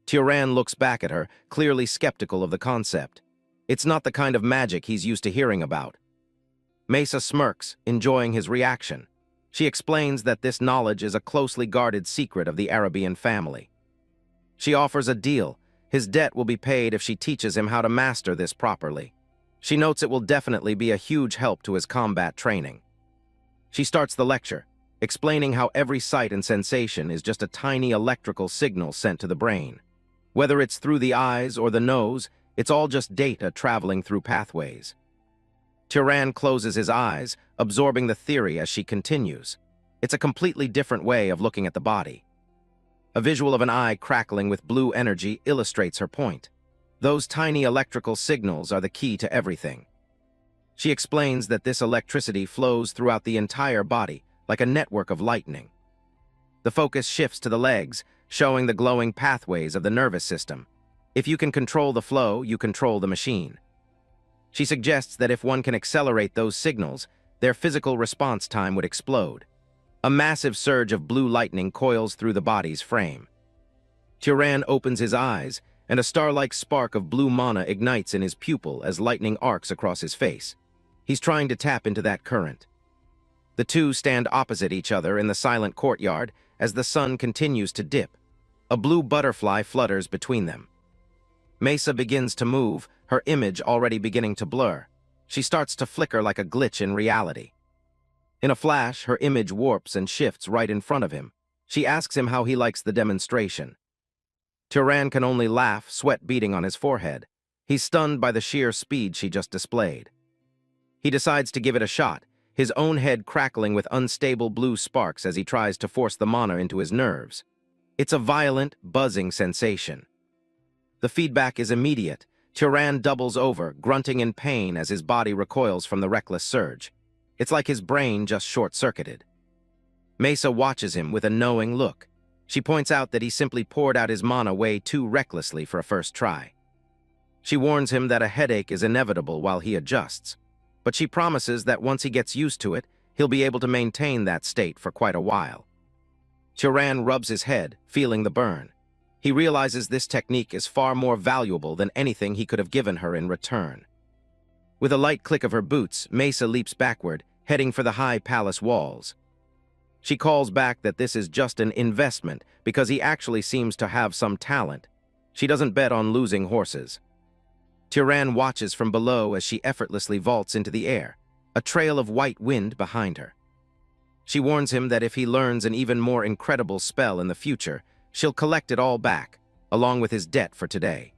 Turan looks back at her, clearly skeptical of the concept. It's not the kind of magic he's used to hearing about. Mesa smirks, enjoying his reaction. She explains that this knowledge is a closely guarded secret of the Arabian family. She offers a deal. His debt will be paid if she teaches him how to master this properly. She notes it will definitely be a huge help to his combat training. She starts the lecture, explaining how every sight and sensation is just a tiny electrical signal sent to the brain. Whether it's through the eyes or the nose, it's all just data traveling through pathways. Turan closes his eyes, absorbing the theory as she continues. It's a completely different way of looking at the body. A visual of an eye crackling with blue energy illustrates her point. Those tiny electrical signals are the key to everything. She explains that this electricity flows throughout the entire body, like a network of lightning. The focus shifts to the legs, showing the glowing pathways of the nervous system. If you can control the flow, you control the machine. She suggests that if one can accelerate those signals, their physical response time would explode. A massive surge of blue lightning coils through the body's frame. Turan opens his eyes, and a star-like spark of blue mana ignites in his pupil as lightning arcs across his face. He's trying to tap into that current. The two stand opposite each other in the silent courtyard as the sun continues to dip. A blue butterfly flutters between them. Mesa begins to move, her image already beginning to blur. She starts to flicker like a glitch in reality. In a flash, her image warps and shifts right in front of him. She asks him how he likes the demonstration. Turan can only laugh, sweat beading on his forehead. He's stunned by the sheer speed she just displayed. He decides to give it a shot, his own head crackling with unstable blue sparks as he tries to force the mana into his nerves. It's a violent, buzzing sensation. The feedback is immediate. Turan doubles over, grunting in pain as his body recoils from the reckless surge. It's like his brain just short-circuited. Mesa watches him with a knowing look. She points out that he simply poured out his mana way too recklessly for a first try. She warns him that a headache is inevitable while he adjusts, but she promises that once he gets used to it, he'll be able to maintain that state for quite a while. Turan rubs his head, feeling the burn. He realizes this technique is far more valuable than anything he could have given her in return. With a light click of her boots, Mesa leaps backward, heading for the high palace walls. She calls back that this is just an investment because he actually seems to have some talent. She doesn't bet on losing horses. Turan watches from below as she effortlessly vaults into the air, a trail of white wind behind her. She warns him that if he learns an even more incredible spell in the future, she'll collect it all back, along with his debt for today.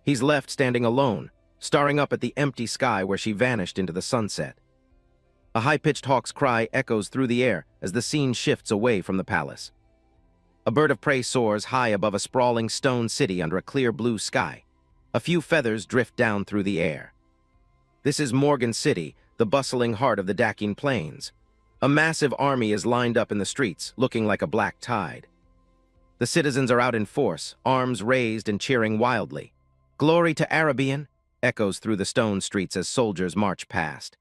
He's left standing alone, staring up at the empty sky where she vanished into the sunset. A high-pitched hawk's cry echoes through the air as the scene shifts away from the palace. A bird of prey soars high above a sprawling stone city under a clear blue sky. A few feathers drift down through the air. This is Morgan City, the bustling heart of the Dakin Plains. A massive army is lined up in the streets, looking like a black tide. The citizens are out in force, arms raised and cheering wildly. "Glory to Arabian!" echoes through the stone streets as soldiers march past.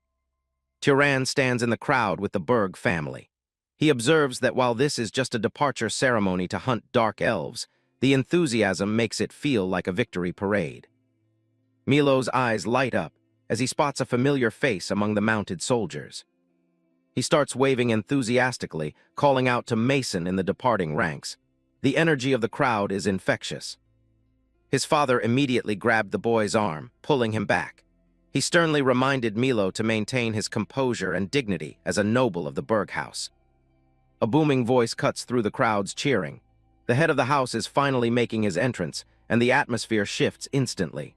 Turan stands in the crowd with the Berg family. He observes that while this is just a departure ceremony to hunt dark elves, the enthusiasm makes it feel like a victory parade. Milo's eyes light up as he spots a familiar face among the mounted soldiers. He starts waving enthusiastically, calling out to Mason in the departing ranks. The energy of the crowd is infectious. His father immediately grabbed the boy's arm, pulling him back. He sternly reminded Milo to maintain his composure and dignity as a noble of the Berg house. A booming voice cuts through the crowd's cheering. The head of the house is finally making his entrance, and the atmosphere shifts instantly.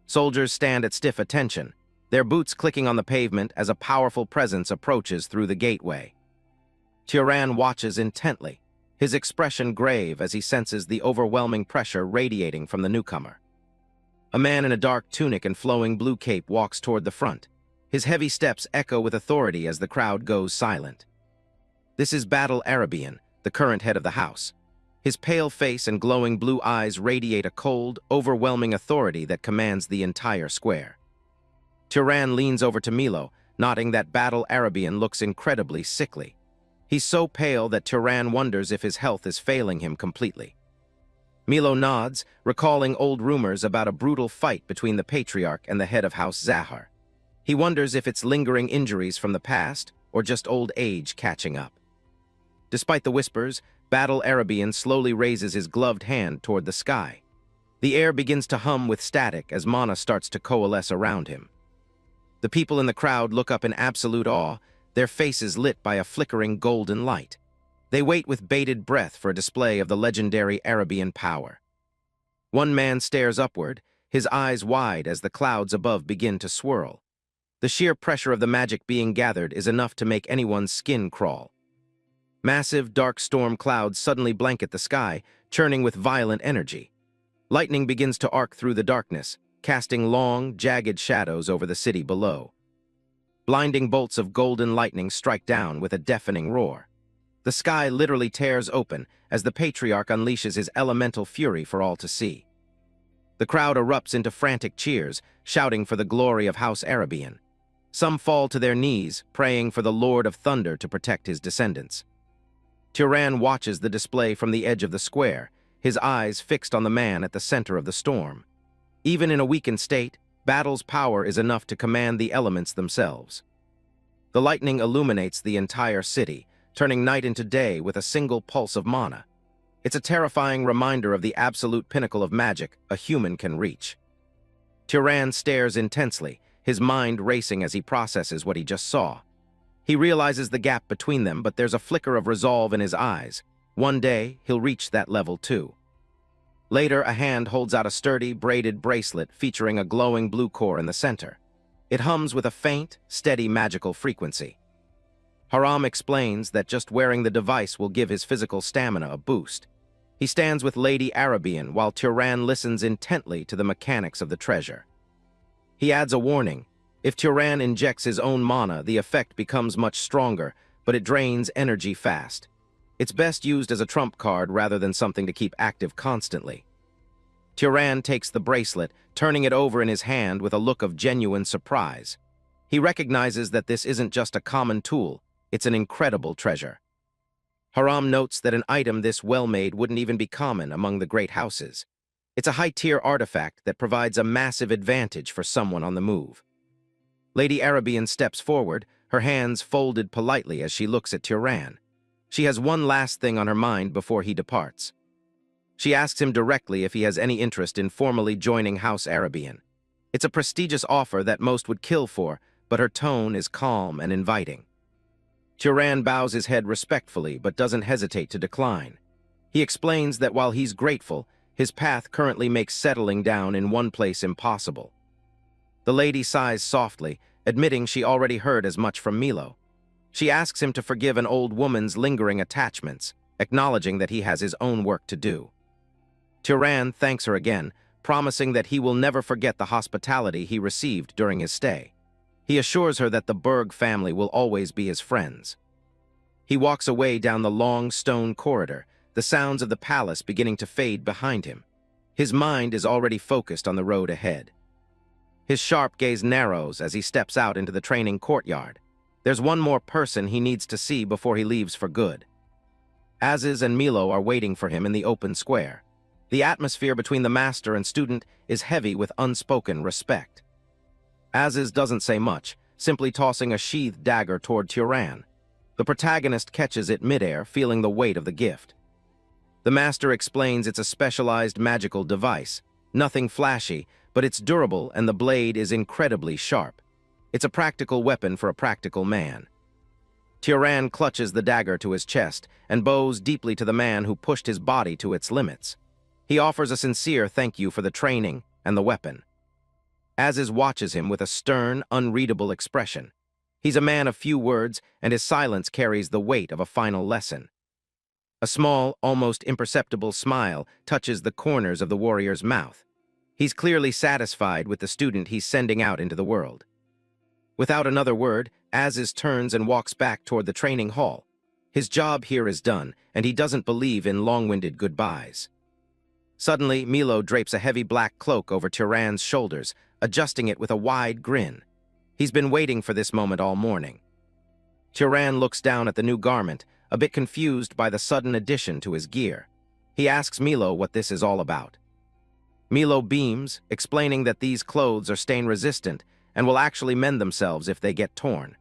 Soldiers stand at stiff attention, their boots clicking on the pavement as a powerful presence approaches through the gateway. Turan watches intently, his expression grave as he senses the overwhelming pressure radiating from the newcomer. A man in a dark tunic and flowing blue cape walks toward the front. His heavy steps echo with authority as the crowd goes silent. This is Battle Arabian, the current head of the house. His pale face and glowing blue eyes radiate a cold, overwhelming authority that commands the entire square. Turan leans over to Milo, noting that Battle Arabian looks incredibly sickly. He's so pale that Turan wonders if his health is failing him completely. Milo nods, recalling old rumors about a brutal fight between the patriarch and the head of House Zahar. He wonders if it's lingering injuries from the past or just old age catching up. Despite the whispers, Battle Arabian slowly raises his gloved hand toward the sky. The air begins to hum with static as mana starts to coalesce around him. The people in the crowd look up in absolute awe, their faces lit by a flickering golden light. They wait with bated breath for a display of the legendary Arabian power. One man stares upward, his eyes wide as the clouds above begin to swirl. The sheer pressure of the magic being gathered is enough to make anyone's skin crawl. Massive, dark storm clouds suddenly blanket the sky, churning with violent energy. Lightning begins to arc through the darkness, casting long, jagged shadows over the city below. Blinding bolts of golden lightning strike down with a deafening roar. The sky literally tears open as the patriarch unleashes his elemental fury for all to see. The crowd erupts into frantic cheers, shouting for the glory of House Arabian. Some fall to their knees, praying for the Lord of Thunder to protect his descendants. Turan watches the display from the edge of the square, his eyes fixed on the man at the center of the storm. Even in a weakened state, battle's power is enough to command the elements themselves. The lightning illuminates the entire city, turning night into day with a single pulse of mana. It's a terrifying reminder of the absolute pinnacle of magic a human can reach. Turan stares intensely, his mind racing as he processes what he just saw. He realizes the gap between them, but there's a flicker of resolve in his eyes. One day, he'll reach that level too. Later, a hand holds out a sturdy, braided bracelet featuring a glowing blue core in the center. It hums with a faint, steady magical frequency. Haram explains that just wearing the device will give his physical stamina a boost. He stands with Lady Arabian while Turan listens intently to the mechanics of the treasure. He adds a warning. If Turan injects his own mana, the effect becomes much stronger, but it drains energy fast. It's best used as a trump card rather than something to keep active constantly. Turan takes the bracelet, turning it over in his hand with a look of genuine surprise. He recognizes that this isn't just a common tool, it's an incredible treasure. Haram notes that an item this well-made wouldn't even be common among the great houses. It's a high-tier artifact that provides a massive advantage for someone on the move. Lady Arabian steps forward, her hands folded politely as she looks at Turan. She has one last thing on her mind before he departs. She asks him directly if he has any interest in formally joining House Arabian. It's a prestigious offer that most would kill for, but her tone is calm and inviting. Turan bows his head respectfully but doesn't hesitate to decline. He explains that while he's grateful, his path currently makes settling down in one place impossible. The lady sighs softly, admitting she already heard as much from Milo. She asks him to forgive an old woman's lingering attachments, acknowledging that he has his own work to do. Turan thanks her again, promising that he will never forget the hospitality he received during his stay. He assures her that the Berg family will always be his friends. He walks away down the long stone corridor, the sounds of the palace beginning to fade behind him. His mind is already focused on the road ahead. His sharp gaze narrows as he steps out into the training courtyard. There's one more person he needs to see before he leaves for good. Aziz and Milo are waiting for him in the open square. The atmosphere between the master and student is heavy with unspoken respect. Aziz doesn't say much, simply tossing a sheathed dagger toward Turan. The protagonist catches it midair, feeling the weight of the gift. The master explains it's a specialized magical device. Nothing flashy, but it's durable and the blade is incredibly sharp. It's a practical weapon for a practical man. Turan clutches the dagger to his chest and bows deeply to the man who pushed his body to its limits. He offers a sincere thank you for the training and the weapon. Aziz watches him with a stern, unreadable expression. He's a man of few words, and his silence carries the weight of a final lesson. A small, almost imperceptible smile touches the corners of the warrior's mouth. He's clearly satisfied with the student he's sending out into the world. Without another word, Aziz turns and walks back toward the training hall. His job here is done, and he doesn't believe in long-winded goodbyes. Suddenly, Milo drapes a heavy black cloak over Turan's shoulders, adjusting it with a wide grin. He's been waiting for this moment all morning. Turan looks down at the new garment, a bit confused by the sudden addition to his gear. He asks Milo what this is all about. Milo beams, explaining that these clothes are stain-resistant and will actually mend themselves if they get torn.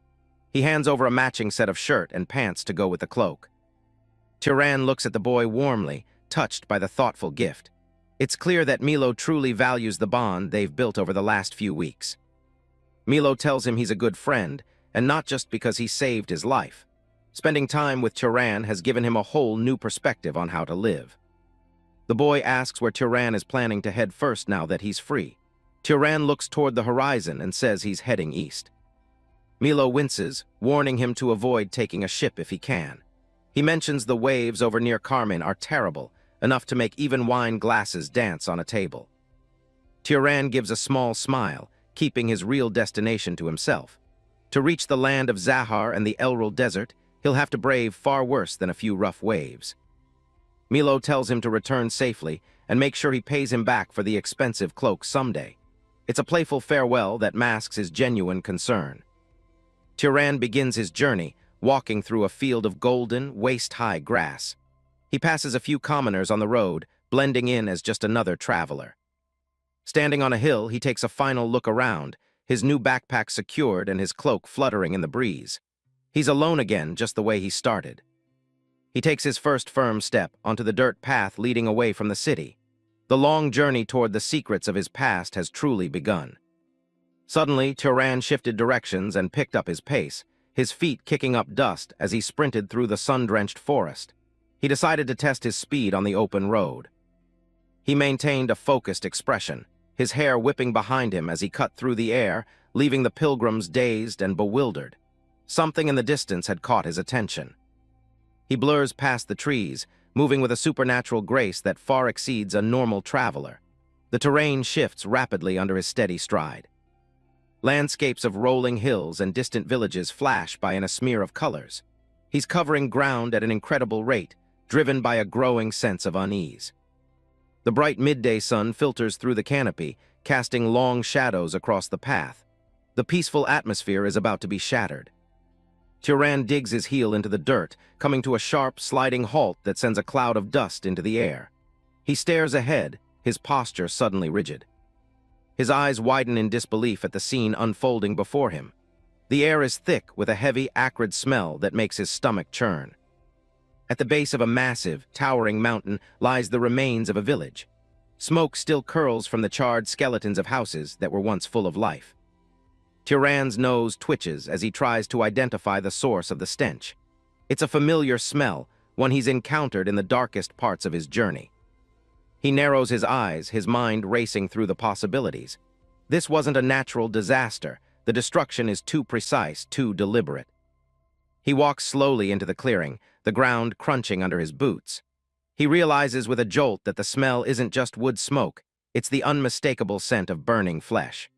He hands over a matching set of shirt and pants to go with the cloak. Turan looks at the boy warmly, touched by the thoughtful gift. It's clear that Milo truly values the bond they've built over the last few weeks. Milo tells him he's a good friend, and not just because he saved his life. Spending time with Turan has given him a whole new perspective on how to live. The boy asks where Turan is planning to head first now that he's free. Turan looks toward the horizon and says he's heading east. Milo winces, warning him to avoid taking a ship if he can. He mentions the waves over near Carmen are terrible, enough to make even wine glasses dance on a table. Turan gives a small smile, keeping his real destination to himself. To reach the land of Zahar and the Elril Desert, he'll have to brave far worse than a few rough waves. Milo tells him to return safely and make sure he pays him back for the expensive cloak someday. It's a playful farewell that masks his genuine concern. Turan begins his journey, walking through a field of golden, waist-high grass. He passes a few commoners on the road, blending in as just another traveler. Standing on a hill, he takes a final look around, his new backpack secured and his cloak fluttering in the breeze. He's alone again, just the way he started. He takes his first firm step onto the dirt path leading away from the city. The long journey toward the secrets of his past has truly begun. Suddenly, Turan shifted directions and picked up his pace, his feet kicking up dust as he sprinted through the sun-drenched forest. He decided to test his speed on the open road. He maintained a focused expression, his hair whipping behind him as he cut through the air, leaving the pilgrims dazed and bewildered. Something in the distance had caught his attention. He blurs past the trees, moving with a supernatural grace that far exceeds a normal traveler. The terrain shifts rapidly under his steady stride. Landscapes of rolling hills and distant villages flash by in a smear of colors. He's covering ground at an incredible rate, driven by a growing sense of unease. The bright midday sun filters through the canopy, casting long shadows across the path. The peaceful atmosphere is about to be shattered. Turan digs his heel into the dirt, coming to a sharp, sliding halt that sends a cloud of dust into the air. He stares ahead, his posture suddenly rigid. His eyes widen in disbelief at the scene unfolding before him. The air is thick with a heavy, acrid smell that makes his stomach churn. At the base of a massive, towering mountain lies the remains of a village. Smoke still curls from the charred skeletons of houses that were once full of life. Turan's nose twitches as he tries to identify the source of the stench. It's a familiar smell, one he's encountered in the darkest parts of his journey. He narrows his eyes, his mind racing through the possibilities. This wasn't a natural disaster. The destruction is too precise, too deliberate. He walks slowly into the clearing, the ground crunching under his boots. He realizes with a jolt that the smell isn't just wood smoke, it's the unmistakable scent of burning flesh.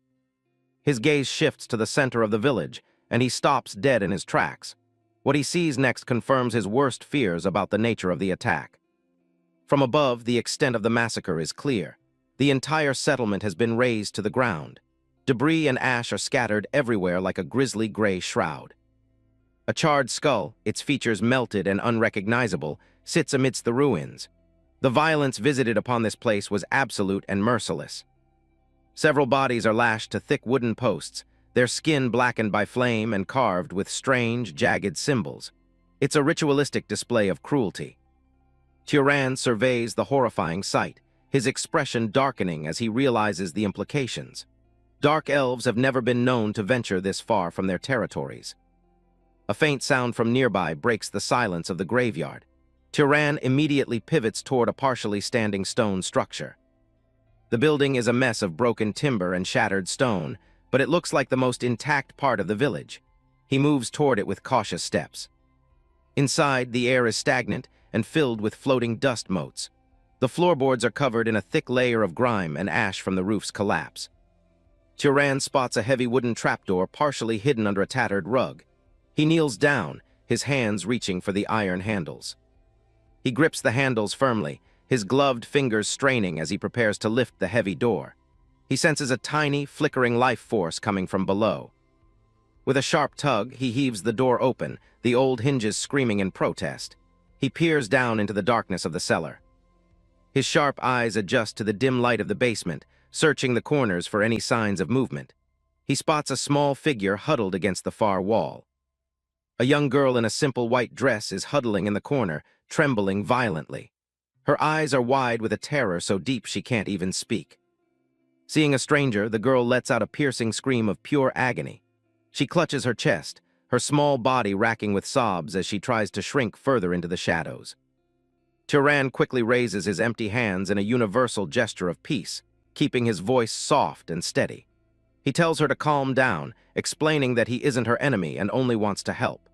His gaze shifts to the center of the village, and he stops dead in his tracks. What he sees next confirms his worst fears about the nature of the attack. From above, the extent of the massacre is clear. The entire settlement has been razed to the ground. Debris and ash are scattered everywhere like a grisly gray shroud. A charred skull, its features melted and unrecognizable, sits amidst the ruins. The violence visited upon this place was absolute and merciless. Several bodies are lashed to thick wooden posts, their skin blackened by flame and carved with strange, jagged symbols. It's a ritualistic display of cruelty. Turan surveys the horrifying sight, his expression darkening as he realizes the implications. Dark elves have never been known to venture this far from their territories. A faint sound from nearby breaks the silence of the graveyard. Turan immediately pivots toward a partially standing stone structure. The building is a mess of broken timber and shattered stone, but it looks like the most intact part of the village. He moves toward it with cautious steps. Inside, the air is stagnant and filled with floating dust motes. The floorboards are covered in a thick layer of grime and ash from the roof's collapse. Turan spots a heavy wooden trapdoor partially hidden under a tattered rug. He kneels down, his hands reaching for the iron handles. He grips the handles firmly, his gloved fingers straining as he prepares to lift the heavy door. He senses a tiny, flickering life force coming from below. With a sharp tug, he heaves the door open, the old hinges screaming in protest. He peers down into the darkness of the cellar. His sharp eyes adjust to the dim light of the basement, searching the corners for any signs of movement. He spots a small figure huddled against the far wall. A young girl in a simple white dress is huddling in the corner, trembling violently. Her eyes are wide with a terror so deep she can't even speak. Seeing a stranger, the girl lets out a piercing scream of pure agony. She clutches her chest, her small body racking with sobs as she tries to shrink further into the shadows. Turan quickly raises his empty hands in a universal gesture of peace, keeping his voice soft and steady. He tells her to calm down, explaining that he isn't her enemy and only wants to help.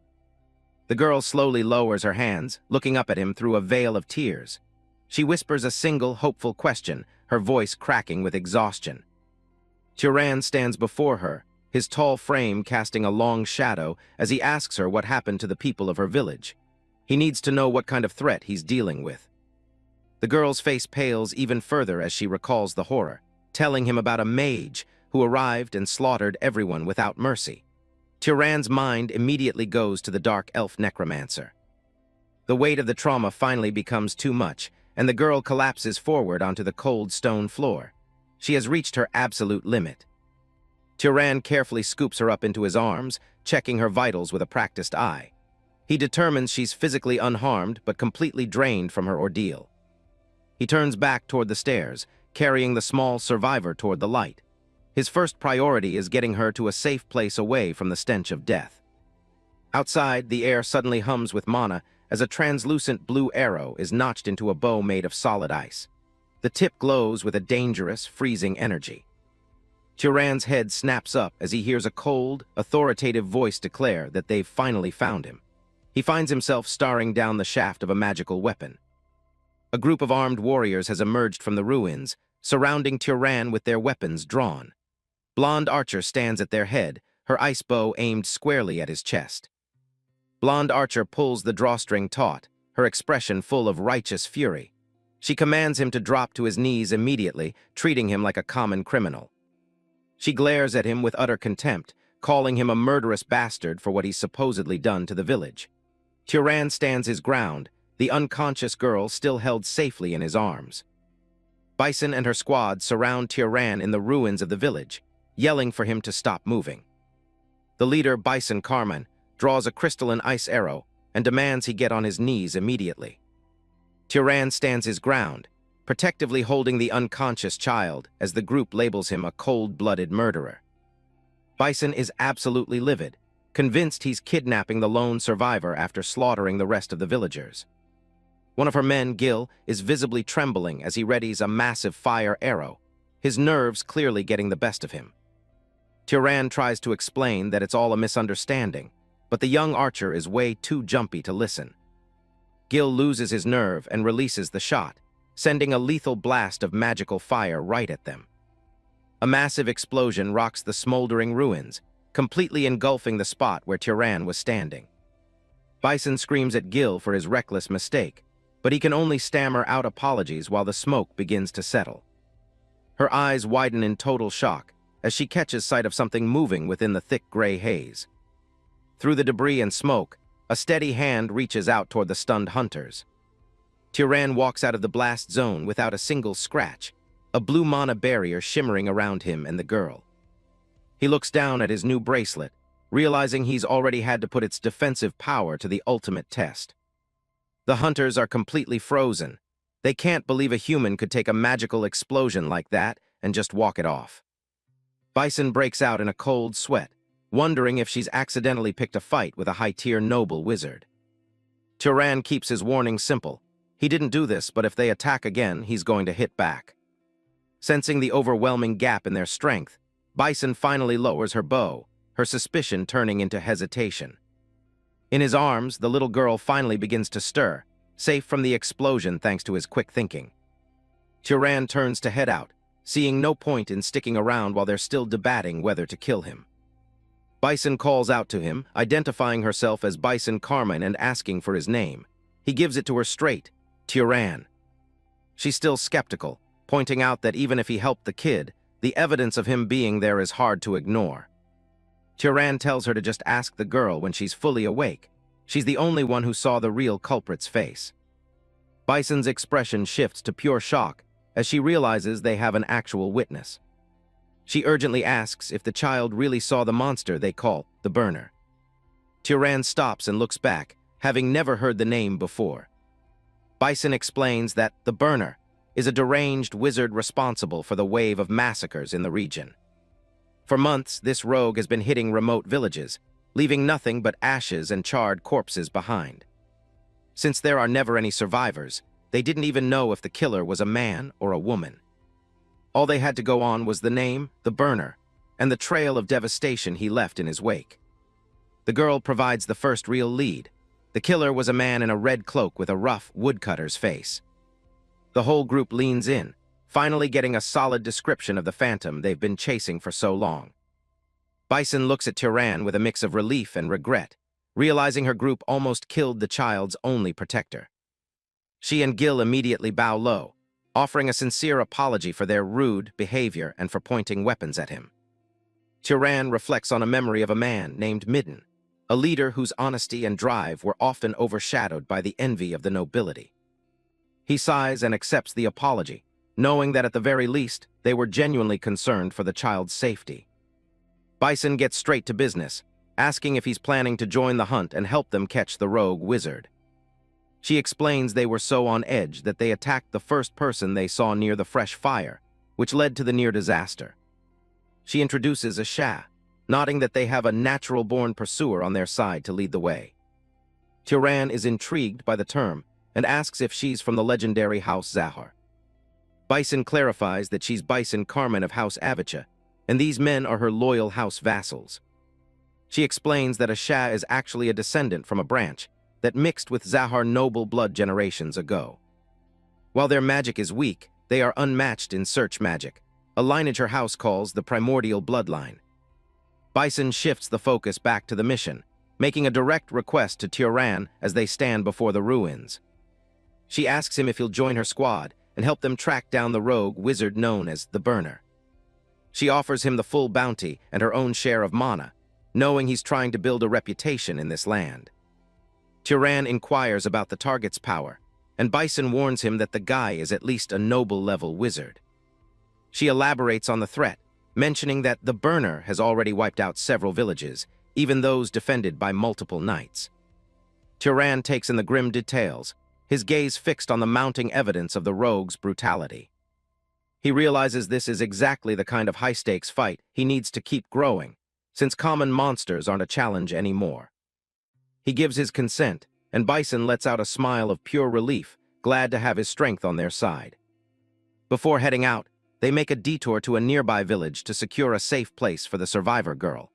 The girl slowly lowers her hands, looking up at him through a veil of tears. She whispers a single, hopeful question, her voice cracking with exhaustion. Turan stands before her, his tall frame casting a long shadow as he asks her what happened to the people of her village. He needs to know what kind of threat he's dealing with. The girl's face pales even further as she recalls the horror, telling him about a mage who arrived and slaughtered everyone without mercy. Turan's mind immediately goes to the dark elf necromancer. The weight of the trauma finally becomes too much, and the girl collapses forward onto the cold stone floor. She has reached her absolute limit. Turan carefully scoops her up into his arms, checking her vitals with a practiced eye. He determines she's physically unharmed but completely drained from her ordeal. He turns back toward the stairs, carrying the small survivor toward the light. His first priority is getting her to a safe place away from the stench of death. Outside, the air suddenly hums with mana as a translucent blue arrow is notched into a bow made of solid ice. The tip glows with a dangerous, freezing energy. Turan's head snaps up as he hears a cold, authoritative voice declare that they've finally found him. He finds himself staring down the shaft of a magical weapon. A group of armed warriors has emerged from the ruins, surrounding Turan with their weapons drawn. Blonde Archer stands at their head, her ice bow aimed squarely at his chest. Blonde Archer pulls the drawstring taut, her expression full of righteous fury. She commands him to drop to his knees immediately, treating him like a common criminal. She glares at him with utter contempt, calling him a murderous bastard for what he's supposedly done to the village. Turan stands his ground, the unconscious girl still held safely in his arms. Bison and her squad surround Turan in the ruins of the village, yelling for him to stop moving. The leader, Bison Carmen, draws a crystalline ice arrow and demands he get on his knees immediately. Turan stands his ground, protectively holding the unconscious child as the group labels him a cold-blooded murderer. Bison is absolutely livid, convinced he's kidnapping the lone survivor after slaughtering the rest of the villagers. One of her men, Gil, is visibly trembling as he readies a massive fire arrow, his nerves clearly getting the best of him. Turan tries to explain that it's all a misunderstanding, but the young archer is way too jumpy to listen. Gil loses his nerve and releases the shot, sending a lethal blast of magical fire right at them. A massive explosion rocks the smoldering ruins, completely engulfing the spot where Turan was standing. Bison screams at Gil for his reckless mistake, but he can only stammer out apologies while the smoke begins to settle. Her eyes widen in total shock as she catches sight of something moving within the thick gray haze. Through the debris and smoke, a steady hand reaches out toward the stunned hunters. Turan walks out of the blast zone without a single scratch, a blue mana barrier shimmering around him and the girl. He looks down at his new bracelet, realizing he's already had to put its defensive power to the ultimate test. The hunters are completely frozen. They can't believe a human could take a magical explosion like that and just walk it off. Bison breaks out in a cold sweat, wondering if she's accidentally picked a fight with a high-tier noble wizard. Turan keeps his warning simple. He didn't do this, but if they attack again, he's going to hit back. Sensing the overwhelming gap in their strength, Bison finally lowers her bow, her suspicion turning into hesitation. In his arms, the little girl finally begins to stir, safe from the explosion thanks to his quick thinking. Turan turns to head out, seeing no point in sticking around while they're still debating whether to kill him. Bison calls out to him, identifying herself as Bison Carmen and asking for his name. He gives it to her straight, Turan. She's still skeptical, pointing out that even if he helped the kid, the evidence of him being there is hard to ignore. Turan tells her to just ask the girl when she's fully awake. She's the only one who saw the real culprit's face. Bison's expression shifts to pure shock as she realizes they have an actual witness. She urgently asks if the child really saw the monster they call the Burner. Turan stops and looks back, having never heard the name before. Bison explains that the Burner is a deranged wizard responsible for the wave of massacres in the region. For months, this rogue has been hitting remote villages, leaving nothing but ashes and charred corpses behind. Since there are never any survivors, they didn't even know if the killer was a man or a woman. All they had to go on was the name, the Burner, and the trail of devastation he left in his wake. The girl provides the first real lead. The killer was a man in a red cloak with a rough woodcutter's face. The whole group leans in, finally getting a solid description of the phantom they've been chasing for so long. Bison looks at Turan with a mix of relief and regret, realizing her group almost killed the child's only protector. She and Gil immediately bow low, offering a sincere apology for their rude behavior and for pointing weapons at him. Turan reflects on a memory of a man named Midden, a leader whose honesty and drive were often overshadowed by the envy of the nobility. He sighs and accepts the apology, knowing that at the very least, they were genuinely concerned for the child's safety. Bison gets straight to business, asking if he's planning to join the hunt and help them catch the rogue wizard. She explains they were so on edge that they attacked the first person they saw near the fresh fire, which led to the near disaster. She introduces a Sha, nodding that they have a natural-born pursuer on their side to lead the way. Turan is intrigued by the term and asks if she's from the legendary House Zahar. Bison clarifies that she's Bison Carmen of House Avicha, and these men are her loyal house vassals. She explains that a Sha is actually a descendant from a branch that mixed with Zahar noble blood generations ago. While their magic is weak, they are unmatched in search magic, a lineage her house calls the primordial bloodline. Bison shifts the focus back to the mission, making a direct request to Turan as they stand before the ruins. She asks him if he'll join her squad and help them track down the rogue wizard known as the Burner. She offers him the full bounty and her own share of mana, knowing he's trying to build a reputation in this land. Turan inquires about the target's power, and Bison warns him that the guy is at least a noble-level wizard. She elaborates on the threat, mentioning that the Burner has already wiped out several villages, even those defended by multiple knights. Turan takes in the grim details, his gaze fixed on the mounting evidence of the rogue's brutality. He realizes this is exactly the kind of high-stakes fight he needs to keep growing, since common monsters aren't a challenge anymore. He gives his consent, and Bison lets out a smile of pure relief, glad to have his strength on their side. Before heading out, they make a detour to a nearby village to secure a safe place for the survivor girl.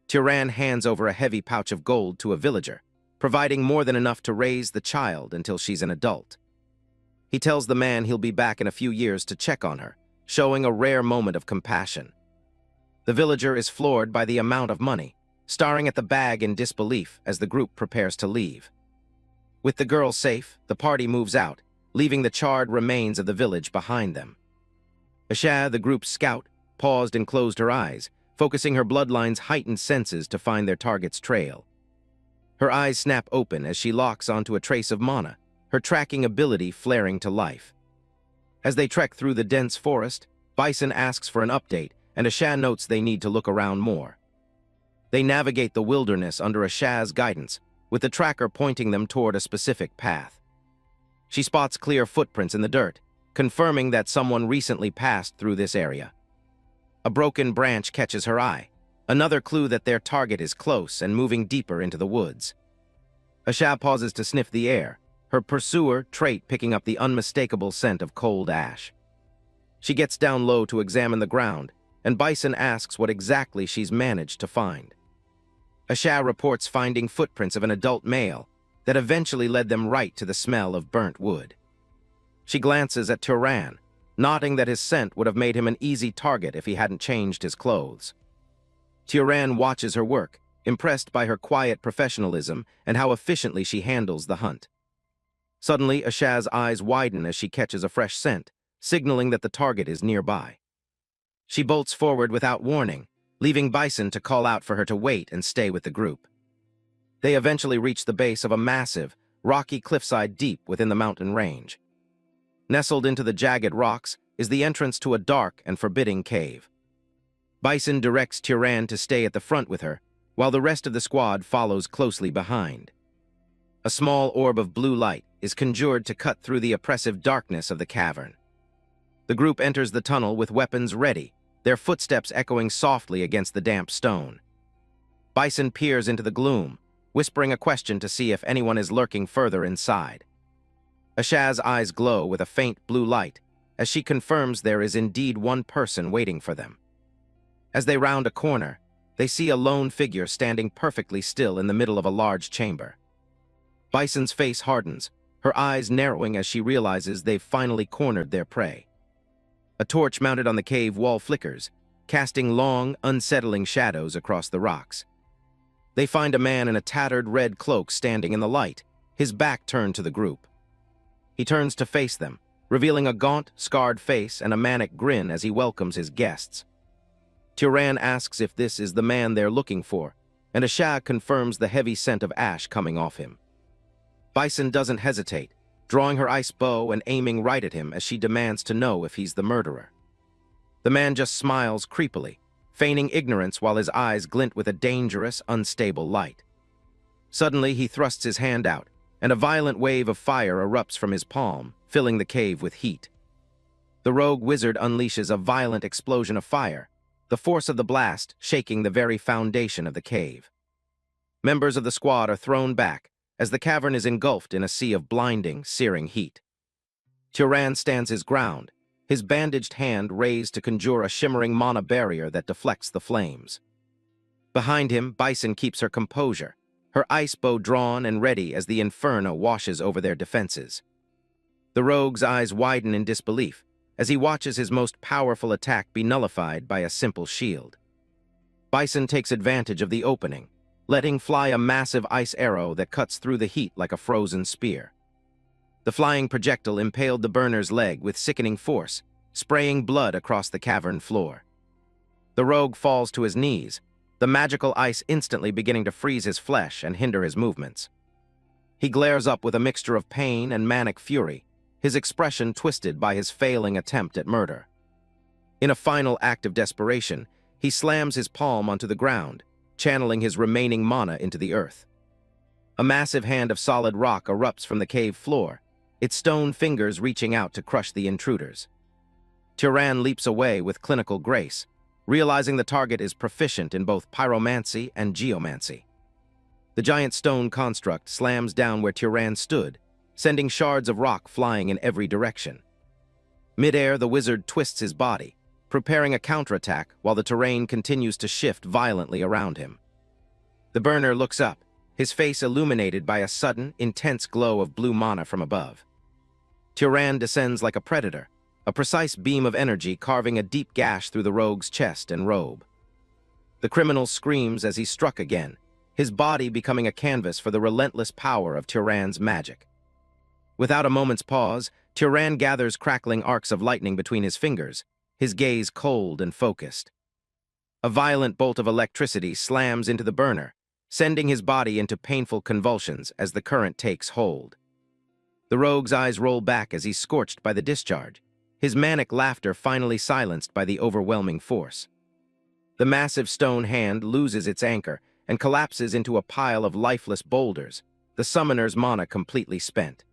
Turan hands over a heavy pouch of gold to a villager, providing more than enough to raise the child until she's an adult. He tells the man he'll be back in a few years to check on her, showing a rare moment of compassion. The villager is floored by the amount of money, staring at the bag in disbelief as the group prepares to leave. With the girl safe, the party moves out, leaving the charred remains of the village behind them. Asha, the group's scout, paused and closed her eyes, focusing her bloodline's heightened senses to find their target's trail. Her eyes snap open as she locks onto a trace of mana, her tracking ability flaring to life. As they trek through the dense forest, Bison asks for an update, and Asha notes they need to look around more. They navigate the wilderness under Asha's guidance, with the tracker pointing them toward a specific path. She spots clear footprints in the dirt, confirming that someone recently passed through this area. A broken branch catches her eye, another clue that their target is close and moving deeper into the woods. Asha pauses to sniff the air, her pursuer trait picking up the unmistakable scent of cold ash. She gets down low to examine the ground, and Bison asks what exactly she's managed to find. Asha reports finding footprints of an adult male that eventually led them right to the smell of burnt wood. She glances at Turan, noting that his scent would have made him an easy target if he hadn't changed his clothes. Turan watches her work, impressed by her quiet professionalism and how efficiently she handles the hunt. Suddenly, Asha's eyes widen as she catches a fresh scent, signaling that the target is nearby. She bolts forward without warning, leaving Bison to call out for her to wait and stay with the group. They eventually reach the base of a massive, rocky cliffside deep within the mountain range. Nestled into the jagged rocks is the entrance to a dark and forbidding cave. Bison directs Turan to stay at the front with her, while the rest of the squad follows closely behind. A small orb of blue light is conjured to cut through the oppressive darkness of the cavern. The group enters the tunnel with weapons ready, their footsteps echoing softly against the damp stone. Bison peers into the gloom, whispering a question to see if anyone is lurking further inside. Asha's eyes glow with a faint blue light as she confirms there is indeed one person waiting for them. As they round a corner, they see a lone figure standing perfectly still in the middle of a large chamber. Bison's face hardens, her eyes narrowing as she realizes they've finally cornered their prey. A torch mounted on the cave wall flickers, casting long, unsettling shadows across the rocks. They find a man in a tattered red cloak standing in the light, his back turned to the group. He turns to face them, revealing a gaunt, scarred face and a manic grin as he welcomes his guests. Turan asks if this is the man they're looking for, and Asha confirms the heavy scent of ash coming off him. Bison doesn't hesitate, drawing her ice bow and aiming right at him as she demands to know if he's the murderer. The man just smiles creepily, feigning ignorance while his eyes glint with a dangerous, unstable light. Suddenly, he thrusts his hand out, and a violent wave of fire erupts from his palm, filling the cave with heat. The rogue wizard unleashes a violent explosion of fire, the force of the blast shaking the very foundation of the cave. Members of the squad are thrown back, as the cavern is engulfed in a sea of blinding, searing heat. Turan stands his ground, his bandaged hand raised to conjure a shimmering mana barrier that deflects the flames. Behind him, Bison keeps her composure, her ice bow drawn and ready as the inferno washes over their defenses. The rogue's eyes widen in disbelief as he watches his most powerful attack be nullified by a simple shield. Bison takes advantage of the opening, letting fly a massive ice arrow that cuts through the heat like a frozen spear. The flying projectile impaled the burner's leg with sickening force, spraying blood across the cavern floor. The rogue falls to his knees, the magical ice instantly beginning to freeze his flesh and hinder his movements. He glares up with a mixture of pain and manic fury, his expression twisted by his failing attempt at murder. In a final act of desperation, he slams his palm onto the ground, channeling his remaining mana into the earth. A massive hand of solid rock erupts from the cave floor, its stone fingers reaching out to crush the intruders. Turan leaps away with clinical grace, realizing the target is proficient in both pyromancy and geomancy. The giant stone construct slams down where Turan stood, sending shards of rock flying in every direction. Mid-air, the wizard twists his body, preparing a counterattack while the terrain continues to shift violently around him. The burner looks up, his face illuminated by a sudden, intense glow of blue mana from above. Turan descends like a predator, a precise beam of energy carving a deep gash through the rogue's chest and robe. The criminal screams as he struck again, his body becoming a canvas for the relentless power of Turan's magic. Without a moment's pause, Turan gathers crackling arcs of lightning between his fingers, his gaze cold and focused. A violent bolt of electricity slams into the burner, sending his body into painful convulsions as the current takes hold. The rogue's eyes roll back as he's scorched by the discharge, his manic laughter finally silenced by the overwhelming force. The massive stone hand loses its anchor and collapses into a pile of lifeless boulders, the summoner's mana completely spent.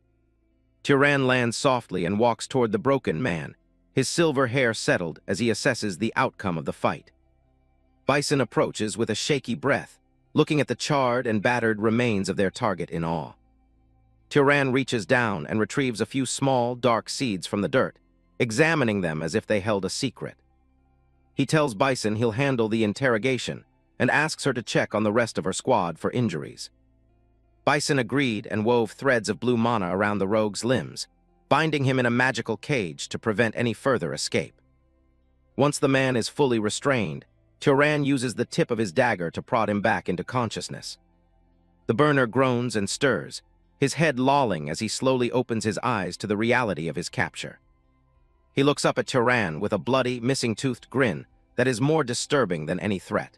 Turan lands softly and walks toward the broken man, his silver hair settled as he assesses the outcome of the fight. Bison approaches with a shaky breath, looking at the charred and battered remains of their target in awe. Turan reaches down and retrieves a few small, dark seeds from the dirt, examining them as if they held a secret. He tells Bison he'll handle the interrogation and asks her to check on the rest of her squad for injuries. Bison agreed and wove threads of blue mana around the rogue's limbs, binding him in a magical cage to prevent any further escape. Once the man is fully restrained, Turan uses the tip of his dagger to prod him back into consciousness. The burner groans and stirs, his head lolling as he slowly opens his eyes to the reality of his capture. He looks up at Turan with a bloody, missing-toothed grin that is more disturbing than any threat.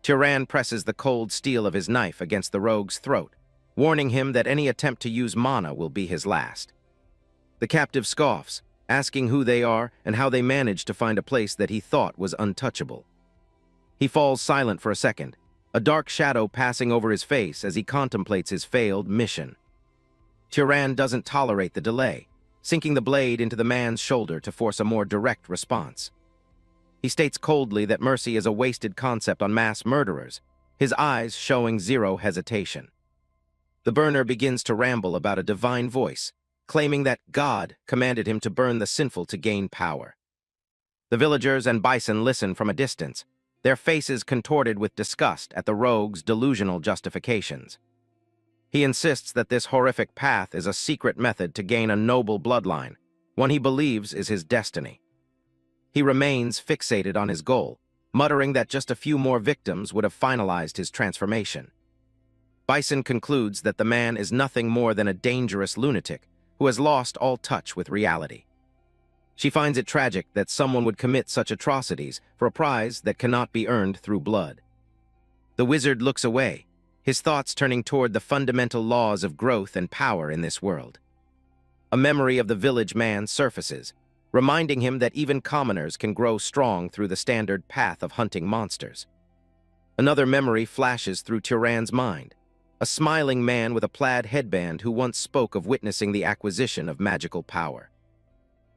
Turan presses the cold steel of his knife against the rogue's throat, warning him that any attempt to use mana will be his last. The captive scoffs, asking who they are and how they managed to find a place that he thought was untouchable. He falls silent for a second, a dark shadow passing over his face as he contemplates his failed mission. Turan doesn't tolerate the delay, sinking the blade into the man's shoulder to force a more direct response. He states coldly that mercy is a wasted concept on mass murderers, his eyes showing zero hesitation. The burner begins to ramble about a divine voice, claiming that God commanded him to burn the sinful to gain power. The villagers and Bison listen from a distance, their faces contorted with disgust at the rogue's delusional justifications. He insists that this horrific path is a secret method to gain a noble bloodline, one he believes is his destiny. He remains fixated on his goal, muttering that just a few more victims would have finalized his transformation. Bison concludes that the man is nothing more than a dangerous lunatic who has lost all touch with reality. She finds it tragic that someone would commit such atrocities for a prize that cannot be earned through blood. The wizard looks away, his thoughts turning toward the fundamental laws of growth and power in this world. A memory of the village man surfaces, reminding him that even commoners can grow strong through the standard path of hunting monsters. Another memory flashes through Turan's mind, a smiling man with a plaid headband who once spoke of witnessing the acquisition of magical power.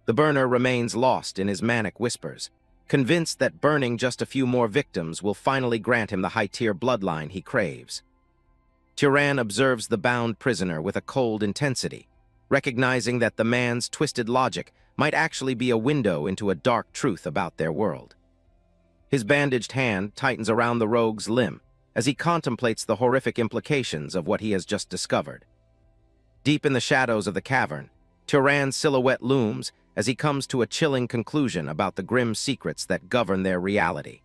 The burner remains lost in his manic whispers, convinced that burning just a few more victims will finally grant him the high-tier bloodline he craves. Turan observes the bound prisoner with a cold intensity, recognizing that the man's twisted logic might actually be a window into a dark truth about their world. His bandaged hand tightens around the rogue's limb as he contemplates the horrific implications of what he has just discovered. Deep in the shadows of the cavern, Turan's silhouette looms as he comes to a chilling conclusion about the grim secrets that govern their reality.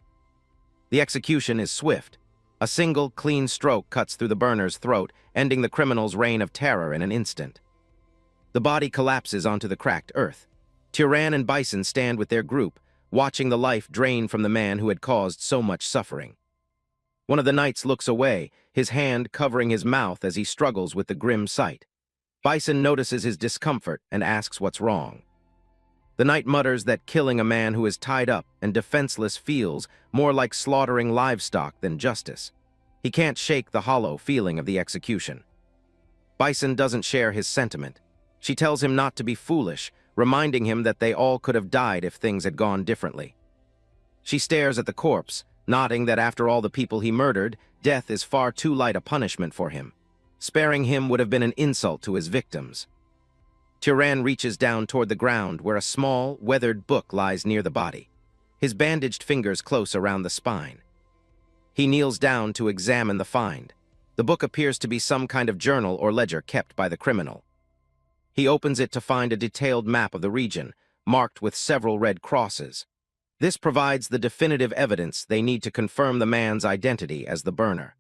The execution is swift. A single, clean stroke cuts through the burner's throat, ending the criminal's reign of terror in an instant. The body collapses onto the cracked earth. Turan and Bison stand with their group, watching the life drain from the man who had caused so much suffering. One of the knights looks away, his hand covering his mouth as he struggles with the grim sight. Bison notices his discomfort and asks what's wrong. The knight mutters that killing a man who is tied up and defenseless feels more like slaughtering livestock than justice. He can't shake the hollow feeling of the execution. Bison doesn't share his sentiment. She tells him not to be foolish, reminding him that they all could have died if things had gone differently. She stares at the corpse, nodding that after all the people he murdered, death is far too light a punishment for him. Sparing him would have been an insult to his victims. Turan reaches down toward the ground where a small, weathered book lies near the body, his bandaged fingers close around the spine. He kneels down to examine the find. The book appears to be some kind of journal or ledger kept by the criminal. He opens it to find a detailed map of the region, marked with several red crosses. This provides the definitive evidence they need to confirm the man's identity as the burner.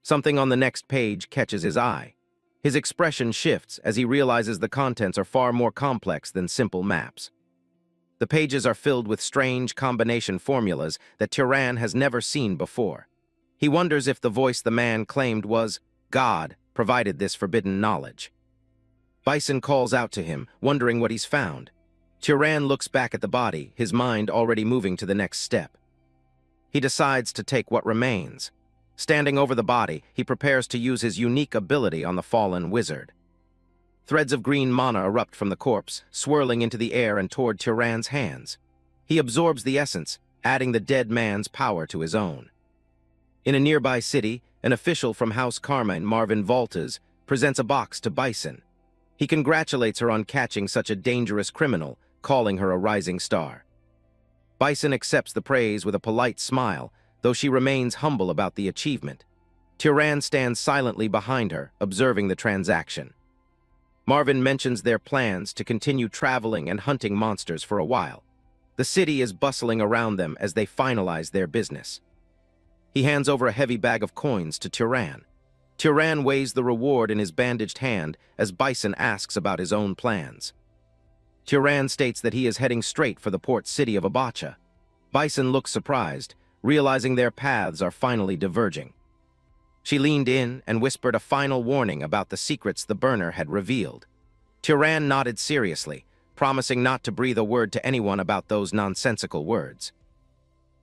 Something on the next page catches his eye. His expression shifts as he realizes the contents are far more complex than simple maps. The pages are filled with strange combination formulas that Turan has never seen before. He wonders if the voice the man claimed was God provided this forbidden knowledge. Bison calls out to him, wondering what he's found. Turan looks back at the body, his mind already moving to the next step. He decides to take what remains. Standing over the body, he prepares to use his unique ability on the fallen wizard. Threads of green mana erupt from the corpse, swirling into the air and toward Turan's hands. He absorbs the essence, adding the dead man's power to his own. In a nearby city, an official from House Carmine, Marvin Voltas, presents a box to Bison. He congratulates her on catching such a dangerous criminal, calling her a rising star. Bison accepts the praise with a polite smile, though she remains humble about the achievement. Turan stands silently behind her, observing the transaction. Marvin mentions their plans to continue traveling and hunting monsters for a while. The city is bustling around them as they finalize their business. He hands over a heavy bag of coins to Turan. Turan weighs the reward in his bandaged hand as Bison asks about his own plans. Turan states that he is heading straight for the port city of Abacha. Bison looks surprised, realizing their paths are finally diverging. She leaned in and whispered a final warning about the secrets the burner had revealed. Turan nodded seriously, promising not to breathe a word to anyone about those nonsensical words.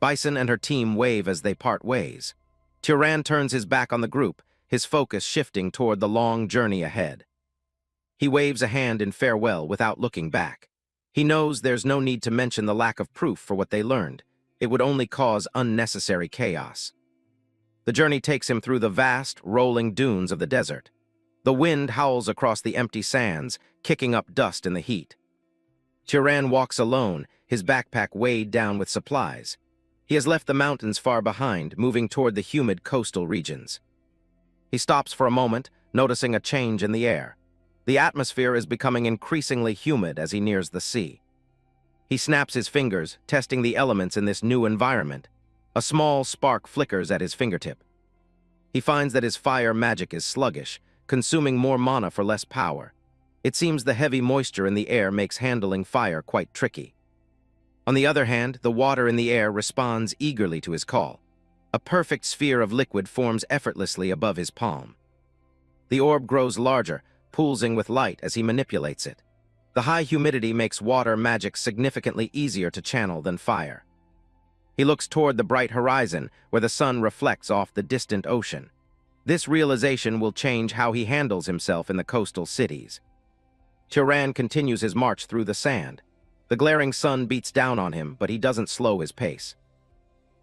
Bison and her team wave as they part ways. Turan turns his back on the group, his focus shifting toward the long journey ahead. He waves a hand in farewell without looking back. He knows there's no need to mention the lack of proof for what they learned. It would only cause unnecessary chaos. The journey takes him through the vast, rolling dunes of the desert. The wind howls across the empty sands, kicking up dust in the heat. Turan walks alone, his backpack weighed down with supplies. He has left the mountains far behind, moving toward the humid coastal regions. He stops for a moment, noticing a change in the air. The atmosphere is becoming increasingly humid as he nears the sea. He snaps his fingers, testing the elements in this new environment. A small spark flickers at his fingertip. He finds that his fire magic is sluggish, consuming more mana for less power. It seems the heavy moisture in the air makes handling fire quite tricky. On the other hand, the water in the air responds eagerly to his call. A perfect sphere of liquid forms effortlessly above his palm. The orb grows larger, pulsing with light as he manipulates it. The high humidity makes water magic significantly easier to channel than fire. He looks toward the bright horizon, where the sun reflects off the distant ocean. This realization will change how he handles himself in the coastal cities. Turan continues his march through the sand. The glaring sun beats down on him, but he doesn't slow his pace.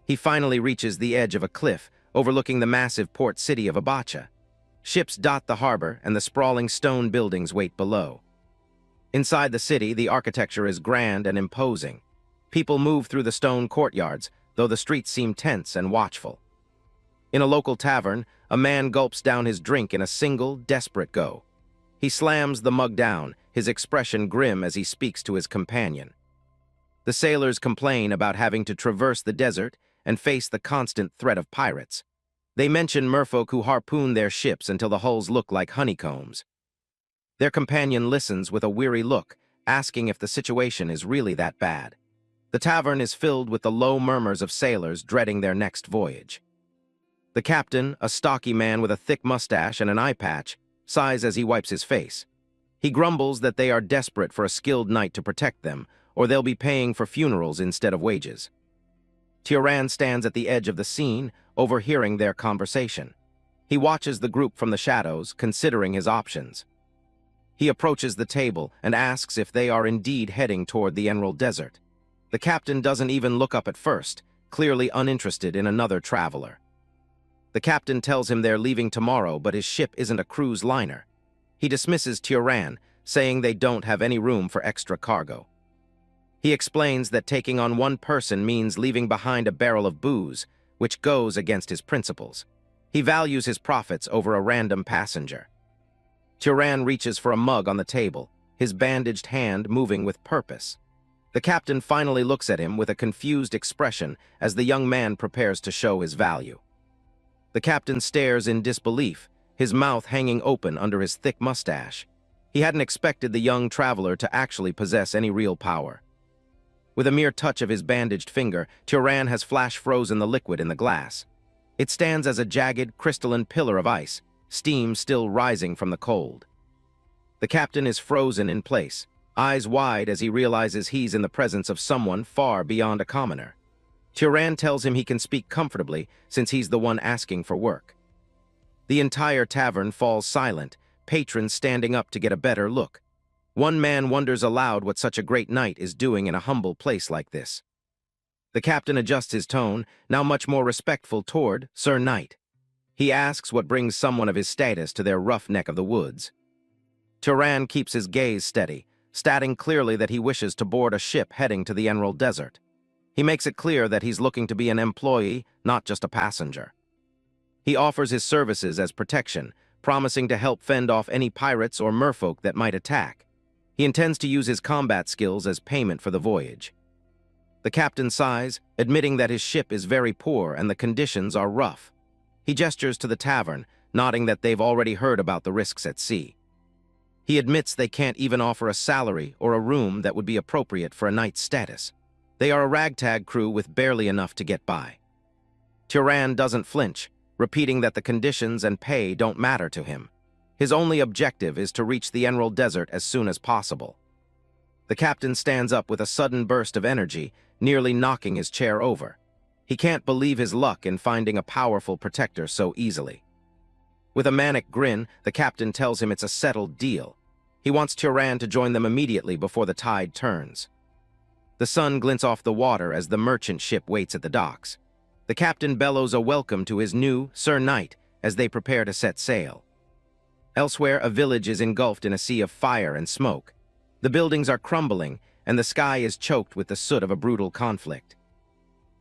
He finally reaches the edge of a cliff, overlooking the massive port city of Abacha. Ships dot the harbor, and the sprawling stone buildings wait below. Inside the city, the architecture is grand and imposing. People move through the stone courtyards, though the streets seem tense and watchful. In a local tavern, a man gulps down his drink in a single, desperate go. He slams the mug down, his expression grim as he speaks to his companion. The sailors complain about having to traverse the desert and face the constant threat of pirates. They mention merfolk who harpoon their ships until the hulls look like honeycombs. Their companion listens with a weary look, asking if the situation is really that bad. The tavern is filled with the low murmurs of sailors dreading their next voyage. The captain, a stocky man with a thick mustache and an eye patch, sighs as he wipes his face. He grumbles that they are desperate for a skilled knight to protect them, or they'll be paying for funerals instead of wages. Turan stands at the edge of the scene, overhearing their conversation. He watches the group from the shadows, considering his options. He approaches the table and asks if they are indeed heading toward the Emerald Desert. The captain doesn't even look up at first, clearly uninterested in another traveler. The captain tells him they're leaving tomorrow, but his ship isn't a cruise liner. He dismisses Turan, saying they don't have any room for extra cargo. He explains that taking on one person means leaving behind a barrel of booze, which goes against his principles. He values his profits over a random passenger. Turan reaches for a mug on the table, his bandaged hand moving with purpose. The captain finally looks at him with a confused expression as the young man prepares to show his value. The captain stares in disbelief, his mouth hanging open under his thick mustache. He hadn't expected the young traveler to actually possess any real power. With a mere touch of his bandaged finger, Turan has flash-frozen the liquid in the glass. It stands as a jagged, crystalline pillar of ice, steam still rising from the cold. The captain is frozen in place, eyes wide as he realizes he's in the presence of someone far beyond a commoner. Turan tells him he can speak comfortably since he's the one asking for work. The entire tavern falls silent, patrons standing up to get a better look. One man wonders aloud what such a great knight is doing in a humble place like this. The captain adjusts his tone, now much more respectful toward Sir Knight. He asks what brings someone of his status to their rough neck of the woods. Turan keeps his gaze steady, stating clearly that he wishes to board a ship heading to the Emerald Desert. He makes it clear that he's looking to be an employee, not just a passenger. He offers his services as protection, promising to help fend off any pirates or merfolk that might attack. He intends to use his combat skills as payment for the voyage. The captain sighs, admitting that his ship is very poor and the conditions are rough. He gestures to the tavern, nodding that they've already heard about the risks at sea. He admits they can't even offer a salary or a room that would be appropriate for a knight's status. They are a ragtag crew with barely enough to get by. Turan doesn't flinch, repeating that the conditions and pay don't matter to him. His only objective is to reach the Emerald Desert as soon as possible. The captain stands up with a sudden burst of energy, nearly knocking his chair over. He can't believe his luck in finding a powerful protector so easily. With a manic grin, the captain tells him it's a settled deal. He wants Turan to join them immediately before the tide turns. The sun glints off the water as the merchant ship waits at the docks. The captain bellows a welcome to his new Sir Knight as they prepare to set sail. Elsewhere, a village is engulfed in a sea of fire and smoke. The buildings are crumbling, and the sky is choked with the soot of a brutal conflict.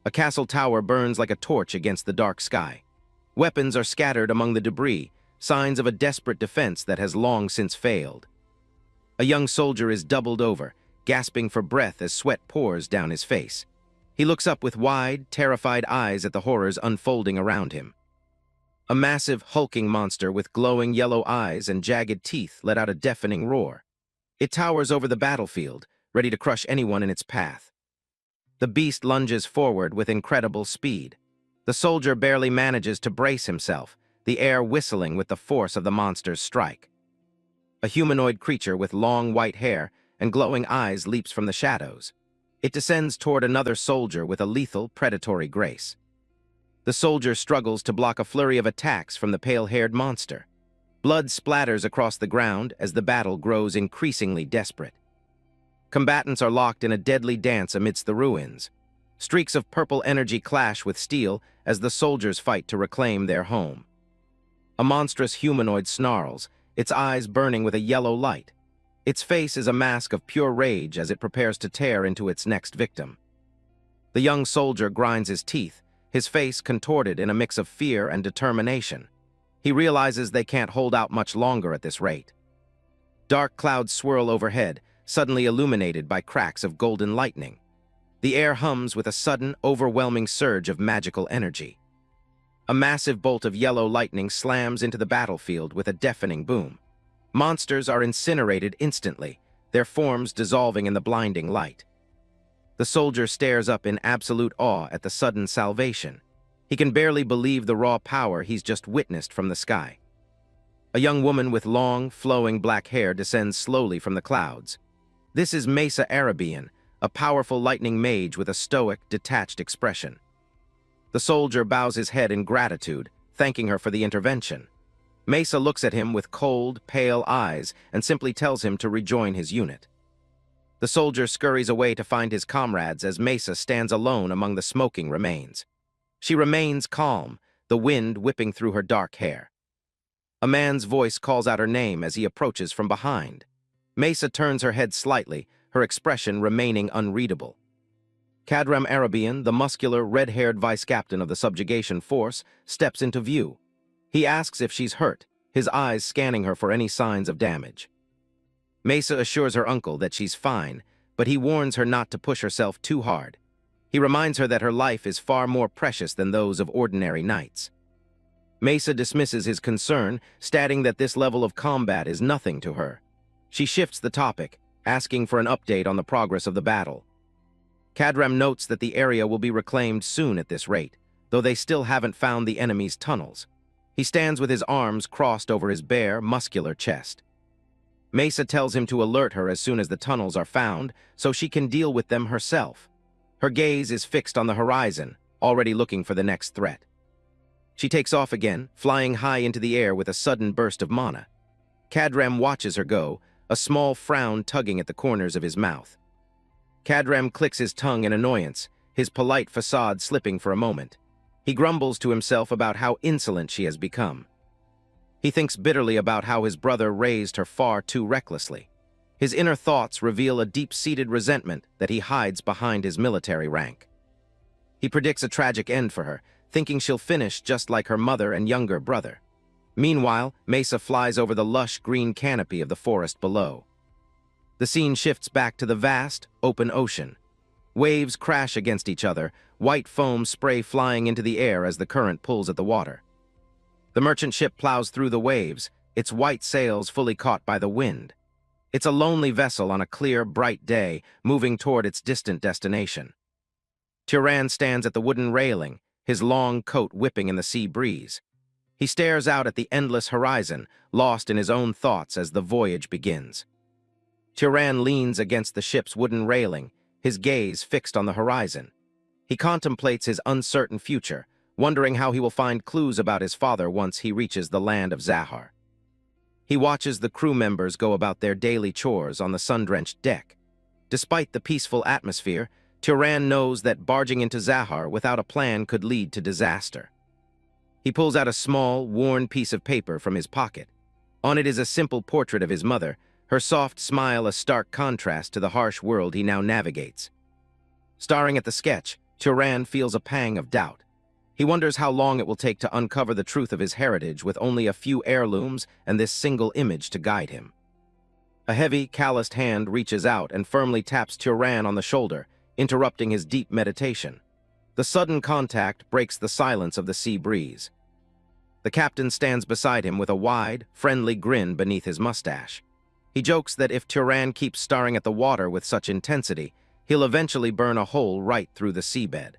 A castle tower burns like a torch against the dark sky. Weapons are scattered among the debris, signs of a desperate defense that has long since failed. A young soldier is doubled over, gasping for breath as sweat pours down his face. He looks up with wide, terrified eyes at the horrors unfolding around him. A massive, hulking monster with glowing yellow eyes and jagged teeth let out a deafening roar. It towers over the battlefield, ready to crush anyone in its path. The beast lunges forward with incredible speed. The soldier barely manages to brace himself, the air whistling with the force of the monster's strike. A humanoid creature with long white hair and glowing eyes leaps from the shadows. It descends toward another soldier with a lethal, predatory grace. The soldier struggles to block a flurry of attacks from the pale-haired monster. Blood splatters across the ground as the battle grows increasingly desperate. Combatants are locked in a deadly dance amidst the ruins. Streaks of purple energy clash with steel as the soldiers fight to reclaim their home. A monstrous humanoid snarls, its eyes burning with a yellow light. Its face is a mask of pure rage as it prepares to tear into its next victim. The young soldier grinds his teeth, his face contorted in a mix of fear and determination. He realizes they can't hold out much longer at this rate. Dark clouds swirl overhead, suddenly illuminated by cracks of golden lightning. The air hums with a sudden, overwhelming surge of magical energy. A massive bolt of yellow lightning slams into the battlefield with a deafening boom. Monsters are incinerated instantly, their forms dissolving in the blinding light. The soldier stares up in absolute awe at the sudden salvation. He can barely believe the raw power he's just witnessed from the sky. A young woman with long, flowing black hair descends slowly from the clouds. This is Mesa Arabian, a powerful lightning mage with a stoic, detached expression. The soldier bows his head in gratitude, thanking her for the intervention. Mesa looks at him with cold, pale eyes and simply tells him to rejoin his unit. The soldier scurries away to find his comrades as Mesa stands alone among the smoking remains. She remains calm, the wind whipping through her dark hair. A man's voice calls out her name as he approaches from behind. Mesa turns her head slightly, her expression remaining unreadable. Cadram Arabian, the muscular, red-haired vice-captain of the subjugation force, steps into view. He asks if she's hurt, his eyes scanning her for any signs of damage. Mesa assures her uncle that she's fine, but he warns her not to push herself too hard. He reminds her that her life is far more precious than those of ordinary knights. Mesa dismisses his concern, stating that this level of combat is nothing to her. She shifts the topic, asking for an update on the progress of the battle. Cadram notes that the area will be reclaimed soon at this rate, though they still haven't found the enemy's tunnels. He stands with his arms crossed over his bare, muscular chest. Mesa tells him to alert her as soon as the tunnels are found, so she can deal with them herself. Her gaze is fixed on the horizon, already looking for the next threat. She takes off again, flying high into the air with a sudden burst of mana. Cadram watches her go, a small frown tugging at the corners of his mouth. Cadram clicks his tongue in annoyance, his polite facade slipping for a moment. He grumbles to himself about how insolent she has become. He thinks bitterly about how his brother raised her far too recklessly. His inner thoughts reveal a deep-seated resentment that he hides behind his military rank. He predicts a tragic end for her, thinking she'll finish just like her mother and younger brother. Meanwhile, Mesa flies over the lush green canopy of the forest below. The scene shifts back to the vast, open ocean. Waves crash against each other, white foam spray flying into the air as the current pulls at the water. The merchant ship plows through the waves, its white sails fully caught by the wind. It's a lonely vessel on a clear, bright day, moving toward its distant destination. Turan stands at the wooden railing, his long coat whipping in the sea breeze. He stares out at the endless horizon, lost in his own thoughts as the voyage begins. Turan leans against the ship's wooden railing, his gaze fixed on the horizon. He contemplates his uncertain future, wondering how he will find clues about his father once he reaches the land of Zahar. He watches the crew members go about their daily chores on the sun-drenched deck. Despite the peaceful atmosphere, Turan knows that barging into Zahar without a plan could lead to disaster. He pulls out a small, worn piece of paper from his pocket. On it is a simple portrait of his mother, her soft smile a stark contrast to the harsh world he now navigates. Staring at the sketch, Turan feels a pang of doubt. He wonders how long it will take to uncover the truth of his heritage with only a few heirlooms and this single image to guide him. A heavy, calloused hand reaches out and firmly taps Turan on the shoulder, interrupting his deep meditation. The sudden contact breaks the silence of the sea breeze. The captain stands beside him with a wide, friendly grin beneath his mustache. He jokes that if Turan keeps staring at the water with such intensity, he'll eventually burn a hole right through the seabed.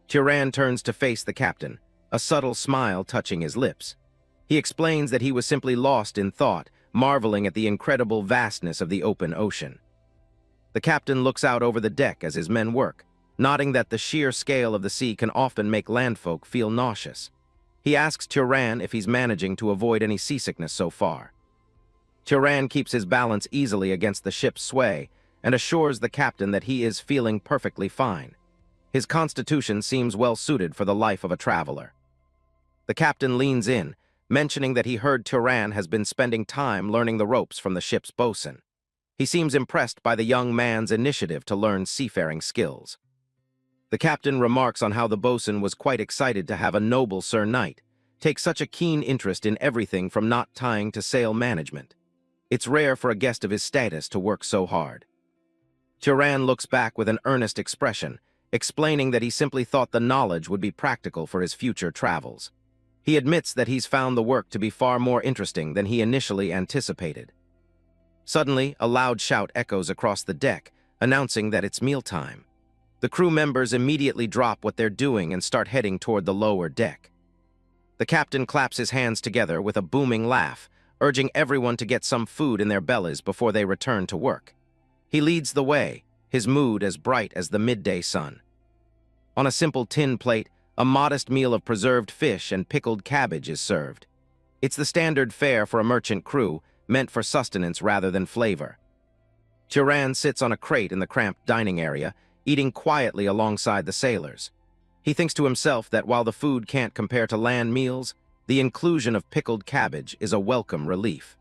Turan turns to face the captain, a subtle smile touching his lips. He explains that he was simply lost in thought, marveling at the incredible vastness of the open ocean. The captain looks out over the deck as his men work, nodding that the sheer scale of the sea can often make landfolk feel nauseous. He asks Turan if he's managing to avoid any seasickness so far. Turan keeps his balance easily against the ship's sway and assures the captain that he is feeling perfectly fine. His constitution seems well suited for the life of a traveler. The captain leans in, mentioning that he heard Turan has been spending time learning the ropes from the ship's bosun. He seems impressed by the young man's initiative to learn seafaring skills. The captain remarks on how the bosun was quite excited to have a noble Sir Knight take such a keen interest in everything from knot tying to sail management. It's rare for a guest of his status to work so hard. Turan looks back with an earnest expression, explaining that he simply thought the knowledge would be practical for his future travels. He admits that he's found the work to be far more interesting than he initially anticipated. Suddenly, a loud shout echoes across the deck, announcing that it's mealtime. The crew members immediately drop what they're doing and start heading toward the lower deck. The captain claps his hands together with a booming laugh, urging everyone to get some food in their bellies before they return to work. He leads the way, his mood as bright as the midday sun. On a simple tin plate, a modest meal of preserved fish and pickled cabbage is served. It's the standard fare for a merchant crew, meant for sustenance rather than flavor. Turan sits on a crate in the cramped dining area, eating quietly alongside the sailors. He thinks to himself that while the food can't compare to land meals, the inclusion of pickled cabbage is a welcome relief.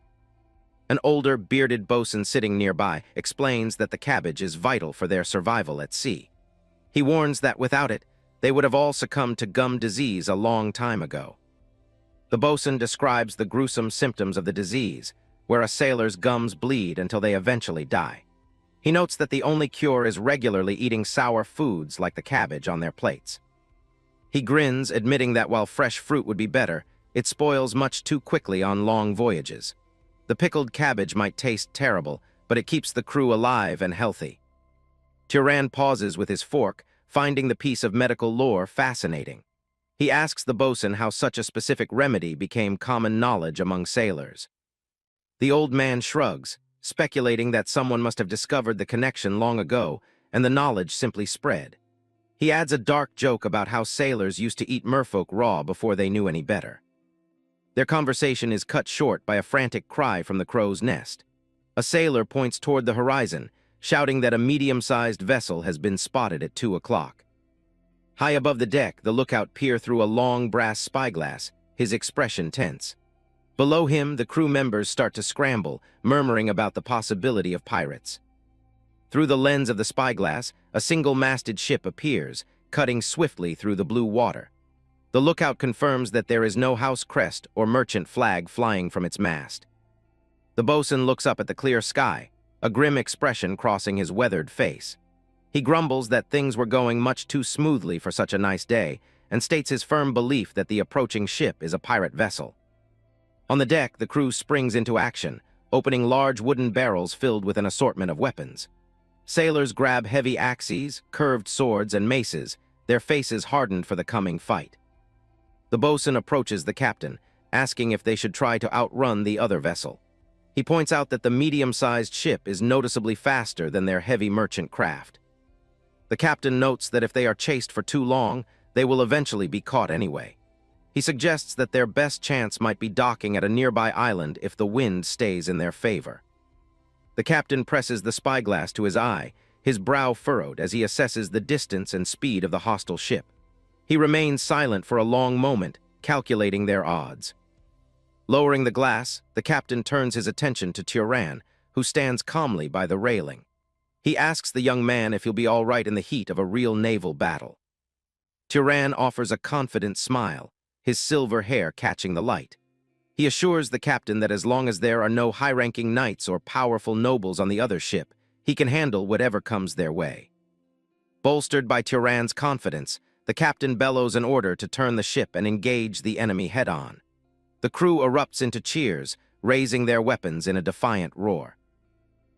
An older, bearded bosun sitting nearby explains that the cabbage is vital for their survival at sea. He warns that without it, they would have all succumbed to gum disease a long time ago. The bosun describes the gruesome symptoms of the disease, where a sailor's gums bleed until they eventually die. He notes that the only cure is regularly eating sour foods like the cabbage on their plates. He grins, admitting that while fresh fruit would be better, it spoils much too quickly on long voyages. The pickled cabbage might taste terrible, but it keeps the crew alive and healthy. Turan pauses with his fork, finding the piece of medical lore fascinating. He asks the bosun how such a specific remedy became common knowledge among sailors. The old man shrugs, speculating that someone must have discovered the connection long ago, and the knowledge simply spread. He adds a dark joke about how sailors used to eat merfolk raw before they knew any better. Their conversation is cut short by a frantic cry from the crow's nest. A sailor points toward the horizon, shouting that a medium-sized vessel has been spotted at 2 o'clock. High above the deck, the lookout peers through a long brass spyglass, his expression tense. Below him, the crew members start to scramble, murmuring about the possibility of pirates. Through the lens of the spyglass, a single-masted ship appears, cutting swiftly through the blue water. The lookout confirms that there is no house crest or merchant flag flying from its mast. The bosun looks up at the clear sky, a grim expression crossing his weathered face. He grumbles that things were going much too smoothly for such a nice day, and states his firm belief that the approaching ship is a pirate vessel. On the deck, the crew springs into action, opening large wooden barrels filled with an assortment of weapons. Sailors grab heavy axes, curved swords, and maces, their faces hardened for the coming fight. The bosun approaches the captain, asking if they should try to outrun the other vessel. He points out that the medium-sized ship is noticeably faster than their heavy merchant craft. The captain notes that if they are chased for too long, they will eventually be caught anyway. He suggests that their best chance might be docking at a nearby island if the wind stays in their favor. The captain presses the spyglass to his eye, his brow furrowed as he assesses the distance and speed of the hostile ship. He remains silent for a long moment, calculating their odds. Lowering the glass, the captain turns his attention to Turan, who stands calmly by the railing. He asks the young man if he'll be all right in the heat of a real naval battle. Turan offers a confident smile, his silver hair catching the light. He assures the captain that as long as there are no high-ranking knights or powerful nobles on the other ship, he can handle whatever comes their way. Bolstered by Turan's confidence, the captain bellows an order to turn the ship and engage the enemy head-on. The crew erupts into cheers, raising their weapons in a defiant roar.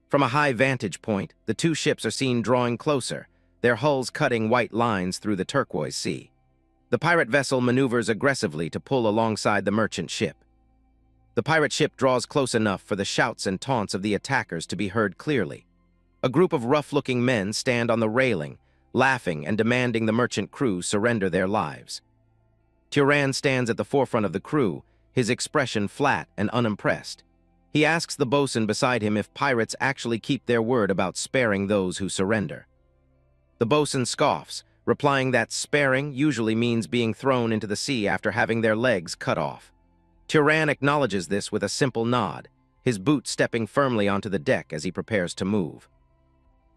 From a high vantage point, the two ships are seen drawing closer, their hulls cutting white lines through the turquoise sea. The pirate vessel maneuvers aggressively to pull alongside the merchant ship. The pirate ship draws close enough for the shouts and taunts of the attackers to be heard clearly. A group of rough-looking men stand on the railing, laughing and demanding the merchant crew surrender their lives. Turan stands at the forefront of the crew, his expression flat and unimpressed. He asks the bosun beside him if pirates actually keep their word about sparing those who surrender. The bosun scoffs, replying that sparing usually means being thrown into the sea after having their legs cut off. Turan acknowledges this with a simple nod, his boot stepping firmly onto the deck as he prepares to move.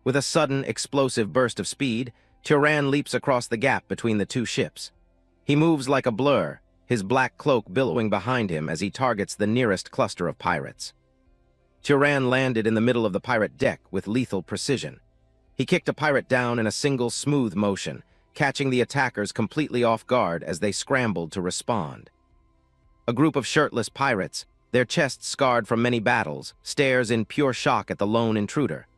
With a sudden, explosive burst of speed, Turan leaps across the gap between the two ships. He moves like a blur, his black cloak billowing behind him as he targets the nearest cluster of pirates. Turan landed in the middle of the pirate deck with lethal precision. He kicked a pirate down in a single smooth motion, catching the attackers completely off guard as they scrambled to respond. A group of shirtless pirates, their chests scarred from many battles, stares in pure shock at the lone intruder.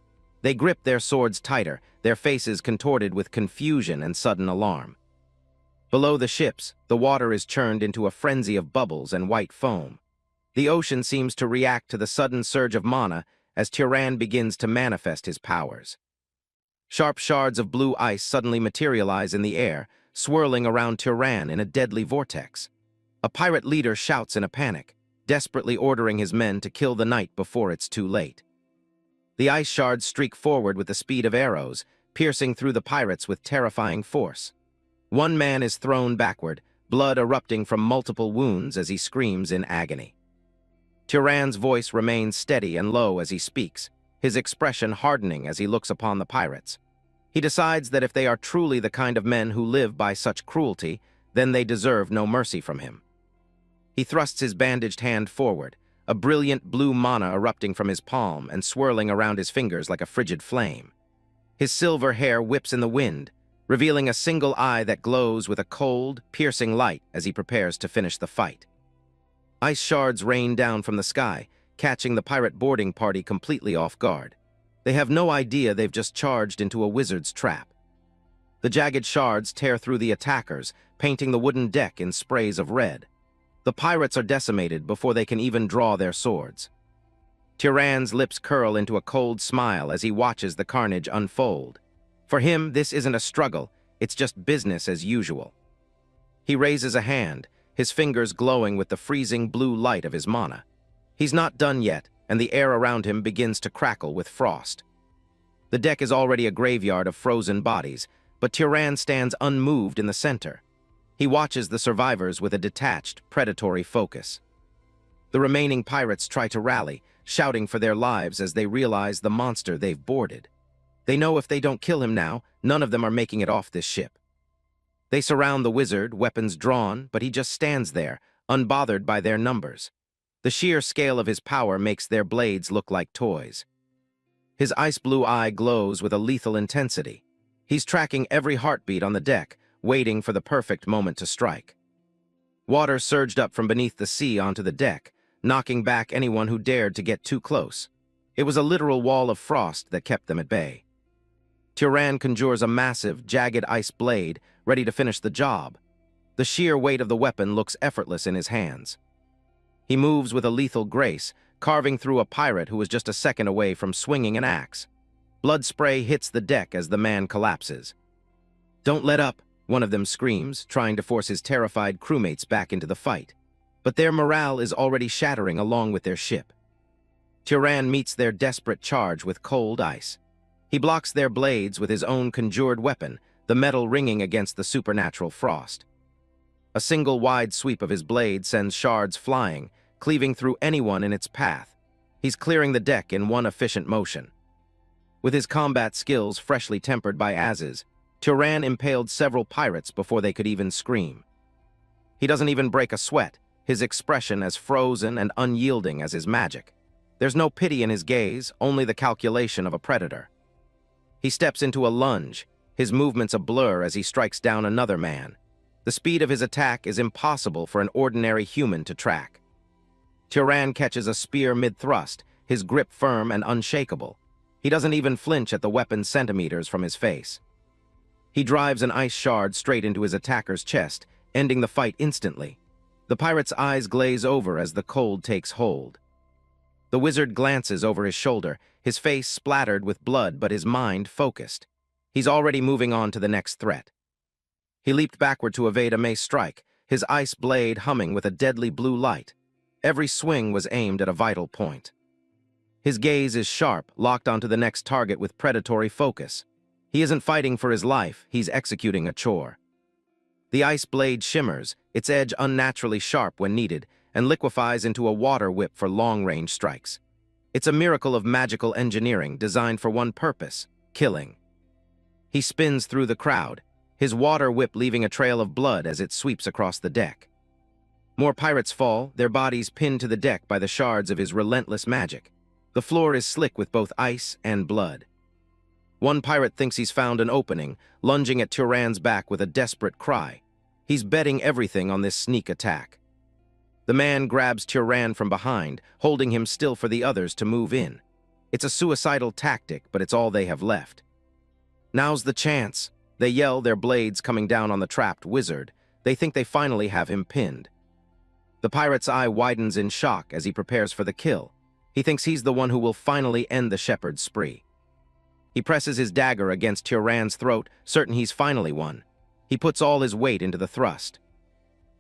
They grip their swords tighter, their faces contorted with confusion and sudden alarm. Below the ships, the water is churned into a frenzy of bubbles and white foam. The ocean seems to react to the sudden surge of mana as Turan begins to manifest his powers. Sharp shards of blue ice suddenly materialize in the air, swirling around Turan in a deadly vortex. A pirate leader shouts in a panic, desperately ordering his men to kill the knight before it's too late. The ice shards streak forward with the speed of arrows, piercing through the pirates with terrifying force. One man is thrown backward, blood erupting from multiple wounds as he screams in agony. Turan's voice remains steady and low as he speaks, his expression hardening as he looks upon the pirates. He decides that if they are truly the kind of men who live by such cruelty, then they deserve no mercy from him. He thrusts his bandaged hand forward, a brilliant blue mana erupting from his palm and swirling around his fingers like a frigid flame. His silver hair whips in the wind, revealing a single eye that glows with a cold, piercing light as he prepares to finish the fight. Ice shards rain down from the sky, catching the pirate boarding party completely off guard. They have no idea they've just charged into a wizard's trap. The jagged shards tear through the attackers, painting the wooden deck in sprays of red. The pirates are decimated before they can even draw their swords. Turan's lips curl into a cold smile as he watches the carnage unfold. For him, this isn't a struggle, it's just business as usual. He raises a hand, his fingers glowing with the freezing blue light of his mana. He's not done yet, and the air around him begins to crackle with frost. The deck is already a graveyard of frozen bodies, but Turan stands unmoved in the center. He watches the survivors with a detached, predatory focus. The remaining pirates try to rally, shouting for their lives as they realize the monster they've boarded. They know if they don't kill him now, none of them are making it off this ship. They surround the wizard, weapons drawn, but he just stands there, unbothered by their numbers. The sheer scale of his power makes their blades look like toys. His ice-blue eye glows with a lethal intensity. He's tracking every heartbeat on the deck, waiting for the perfect moment to strike. Water surged up from beneath the sea onto the deck, knocking back anyone who dared to get too close. It was a literal wall of frost that kept them at bay. Turan conjures a massive, jagged ice blade, ready to finish the job. The sheer weight of the weapon looks effortless in his hands. He moves with a lethal grace, carving through a pirate who was just a second away from swinging an axe. Blood spray hits the deck as the man collapses. "Don't let up," one of them screams, trying to force his terrified crewmates back into the fight. But their morale is already shattering along with their ship. Turan meets their desperate charge with cold ice. He blocks their blades with his own conjured weapon, the metal ringing against the supernatural frost. A single wide sweep of his blade sends shards flying, cleaving through anyone in its path. He's clearing the deck in one efficient motion. With his combat skills freshly tempered by Az's, Turan impaled several pirates before they could even scream. He doesn't even break a sweat, his expression as frozen and unyielding as his magic. There's no pity in his gaze, only the calculation of a predator. He steps into a lunge, his movements a blur as he strikes down another man. The speed of his attack is impossible for an ordinary human to track. Turan catches a spear mid-thrust, his grip firm and unshakable. He doesn't even flinch at the weapon centimeters from his face. He drives an ice shard straight into his attacker's chest, ending the fight instantly. The pirate's eyes glaze over as the cold takes hold. The wizard glances over his shoulder, his face splattered with blood but his mind focused. He's already moving on to the next threat. He leaped backward to evade a mace strike, his ice blade humming with a deadly blue light. Every swing was aimed at a vital point. His gaze is sharp, locked onto the next target with predatory focus. He isn't fighting for his life, he's executing a chore. The ice blade shimmers, its edge unnaturally sharp when needed, and liquefies into a water whip for long-range strikes. It's a miracle of magical engineering designed for one purpose: killing. He spins through the crowd, his water whip leaving a trail of blood as it sweeps across the deck. More pirates fall, their bodies pinned to the deck by the shards of his relentless magic. The floor is slick with both ice and blood. One pirate thinks he's found an opening, lunging at Turan's back with a desperate cry. He's betting everything on this sneak attack. The man grabs Turan from behind, holding him still for the others to move in. It's a suicidal tactic, but it's all they have left. "Now's the chance," they yell, their blades coming down on the trapped wizard, They think they finally have him pinned. The pirate's eye widens in shock as he prepares for the kill. He thinks he's the one who will finally end the shepherd's spree. He presses his dagger against Turan's throat, certain he's finally won. He puts all his weight into the thrust.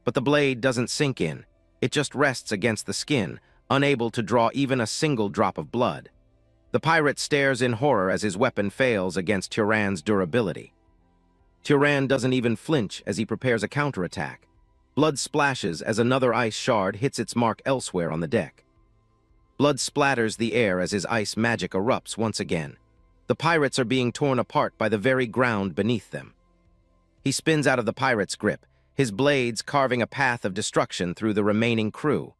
But the blade doesn't sink in. It just rests against the skin, unable to draw even a single drop of blood. The pirate stares in horror as his weapon fails against Turan's durability. Turan doesn't even flinch as he prepares a counterattack. Blood splashes as another ice shard hits its mark elsewhere on the deck. Blood splatters the air as his ice magic erupts once again. The pirates are being torn apart by the very ground beneath them. He spins out of the pirate's grip, his blades carving a path of destruction through the remaining crew.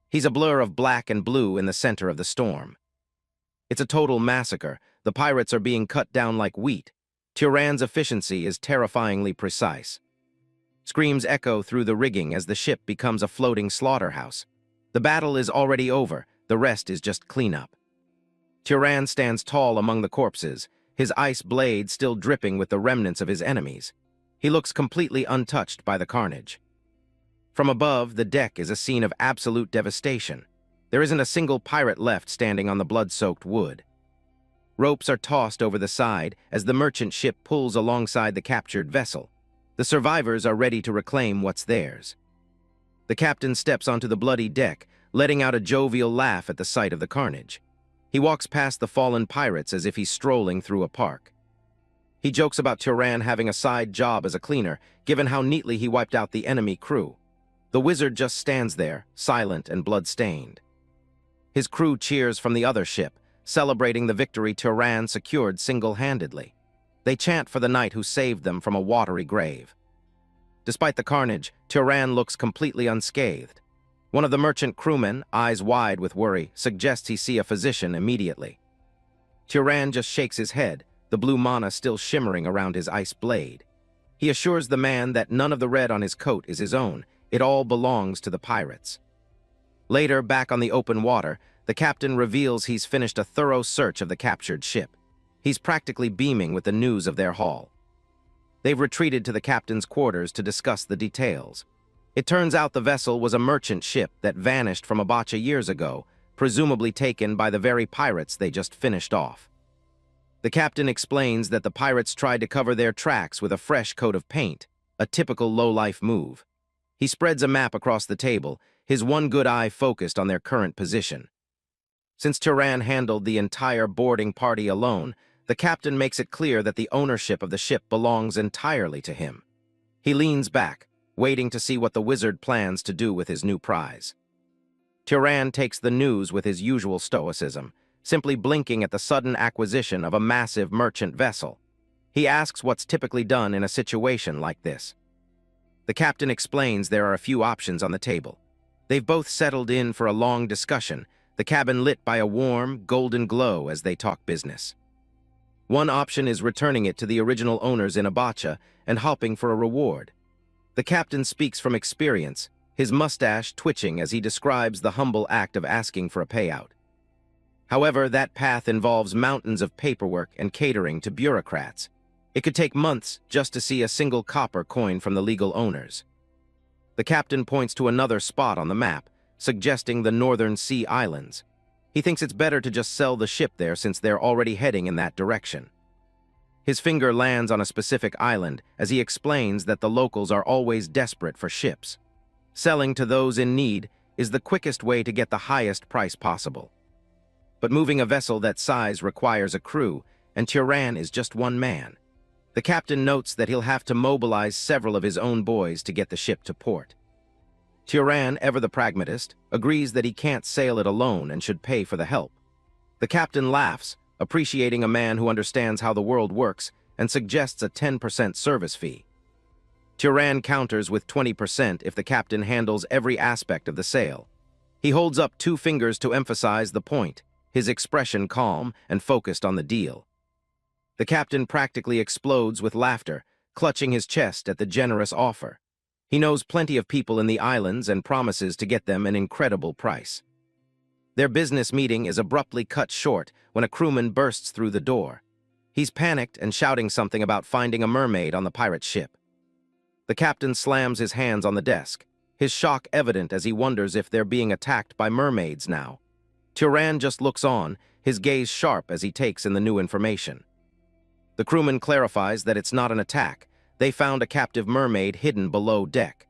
He's a blur of black and blue in the center of the storm. It's a total massacre. The pirates are being cut down like wheat. Turan's efficiency is terrifyingly precise. Screams echo through the rigging as the ship becomes a floating slaughterhouse. The battle is already over, the rest is just cleanup. Turan stands tall among the corpses, his ice blade still dripping with the remnants of his enemies. He looks completely untouched by the carnage. From above, the deck is a scene of absolute devastation. There isn't a single pirate left standing on the blood-soaked wood. Ropes are tossed over the side as the merchant ship pulls alongside the captured vessel. The survivors are ready to reclaim what's theirs. The captain steps onto the bloody deck, letting out a jovial laugh at the sight of the carnage. He walks past the fallen pirates as if he's strolling through a park. He jokes about Turan having a side job as a cleaner, given how neatly he wiped out the enemy crew. The wizard just stands there, silent and blood-stained. His crew cheers from the other ship, celebrating the victory Turan secured single-handedly. They chant for the knight who saved them from a watery grave. Despite the carnage, Turan looks completely unscathed. One of the merchant crewmen, eyes wide with worry, suggests he see a physician immediately. Turan just shakes his head, the blue mana still shimmering around his ice blade. He assures the man that none of the red on his coat is his own. It all belongs to the pirates. Later, back on the open water, the captain reveals he's finished a thorough search of the captured ship. He's practically beaming with the news of their haul. They've retreated to the captain's quarters to discuss the details. It turns out the vessel was a merchant ship that vanished from Abacha years ago, presumably taken by the very pirates they just finished off. The captain explains that the pirates tried to cover their tracks with a fresh coat of paint, a typical low-life move. He spreads a map across the table, his one good eye focused on their current position. Since Turan handled the entire boarding party alone, the captain makes it clear that the ownership of the ship belongs entirely to him. He leans back, waiting to see what the wizard plans to do with his new prize. Turan takes the news with his usual stoicism, simply blinking at the sudden acquisition of a massive merchant vessel. He asks what's typically done in a situation like this. The captain explains there are a few options on the table. They've both settled in for a long discussion, the cabin lit by a warm, golden glow as they talk business. One option is returning it to the original owners in Abacha and hoping for a reward. The captain speaks from experience, his mustache twitching as he describes the humble act of asking for a payout. However, that path involves mountains of paperwork and catering to bureaucrats. It could take months just to see a single copper coin from the legal owners. The captain points to another spot on the map, suggesting the Northern Sea Islands. He thinks it's better to just sell the ship there since they're already heading in that direction. His finger lands on a specific island as he explains that the locals are always desperate for ships. Selling to those in need is the quickest way to get the highest price possible. But moving a vessel that size requires a crew, and Turan is just one man. The captain notes that he'll have to mobilize several of his own boys to get the ship to port. Turan, ever the pragmatist, agrees that he can't sail it alone and should pay for the help. The captain laughs, appreciating a man who understands how the world works, and suggests a 10% service fee. Turan counters with 20% if the captain handles every aspect of the sail. He holds up two fingers to emphasize the point, his expression calm and focused on the deal. The captain practically explodes with laughter, clutching his chest at the generous offer. He knows plenty of people in the islands and promises to get them an incredible price. Their business meeting is abruptly cut short when a crewman bursts through the door. He's panicked and shouting something about finding a mermaid on the pirate ship. The captain slams his hands on the desk, his shock evident as he wonders if they're being attacked by mermaids now. Turan just looks on, his gaze sharp as he takes in the new information. The crewman clarifies that it's not an attack. They found a captive mermaid hidden below deck.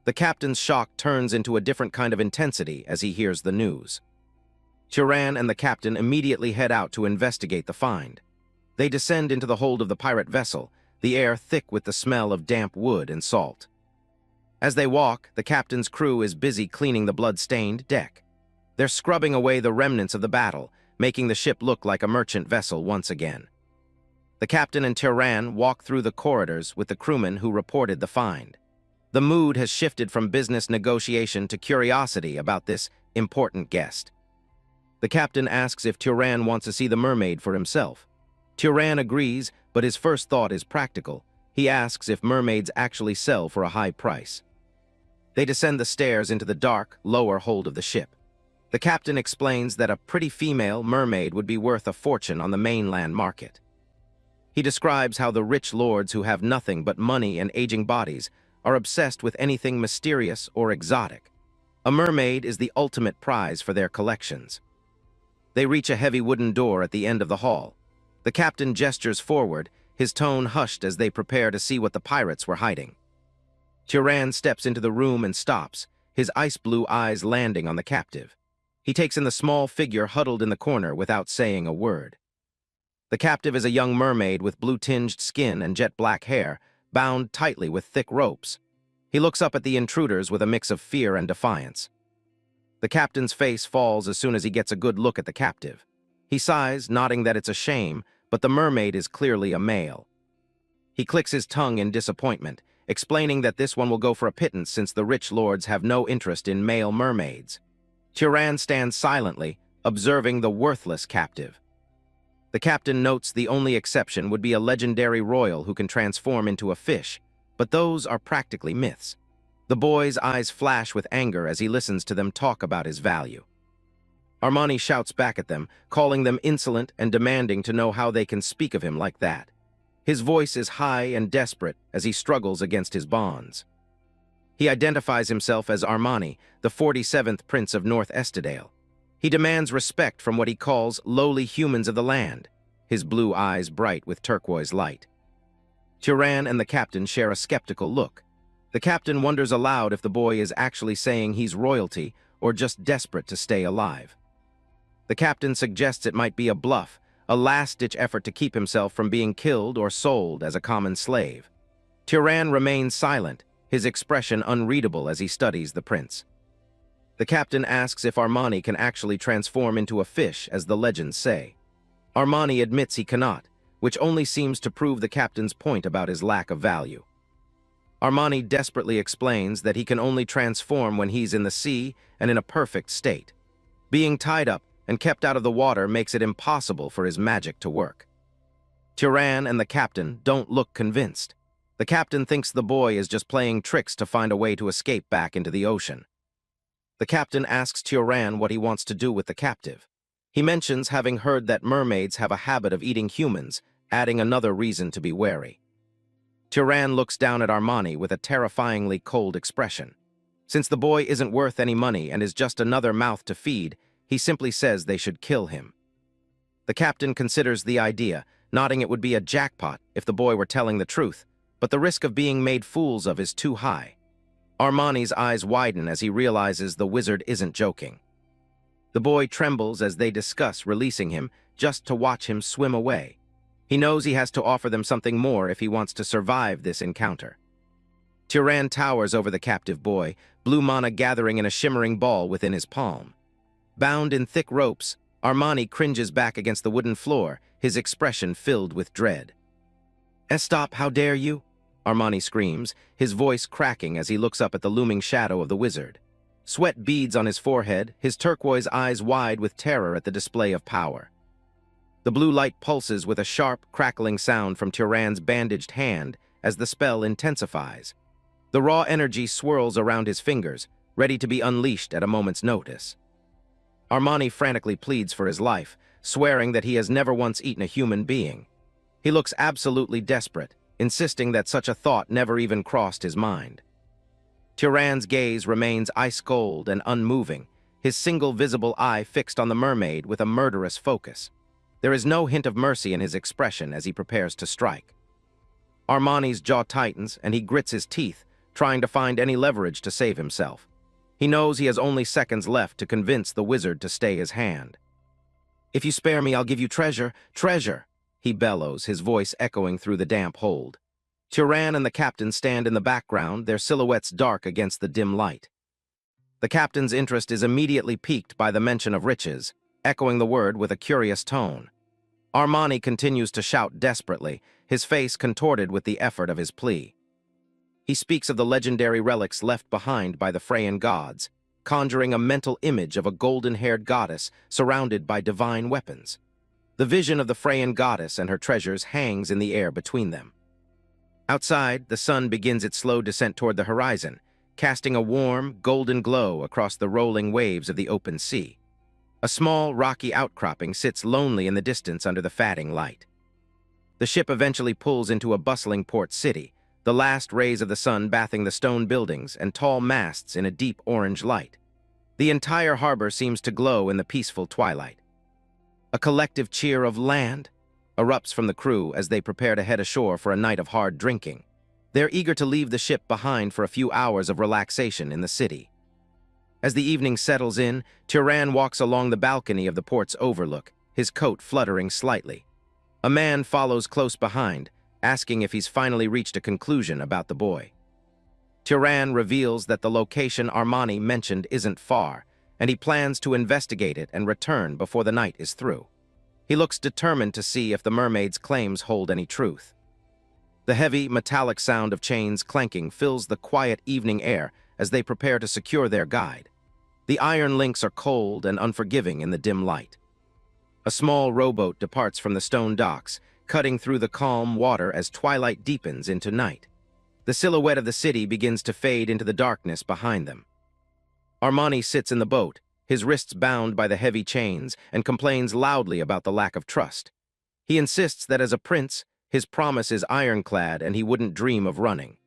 The captain's shock turns into a different kind of intensity as he hears the news. Turan and the captain immediately head out to investigate the find. They descend into the hold of the pirate vessel, the air thick with the smell of damp wood and salt. As they walk, the captain's crew is busy cleaning the blood-stained deck. They're scrubbing away the remnants of the battle, making the ship look like a merchant vessel once again. The captain and Turan walk through the corridors with the crewman who reported the find. The mood has shifted from business negotiation to curiosity about this important guest. The captain asks if Turan wants to see the mermaid for himself. Turan agrees, but his first thought is practical. He asks if mermaids actually sell for a high price. They descend the stairs into the dark, lower hold of the ship. The captain explains that a pretty female mermaid would be worth a fortune on the mainland market. He describes how the rich lords who have nothing but money and aging bodies are obsessed with anything mysterious or exotic. A mermaid is the ultimate prize for their collections. They reach a heavy wooden door at the end of the hall. The captain gestures forward, his tone hushed as they prepare to see what the pirates were hiding. Turan steps into the room and stops, his ice-blue eyes landing on the captive. He takes in the small figure huddled in the corner without saying a word. The captive is a young mermaid with blue-tinged skin and jet-black hair, bound tightly with thick ropes. He looks up at the intruders with a mix of fear and defiance. The captain's face falls as soon as he gets a good look at the captive. He sighs, nodding that it's a shame, but the mermaid is clearly a male. He clicks his tongue in disappointment, explaining that this one will go for a pittance since the rich lords have no interest in male mermaids. Turan stands silently, observing the worthless captive. The captain notes the only exception would be a legendary royal who can transform into a fish, but those are practically myths. The boy's eyes flash with anger as he listens to them talk about his value. Armani shouts back at them, calling them insolent and demanding to know how they can speak of him like that. His voice is high and desperate as he struggles against his bonds. He identifies himself as Armani, the 47th Prince of North Estadale. He demands respect from what he calls lowly humans of the land, his blue eyes bright with turquoise light. Turan and the captain share a skeptical look. The captain wonders aloud if the boy is actually saying he's royalty or just desperate to stay alive. The captain suggests it might be a bluff, a last-ditch effort to keep himself from being killed or sold as a common slave. Turan remains silent, his expression unreadable as he studies the prince. The captain asks if Armani can actually transform into a fish, as the legends say. Armani admits he cannot, which only seems to prove the captain's point about his lack of value. Armani desperately explains that he can only transform when he's in the sea and in a perfect state. Being tied up and kept out of the water makes it impossible for his magic to work. Turan and the captain don't look convinced. The captain thinks the boy is just playing tricks to find a way to escape back into the ocean. The captain asks Turan what he wants to do with the captive. He mentions having heard that mermaids have a habit of eating humans, adding another reason to be wary. Turan looks down at Armani with a terrifyingly cold expression. Since the boy isn't worth any money and is just another mouth to feed, he simply says they should kill him. The captain considers the idea, nodding it would be a jackpot if the boy were telling the truth, but the risk of being made fools of is too high. Armani's eyes widen as he realizes the wizard isn't joking. The boy trembles as they discuss releasing him, just to watch him swim away. He knows he has to offer them something more if he wants to survive this encounter. Turan towers over the captive boy, blue mana gathering in a shimmering ball within his palm. Bound in thick ropes, Armani cringes back against the wooden floor, his expression filled with dread. "Estop, how dare you?" Armani screams, his voice cracking as he looks up at the looming shadow of the wizard. Sweat beads on his forehead, his turquoise eyes wide with terror at the display of power. The blue light pulses with a sharp, crackling sound from Turan's bandaged hand as the spell intensifies. The raw energy swirls around his fingers, ready to be unleashed at a moment's notice. Armani frantically pleads for his life, swearing that he has never once eaten a human being. He looks absolutely desperate, insisting that such a thought never even crossed his mind. Turan's gaze remains ice-cold and unmoving, his single visible eye fixed on the mermaid with a murderous focus. There is no hint of mercy in his expression as he prepares to strike. Armani's jaw tightens and he grits his teeth, trying to find any leverage to save himself. He knows he has only seconds left to convince the wizard to stay his hand. "If you spare me, I'll give you treasure, treasure!" he bellows, his voice echoing through the damp hold. Turan and the captain stand in the background, their silhouettes dark against the dim light. The captain's interest is immediately piqued by the mention of riches, echoing the word with a curious tone. Armani continues to shout desperately, his face contorted with the effort of his plea. He speaks of the legendary relics left behind by the Freyan gods, conjuring a mental image of a golden-haired goddess surrounded by divine weapons. The vision of the Freyan goddess and her treasures hangs in the air between them. Outside, the sun begins its slow descent toward the horizon, casting a warm, golden glow across the rolling waves of the open sea. A small, rocky outcropping sits lonely in the distance under the fading light. The ship eventually pulls into a bustling port city, the last rays of the sun bathing the stone buildings and tall masts in a deep orange light. The entire harbor seems to glow in the peaceful twilight. A collective cheer of "land" erupts from the crew as they prepare to head ashore for a night of hard drinking. They're eager to leave the ship behind for a few hours of relaxation in the city. As the evening settles in, Turan walks along the balcony of the port's overlook, his coat fluttering slightly. A man follows close behind, asking if he's finally reached a conclusion about the boy. Turan reveals that the location Armani mentioned isn't far, and he plans to investigate it and return before the night is through. He looks determined to see if the mermaid's claims hold any truth. The heavy, metallic sound of chains clanking fills the quiet evening air as they prepare to secure their guide. The iron links are cold and unforgiving in the dim light. A small rowboat departs from the stone docks, cutting through the calm water as twilight deepens into night. The silhouette of the city begins to fade into the darkness behind them. Armani sits in the boat, his wrists bound by the heavy chains, and complains loudly about the lack of trust. He insists that as a prince, his promise is ironclad and he wouldn't dream of running.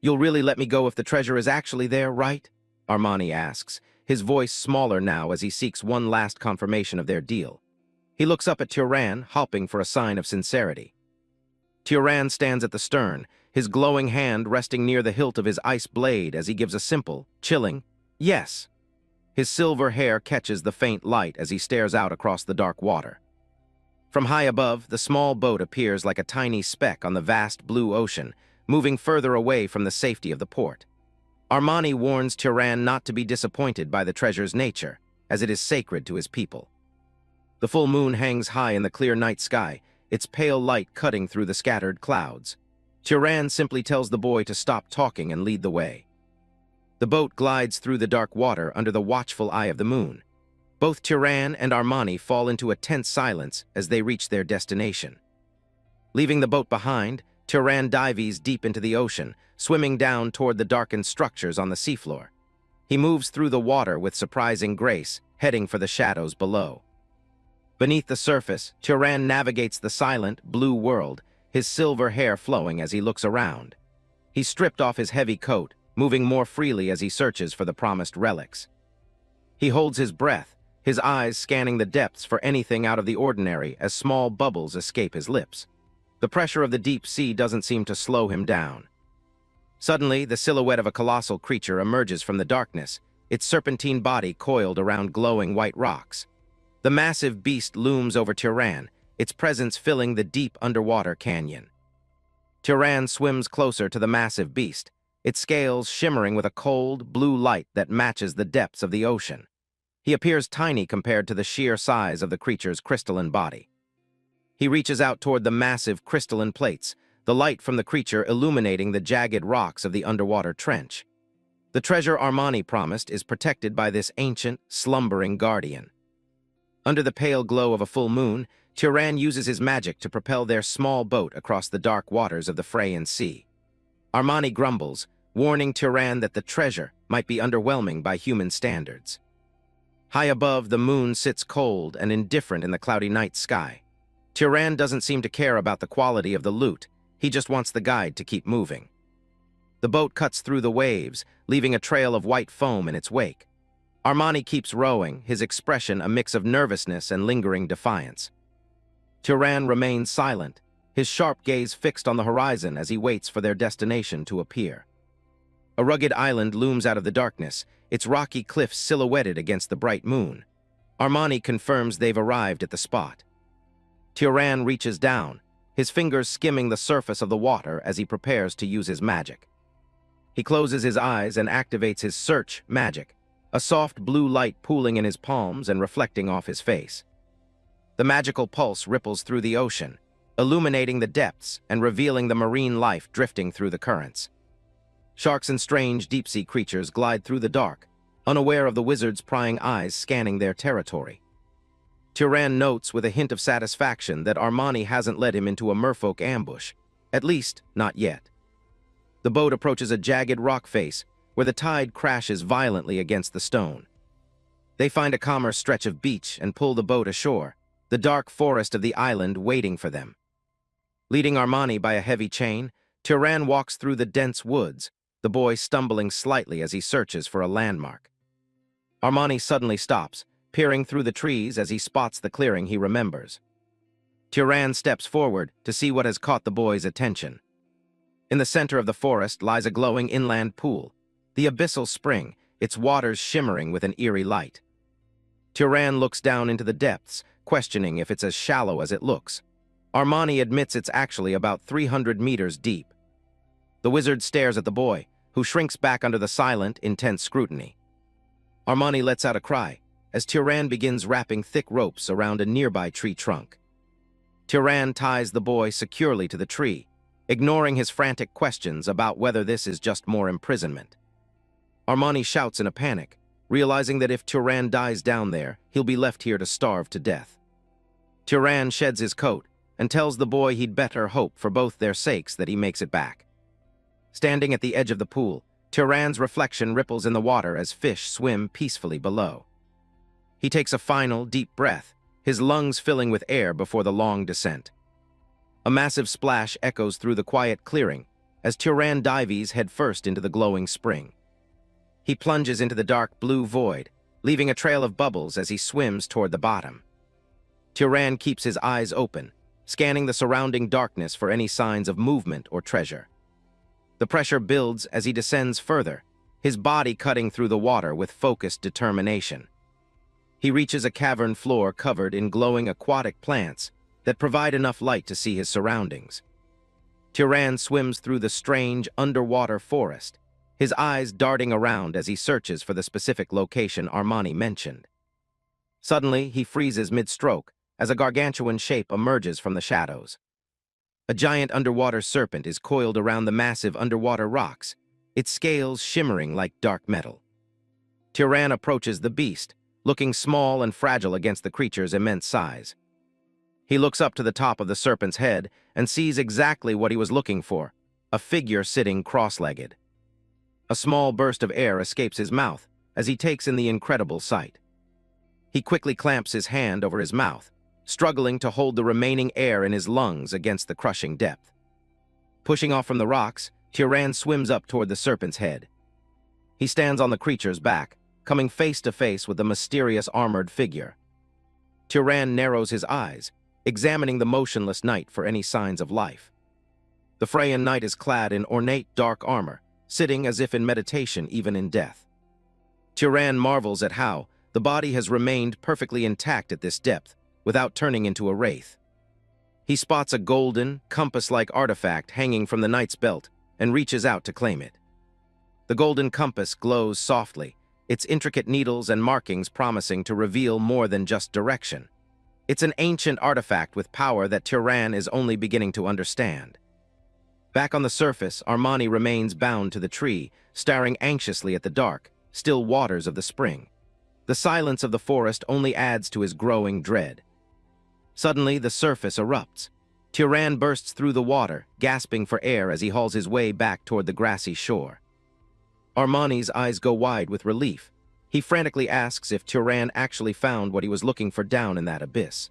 "You'll really let me go if the treasure is actually there, right?" Armani asks, his voice smaller now as he seeks one last confirmation of their deal. He looks up at Turan, hoping for a sign of sincerity. Turan stands at the stern, his glowing hand resting near the hilt of his ice blade as he gives a simple, chilling, "yes." His silver hair catches the faint light as he stares out across the dark water. From high above, the small boat appears like a tiny speck on the vast blue ocean, moving further away from the safety of the port. Armani warns Turan not to be disappointed by the treasure's nature, as it is sacred to his people. The full moon hangs high in the clear night sky, its pale light cutting through the scattered clouds. Turan simply tells the boy to stop talking and lead the way. The boat glides through the dark water under the watchful eye of the moon. Both Turan and Armani fall into a tense silence as they reach their destination. Leaving the boat behind, Turan dives deep into the ocean, swimming down toward the darkened structures on the seafloor. He moves through the water with surprising grace, heading for the shadows below. Beneath the surface, Turan navigates the silent, blue world, his silver hair flowing as he looks around. He stripped off his heavy coat, moving more freely as he searches for the promised relics. He holds his breath, his eyes scanning the depths for anything out of the ordinary as small bubbles escape his lips. The pressure of the deep sea doesn't seem to slow him down. Suddenly, the silhouette of a colossal creature emerges from the darkness, its serpentine body coiled around glowing white rocks. The massive beast looms over Turan, its presence filling the deep underwater canyon. Turan swims closer to the massive beast, its scales shimmering with a cold, blue light that matches the depths of the ocean. He appears tiny compared to the sheer size of the creature's crystalline body. He reaches out toward the massive crystalline plates, the light from the creature illuminating the jagged rocks of the underwater trench. The treasure Armani promised is protected by this ancient, slumbering guardian. Under the pale glow of a full moon, Turan uses his magic to propel their small boat across the dark waters of the Freyan Sea. Armani grumbles, warning Turan that the treasure might be underwhelming by human standards. High above, the moon sits cold and indifferent in the cloudy night sky. Turan doesn't seem to care about the quality of the loot. He just wants the guide to keep moving. The boat cuts through the waves, leaving a trail of white foam in its wake. Armani keeps rowing, his expression a mix of nervousness and lingering defiance. Turan remains silent, his sharp gaze fixed on the horizon as he waits for their destination to appear. A rugged island looms out of the darkness, its rocky cliffs silhouetted against the bright moon. Armani confirms they've arrived at the spot. Turan reaches down, his fingers skimming the surface of the water as he prepares to use his magic. He closes his eyes and activates his search magic, a soft blue light pooling in his palms and reflecting off his face. The magical pulse ripples through the ocean, illuminating the depths and revealing the marine life drifting through the currents. Sharks and strange deep-sea creatures glide through the dark, unaware of the wizard's prying eyes scanning their territory. Turan notes with a hint of satisfaction that Armani hasn't led him into a merfolk ambush, at least not yet. The boat approaches a jagged rock face, where the tide crashes violently against the stone. They find a calmer stretch of beach and pull the boat ashore, the dark forest of the island waiting for them. Leading Armani by a heavy chain, Turan walks through the dense woods, the boy stumbling slightly as he searches for a landmark. Armani suddenly stops, peering through the trees as he spots the clearing he remembers. Turan steps forward to see what has caught the boy's attention. In the center of the forest lies a glowing inland pool, the abyssal spring, its waters shimmering with an eerie light. Turan looks down into the depths, questioning if it's as shallow as it looks. Armani admits it's actually about 300 meters deep. The wizard stares at the boy, who shrinks back under the silent, intense scrutiny. Armani lets out a cry, as Turan begins wrapping thick ropes around a nearby tree trunk. Turan ties the boy securely to the tree, ignoring his frantic questions about whether this is just more imprisonment. Armani shouts in a panic, realizing that if Turan dies down there, he'll be left here to starve to death. Turan sheds his coat and tells the boy he'd better hope for both their sakes that he makes it back. Standing at the edge of the pool, Turan's reflection ripples in the water as fish swim peacefully below. He takes a final, deep breath, his lungs filling with air before the long descent. A massive splash echoes through the quiet clearing as Turan dives headfirst into the glowing spring. He plunges into the dark blue void, leaving a trail of bubbles as he swims toward the bottom. Turan keeps his eyes open, scanning the surrounding darkness for any signs of movement or treasure. The pressure builds as he descends further, his body cutting through the water with focused determination. He reaches a cavern floor covered in glowing aquatic plants that provide enough light to see his surroundings. Turan swims through the strange underwater forest, his eyes darting around as he searches for the specific location Armani mentioned. Suddenly, he freezes mid-stroke as a gargantuan shape emerges from the shadows. A giant underwater serpent is coiled around the massive underwater rocks, its scales shimmering like dark metal. Turan approaches the beast, looking small and fragile against the creature's immense size. He looks up to the top of the serpent's head and sees exactly what he was looking for, a figure sitting cross-legged. A small burst of air escapes his mouth as he takes in the incredible sight. He quickly clamps his hand over his mouth, struggling to hold the remaining air in his lungs against the crushing depth. Pushing off from the rocks, Turan swims up toward the serpent's head. He stands on the creature's back, coming face to face with the mysterious armored figure. Turan narrows his eyes, examining the motionless knight for any signs of life. The Freyan knight is clad in ornate dark armor, sitting as if in meditation even in death. Turan marvels at how the body has remained perfectly intact at this depth, without turning into a wraith. He spots a golden, compass-like artifact hanging from the knight's belt and reaches out to claim it. The golden compass glows softly, its intricate needles and markings promising to reveal more than just direction. It's an ancient artifact with power that Turan is only beginning to understand. Back on the surface, Armani remains bound to the tree, staring anxiously at the dark, still waters of the spring. The silence of the forest only adds to his growing dread. Suddenly, the surface erupts. Turan bursts through the water, gasping for air as he hauls his way back toward the grassy shore. Armani's eyes go wide with relief. He frantically asks if Turan actually found what he was looking for down in that abyss.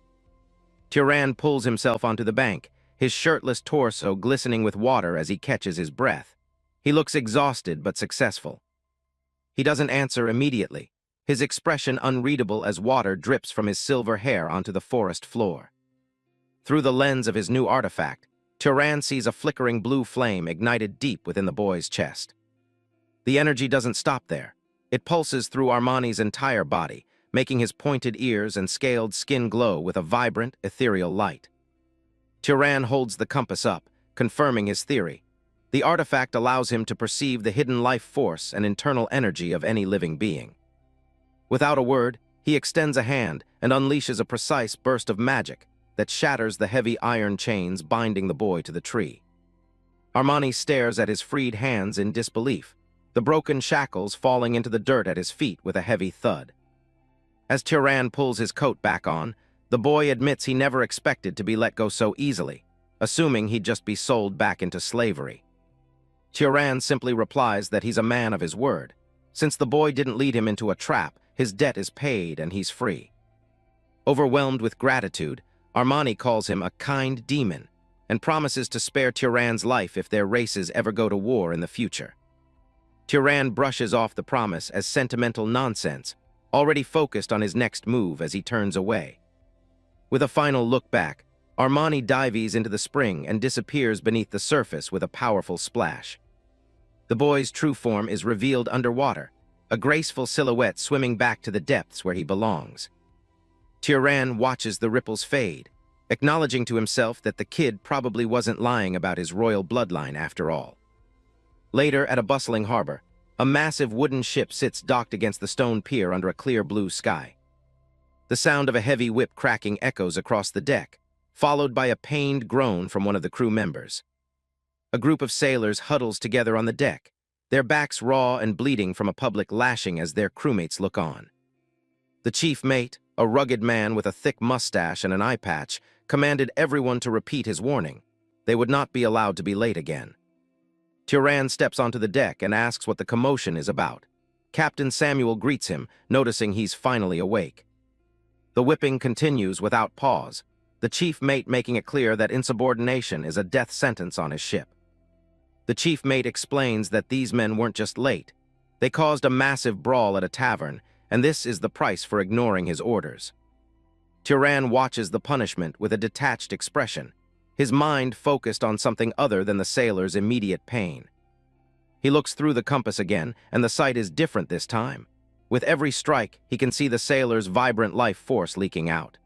Turan pulls himself onto the bank, his shirtless torso glistening with water as he catches his breath. He looks exhausted but successful. He doesn't answer immediately, his expression unreadable as water drips from his silver hair onto the forest floor. Through the lens of his new artifact, Turan sees a flickering blue flame ignited deep within the boy's chest. The energy doesn't stop there. It pulses through Armani's entire body, making his pointed ears and scaled skin glow with a vibrant, ethereal light. Turan holds the compass up, confirming his theory. The artifact allows him to perceive the hidden life force and internal energy of any living being. Without a word, he extends a hand and unleashes a precise burst of magic that shatters the heavy iron chains binding the boy to the tree. Armani stares at his freed hands in disbelief, the broken shackles falling into the dirt at his feet with a heavy thud. As Turan pulls his coat back on, the boy admits he never expected to be let go so easily, assuming he'd just be sold back into slavery. Turan simply replies that he's a man of his word. Since the boy didn't lead him into a trap, his debt is paid and he's free. Overwhelmed with gratitude, Armani calls him a kind demon and promises to spare Turan's life if their races ever go to war in the future. Turan brushes off the promise as sentimental nonsense, already focused on his next move as he turns away. With a final look back, Armani dives into the spring and disappears beneath the surface with a powerful splash. The boy's true form is revealed underwater, a graceful silhouette swimming back to the depths where he belongs. Turan watches the ripples fade, acknowledging to himself that the kid probably wasn't lying about his royal bloodline after all. Later, at a bustling harbor, a massive wooden ship sits docked against the stone pier under a clear blue sky. The sound of a heavy whip cracking echoes across the deck, followed by a pained groan from one of the crew members. A group of sailors huddles together on the deck, their backs raw and bleeding from a public lashing as their crewmates look on. The chief mate, a rugged man with a thick mustache and an eye patch, commanded everyone to repeat his warning. They would not be allowed to be late again. Turan steps onto the deck and asks what the commotion is about. Captain Samuel greets him, noticing he's finally awake. The whipping continues without pause, the chief mate making it clear that insubordination is a death sentence on his ship. The chief mate explains that these men weren't just late. They caused a massive brawl at a tavern, and this is the price for ignoring his orders. Turan watches the punishment with a detached expression, his mind focused on something other than the sailor's immediate pain. He looks through the compass again, and the sight is different this time. With every strike, he can see the sailor's vibrant life force leaking out.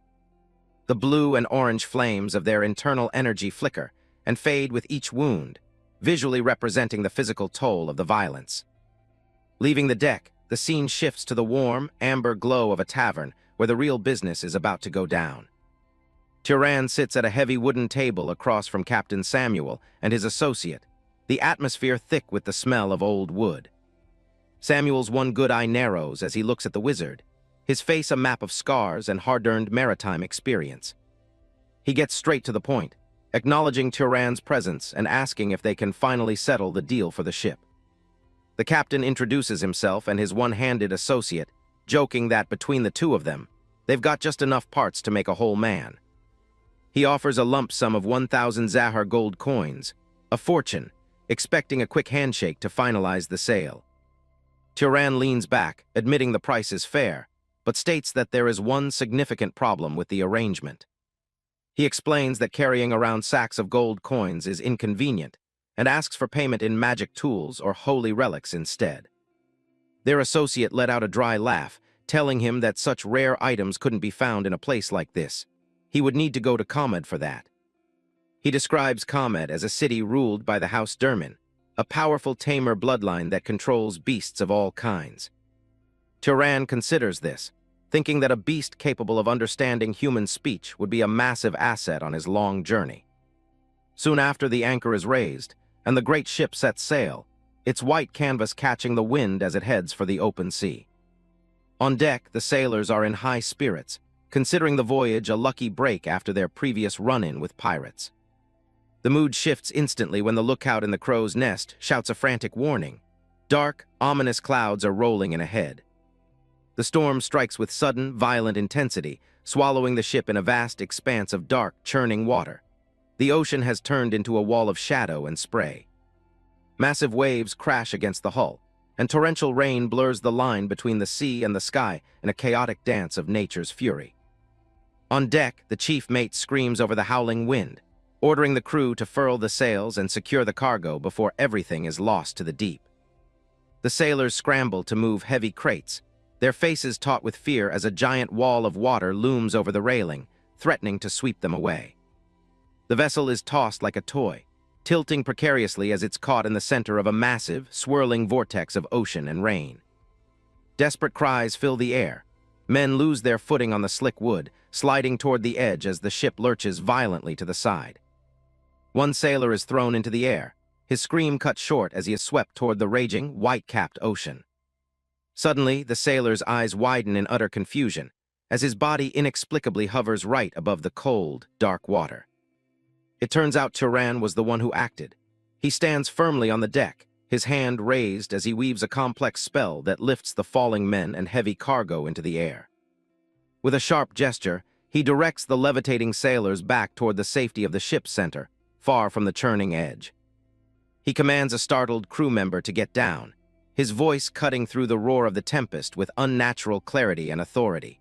The blue and orange flames of their internal energy flicker and fade with each wound, visually representing the physical toll of the violence. Leaving the deck, the scene shifts to the warm, amber glow of a tavern where the real business is about to go down. Turan sits at a heavy wooden table across from Captain Samuel and his associate, the atmosphere thick with the smell of old wood. Samuel's one good eye narrows as he looks at the wizard, his face a map of scars and hard-earned maritime experience. He gets straight to the point, acknowledging Turan's presence and asking if they can finally settle the deal for the ship. The captain introduces himself and his one-handed associate, joking that between the two of them, they've got just enough parts to make a whole man. He offers a lump sum of 1,000 Zahar gold coins, a fortune, expecting a quick handshake to finalize the sale. Turan leans back, admitting the price is fair, but states that there is one significant problem with the arrangement. He explains that carrying around sacks of gold coins is inconvenient and asks for payment in magic tools or holy relics instead. Their associate let out a dry laugh, telling him that such rare items couldn't be found in a place like this. He would need to go to Kamed for that. He describes Kamed as a city ruled by the House Derman, a powerful tamer bloodline that controls beasts of all kinds. Turan considers this, thinking that a beast capable of understanding human speech would be a massive asset on his long journey. Soon after, the anchor is raised, and the great ship sets sail, its white canvas catching the wind as it heads for the open sea. On deck, the sailors are in high spirits, considering the voyage a lucky break after their previous run-in with pirates. The mood shifts instantly when the lookout in the crow's nest shouts a frantic warning. Dark, ominous clouds are rolling in ahead. The storm strikes with sudden, violent intensity, swallowing the ship in a vast expanse of dark, churning water. The ocean has turned into a wall of shadow and spray. Massive waves crash against the hull, and torrential rain blurs the line between the sea and the sky in a chaotic dance of nature's fury. On deck, the chief mate screams over the howling wind, ordering the crew to furl the sails and secure the cargo before everything is lost to the deep. The sailors scramble to move heavy crates, their faces taut with fear as a giant wall of water looms over the railing, threatening to sweep them away. The vessel is tossed like a toy, tilting precariously as it's caught in the center of a massive, swirling vortex of ocean and rain. Desperate cries fill the air. Men lose their footing on the slick wood, sliding toward the edge as the ship lurches violently to the side. One sailor is thrown into the air, his scream cut short as he is swept toward the raging, white-capped ocean. Suddenly, the sailor's eyes widen in utter confusion, as his body inexplicably hovers right above the cold, dark water. It turns out Turan was the one who acted. He stands firmly on the deck, his hand raised as he weaves a complex spell that lifts the falling men and heavy cargo into the air. With a sharp gesture, he directs the levitating sailors back toward the safety of the ship's center, far from the churning edge. He commands a startled crew member to get down, his voice cutting through the roar of the tempest with unnatural clarity and authority.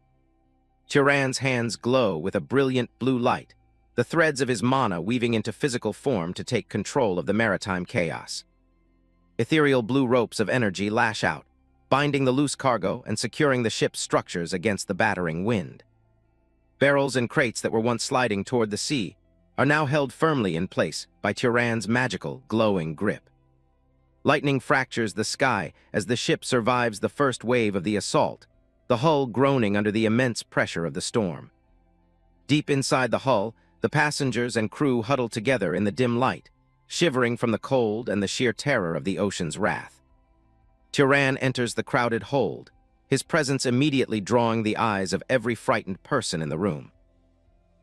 Turan's hands glow with a brilliant blue light, the threads of his mana weaving into physical form to take control of the maritime chaos. Ethereal blue ropes of energy lash out, binding the loose cargo and securing the ship's structures against the battering wind. Barrels and crates that were once sliding toward the sea are now held firmly in place by Turan's magical, glowing grip. Lightning fractures the sky as the ship survives the first wave of the assault, the hull groaning under the immense pressure of the storm. Deep inside the hull, the passengers and crew huddle together in the dim light, shivering from the cold and the sheer terror of the ocean's wrath. Turan enters the crowded hold, his presence immediately drawing the eyes of every frightened person in the room.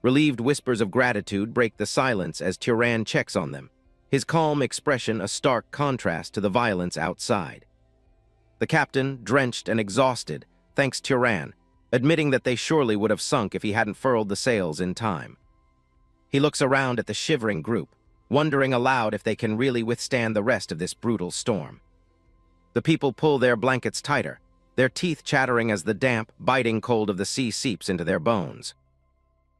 Relieved whispers of gratitude break the silence as Turan checks on them, his calm expression a stark contrast to the violence outside. The captain, drenched and exhausted, thanks Turan, admitting that they surely would have sunk if he hadn't furled the sails in time. He looks around at the shivering group, wondering aloud if they can really withstand the rest of this brutal storm. The people pull their blankets tighter, their teeth chattering as the damp, biting cold of the sea seeps into their bones.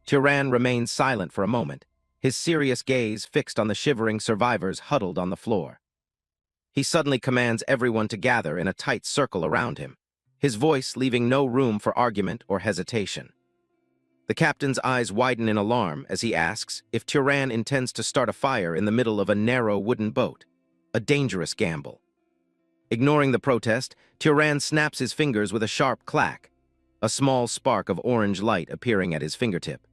Turan remains silent for a moment, his serious gaze fixed on the shivering survivors huddled on the floor. He suddenly commands everyone to gather in a tight circle around him, his voice leaving no room for argument or hesitation. The captain's eyes widen in alarm as he asks if Turan intends to start a fire in the middle of a narrow wooden boat, a dangerous gamble. Ignoring the protest, Turan snaps his fingers with a sharp clack, a small spark of orange light appearing at his fingertip.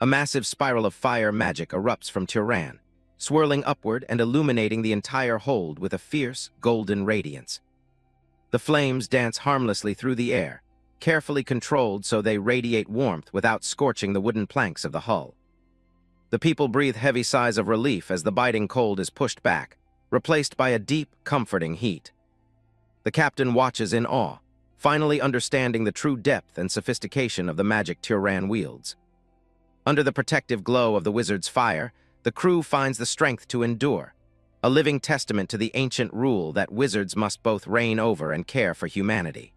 A massive spiral of fire magic erupts from Turan, swirling upward and illuminating the entire hold with a fierce, golden radiance. The flames dance harmlessly through the air, carefully controlled so they radiate warmth without scorching the wooden planks of the hull. The people breathe heavy sighs of relief as the biting cold is pushed back, replaced by a deep, comforting heat. The captain watches in awe, finally understanding the true depth and sophistication of the magic Turan wields. Under the protective glow of the wizard's fire, the crew finds the strength to endure, a living testament to the ancient rule that wizards must both reign over and care for humanity.